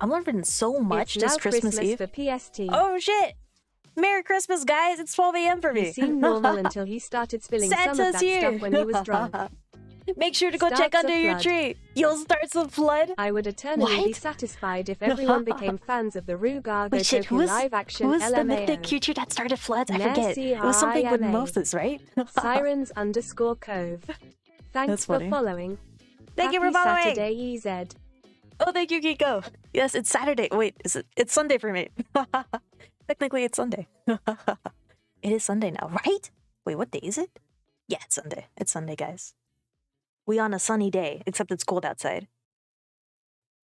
I'm learning so much It's this now Christmas Eve. for PST. Oh shit! Merry Christmas, guys! It's 12 a.m. for me. He seemed normal until he started spilling some of Santa's that here. stuff when he was drunk. Make sure to go check Starts a under your flood. tree. You'll start some flood. I would eternally be What? satisfied if everyone became fans of the Rugago Wait, shit, Toku live action who was the LMAO. mythic creature that started floods? I forget. It was something with Nessie Moses, right? Sirens_Cove. Thanks That's for funny. following. Thank you Happy for following. Saturday, EZ. Oh, thank you, Kiko. Yes, it's Saturday. Wait, is it? It's Sunday for me. Technically, it's Sunday. It is Sunday now, right? Wait, what day is it? Yeah, it's Sunday. It's Sunday, guys. We on a sunny day, except it's cold outside.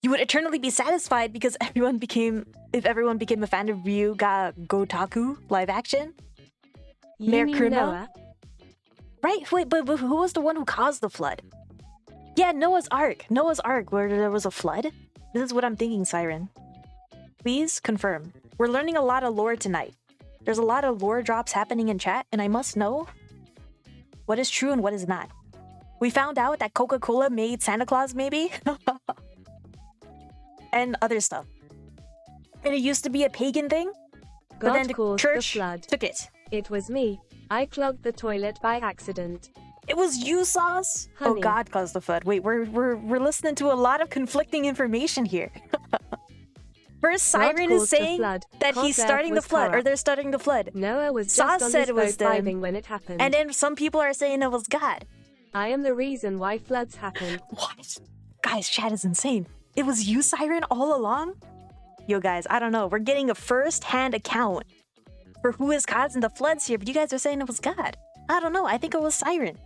You would eternally be satisfied because if everyone became a fan of Ryuga Gotaku live action. You Mayor mean Kuno? Noah? Right, wait, but who was the one who caused the flood? Yeah, Noah's Ark. Noah's Ark, where there was a flood? This is what I'm thinking, Siren. Please confirm. We're learning a lot of lore tonight. There's a lot of lore drops happening in chat, and I must know what is true and what is not. We found out that Coca-Cola made Santa Claus, maybe? And other stuff. And it used to be a pagan thing, but God then the caused church the flood. took it. It was me. I clogged the toilet by accident. It was you, Sauce? Oh, Honey. God caused the flood. Wait, we're listening to a lot of conflicting information here. First, God Siren is caused the saying flood, that cause he's Earth starting the was flood, or corrupt. they're starting the flood. Noah was just Sauce on said his it was boat them. vibing when it happened. And then some people are saying it was God. I am the reason why floods happen. What? Guys, chat is insane. It was you, Siren, all along? Yo, guys, I don't know. We're getting a first-hand account for who is causing the floods here, but you guys are saying it was God. I don't know. I think it was Siren.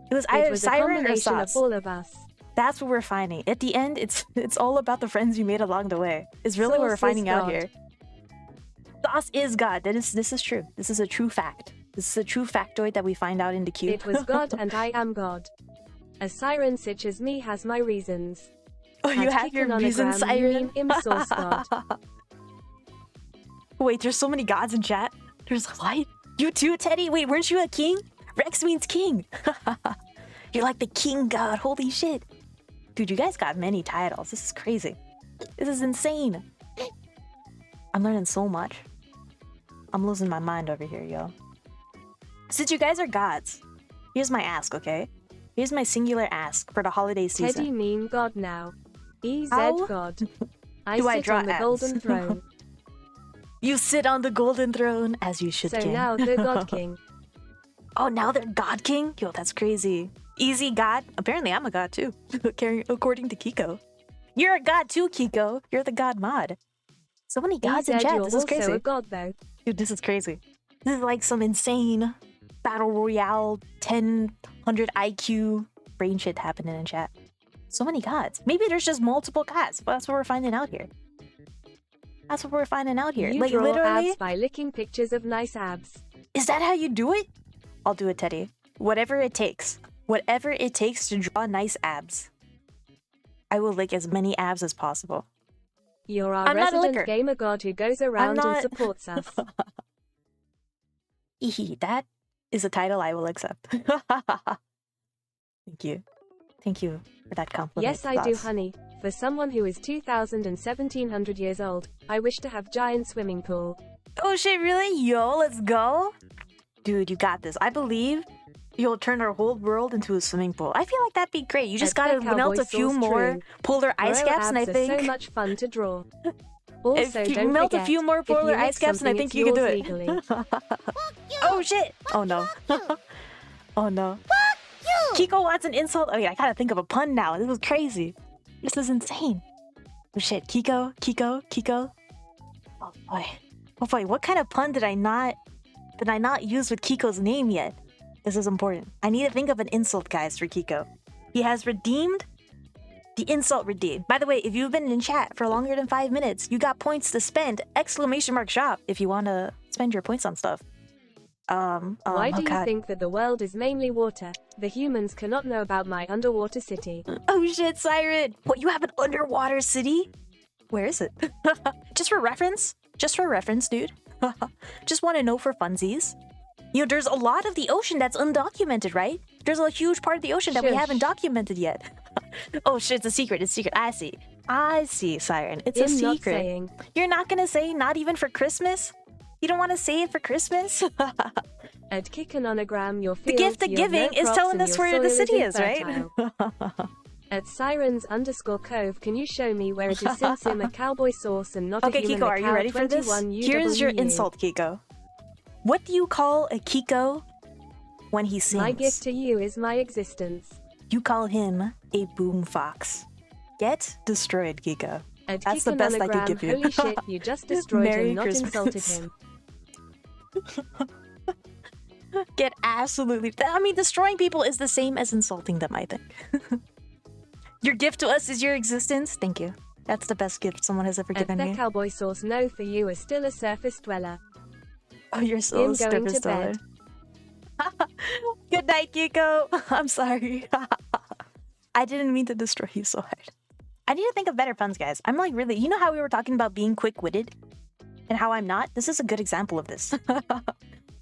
It was either It was a Siren or combination of Sauce. all of us. That's what we're finding. At the end, it's all about the friends you made along the way. Is really what we're Sauce is finding out God. here. Sauce is God. This is true. This is a true fact. This is a true factoid that we find out in the cube. It was God and I am God. A siren such as me has my reasons. Oh, you Had have your kicking on a reasons, gram, you Siren? mean im source God. Wait, there's so many gods in chat. There's what? You too, Teddy? Wait, weren't you a king? Rex means king. You're like the king god. Holy shit. Dude, you guys got many titles. This is crazy. This is insane. I'm learning so much. I'm losing my mind over here, yo. Since you guys are gods, here's my ask, okay? Here's my singular ask for the holiday season. Teddy mean God now. EZ How God. I do I sit draw on the ads? golden throne. You sit on the golden throne, as you should, So king. now the God King. Oh, now they're God King? Yo, that's crazy. Easy God? Apparently I'm a god too, according to Kiko. You're a god too, Kiko. You're the god mod. So many gods in EZ, chat. you're This is also crazy. a God though. Dude, this is crazy. This is like some insane battle royale 1000 IQ brain shit happening in chat. So many gods. Maybe there's just multiple gods. But that's what we're finding out here. That's what we're finding out here. You Like draw literally. abs by licking pictures of nice abs. Is that how you do it? I'll do it, Teddy. Whatever it takes. Whatever it takes to draw nice abs. I will lick as many abs as possible. You're our I'm not a resident licker. gamer god who goes around and not- supports us. That is a title I will accept. Thank you. Thank you for that compliment. Yes, I do, Thoughts? honey. For someone who is 2,000 and 1,700 years old, I wish to have giant swimming pool. Oh shit, really? Yo, let's go. Dude, you got this. I believe you'll turn our whole world into a swimming pool. I feel like that'd be great. You just At gotta the melt cowboy a few sauce more true. polar ice Bro caps, and I abs are think so much fun to draw. Also, if you don't melt a forget, few more if you polar lick ice caps, and I something, think it's you can do yours it. legally. Oh shit! Oh no! Oh no! Kiko wants an insult. I gotta think of a pun now. This is crazy. This is insane. Oh shit! Kiko. Oh boy! What kind of pun did I not use with Kiko's name yet? This is important. I need to think of an insult, guys, for Kiko. He has redeemed the insult redeemed. By the way, if you've been in chat for longer than 5 minutes, you got points to spend! !shop if you want to spend your points on stuff. Why do oh you God. think that the world is mainly water? The humans cannot know about my underwater city. Oh shit, Siren! What, you have an underwater city? Where is it? Just for reference? Just for reference, dude. Just want to know for funsies. You know, there's a lot of the ocean that's undocumented, right? There's a huge part of the ocean that we Shush. haven't documented yet. Oh shit, it's a secret. It's a secret. I see, Siren. It's a I'm not secret. saying. You're not gonna say not even for Christmas? You don't want to say it for Christmas? At Kikanonogram, your The fields gift of yield no giving is crops telling and us your where the soil city is, right? infertile. At Sirens_Cove, can you show me where it is since I'm a cowboy sauce and not Okay, a human? Kiko, are you ready for this? 21 Here's your UWU. insult, Kiko. What do you call a Kiko when he sings? My gift to you is my existence. You call him a boom fox. Get destroyed, Kiko. At That's the best I could Kikanonogram, give you. holy shit, you just destroyed Merry him, not insulted Christmas. him. Get absolutely... I mean, destroying people is the same as insulting them, I think. Your gift to us is your existence. Thank you. That's the best gift someone has ever At given the me. cowboy sauce, no for you is still a surface dweller. Oh, you're so I'm going to stellar. bed. Good night, Kiko. I'm sorry. I didn't mean to destroy you so hard. I need to think of better puns, guys. I'm like really... You know how we were talking about being quick-witted? And how I'm not? This is a good example of this.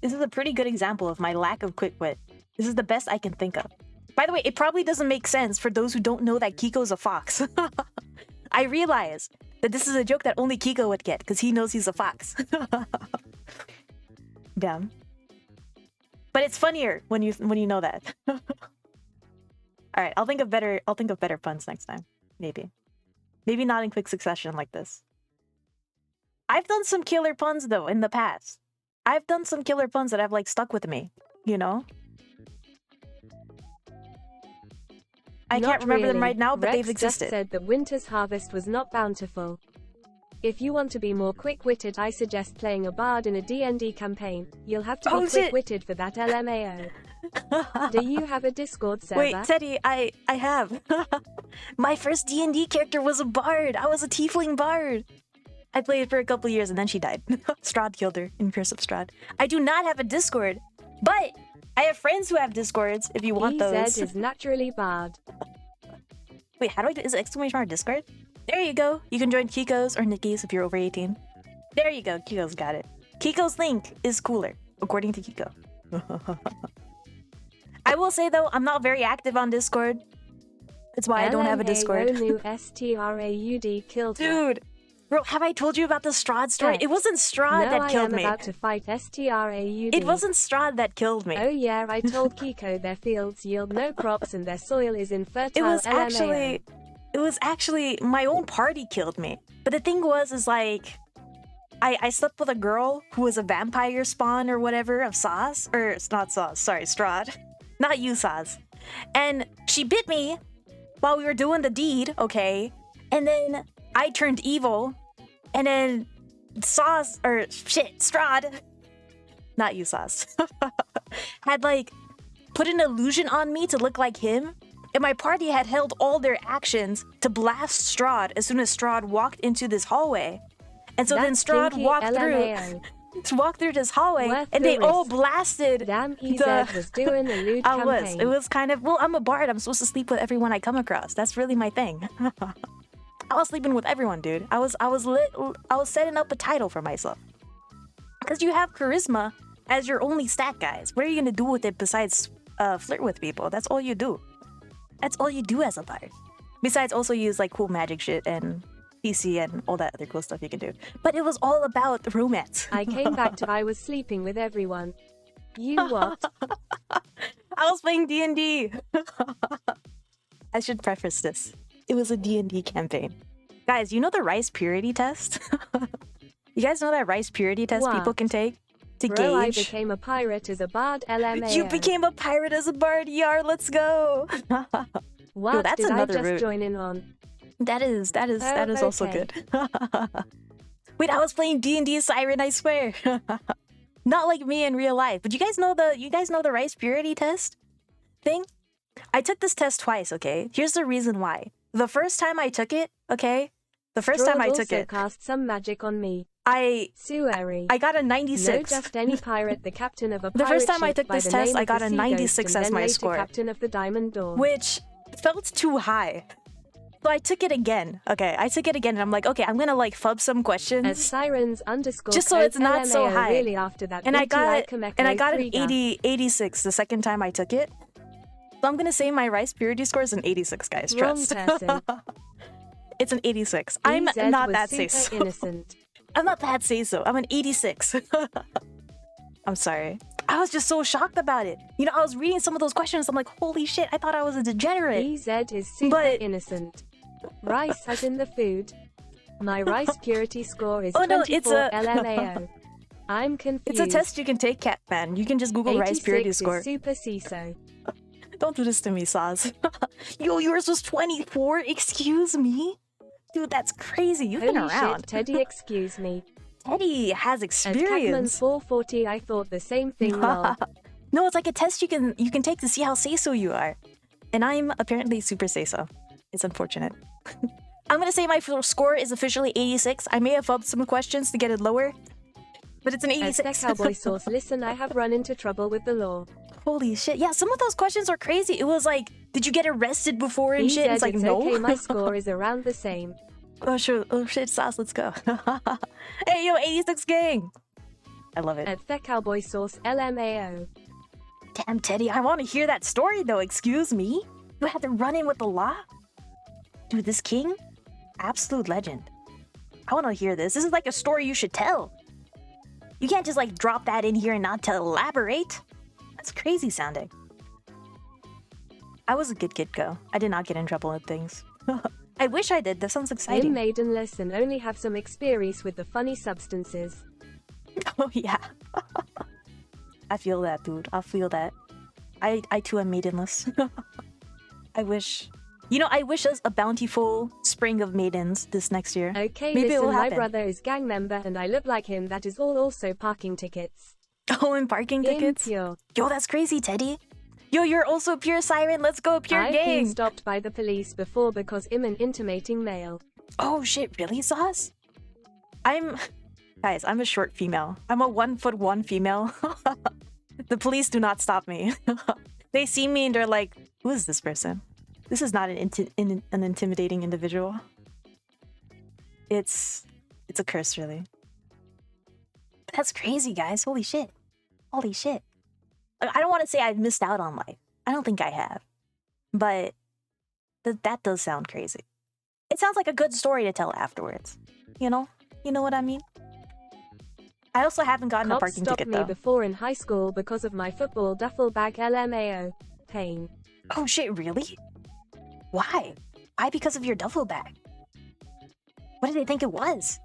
This is a pretty good example of my lack of quick wit. This is the best I can think of. By the way, it probably doesn't make sense for those who don't know that Kiko's a fox. I realize that this is a joke that only Kiko would get because he knows he's a fox. Damn. But it's funnier when you know that. All right, I'll think of better puns next time. Maybe not in quick succession like this. I've done some killer puns though in the past. I've done some killer puns that have like stuck with me, you know? I Not can't remember them really. right now, but Rex they've just existed. said that winter's harvest was not bountiful. If you want to be more quick-witted, I suggest playing a bard in a D&D campaign. You'll have to be Oh, shit. quick-witted for that LMAO. Do you have a Discord server? Wait, Teddy, I have. My first D&D character was a bard. I was a tiefling bard. I played it for a couple years and then she died. Strahd killed her in Curse of Strahd. I do not have a Discord, but I have friends who have Discords if you want those. EZ is naturally bard. Wait, how do I do? Is it exclamation mark Discord? There you go. You can join Kiko's or Nikki's if you're over 18. There you go. Kiko's got it. Kiko's link is cooler, according to Kiko. I will say though, I'm not very active on Discord. That's why I don't have a Discord. Straud killed her. Dude, bro, have I told you about the Strahd story? Yes. It wasn't Strahd No, that killed I am me. about to fight Straud. It wasn't Strahd that killed me. Oh yeah, I told Kiko their fields yield no crops and their soil is infertile. It was actually my own party killed me. But the thing is like, I slept with a girl who was a vampire spawn or whatever of Saz, or it's not Saz, sorry, Strahd, not you, Saz. And she bit me while we were doing the deed, okay? And then I turned evil, and then Strahd, not you, Saz, had like put an illusion on me to look like him. and my party had held all their actions to blast Strahd as soon as Strahd walked into this hallway. And so then That's Strahd kinky walked through this hallway, Worth and the they all risk. blasted Damn, EZ the... was doing a lewd I was. campaign. It was kind of... Well, I'm a bard. I'm supposed to sleep with everyone I come across. That's really my thing. I was sleeping with everyone, dude. I was setting up a title for myself. Because you have charisma as your only stat, guys. What are you gonna do with it besides flirt with people? That's all you do. That's all you do as a bard. Besides also use like cool magic shit and PC and all that other cool stuff you can do. But it was all about romance. I came back to I was sleeping with everyone. You what? I was playing D&D. I should preface this. It was a D&D campaign. Guys, you know the rice purity test? You guys know that rice purity test people What? can take to Bro, I gauge? became a pirate as a bard, LMAO. You became a pirate as a bard, yar, let's go. What Yo, that's did I another just route. join in on? That is also okay. good. Wait, I was playing D&D Siren, I swear. Not like me in real life. But you guys know the rice purity test thing? I took this test twice, okay? Here's the reason why. The first time I took it, okay? The first time I took also it, cast some magic on me. I Sueri. got a No, 96. just any pirate, the captain of a pirate The first time I ship took by this the test, name I of got the a Sea 96 Ghost, and as then my later score. captain of the Diamond Door. Which felt too high. So I took it again. Okay, I took it again and I'm like, okay, I'm gonna like fub some As questions. sirens underscore Just so code it's not so LMAO high. really after that And I got Kameko an 3 86 the second time I took it. So I'm gonna say my rice purity score is an 86, guys. Wrong Trust. person. It's an 86. I'm EZ not was that super say so. innocent. I'm not that say so. I'm an 86. I'm sorry. I was just so shocked about it. You know, I was reading some of those questions. I'm like, holy shit, I thought I was a degenerate. EZ is super But- innocent. Rice as in the food. My rice purity score is Oh, no, 24 it's a- LMAO. I'm It's confused. a test you can take, Catman. You can just Google rice 86 purity is score. super CISO. Don't do this to me, Saz. Yo, yours was 24? Excuse me? Dude, that's crazy. You've been Holy around. shit, Teddy, excuse me. Teddy has At Catman experience. 440, I thought the same thing, lol. No, it's like a test you can take to see how say-so you are. And I'm apparently super say-so. It's unfortunate. I'm gonna say my score is officially 86. I may have upped some questions to get it lower, but it's an As 86. the cowboy source, listen, I have run into trouble with the law. Holy shit. Yeah, some of those questions are crazy. It was like, did you get arrested before and shit? EZ, It's like, it's no. okay, my score is around the same. Oh, sure. Oh, shit, Sauce, let's go. Hey, yo, 86 gang. I love it. At the cowboy source, LMAO. Damn, Teddy, I want to hear that story, though. Excuse me? You had to run in with the law? Dude, this king? Absolute legend. I want to hear this. This is like a story you should tell. You can't just, like, drop that in here and not elaborate. That's crazy sounding. I was a good kid, go. I did not get in trouble with things. I wish I did. That sounds In exciting. maidenless and only have some experience with the funny substances. Oh, yeah. I feel that, dude. I feel that. I too am maidenless. I wish... You know, I wish us a bountiful spring of maidens this next year. Okay, Maybe it will listen, my happen. brother is gang member and I look like him. That is all also parking tickets. Oh, and parking tickets? Impure. Yo, that's crazy, Teddy. Yo, you're also pure siren. Let's go, pure I've been gang. stopped by the police before because I'm an intimating male. Oh, shit. Really, Sauce? Guys, I'm a short female. I'm a 1'1" female. The police do not stop me. They see me and they're like, who is this person? This is not an intimidating individual. It's a curse, really. That's crazy, guys. Holy shit. Holy shit. Like, I don't want to say I've missed out on life. I don't think I have. But that does sound crazy. It sounds like a good story to tell afterwards. You know? You know what I mean? I also haven't gotten a Cops parking stopped ticket, me though. before in high school because of my football duffel bag, LMAO. Pain. Oh shit, really? Why? Why because of your duffel bag? What did they think it was?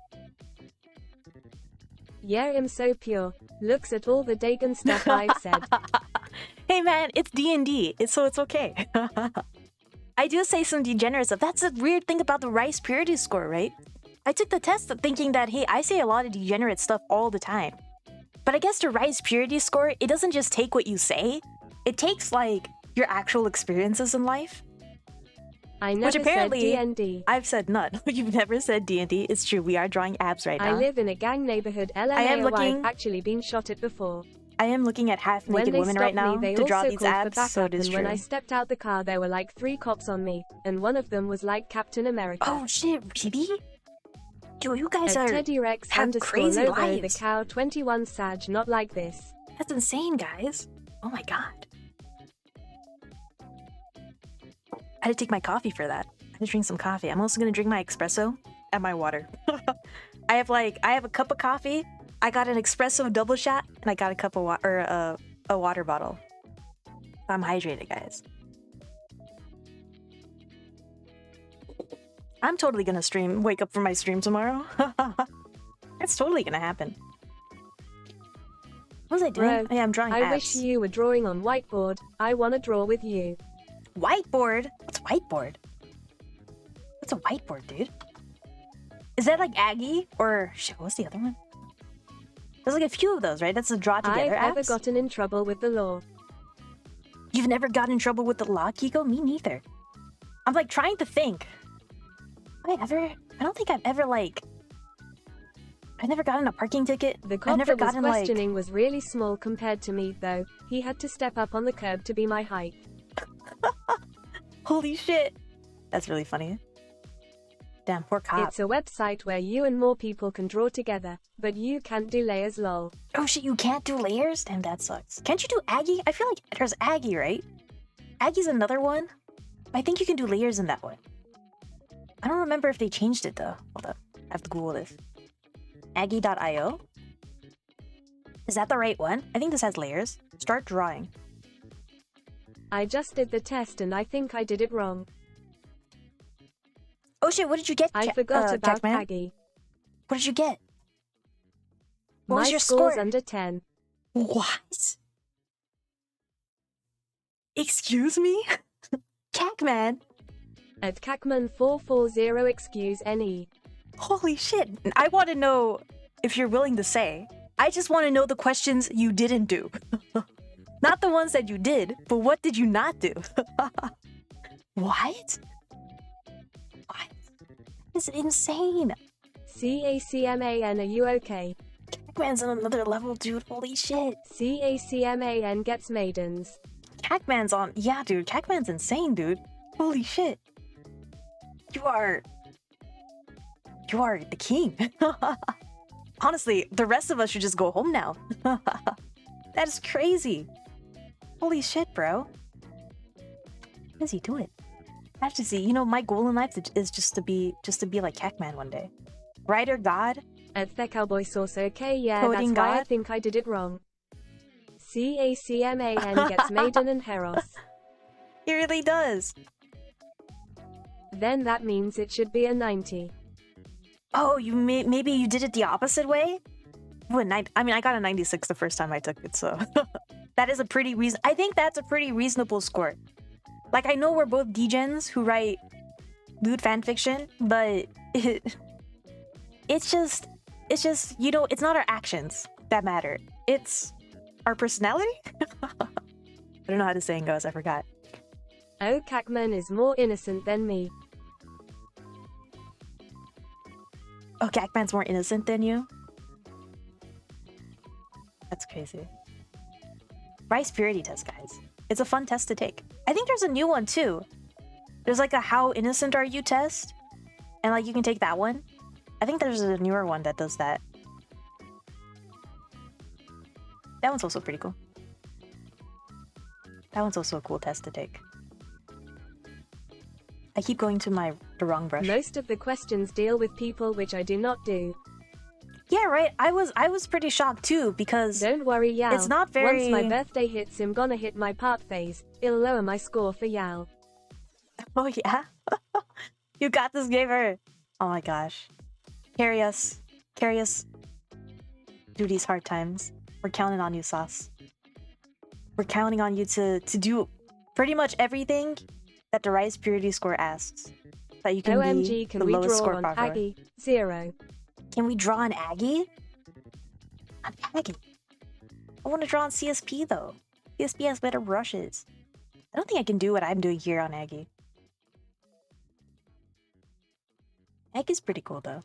Yeah, I'm so pure. Looks at all the Dagon stuff I've said. Hey man, it's D&D, so it's okay. I do say some degenerate stuff. That's the weird thing about the rice purity score, right? I took the test thinking that, hey, I say a lot of degenerate stuff all the time. But I guess the rice purity score, it doesn't just take what you say. It takes, like, your actual experiences in life. I never Which apparently said D&D. I've said none. You've never said D&D. It's true. We are drawing abs right now. I live in a gang neighborhood. am LMAO, looking- I've actually been shot at before. I am looking at When half-naked they women stopped right now me, they to draw also these called for abs, backup, so it is and true. when I stepped out the car, there were like 3 cops on me, and one of them was like Captain America. Oh shit, really? Yo, you guys At are Teddy Rex have crazy Logo the lives. cow 21 Sag, not like this. That's insane, guys. Oh my god. I had to take my coffee for that. I had to drink some coffee. I'm also gonna drink my espresso and my water. I have a cup of coffee. I got an espresso double shot, and I got a cup of water, a water bottle. I'm hydrated, guys. I'm totally gonna wake up for my stream tomorrow. That's totally gonna happen. What was I doing? Bro, Oh, yeah, I'm drawing I abs. wish you were drawing on whiteboard. I wanna draw with you. Whiteboard? What's whiteboard? What's a whiteboard, dude? Is that like Aggie? Or shit, what's the other one? There's like a few of those, right? That's a draw together I've ever apps. gotten in trouble with the law. You've never gotten in trouble with the law, Kiko? Me neither. I'm like trying to think. I don't think I've ever like... I've never gotten a parking ticket. The I've cop never that was gotten like... questioning was really small compared to me, though. He had to step up on the curb to be my height. Holy shit. That's really funny. Damn, poor cop. It's a website where you and more people can draw together, but you can't do layers, lol. Oh shit, you can't do layers? Damn, that sucks. Can't you do Aggie? I feel like there's Aggie, right? Aggie's another one. I think you can do layers in that one. I don't remember if they changed it though. Hold up. I have to Google this. Aggie.io? Is that the right one? I think this has layers. Start drawing. I just did the test and I think I did it wrong. Oh shit, what did you get? I forgot about Jackman? Aggie. What did you get? What My was your score's score? under 10. What? Excuse me? Cackman? At Cacman440 excuse NE. Holy shit. I want to know if you're willing to say. I just want to know the questions you didn't do. Not the ones that you did, but what did you not do? What? What? This is insane. CACMAN, are you okay? Cackman's on another level, dude. Holy shit. CACMAN gets maidens. Cackman's on... Yeah, dude. Cackman's insane, dude. Holy shit. You are the king. Honestly, the rest of us should just go home now. That is crazy. Holy shit, bro. What does he do it? I have to see. You know, my goal in life is just to be like Cackman one day. Writer God. At the cowboy sauce, okay, yeah, Coding that's why I God? think I did it wrong. CACMAN gets maiden and heros. He really does. Then that means it should be a 90. Oh, maybe you did it the opposite way? What, I mean, I got a 96 the first time I took it, so... That is a pretty I think that's a pretty reasonable score. Like, I know we're both degens who write lewd fanfiction, but it's just, you know, it's not our actions that matter. It's our personality? I don't know how the saying goes, I forgot. Oh, Cacman is more innocent than me. Oh, Cackman's more innocent than you? That's crazy. Rice purity test, guys. It's a fun test to take. I think there's a new one too. There's like a how innocent are you test. And like you can take that one. I think there's a newer one that does that. That one's also pretty cool. That one's also a cool test to take. I keep going to the wrong brush. Most of the questions deal with people, which I do not do. Yeah, right. I was pretty shocked too because Don't worry, Yal. it's not very... Once my birthday hits, I'm gonna hit my part phase. It'll lower my score for Yal. Oh yeah? You got this, gamer. Oh my gosh. Carry us through these hard times. We're counting on you, Sauce. We're counting on you to do pretty much everything that the Rice Purity score asks. That you can OMG, be can the we lowest draw score on possible. Aggie? 0. Can we draw an Aggie? An Aggie? I want to draw on CSP though. CSP has better brushes. I don't think I can do what I'm doing here on Aggie. Egg is pretty cool though.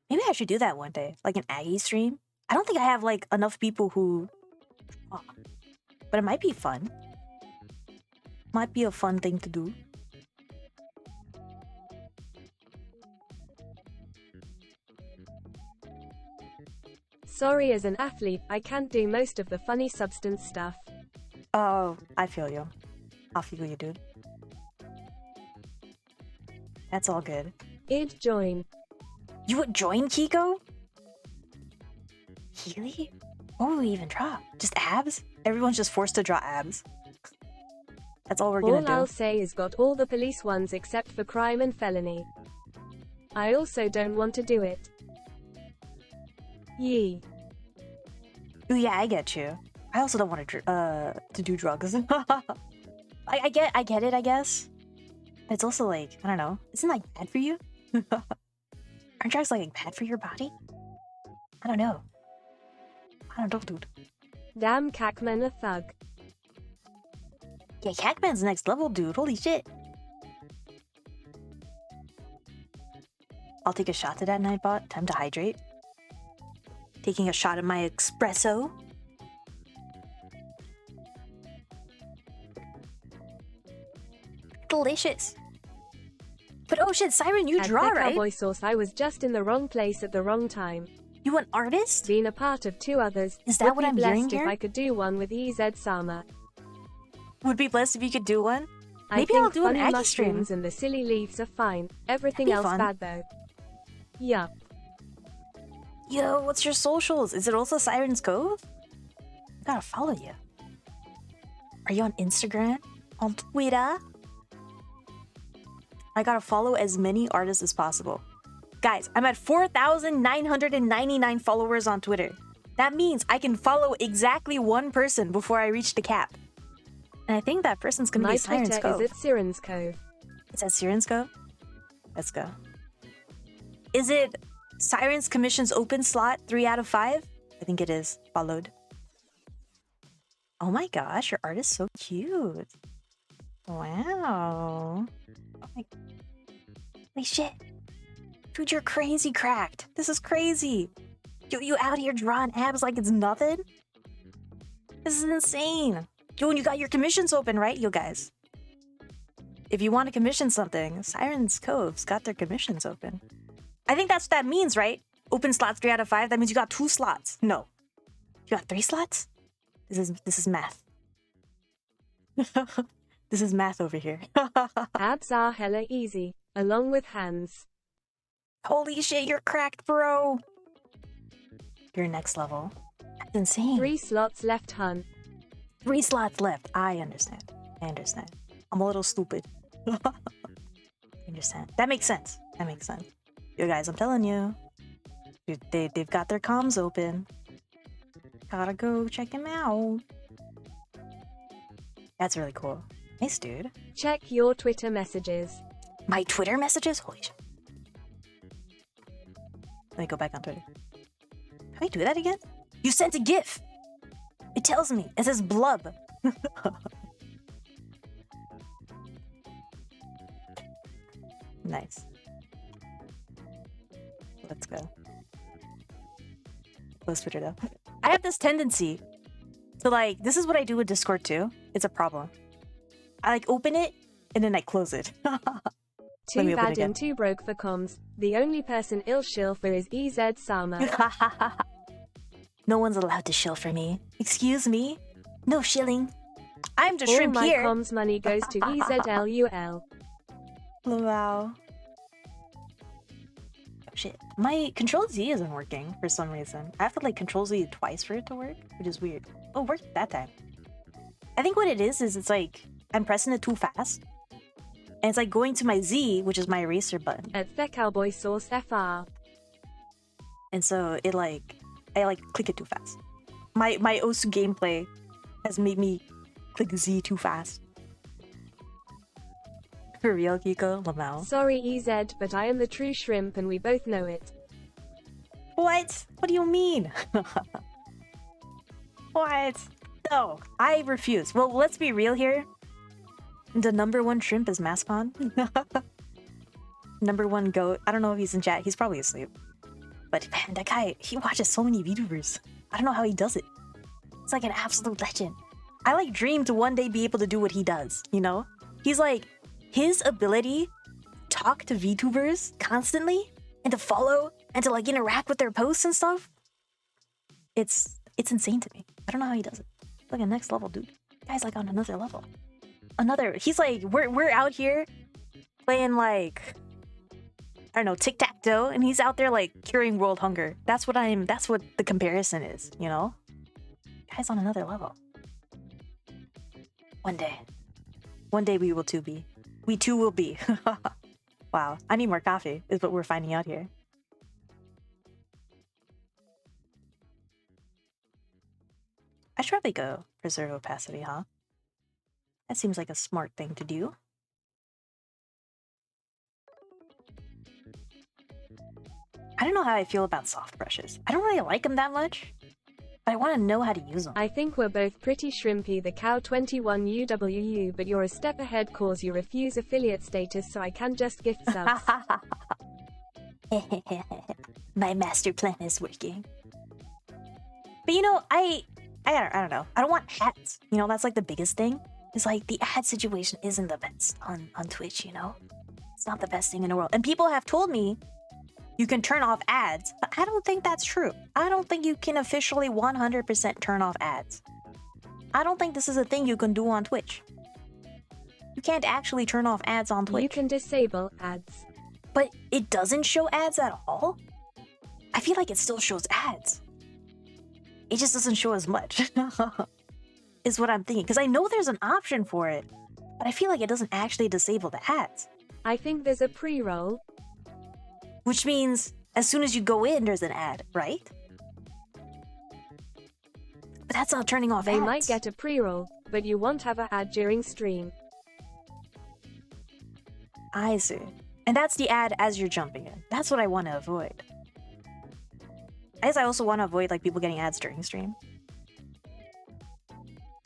Maybe I should do that one day, like an Aggie stream. I don't think I have like enough people who, oh, but it might be fun. Might be a fun thing to do. Sorry, as an athlete, I can't do most of the funny substance stuff. Oh, I feel you. I feel you, dude. That's all good. Id join. You would join Kiko? Healy? What would we even draw? Just abs? Everyone's just forced to draw abs. That's all we're gonna do. All I'll say is got all the police ones except for crime and felony. I also don't want to do it. Yee. Ooh, yeah, I get you. I also don't want to do drugs. I get it, I guess. It's also like, I don't know. Isn't like bad for you? Aren't drugs like bad for your body? I don't know. I don't know, dude. Damn, Cackman a thug. Yeah, Cackman's next level, dude. Holy shit. I'll take a shot to that Nightbot. Time to hydrate. Taking a shot of my espresso. Delicious. But oh shit, Siren, you At draw, the right? Cowboy Sauce, I was just in the wrong place at the wrong time. You an artist? Being a part of two others. Is that would what be I'm blessed hearing if here? I could do one with EZ Sama. Would be blessed if you could do one. I Maybe think I'll do an funny Aggie stream. mushrooms and the silly leaves are fine. Everything That'd be else fun. bad though. Yup. Yo, what's your socials? Is it also Siren's Cove? I gotta follow you. Are you on Instagram? On Twitter? I gotta follow as many artists as possible. Guys, I'm at 4,999 followers on Twitter. That means I can follow exactly one person before I reach the cap. And I think that person's gonna My be Siren's Twitter Cove. is at Siren's Cove. It's at Siren's Cove? Let's go. Is it Siren's Commission's open slot 3 out of 5? I think it is. Followed. Oh my gosh, your art is so cute. Wow. Oh my... Holy shit. Dude, you're crazy cracked. This is crazy. You out here drawing abs like it's nothing? This is insane. Yo, and you got your commissions open, right, you guys? If you want to commission something, Siren's Cove's got their commissions open. I think that's what that means, right? Open slots 3 out of 5. That means you got 2 slots. No. You got 3 slots? This is math. This is math over here. Abs are hella easy, along with hands. Holy shit, you're cracked, bro. You're next level. That's insane. 3 slots left, hun. 3 slots left. I understand. I understand. I'm a little stupid. I understand. That makes sense. That makes sense. Yo, guys, I'm telling you. Dude, they've got their comms open. Gotta go check them out. That's really cool. Nice, dude. Check your Twitter messages. My Twitter messages? Holy shit. Let me go back on Twitter. Can I do that again? You sent a GIF! It tells me. It says blub. Nice. Let's go. Close Twitter though. I have this tendency to like, this is what I do with Discord too. It's a problem. I like open it and then I close it. Too me open it bad again. and too broke for comms. The only person ill shill for is EZ Sama. No one's allowed to shill for me. Excuse me? No shilling. I'm just All shrimp my here. comms money goes to EZLUL. Wow. Oh, shit. My Control Z isn't working for some reason. I have to like Control Z twice for it to work, which is weird. Oh, it worked that time. I think what it is it's like I'm pressing it too fast. And it's like going to my Z, which is my eraser button. At the Cowboy Sauce FR. And so it like, I like click it too fast. My Osu gameplay has made me click Z too fast. For real, Kiko? Lamau. Sorry EZ, but I am the true shrimp and we both know it. What? What do you mean? What? No, I refuse. Well, let's be real here. The #1 shrimp is Mascon. #1 goat. I don't know if he's in chat. He's probably asleep. But man, that guy, he watches so many VTubers. I don't know how he does it. It's like an absolute legend. I like dream to one day be able to do what he does, you know? He's like, his ability to talk to VTubers constantly and to follow and to like interact with their posts and stuff. It's insane to me. I don't know how he does it. Like a next level dude. Guy's like on another level. He's like, we're out here playing like, I don't know, tic-tac-toe, and he's out there like curing world hunger. That's what the comparison is, you know? Guy's on another level. One day we will too be. We too will be. Wow, I need more coffee, is what we're finding out here. I should probably go preserve opacity, huh? That seems like a smart thing to do. I don't know how I feel about soft brushes. I don't really like them that much, but I want to know how to use them. I think we're both pretty shrimpy the cow 21 UWU, but you're a step ahead cause you refuse affiliate status, so I can just gift subs. My master plan is working. But you know, I don't know. I don't want ads. You know, that's like the biggest thing. It's like the ad situation isn't the best on Twitch, you know? It's not the best thing in the world. And people have told me you can turn off ads, but I don't think that's true. I don't think you can officially 100% turn off ads. I don't think this is a thing you can do on Twitch. You can't actually turn off ads on Twitch. You can disable ads. But it doesn't show ads at all? I feel like it still shows ads. It just doesn't show as much. Is what I'm thinking. Because I know there's an option for it, but I feel like it doesn't actually disable the ads. I think there's a pre-roll. Which means as soon as you go in, there's an ad, right? But that's not turning off ads. They might get a pre-roll, but you won't have an ad during stream. I see. And that's the ad as you're jumping in. That's what I want to avoid. I guess I also want to avoid like people getting ads during stream.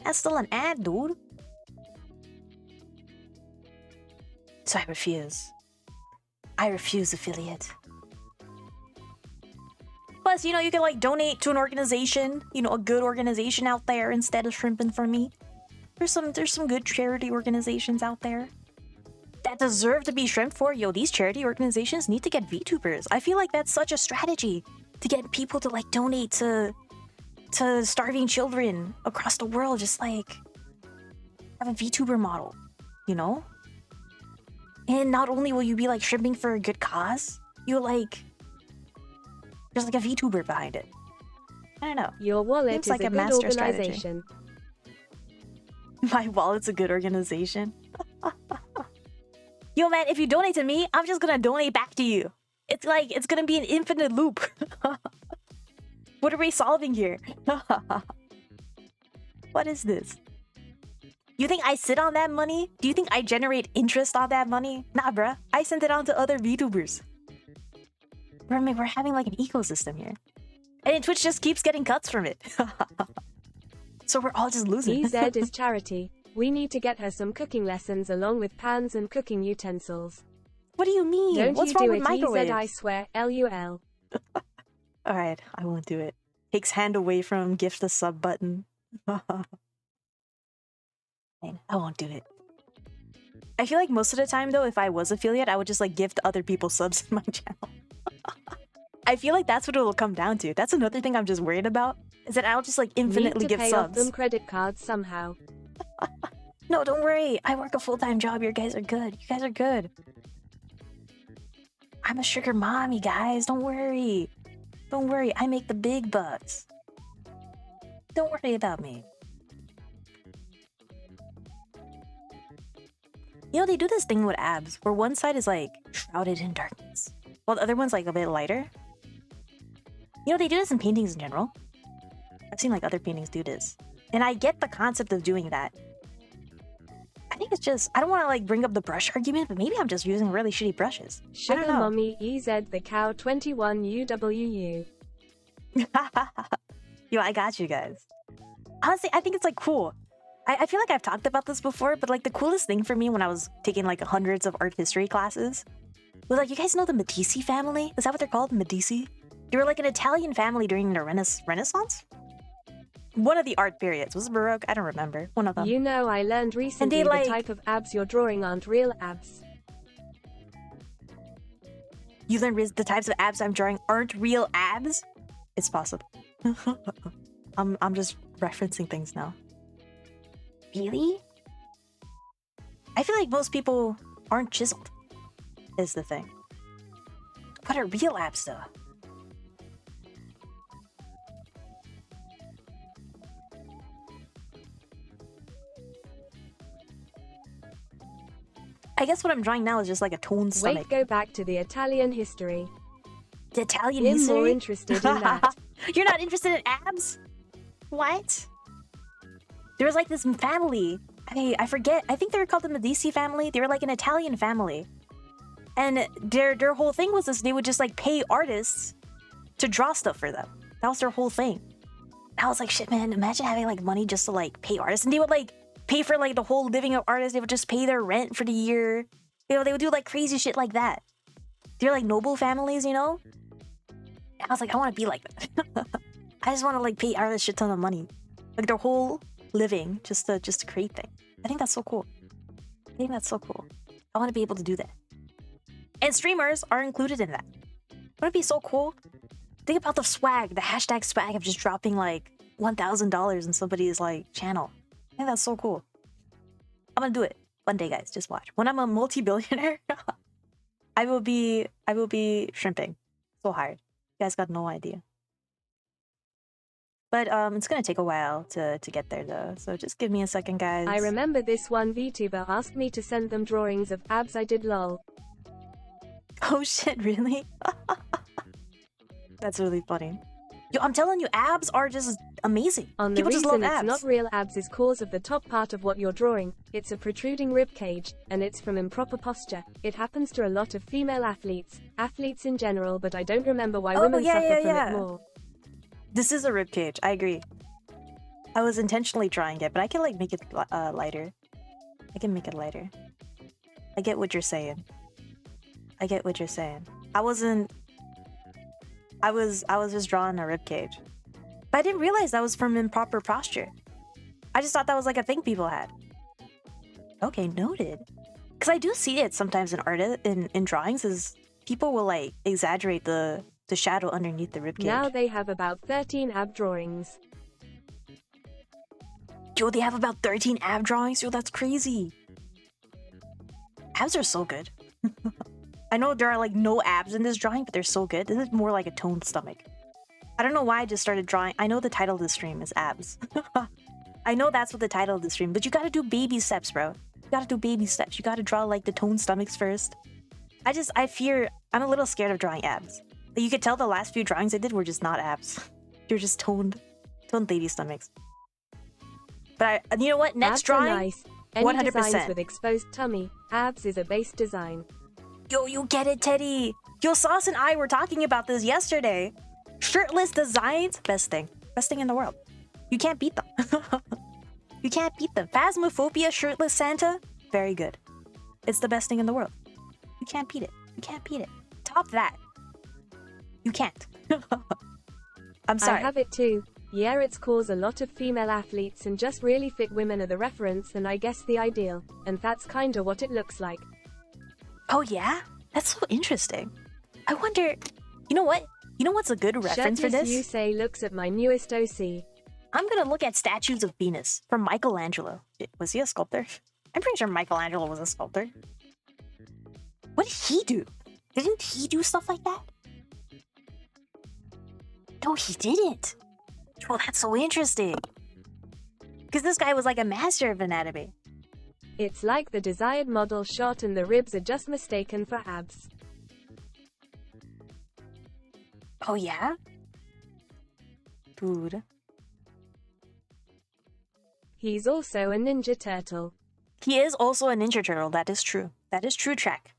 That's still an ad, dude. So I refuse. I refuse affiliate. Plus, you know, you can like donate to an organization, you know, a good organization out there instead of shrimping for me. There's some good charity organizations out there that deserve to be shrimped for. Yo, these charity organizations need to get VTubers. I feel like that's such a strategy to get people to like donate to starving children across the world. Just like have a VTuber model, you know? And not only will you be like shrimping for a good cause, there's like a VTuber behind it. I don't know. Your wallet Seems is like a a good master organization. My wallet's a good organization. Yo, man, if you donate to me, I'm just gonna donate back to you. It's like, it's gonna be an infinite loop. What are we solving here? What is this? You think I sit on that money? Do you think I generate interest on that money? Nah, bruh. I send it on to other VTubers. We're having like an ecosystem here. And Twitch just keeps getting cuts from it. So we're all just losing. EZ is charity. We need to get her some cooking lessons along with pans and cooking utensils. What do you mean? Don't What's you wrong do with it, microwaves? EZ, I swear. LUL. Alright, I won't do it. Takes hand away from gift the sub button. I won't do it. I feel like most of the time though, if I was affiliate, I would just like gift other people subs in my channel. I feel like that's what it'll come down to. That's another thing I'm just worried about, is that I'll just like infinitely Need to give pay subs. off them credit cards somehow. No, don't worry. I work a full-time job. You guys are good. You guys are good. I'm a sugar mommy, guys. Don't worry. Don't worry. I make the big bucks. Don't worry about me. You know, they do this thing with abs where one side is like shrouded in darkness while the other one's like a bit lighter. You know, they do this in paintings in general. I've seen like other paintings do this. And I get the concept of doing that. I think it's just, I don't want to like bring up the brush argument, but maybe I'm just using really shitty brushes. I Sugar don't know. Mommy EZ the cow 21 UWU. Yo, I got you guys. Honestly, I think it's like cool. I feel like I've talked about this before, but like the coolest thing for me when I was taking like hundreds of art history classes Was like, you guys know the Medici family? Is that what they're called? Medici? They were like an Italian family during the Renaissance? One of the art periods. Was it Baroque? I don't remember. One of them. You know, I learned recently like, the type of abs you're drawing aren't real abs. You learned the types of abs I'm drawing aren't real abs? It's possible. I'm just referencing things now. Really? I feel like most people aren't chiseled, is the thing. What are real abs, though? I guess what I'm drawing now is just like a toned stomach. Wait, go back to the Italian history. The Italian I'm history? more interested in that. You're not interested in abs? What? There was like this family. I forget. I think they were called the Medici family. They were like an Italian family. And their whole thing was this. They would just like pay artists to draw stuff for them. That was their whole thing. I was like, shit, man, imagine having like money just to like pay artists. And they would like pay for like the whole living of artists. They would just pay their rent for the year. You know, they would do like crazy shit like that. They're like noble families, you know? And I was like, I want to be like that. I just want to like pay artists shit ton of money. Like their whole living just to create things. I think that's so cool. I think that's so cool. I want to be able to do that. And streamers are included in that. Wouldn't it be so cool? Think about the swag, the hashtag swag of just dropping like $1,000 in somebody's like channel. I think that's so cool. I'm gonna do it one day, guys. Just watch. When I'm a multi-billionaire, I will be shrimping so hard. You guys got no idea. But it's gonna take a while to get there though. So just give me a second, guys. I remember this one VTuber asked me to send them drawings of abs. I did lol. Oh shit, really? That's really funny. Yo, I'm telling you, abs are just amazing. On the People just love reason it's abs. not real abs is cause of the top part of what you're drawing. It's a protruding rib cage, and it's from improper posture. It happens to a lot of female athletes in general, but I don't remember why women suffer from it more. This is a rib cage. I agree. I was intentionally trying it, but I can like make it lighter. I can make it lighter. I get what you're saying. I get what you're saying. I was just drawing a rib cage. But I didn't realize that was from improper posture. I just thought that was like a thing people had. Okay, noted. Because I do see it sometimes in art, in drawings, is people will like exaggerate the shadow underneath the rib cage. Now they have about 13 ab drawings. Yo, they have about 13 ab drawings? Yo, that's crazy. Abs are so good. I know there are like no abs in this drawing, but they're so good. This is more like a toned stomach. I don't know why I just started drawing. I know the title of the stream is abs. I know that's what the title of the stream, but you gotta do baby steps, bro. You gotta do baby steps. You gotta draw like the toned stomachs first. I'm a little scared of drawing abs. You could tell the last few drawings I did were just not abs. They were just toned baby stomachs. But you know what? Next abs drawing, are nice. Any 100%. designs with exposed tummy, abs is a base design. Yo, you get it, Teddy. Yo, Sauce and I were talking about this yesterday. Shirtless designs, best thing in the world. You can't beat them. You can't beat them. Phasmophobia shirtless Santa, very good. It's the best thing in the world. You can't beat it. You can't beat it. Top that. You can't. I'm sorry. I have it too. Yeah, it's cause a lot of female athletes and just really fit women are the reference and I guess the ideal. And that's kinda what it looks like. Oh yeah? That's so interesting. I wonder, you know what? You know what's a good reference for Shirtless this? You say looks at my newest OC. I'm gonna look at statues of Venus from Michelangelo. Was he a sculptor? I'm pretty sure Michelangelo was a sculptor. What did he do? Didn't he do stuff like that? No, he didn't. Well, that's so interesting. Because this guy was like a master of anatomy. It's like the desired model shot and the ribs are just mistaken for abs. Oh yeah? Dude. He's also a Ninja Turtle. He is also a Ninja Turtle, that is true. That is true, Track.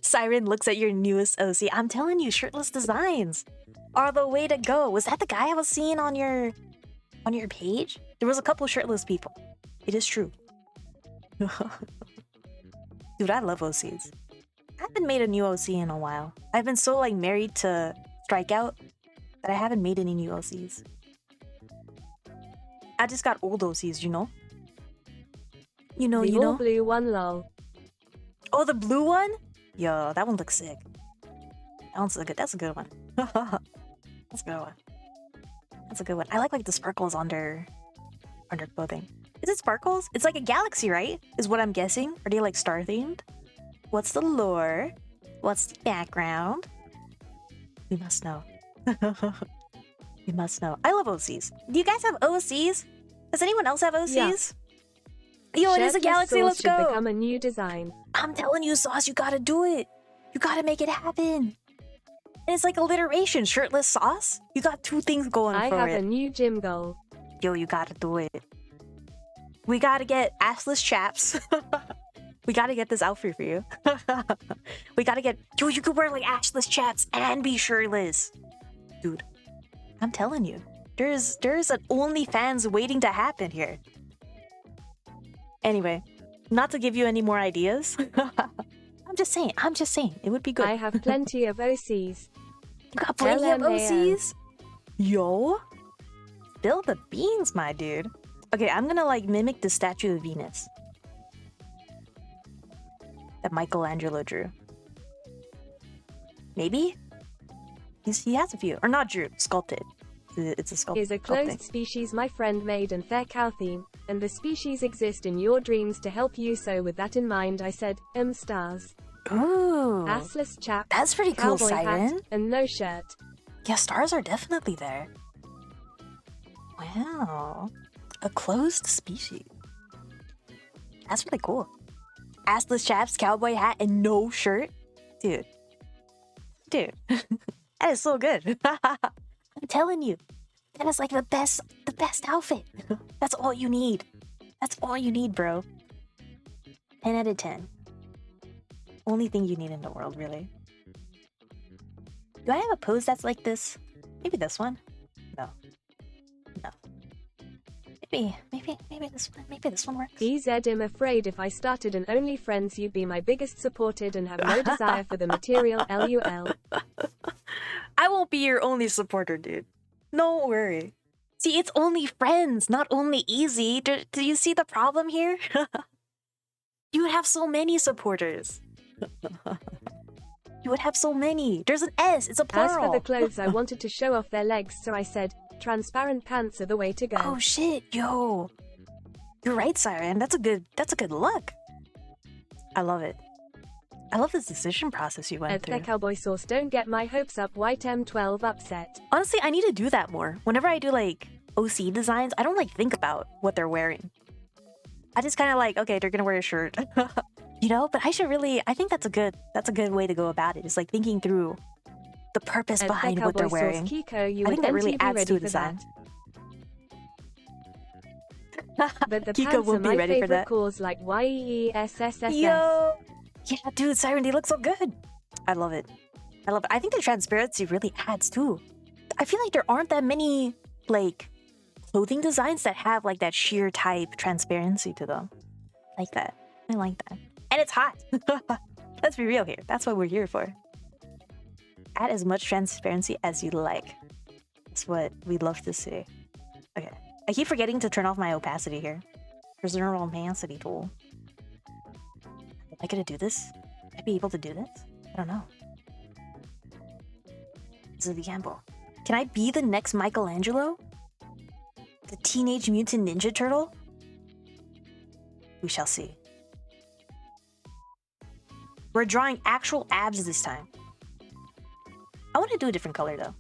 Siren looks at your newest OC. I'm telling you, shirtless designs are the way to go. Was that the guy I was seeing on your page? There was a couple shirtless people. It is true. Dude, I love OCs. I haven't made a new OC in a while. I've been so like married to Strikeout that I haven't made any new OCs. I just got old OCs, you know? The all blue one, lol. Oh, the blue one? Yo, that one looks sick. That one's so good. That's a good one. That's a good one. That's a good one. I like the sparkles under clothing. Is it sparkles? It's like a galaxy, right? Is what I'm guessing. Are they like star themed? What's the lore? What's the background? We must know. We must know. I love OCs. Do you guys have OCs? Does anyone else have OCs? Yeah. Yo, it is a galaxy. Let's go. Should become a new design. I'm telling you, Sauce, you gotta do it. You gotta make it happen. And it's like alliteration. Shirtless Sauce. You got two things going for it. I have a new gym goal. Yo, you gotta do it. We gotta get assless chaps. We gotta get this outfit for you. We gotta get... Yo, you could wear like assless chaps and be shirtless. Dude, I'm telling you. There's an OnlyFans waiting to happen here. Anyway, not to give you any more ideas. I'm just saying. It would be good. I have plenty of OCs. You got plenty of OCs? Yo. Spill the beans, my dude. Okay, I'm gonna like mimic the statue of Venus that Michelangelo drew. Maybe? He has a few. Or not drew, sculpted. It's a sculpted. Is a closed species my friend made and fair cow theme, and the species exist in your dreams to help you, so with that in mind I said, stars. Ooh. Assless chap. That's pretty cool, cowboy Siren. hat, and no shirt. Yeah, stars are definitely there. Wow. A closed species. That's really cool. Assless chaps, cowboy hat, and no shirt? Dude. That is so good. I'm telling you. That is like the best outfit. That's all you need. That's all you need, bro. 10 out of 10. Only thing you need in the world, really. Do I have a pose that's like this? Maybe this one? No. Maybe this one works. I'm afraid if I started an OnlyFriends you'd be my biggest supported and have no desire for the material, LUL. I won't be your only supporter, dude. No worry. See, it's only friends, not only easy. Do you see the problem here? You would have so many supporters. You would have so many. There's an S. It's a plural. As for the clothes, I wanted to show off their legs, so I said, transparent pants are the way to go. Oh shit, yo. You're right, Siren. That's a good look. I love it. I love this decision process you went through. At the Cowboy Sauce, don't get my hopes up. White M12 upset. Honestly, I need to do that more. Whenever I do like OC designs, I don't like think about what they're wearing. I just kind of like, okay, they're gonna wear a shirt. You know, but I think that's a good way to go about it. It's like thinking through the purpose behind what they're wearing. Kiko, I think that really adds to a design. But the Kiko pants won't are be my ready for favorite that. calls like YESSSS. Yo, yeah, dude, Siren, they look so good. I love it. I think the transparency really adds too. I feel like there aren't that many like clothing designs that have like that sheer type transparency to them. Like that. I like that. And it's hot. Let's be real here. That's what we're here for. Add as much transparency as you like. That's what we'd love to see. Okay. I keep forgetting to turn off my opacity here. There's no opacity tool. Am I gonna do this? Would I be able to do this? I don't know. This is the gamble. Can I be the next Michelangelo? The Teenage Mutant Ninja Turtle? We shall see. We're drawing actual abs this time. I want to do a different color though.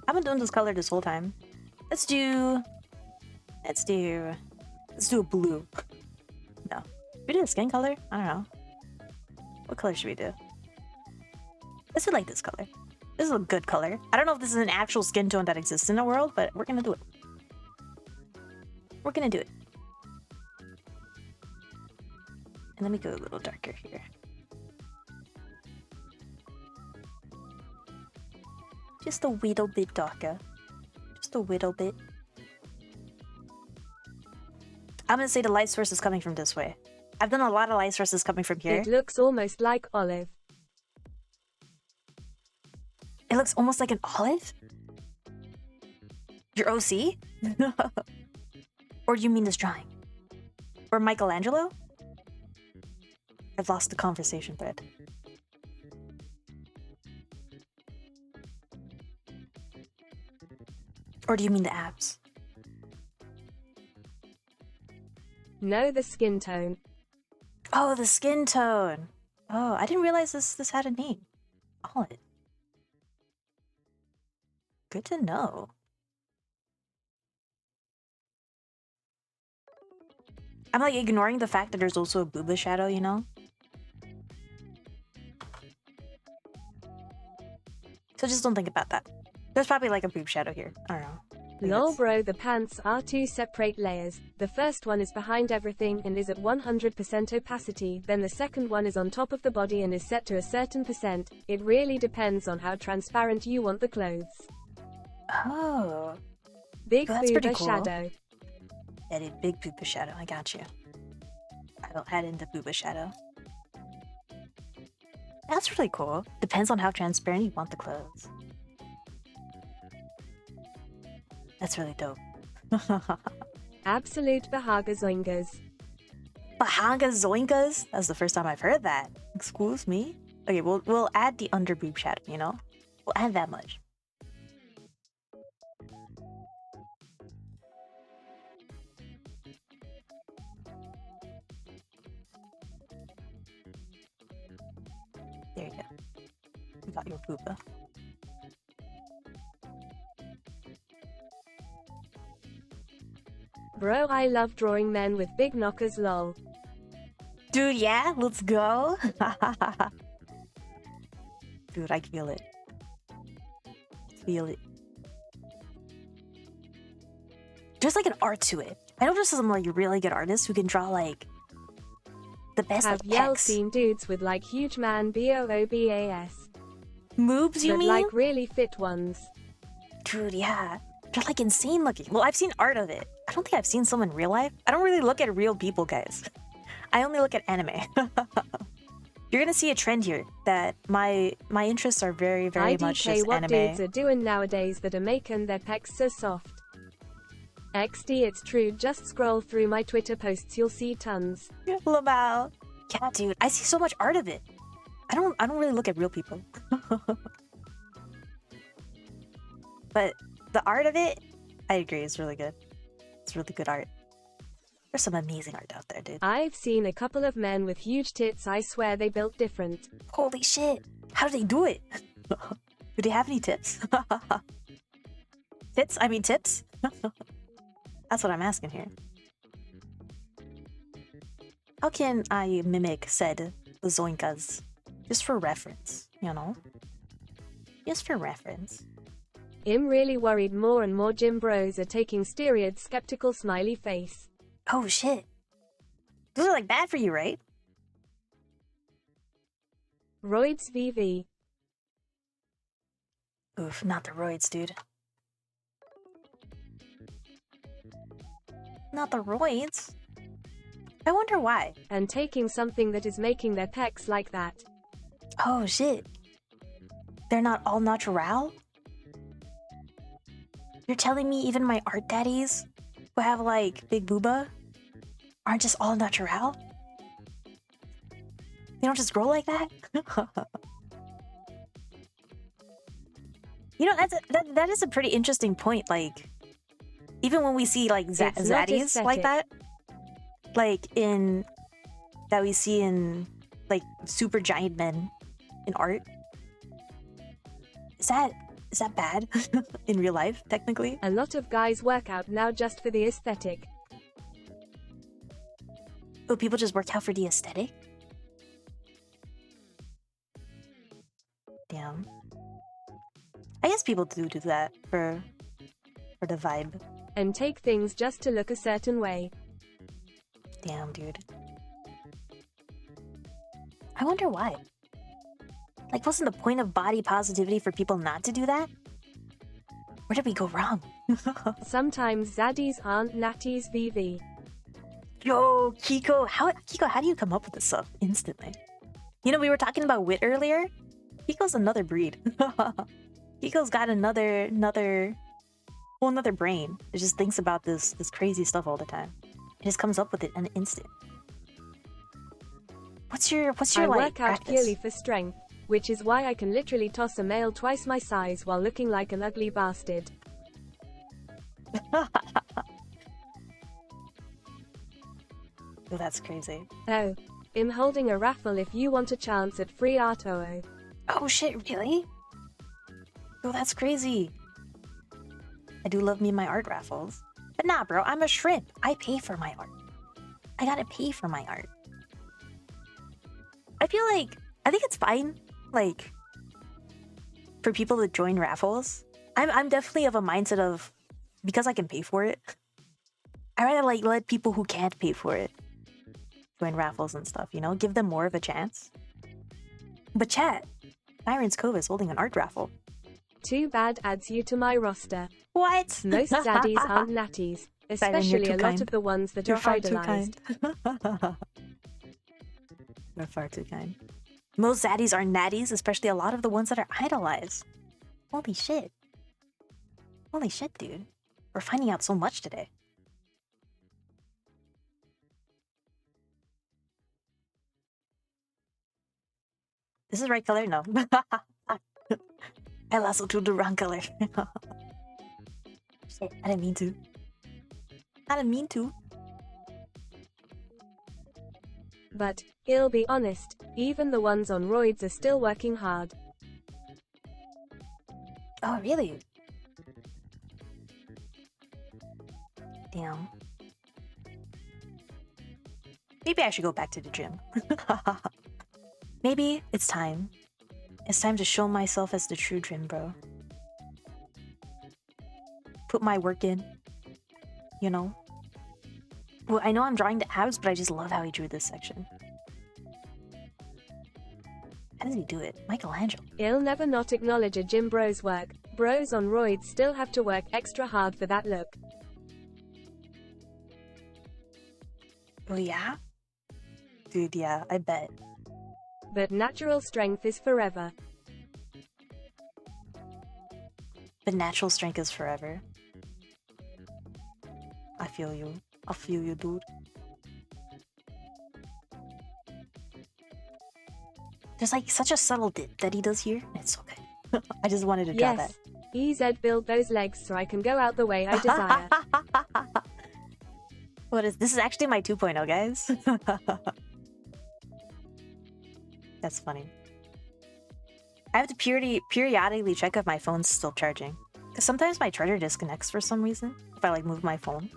I've been doing this color this whole time. Let's do a blue. No. Should we do a skin color? I don't know. What color should we do? Let's do like this color. This is a good color. I don't know if this is an actual skin tone that exists in the world, but we're gonna do it. We're gonna do it. And let me go a little darker here. Just a little bit darker. Just a little bit. I'm gonna say the light source is coming from this way. I've done a lot of light sources coming from here. It looks almost like olive. It looks almost like an olive? Your OC? Or do you mean this drawing? Or Michelangelo? I've lost the conversation thread. Or do you mean the abs? No, the skin tone. Oh, the skin tone. Oh, I didn't realize this had a name. Olive. Good to know. I'm like ignoring the fact that there's also a booba shadow, you know? So just don't think about that. There's probably like a boob shadow here. I don't know. Lol bro, the pants are 2 separate layers. The first one is behind everything and is at 100% opacity, then the second one is on top of the body and is set to a certain percent. It really depends on how transparent you want the clothes. Oh. Big Well, that's pretty booba cool. shadow. Edit big booba shadow. I got you. I will add in the booba shadow. That's really cool. Depends on how transparent you want the clothes. That's really dope. Absolute Bahaga Zoingas. Bahanga zoinkas? That's the first time I've heard that. Excuse me? Okay, we'll add the under boob shadow, you know? We'll add that much. There you go. You got your poopa. Bro, I love drawing men with big knockers lol. Dude, yeah, let's go. Dude, I feel it. Feel it. There's like an art to it. I know there's some like really good artists who can draw like the best Have like yell pecs. seen dudes with like huge man boobas. Moobs, you But mean? like really fit ones. Dude, yeah. They're like insane looking. Well, I've seen art of it. I don't think I've seen some in real life. I don't really look at real people, guys. I only look at anime. You're gonna see a trend here that my interests are very much IDK, just what anime. dudes are doing nowadays that are making their pecs so soft. XD, it's true, just scroll through my Twitter posts, you'll see tons. Lamau. Yeah, dude, I see so much art of it. I don't really look at real people. But the art of it, I agree, is really good. It's really good art. There's some amazing art out there, dude. I've seen a couple of men with huge tits, I swear they built different. Holy shit. How do they do it? Do they have any tips? Tits? I mean tips? That's what I'm asking here. How can I mimic said zoinkas? Just for reference, you know? Just for reference. I'm really worried more and more gym bros are taking steroids, skeptical smiley face. Oh shit. Those are like bad for you, right? Roids VV. Oof, not the roids, dude. Not the roids. I wonder why. And taking something that is making their pecs like that. Oh shit. They're not all natural? You're telling me even my art daddies who have like big booba aren't just all natural? They don't just grow like that? You know, that is a pretty interesting point. Like, even when we see like It's not zaddies like aesthetic. that, like that we see in like super giant men in art, is that bad in real life? Technically, A lot of guys work out now just for the aesthetic. oh, people just work out for the aesthetic. Damn. I guess people do that for the vibe. And take things just to look a certain way. Damn, dude. I wonder why. Like, wasn't the point of body positivity for people not to do that? Where did we go wrong? Sometimes zaddies aren't natties VV. Yo, Kiko, how do you come up with this stuff instantly? You know, we were talking about wit earlier. Kiko's another breed. Kiko's got another whole nother brain. It just thinks about this crazy stuff all the time. It just comes up with it in an instant. What's your I like work out practice? purely for strength, which is why I can literally toss a male twice my size while looking like an ugly bastard. Oh, that's crazy. Oh, I'm holding a raffle if you want a chance at free art. Oh shit, really? Oh, that's crazy. I do love me my art raffles. But nah, bro, I'm a shrimp. I pay for my art. I gotta pay for my art. I think it's fine, like, for people to join raffles. I'm definitely of a mindset of, because I can pay for it, I rather like let people who can't pay for it join raffles and stuff, you know? Give them more of a chance. But chat, Byron's Cove is holding an art raffle. Too bad adds you to my roster. What? Most zaddies aren't natties, especially a lot of the ones that You're are far too idolized. kind. You're far too kind. Most zaddies are natties, especially a lot of the ones that are idolized. Holy shit. Holy shit, dude. We're finding out so much today. This is the right color? No. I lassoed to the wrong color. Shit, I didn't mean to. I didn't mean to. But, I'll be honest, even the ones on roids are still working hard. Oh, really? Damn. Maybe I should go back to the gym. Maybe it's time. It's time to show myself as the true gym bro. Put my work in. You know? Well, I know I'm drawing the abs, but I just love how he drew this section. How does he do it? Michelangelo. I'll never not acknowledge a gym bro's work. Bros on roids still have to work extra hard for that look. Oh, yeah? Dude, yeah, I bet. But natural strength is forever. But natural strength is forever. I feel you. I feel you, dude. There's like such a subtle dip that he does here. It's so good. I just wanted to draw that. Yes, EZ build those legs so I can go out the way I desire. What is this? Is actually my 2.0, guys. That's funny. I have to periodically check if my phone's still charging. Because sometimes my charger disconnects for some reason if I like move my phone.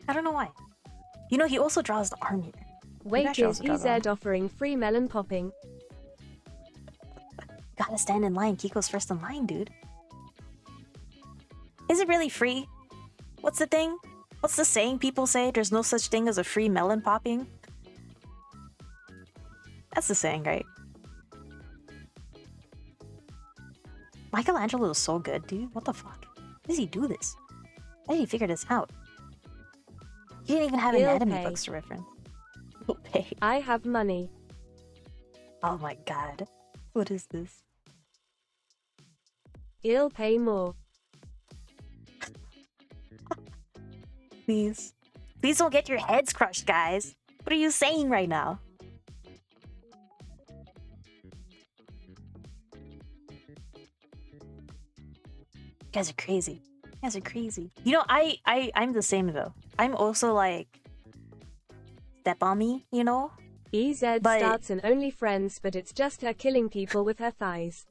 I don't know why. You know, he also draws the arm here. Wait, is EZ offering free melon popping? Gotta stand in line. Kiko's first in line, dude. Is it really free? What's the thing? What's the saying people say? There's no such thing as a free melon popping? That's the saying, right? Michelangelo is so good, dude. What the fuck? How does he do this? How did he figure this out? He didn't even have anatomy books to reference. He'll pay. I have money. Oh my god. What is this? I'll pay more. Please. Please don't get your heads crushed, guys. What are you saying right now? You guys are crazy. You guys are crazy. You know, I'm the same though. I'm also like step on me, you know? EZ starts an OnlyFriends, but it's just her killing people with her thighs.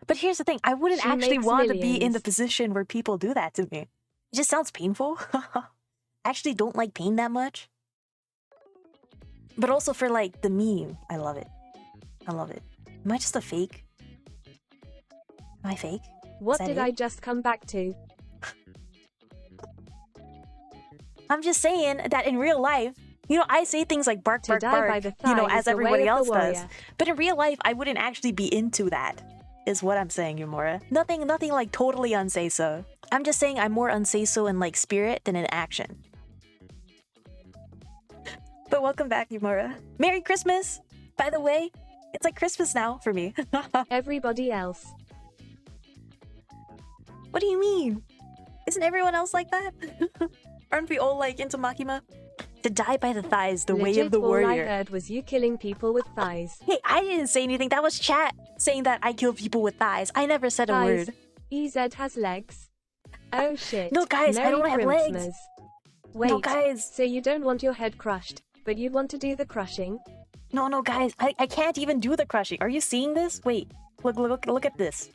But here's the thing, I wouldn't She actually makes want to be in millions. the position where people do that to me. It just sounds painful. I actually don't like pain that much. But also for like the meme, I love it. I love it. Am I just a fake? Am I fake? What that did it? I just come back to? I'm just saying that in real life, you know, I say things like bark, To bark, die by bark, the you know, thigh is as the way everybody of the else does. warrior. But in real life, I wouldn't actually be into that. is what I'm saying, Yumura. Nothing like totally unsay so. I'm just saying I'm more unsay so in like spirit than in action. But welcome back, Yumura. Merry Christmas! By the way, it's like Christmas now for me. Everybody else. What do you mean? Isn't everyone else like that? Aren't we all like into Makima? To die by the thighs, the way of the warrior. All I heard was you killing people with thighs. Hey, I didn't say anything. That was chat saying that I kill people with thighs. I never said a word. EZ has legs. Oh shit. No, guys, I don't have legs. Wait, no, guys. So you don't want your head crushed, but you'd want to do the crushing? No, guys. I can't even do the crushing. Are you seeing this? Wait. Look at this.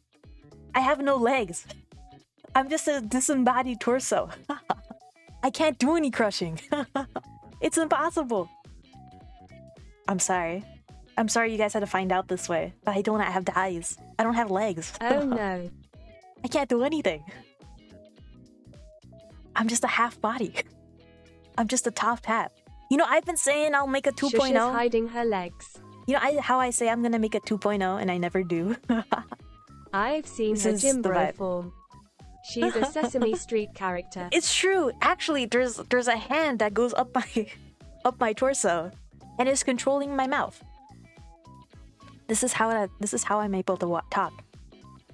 I have no legs. I'm just a disembodied torso. I can't do any crushing. It's impossible. I'm sorry. I'm sorry you guys had to find out this way, but I don't have thighs. I don't have legs. Oh no. I can't do anything. I'm just a half body. I'm just a top hat. You know, I've been saying I'll make a 2.0. Shush is hiding her legs. You know how I say I'm gonna make a 2.0 and I never do. I've seen This her is gym the bro vibe. form. She's a Sesame Street character. It's true. Actually, there's a hand that goes up my torso and is controlling my mouth. This is how I'm able to talk.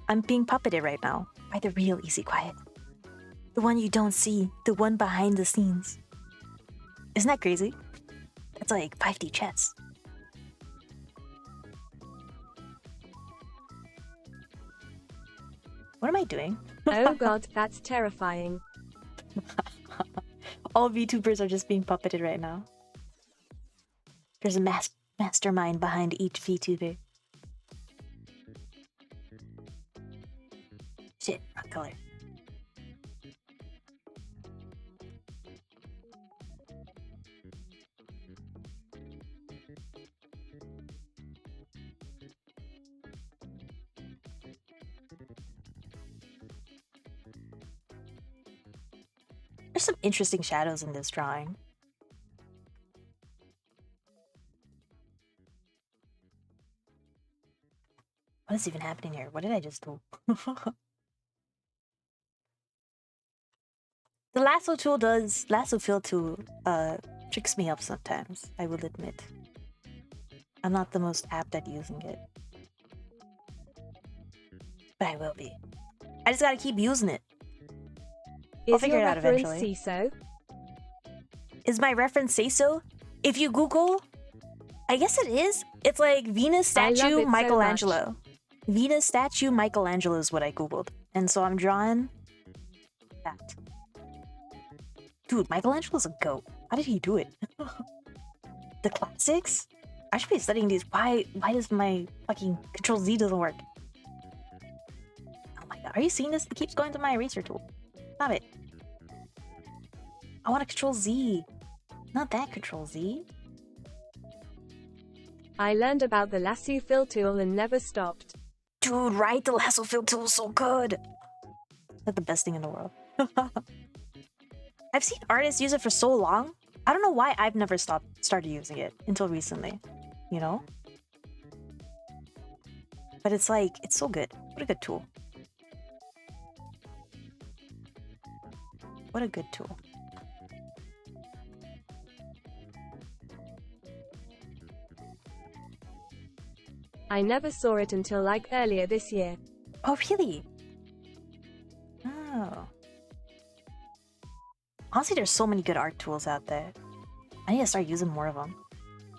I'm being puppeted right now by the real Easy Quiet. The one you don't see, the one behind the scenes. Isn't that crazy? That's like 5D chess. What am I doing? Oh god, that's terrifying. All VTubers are just being puppeted right now. There's a mastermind behind each VTuber. Shit, wrong color. There's some interesting shadows in this drawing. What is even happening here? What did I just do? The lasso fill tool tricks me up sometimes, I will admit. I'm not the most apt at using it. But I will be. I just gotta keep using it. I'll figure it out eventually. So? Is my reference say so? If you Google, I guess it is. It's like Venus statue Michelangelo. Venus statue Michelangelo is what I Googled. And so I'm drawing that. Dude, Michelangelo's a goat. How did he do it? The classics? I should be studying these. Why does my fucking Control Z doesn't work? Oh my god. Are you seeing this? It keeps going to my eraser tool. Stop it. I want to Control Z. Not that Control Z. I learned about the lasso fill tool and never stopped. Dude, right? The lasso fill tool is so good. That's the best thing in the world. I've seen artists use it for so long. I don't know why I've never started using it until recently. You know? But it's like, it's so good. What a good tool. What a good tool. I never saw it until like earlier this year. Oh, really? Oh. Honestly, there's so many good art tools out there. I need to start using more of them.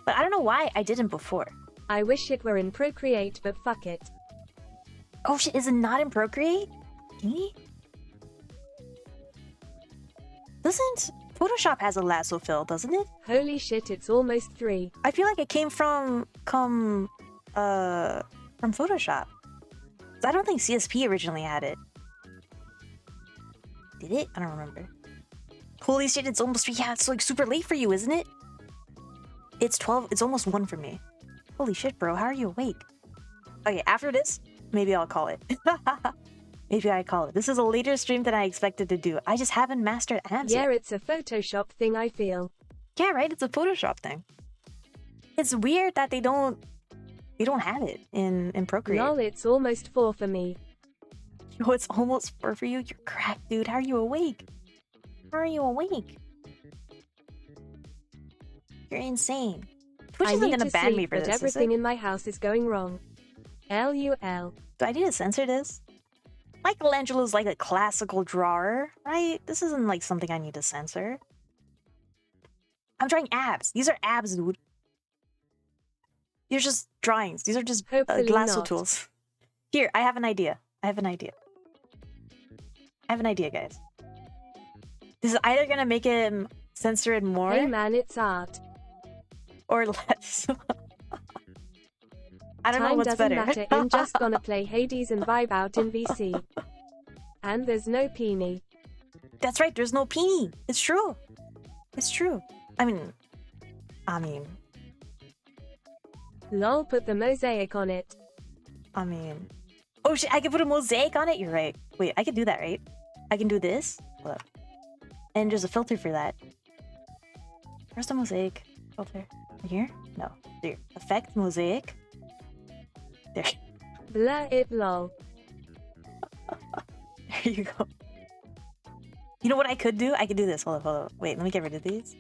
But I don't know why I didn't before. I wish it were in Procreate, but fuck it. Oh shit, is it not in Procreate? Really? Doesn't... Photoshop has a lasso fill, doesn't it? Holy shit, it's almost 3. I feel like it came from Photoshop. I don't think CSP originally had it. Did it? I don't remember. Holy shit, it's almost 3. Yeah, it's like super late for you, isn't it? It's 12. It's almost 1 for me. Holy shit, bro. How are you awake? Okay, after this, maybe I'll call it. Maybe I call it. This is a later stream than I expected to do. I just haven't mastered amps Yeah, yet. it's a Photoshop thing, I feel. Yeah, right? It's a Photoshop thing. It's weird that they don't They don't have it in Procreate. Lol, it's almost 4 for me. Yo, it's almost 4 for you? You're cracked, dude. How are you awake? How are you awake? You're insane. Twitch I isn't need gonna to ban sleep, me for but this, everything is it? in my house is going wrong. LUL. Do I need to censor this? Michelangelo's like a classical drawer, right? This isn't like something I need to censor. I'm drawing abs. These are abs, dude. These are just drawings. These are just Hopefully lasso not. tools. Here, I have an idea. I have an idea, guys. This is either gonna make him censor it more Hey man, it's art. or less. I don't know Time what's doesn't better. matter. I'm just gonna play Hades and vibe out in VC. And there's no peony. That's right. There's no peony. It's true. It's true. I mean. Lol, put the mosaic on it. Oh shit! I can put a mosaic on it. You're right. Wait, I can do that, right? I can do this. Hold up. And there's a filter for that. Where's the mosaic filter? Right here? No. There. Effect mosaic. There. Blah it lol. There you go. You know what I could do? I could do this. Hold up. Wait, let me get rid of these.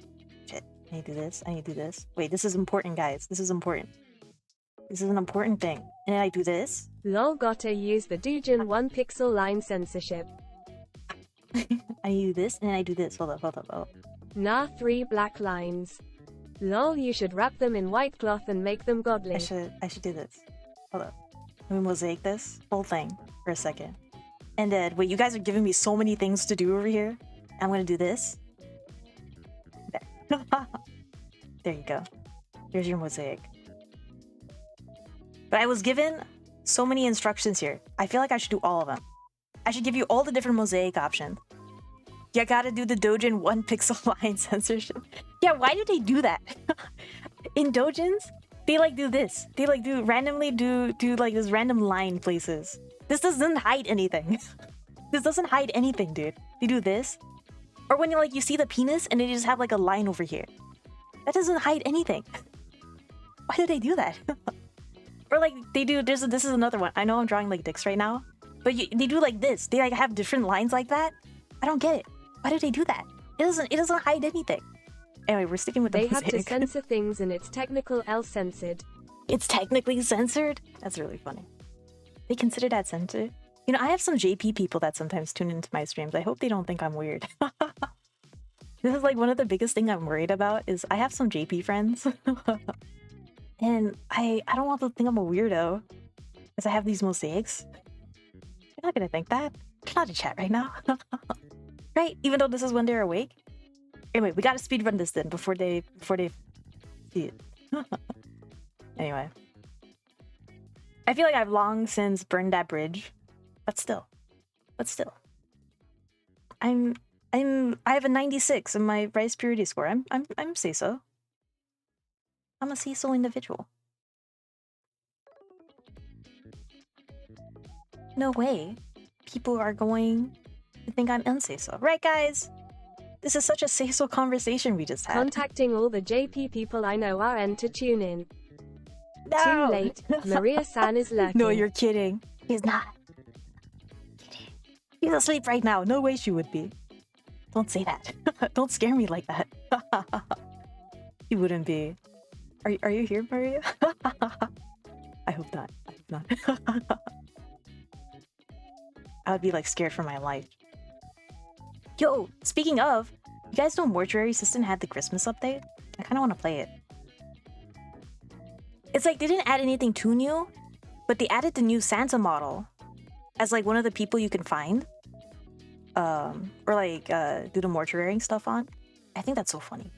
Shit. I need to do this. I need to do this. Wait, this is important, guys. This is important. This is an important thing. And then I do this. Lol, gotta use the Doujin 1 pixel line censorship. I do this, and then I do this. Hold up. Oh. Nah, 3 black lines. Lol, you should wrap them in white cloth and make them godly. I should do this. Hold up. Let me mosaic this whole thing for a second. And then, wait, you guys are giving me so many things to do over here. I'm gonna do this. There. There you go. Here's your mosaic. But I was given so many instructions here. I feel like I should do all of them. I should give you all the different mosaic options. You gotta do the Doujin 1 pixel line censorship. Yeah, why do they do that? In Doujins, they like do this. They like do randomly do like this random line places. This doesn't hide anything. This doesn't hide anything, dude. They do this. Or when you see the penis and they just have like a line over here. That doesn't hide anything. Why do they do that? Or like they do, this is another one. I know I'm drawing like dicks right now. But they do like this. They like have different lines like that. I don't get it. Why do they do that? It doesn't hide anything. Anyway, we're sticking with the They have mosaic. to censor things and it's technical L censored. It's technically censored? That's really funny. They consider that censored? You know, I have some JP people that sometimes tune into my streams. I hope they don't think I'm weird. This is like one of the biggest thing I'm worried about is I have some JP friends. And I don't want them to think I'm a weirdo because I have these mosaics. You're not gonna think that. They're not in chat right now. Right? Even though this is when they're awake. Anyway, we gotta speedrun this then before they see it. Anyway. I feel like I've long since burned that bridge. But still. I have a 96 in my rice purity score. I'm say so. I'm a say-so individual. No way. People are going to think I'm unsay-so. Right, guys? This is such a say-so conversation we just had. Contacting all the JP people I know are in to tune in. No! Too late. Maria-san is lurking. No, you're kidding. He's not. Kidding. He's asleep right now. No way she would be. Don't say that. Don't scare me like that. He wouldn't be. Are you here, Maria? I hope not. I would be like scared for my life. Yo, speaking of, you guys know Mortuary Assistant had the Christmas update? I kind of want to play it. It's like they didn't add anything too new, but they added the new Santa model as like one of the people you can find. Or like do the mortuary stuff on. I think that's so funny.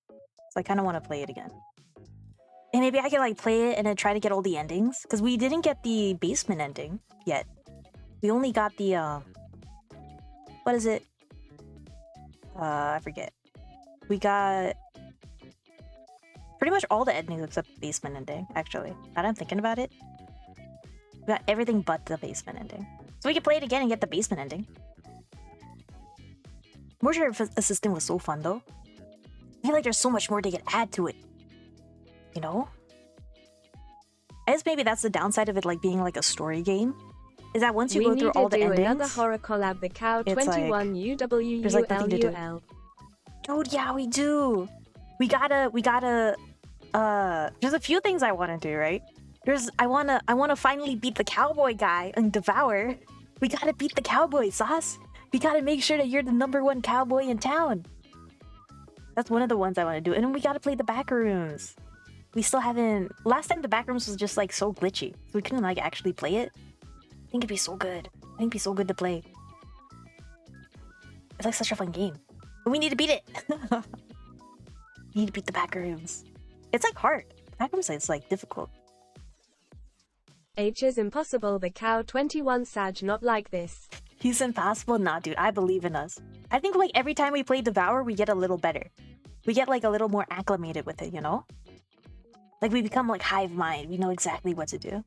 So I kind of want to play it again. And maybe I can like play it and then try to get all the endings. Because we didn't get the basement ending yet. We only got the, what is it? I forget. We got pretty much all the endings except the basement ending, actually. Now that I'm thinking about it. We got everything but the basement ending. So we can play it again and get the basement ending. Mortuary Assistant was so fun though. I feel like there's so much more they could add to it. You know? I guess maybe that's the downside of it, like being like a story game. Is that once you We go need through to all the do endings, another horror collab. The cow it's like, 21 there's like nothing to do. UWULUL. Dude, yeah, we do. We gotta. There's a few things I want to do, right? I wanna finally beat the cowboy guy and Devour. We gotta beat the cowboy, Sauce. We gotta make sure that you're the #1 cowboy in town. That's one of the ones I want to do. And then we gotta play the back rooms. We still haven't. Last time the back rooms was just like so glitchy, so we couldn't like actually play it. I think it'd be so good. I think it'd be so good to play. It's like such a fun game. But we need to beat it. We need to beat the back rooms. It's like hard. Back rooms is like difficult. H is impossible. The cow 21 Sag not like this. He's impossible? Nah, dude, I believe in us. I think like every time we play Devour, we get a little better. We get like a little more acclimated with it, you know? Like we become like hive mind. We know exactly what to do.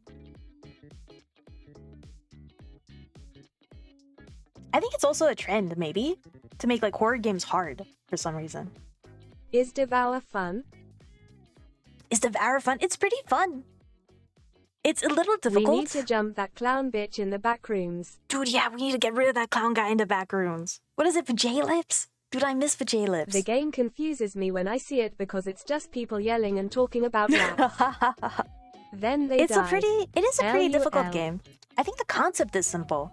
I think it's also a trend, maybe, to make like horror games hard for some reason. Is Devour fun? Is Devour fun? It's pretty fun. It's a little difficult. We need to jump that clown bitch in the back rooms. Dude, yeah, we need to get rid of that clown guy in the back rooms. What is it, Vajay Lips? Dude, I miss Vajay Lips. The game confuses me when I see it because it's just people yelling and talking about rats. Then they die. It is a pretty difficult LUL. game. I think the concept is simple.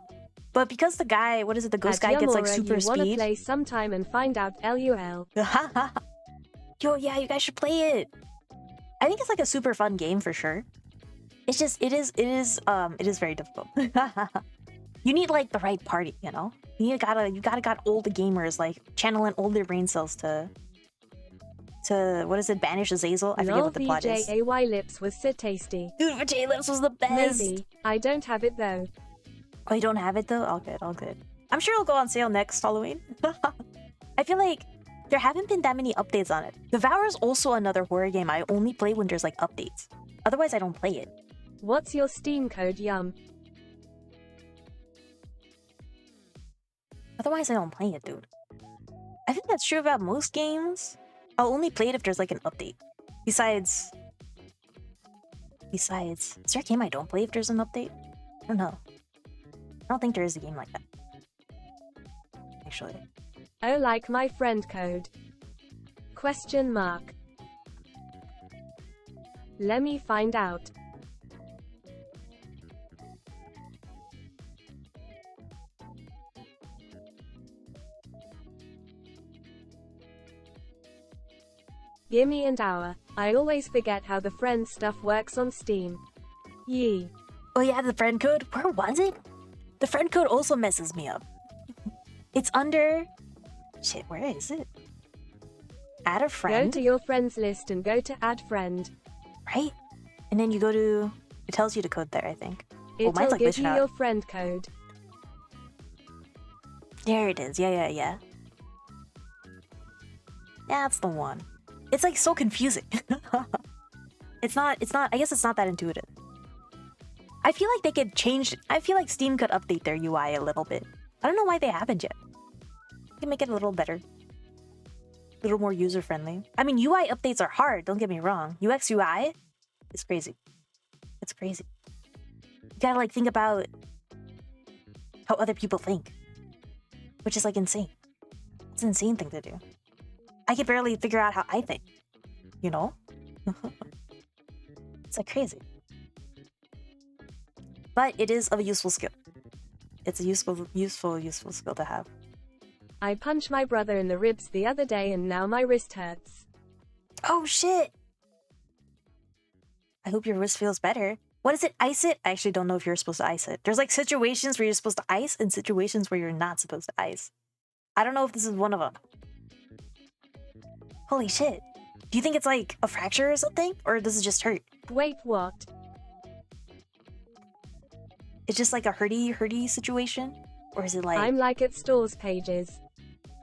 But because the guy, what is it, the ghost At guy gets like Yamura, super you wanna speed. play sometime and find out LUL. Yo, yeah, you guys should play it. I think it's like a super fun game for sure. It's just, it is very difficult. You need like the right party, you know? You gotta got older gamers like channeling older brain cells to what is it, banish Azazel? I forget what the plot is. VJAY Lips was so tasty. Dude, Vajay Lips was the best. Maybe. I don't have it though. Oh, you don't have it though? All good, all good. I'm sure it'll go on sale next Halloween. I feel like there haven't been that many updates on it. Devour is also another horror game I only play when there's like updates. Otherwise, I don't play it. What's your Steam code, Yum? Otherwise, I don't play it, dude. I think that's true about most games. I'll only play it if there's like an update. Besides, is there a game I don't play if there's an update? I don't know. I don't think there is a game like that. Actually. Oh, like my friend code? Question mark. Let me find out. Gimme and hour. I always forget how the friend stuff works on Steam. Yee. Oh yeah, the friend code? Where was it? The friend code also messes me up. It's under... Shit, where is it? Add a friend? Go to your friends list and go to add friend. Right? And then you go to... It tells you the code there, I think. Oh, mine's It'll like give glitching you out. your friend code. There it is. Yeah. That's the one. It's like so confusing. It's not, I guess it's not that intuitive. I feel like they could change, I feel like Steam could update their UI a little bit. I don't know why they haven't yet. They can make it a little better. A little more user-friendly. I mean, UI updates are hard, don't get me wrong. UX UI is crazy. It's crazy. You gotta like think about how other people think. Which is like insane. It's an insane thing to do. I can barely figure out how I think. You know? It's like crazy. But it is a useful skill. It's a useful skill to have. I punched my brother in the ribs the other day and now my wrist hurts. Oh shit! I hope your wrist feels better. What is it? Ice it? I actually don't know if you're supposed to ice it. There's like situations where you're supposed to ice and situations where you're not supposed to ice. I don't know if this is one of them. Holy shit. Do you think it's like a fracture or something? Or does it just hurt? Wait, what? It's just like a hurty situation? Or is it like... I'm like at stores pages.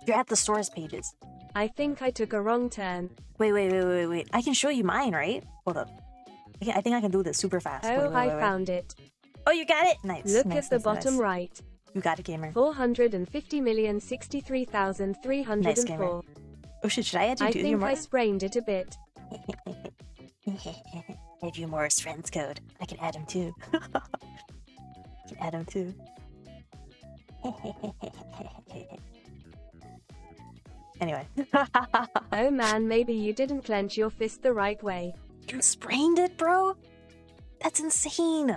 You're at the stores pages. I think I took a wrong turn. Wait. I can show you mine, right? Hold up. I think I can do this super fast. Oh, Wait. I found it. Oh, you got it? Nice. Look nice, at the nice, bottom nice. right. You got it, gamer. 450,063,304. Nice, gamer. Oh shit, should I add you I to your think more? I sprained it a bit. Add you Morris friends code. I can add him too. Anyway. Oh man, maybe you didn't clench your fist the right way. You sprained it, bro? That's insane.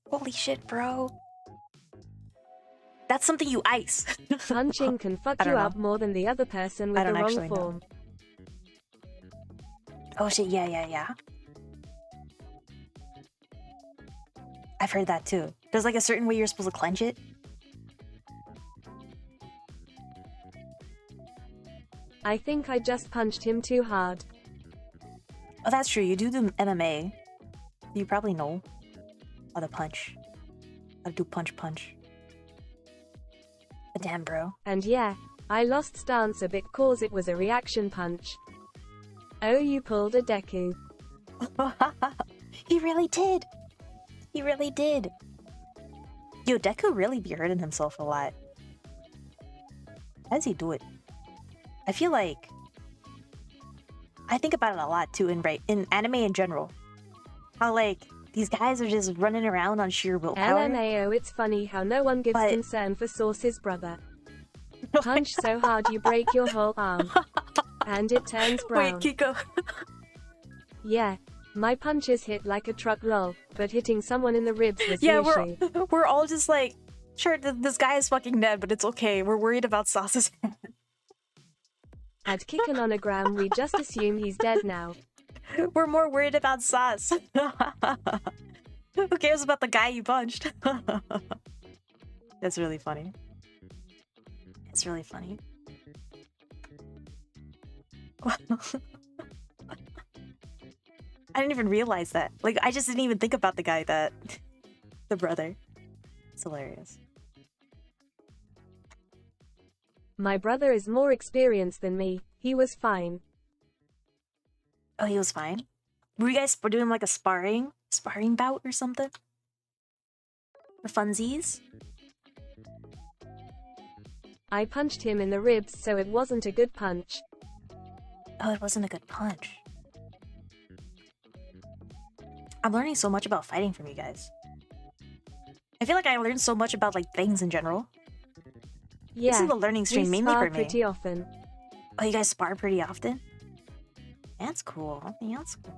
Holy shit, bro. That's something you ice. Punching can fuck I don't you know. up more than the other person I with the don't wrong actually know. form. Oh shit, yeah. I've heard that too. There's like a certain way you're supposed to clench it. I think I just punched him too hard. Oh, that's true. You do MMA. You probably know how to punch. How to do punch. But damn, bro. And yeah, I lost stance a bit cause it was a reaction punch. Oh, you pulled a Deku. He really did. Yo, Deku really be hurting himself a lot. How does he do it? I feel like I think about it a lot too in anime in general. How like these guys are just running around on sheer willpower. LMAO, it's funny how no one gives concern for Source's brother. Punch so hard you break your whole arm. And it turns brown. Wait, Kiko. Yeah, my punches hit like a truck lol, but hitting someone in the ribs was the issue. we're all just like, sure, this guy is fucking dead, but it's okay. We're worried about Sauce's hand. At Kikanonogram, we just assume he's dead now. We're more worried about Sauce. Who cares about the guy you punched? That's really funny. It's really funny. I didn't even realize that. Like, I just didn't even think about the guy that... the brother. It's hilarious. My brother is more experienced than me. He was fine. Oh, he was fine? Were you guys doing like a sparring bout or something? For funsies? I punched him in the ribs, so it wasn't a good punch. Oh, it wasn't a good punch. I'm learning so much about fighting from you guys. I feel like I learned so much about like things in general. Yeah, this is the learning stream mainly spar for me. pretty often. Oh, you guys spar pretty often? That's cool. That's cool.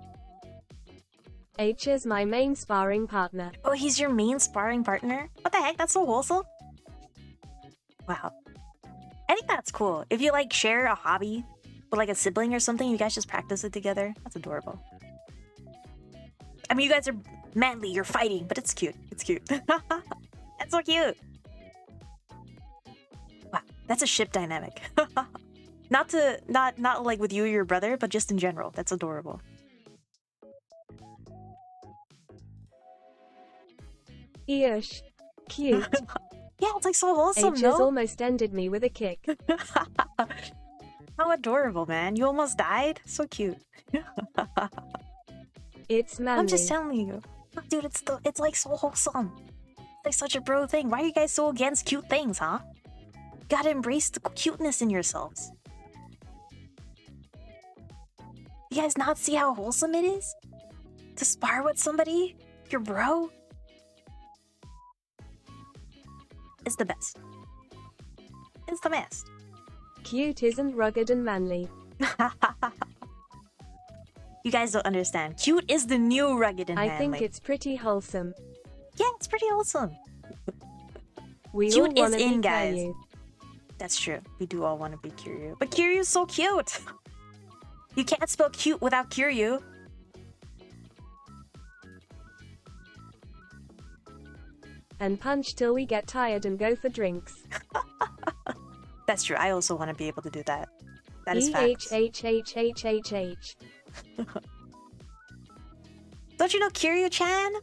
H is my main sparring partner. Oh, he's your main sparring partner? What the heck? That's so wholesome. Wow. I think that's cool. If you like share a hobby with like a sibling or something, you guys just practice it together. That's adorable. I mean, you guys are manly, you're fighting, but it's cute. It's cute. That's so cute. Wow, that's a ship dynamic. Not like with you or your brother, but just in general. That's adorable. Eesh. Cute. Yeah, it's like so wholesome, H no? has almost ended me with a kick. How adorable, man. You almost died? So cute. It's manly. I'm just telling you. Dude, it's like so wholesome. It's like such a bro thing. Why are you guys so against cute things, huh? Gotta embrace the cuteness in yourselves. You guys not see how wholesome it is? To spar with somebody? Your bro? It's the best. It's the best. Cute isn't rugged and manly. You guys don't understand. Cute is the new rugged and manly. I think it's pretty wholesome. Yeah, it's pretty wholesome. We Cute all is wanna in, be guys. Kiryu. That's true. We do all want to be Kiryu. But Kiryu's so cute! You can't spell cute without Kiryu. And punch till we get tired and go for drinks. That's true. I also want to be able to do that. That is facts. H. Don't you know Kiryu-chan?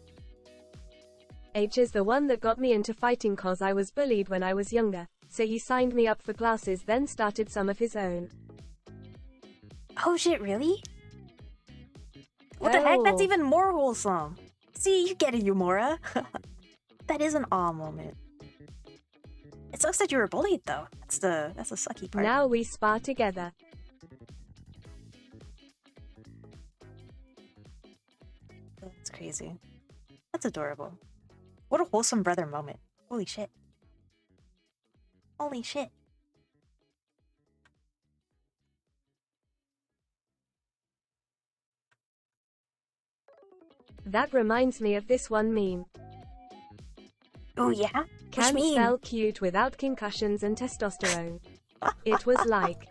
H is the one that got me into fighting cause I was bullied when I was younger, so he signed me up for classes then started some of his own. Oh shit, really? What the heck? That's Oh. even more wholesome. See, you get it, Yumura. That is an awe moment. It sucks that you were bullied though. That's the sucky part. Now we spar together. crazy. That's adorable. What a wholesome brother moment. Holy shit. Holy shit. That reminds me of this one meme. Oh yeah? Can Which meme? spell cute without concussions and testosterone. It was like,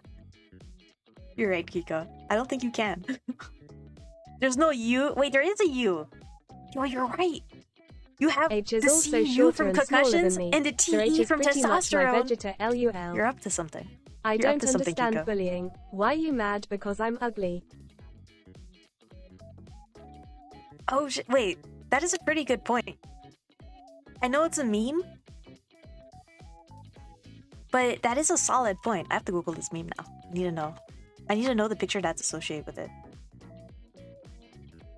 You're right, Kika. I don't think you can. There's no U. Wait, there is a U. Yo, you're right. You have H is the also CU shorter from and smaller concussions than me, and the so H TE is from pretty much my testosterone. Vegeta LUL. You're up to something. I You're up don't to something, understand Kiko. bullying. Why you mad because I'm ugly? Oh shit! Wait, that is a pretty good point. I know it's a meme, but that is a solid point. I have to Google this meme now. I need to know. I need to know the picture that's associated with it.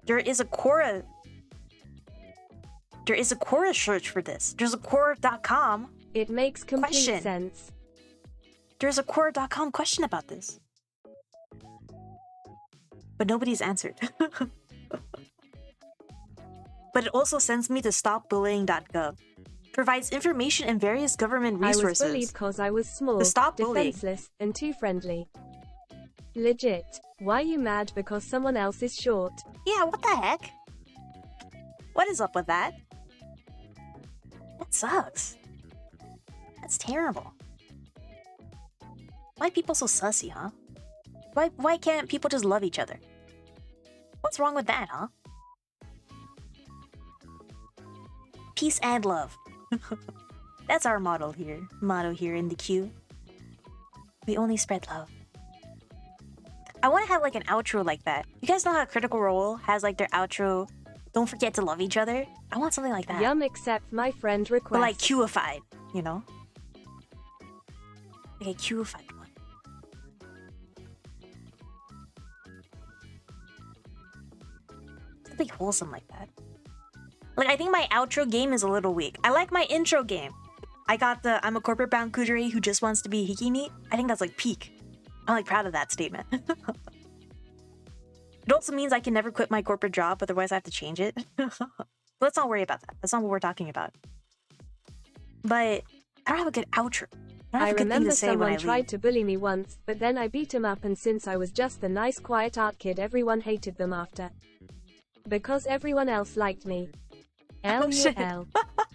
There is a Quora. There is a Quora search for this. There's a Quora.com. It makes complete Question. sense. There's a Quora.com question about this. But nobody's answered. But it also sends me to stopbullying.gov. Provides information and various government resources. I was bullied cause I was small, To stop bullying. defenseless, and too friendly. Legit. Why you mad because someone else is short? Yeah, what the heck? What is up with that? That sucks. That's terrible. Why are people so sussy, huh? Why can't people just love each other? What's wrong with that, huh? Peace and love. That's our motto here in the queue. We only spread love. I want to have like an outro like that. You guys know how Critical Role has like their outro, don't forget to love each other? I want something like that. Yum, accept my friend request. But like Q-ified, you know? Like a Q-ified one. Something wholesome like that. Like, I think my outro game is a little weak. I like my intro game. I got the I'm a corporate bound kuudere who just wants to be hikineet. I think that's like peak. I'm like proud of that statement. It also means I can never quit my corporate job, otherwise I have to change it. But let's not worry about that. That's not what we're talking about. But I don't have a good outro. I don't have a good thing remember to say when someone I tried leave. to bully me once, but then I beat him up, and since I was just the nice quiet art kid, everyone hated them after. Because everyone else liked me. Oh, shit. LUL.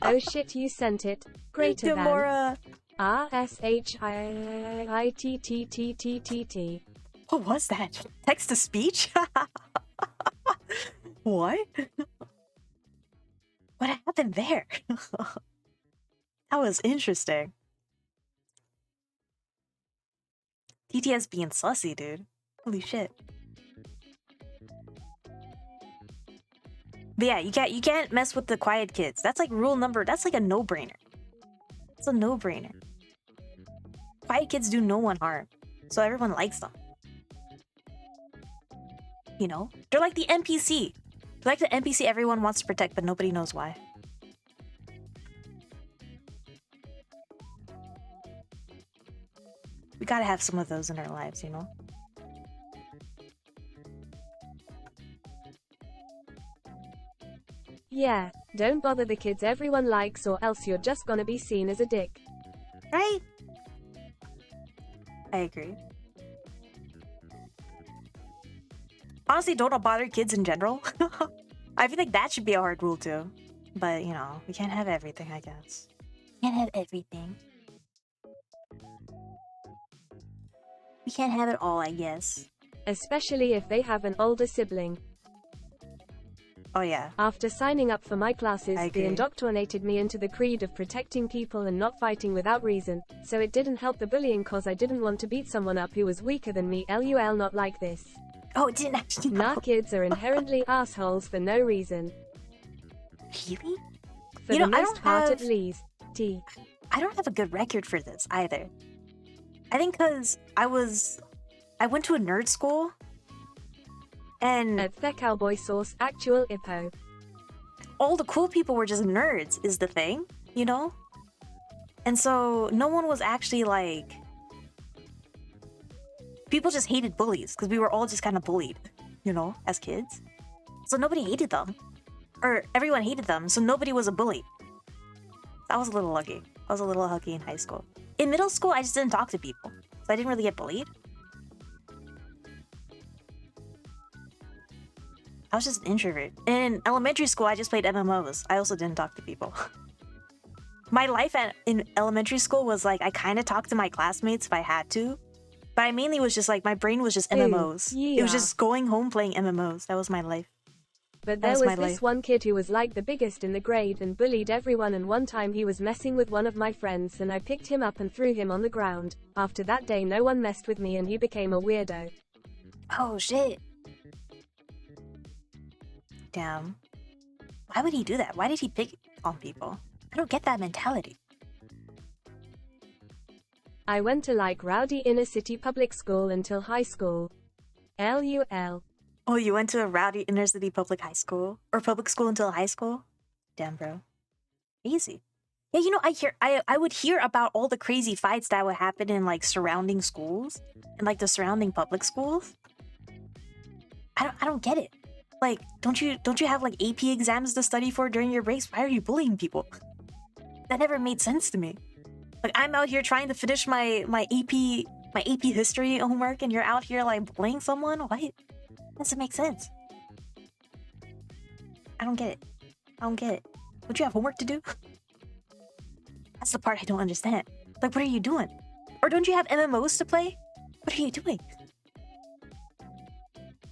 Oh shit, you sent it. Greater than. Gamora. RSHIITTTTTT. What was that? Text to speech? What? What happened there? That was interesting. TTS being sussy, dude. Holy shit. But yeah, you can't mess with the quiet kids. That's like rule number. That's like a no-brainer. It's a no-brainer. Quiet kids do no one harm, so everyone likes them. You know, they're like the NPC. They're like the NPC everyone wants to protect, but nobody knows why. We gotta have some of those in our lives, you know? Yeah, don't bother the kids everyone likes, or else you're just gonna be seen as a dick. Right? I agree. Honestly, don't bother kids in general. I feel like that should be a hard rule too. But, you know, we can't have everything, I guess. Can't have everything. We can't have it all, I guess. Especially if they have an older sibling. Oh yeah. After signing up for my classes, I they agree. indoctrinated me into the creed of protecting people and not fighting without reason, so it didn't help the bullying cause I didn't want to beat someone up who was weaker than me. LUL, not like this. Oh, it didn't actually Nah, kids are inherently assholes for no reason. Really? For You the know, I most don't part have- at least. T. I don't have a good record for this either. I think because I went to a nerd school and At the cowboy sauce, actual Ippo. all the cool people were just nerds is the thing, you know? And so no one was actually like... People just hated bullies because we were all just kind of bullied, you know, as kids. So nobody hated them. Or everyone hated them, so nobody was a bully. I was a little lucky. I was a little lucky in high school. In middle school, I just didn't talk to people, so I didn't really get bullied. I was just an introvert. In elementary school, I just played MMOs. I also didn't talk to people. My life in elementary school was like, I kind of talked to my classmates if I had to. But I mainly was just like, my brain was just MMOs. Yeah. It was just going home playing MMOs. That was my life. But there was this one kid who was like the biggest in the grade and bullied everyone, and one time he was messing with one of my friends and I picked him up and threw him on the ground. After that day no one messed with me and he became a weirdo. Oh shit. Damn. Why would he do that? Why did he pick on people? I don't get that mentality. I went to like rowdy inner city public school until high school. LUL. Oh, you went to a rowdy inner city public high school? Or public school until high school? Damn, bro. Easy. Yeah, you know, I would hear about all the crazy fights that would happen in like surrounding schools and like the surrounding public schools. I don't get it. Like, don't you have like AP exams to study for during your breaks? Why are you bullying people? That never made sense to me. Like, I'm out here trying to finish my AP history homework and you're out here like bullying someone? What? Doesn't make sense. I don't get it. I don't get it. Don't you have homework to do? That's the part I don't understand. Like, what are you doing? Or don't you have MMOs to play? What are you doing?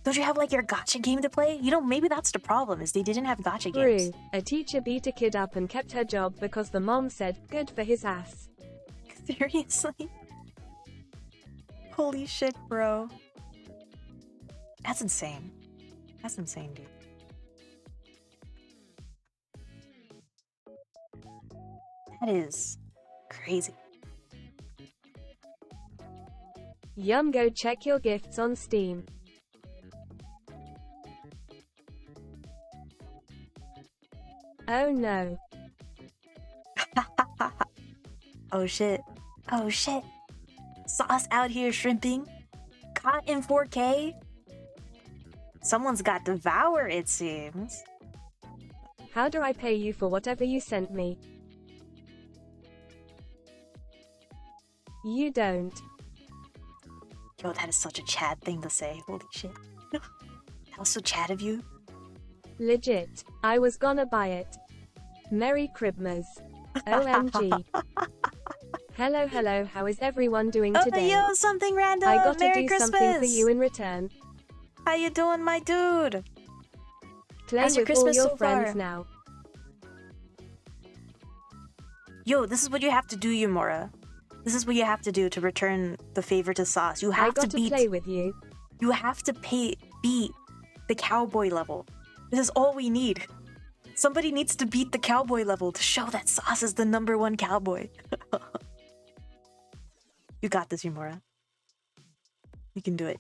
Don't you have like your gacha game to play? You know, maybe that's the problem, is they didn't have gacha games. A teacher beat a kid up and kept her job because the mom said, good for his ass. Seriously? Holy shit, bro. That's insane. That's insane, dude. That is crazy. Yum, go check your gifts on Steam. Oh no. Oh shit. Oh shit. Sauce out here shrimping. Caught in 4K. Someone's got Devour, it seems. How do I pay you for whatever you sent me? You don't. Yo, that is such a Chad thing to say. Holy shit. That was so Chad of you. Legit. I was gonna buy it. Merry Christmas. OMG. Hello, how is everyone doing today? Oh, yo, something random. I gotta Merry do Christmas. something for you in return. How you doing, my dude? Play How's your with all Christmas your so friends far? now. Yo, this is what you have to do, Yumura. This is what you have to do to return the favor to Sauce. You I have got to to beat. play with you. You have to beat the cowboy level. This is all we need. Somebody needs to beat the cowboy level to show that Sauce is the #1 cowboy. You got this, Yumura. You can do it.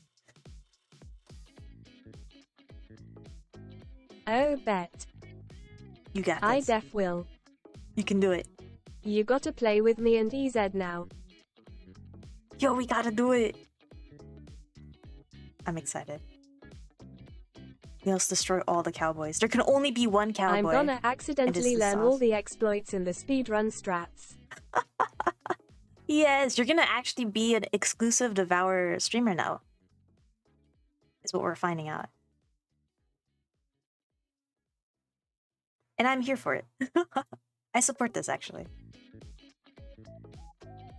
Oh, bet. You got I this. def will. You can do it. You gotta play with me and EZ now. Yo, we gotta do it. I'm excited. Let's destroy all the cowboys. There can only be one cowboy. I'm gonna accidentally the learn Sauce. all the exploits in the speedrun strats. Yes, you're gonna actually be an exclusive Devour streamer now. Is what we're finding out. And I'm here for it. I support this, actually.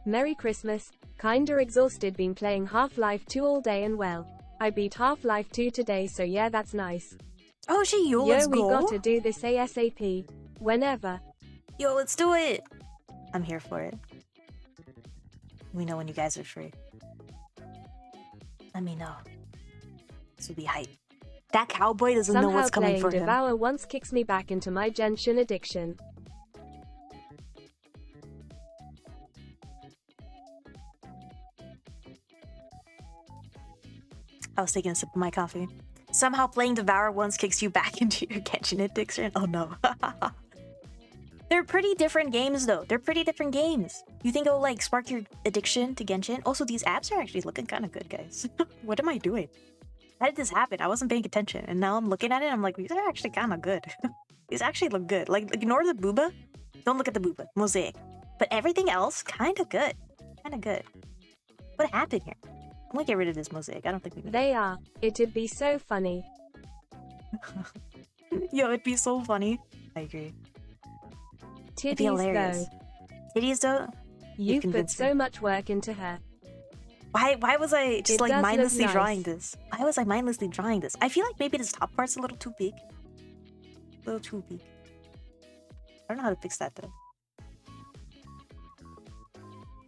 Merry Christmas. Kinda exhausted, been playing Half-Life 2 all day and well. I beat Half-Life 2 today, so yeah, that's nice. Oh, shit, yo, let's we go. gotta do this ASAP. Whenever. Yo, let's do it. I'm here for it. We know when you guys are free. Let me know. This will be hype. That cowboy doesn't know Somehow what's coming playing for him. Devour once kicks me back into my Genshin addiction. I was taking a sip of my coffee. Somehow playing Devour once kicks you back into your Genshin addiction. Oh no. They're pretty different games though. They're pretty different games. You think it'll like spark your addiction to Genshin? Also, these apps are actually looking kind of good, guys. What am I doing? How did this happen? I wasn't paying attention. And now I'm looking at it and I'm like, these are actually kind of good. These actually look good. Like, ignore the booba. Don't look at the booba. Mosaic. But everything else, kind of good. Kind of good. What happened here? I'm gonna get rid of this mosaic. I don't think we need They are. It'd be so funny. Yo, it'd be so funny. I agree. It'd be Titties hilarious. though. Titties though? You've put convinced me. so much work into her. Why was I just It like does look mindlessly nice. drawing this? Why was I mindlessly drawing this? I feel like maybe this top part's a little too big. A little too big. I don't know how to fix that though.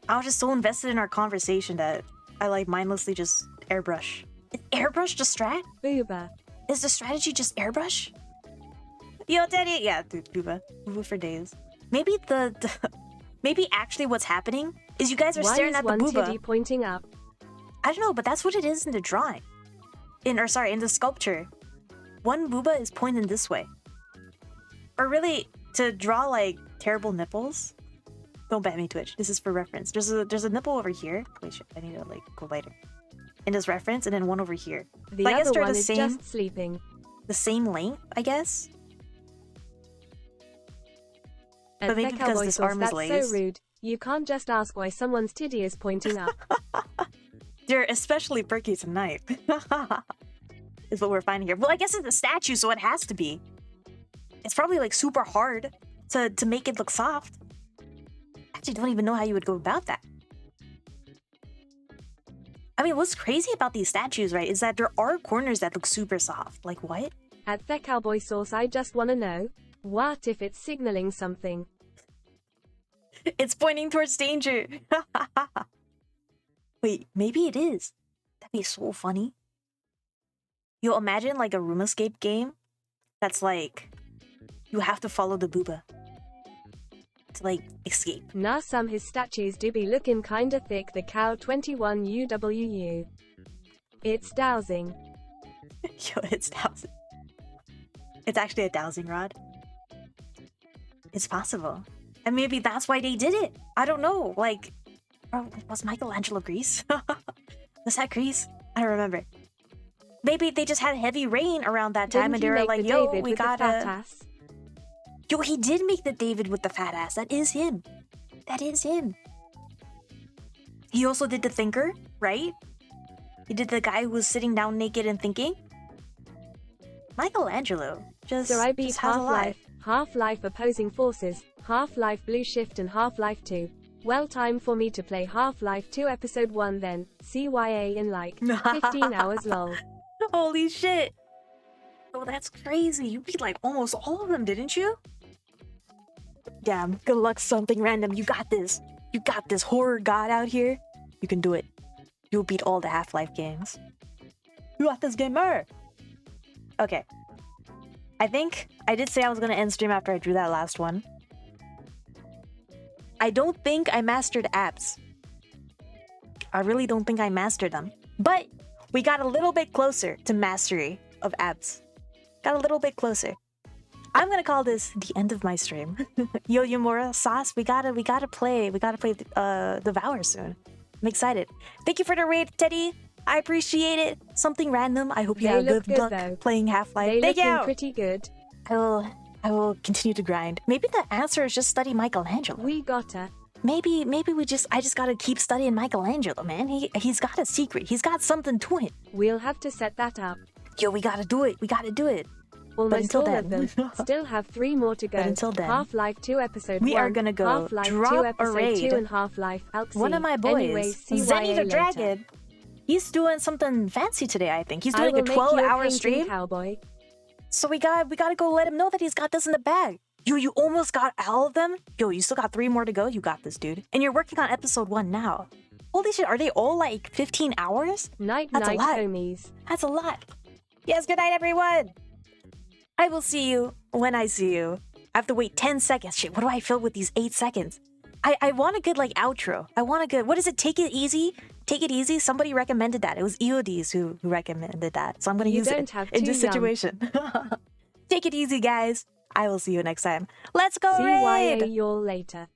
I was just so invested in our conversation that I like mindlessly just airbrush. Is airbrush the strat? Booba. Is the strategy just airbrush? Yo, Daddy, yeah, dude, Booba. Booba for days. Maybe maybe actually what's happening is you guys are Why staring is at the one booba. titty pointing up? I don't know, but that's what it is in the drawing. In the sculpture. One booba is pointing this way. Or really, to draw like terrible nipples. Don't bet me, Twitch. This is for reference. There's a nipple over here. Wait, shit, I need to like go lighter. In this reference, and then one over here. The But I guess other they're one the is same. just sleeping. The same length, I guess. At But maybe the because cowboy this sauce, arm is that's lazed. so rude. You can't just ask why someone's titty is pointing up. They're especially perky tonight. Is what we're finding here. Well, I guess it's a statue, so it has to be. It's probably like super hard to make it look soft. Actually, don't even know how you would go about that. I mean, what's crazy about these statues, right, is that there are corners that look super soft. Like, what? At the cowboy sauce, I just wanna know, what if it's signaling something? It's pointing towards danger. Wait, maybe it is. That'd be so funny. Yo, imagine like a room escape game that's like, you have to follow the booba to like escape. Nah, some his statues do be looking kinda thick. The cow 21 UWU. It's dowsing. Yo, it's dowsing. It's actually a dowsing rod. It's possible. And maybe that's why they did it. I don't know. Like, was Michelangelo Greece? Was that Greece? I don't remember. Maybe they just had heavy rain around that time and Didn't they he were make like, the yo, David we with the fat gotta... ass? Yo, he did make the David with the fat ass. That is him. That is him. He also did the thinker, right? He did the guy who was sitting down naked and thinking. Michelangelo just, So I beat just has a lot. Half-Life, Half-Life Opposing Forces, Half-Life Blue Shift and Half-Life 2. Well, time for me to play Half-Life 2 Episode 1 then. CYA in like 15 hours lol. Holy shit. Oh, that's crazy. You beat like almost all of them, didn't you? Damn, good luck, something random. You got this. You got this horror god out here. You can do it. You'll beat all the Half-Life games. You got this, gamer. Okay. I think I did say I was gonna end stream after I drew that last one. I don't think I mastered abs. I really don't think I mastered them. But we got a little bit closer to mastery of abs. Got a little bit closer. I'm gonna call this the end of my stream. Yo Yamura, Sauce, we gotta play Devour soon. I'm excited. Thank you for the raid, Teddy. I appreciate it. Something random. I hope you They have look good good, luck though. playing Half-Life. They Thank looking you. pretty good. I will continue to grind. Maybe the answer is just study Michelangelo. We gotta. Maybe I just gotta keep studying Michelangelo, man. He's got a secret. He's got something to him. We'll have to set that up. Yo, we gotta do it. We gotta do it. Almost until all of then- them. Still have 3 more to go. But until then, Half-Life 2 Episode we 1. are gonna go Half-Life 2 drop a Episode raid. 2 and Half-Life Alxi. One of my boys, Anyway, Zenny CYA the later. Dragon, he's doing something fancy today, I think. He's I doing will a make you 12-hour painting, stream. Cowboy. So we gotta go let him know that he's got this in the bag. Yo, you almost got all of them? Yo, you still got 3 more to go? You got this, dude. And you're working on episode 1 now. Holy shit, are they all like 15 hours? Night That's a night, lot. homies. That's a lot. Yes, good night, everyone. I will see you when I see you. I have to wait 10 seconds. Shit, what do I fill with these 8 seconds? I want a good, like, outro. I want a good... What is it? Take it easy? Take it easy? Somebody recommended that. It was EODs who recommended that. So I'm going to You use don't it have in to this yum. situation. Take it easy, guys. I will see you next time. Let's go, CYA raid! y'all later.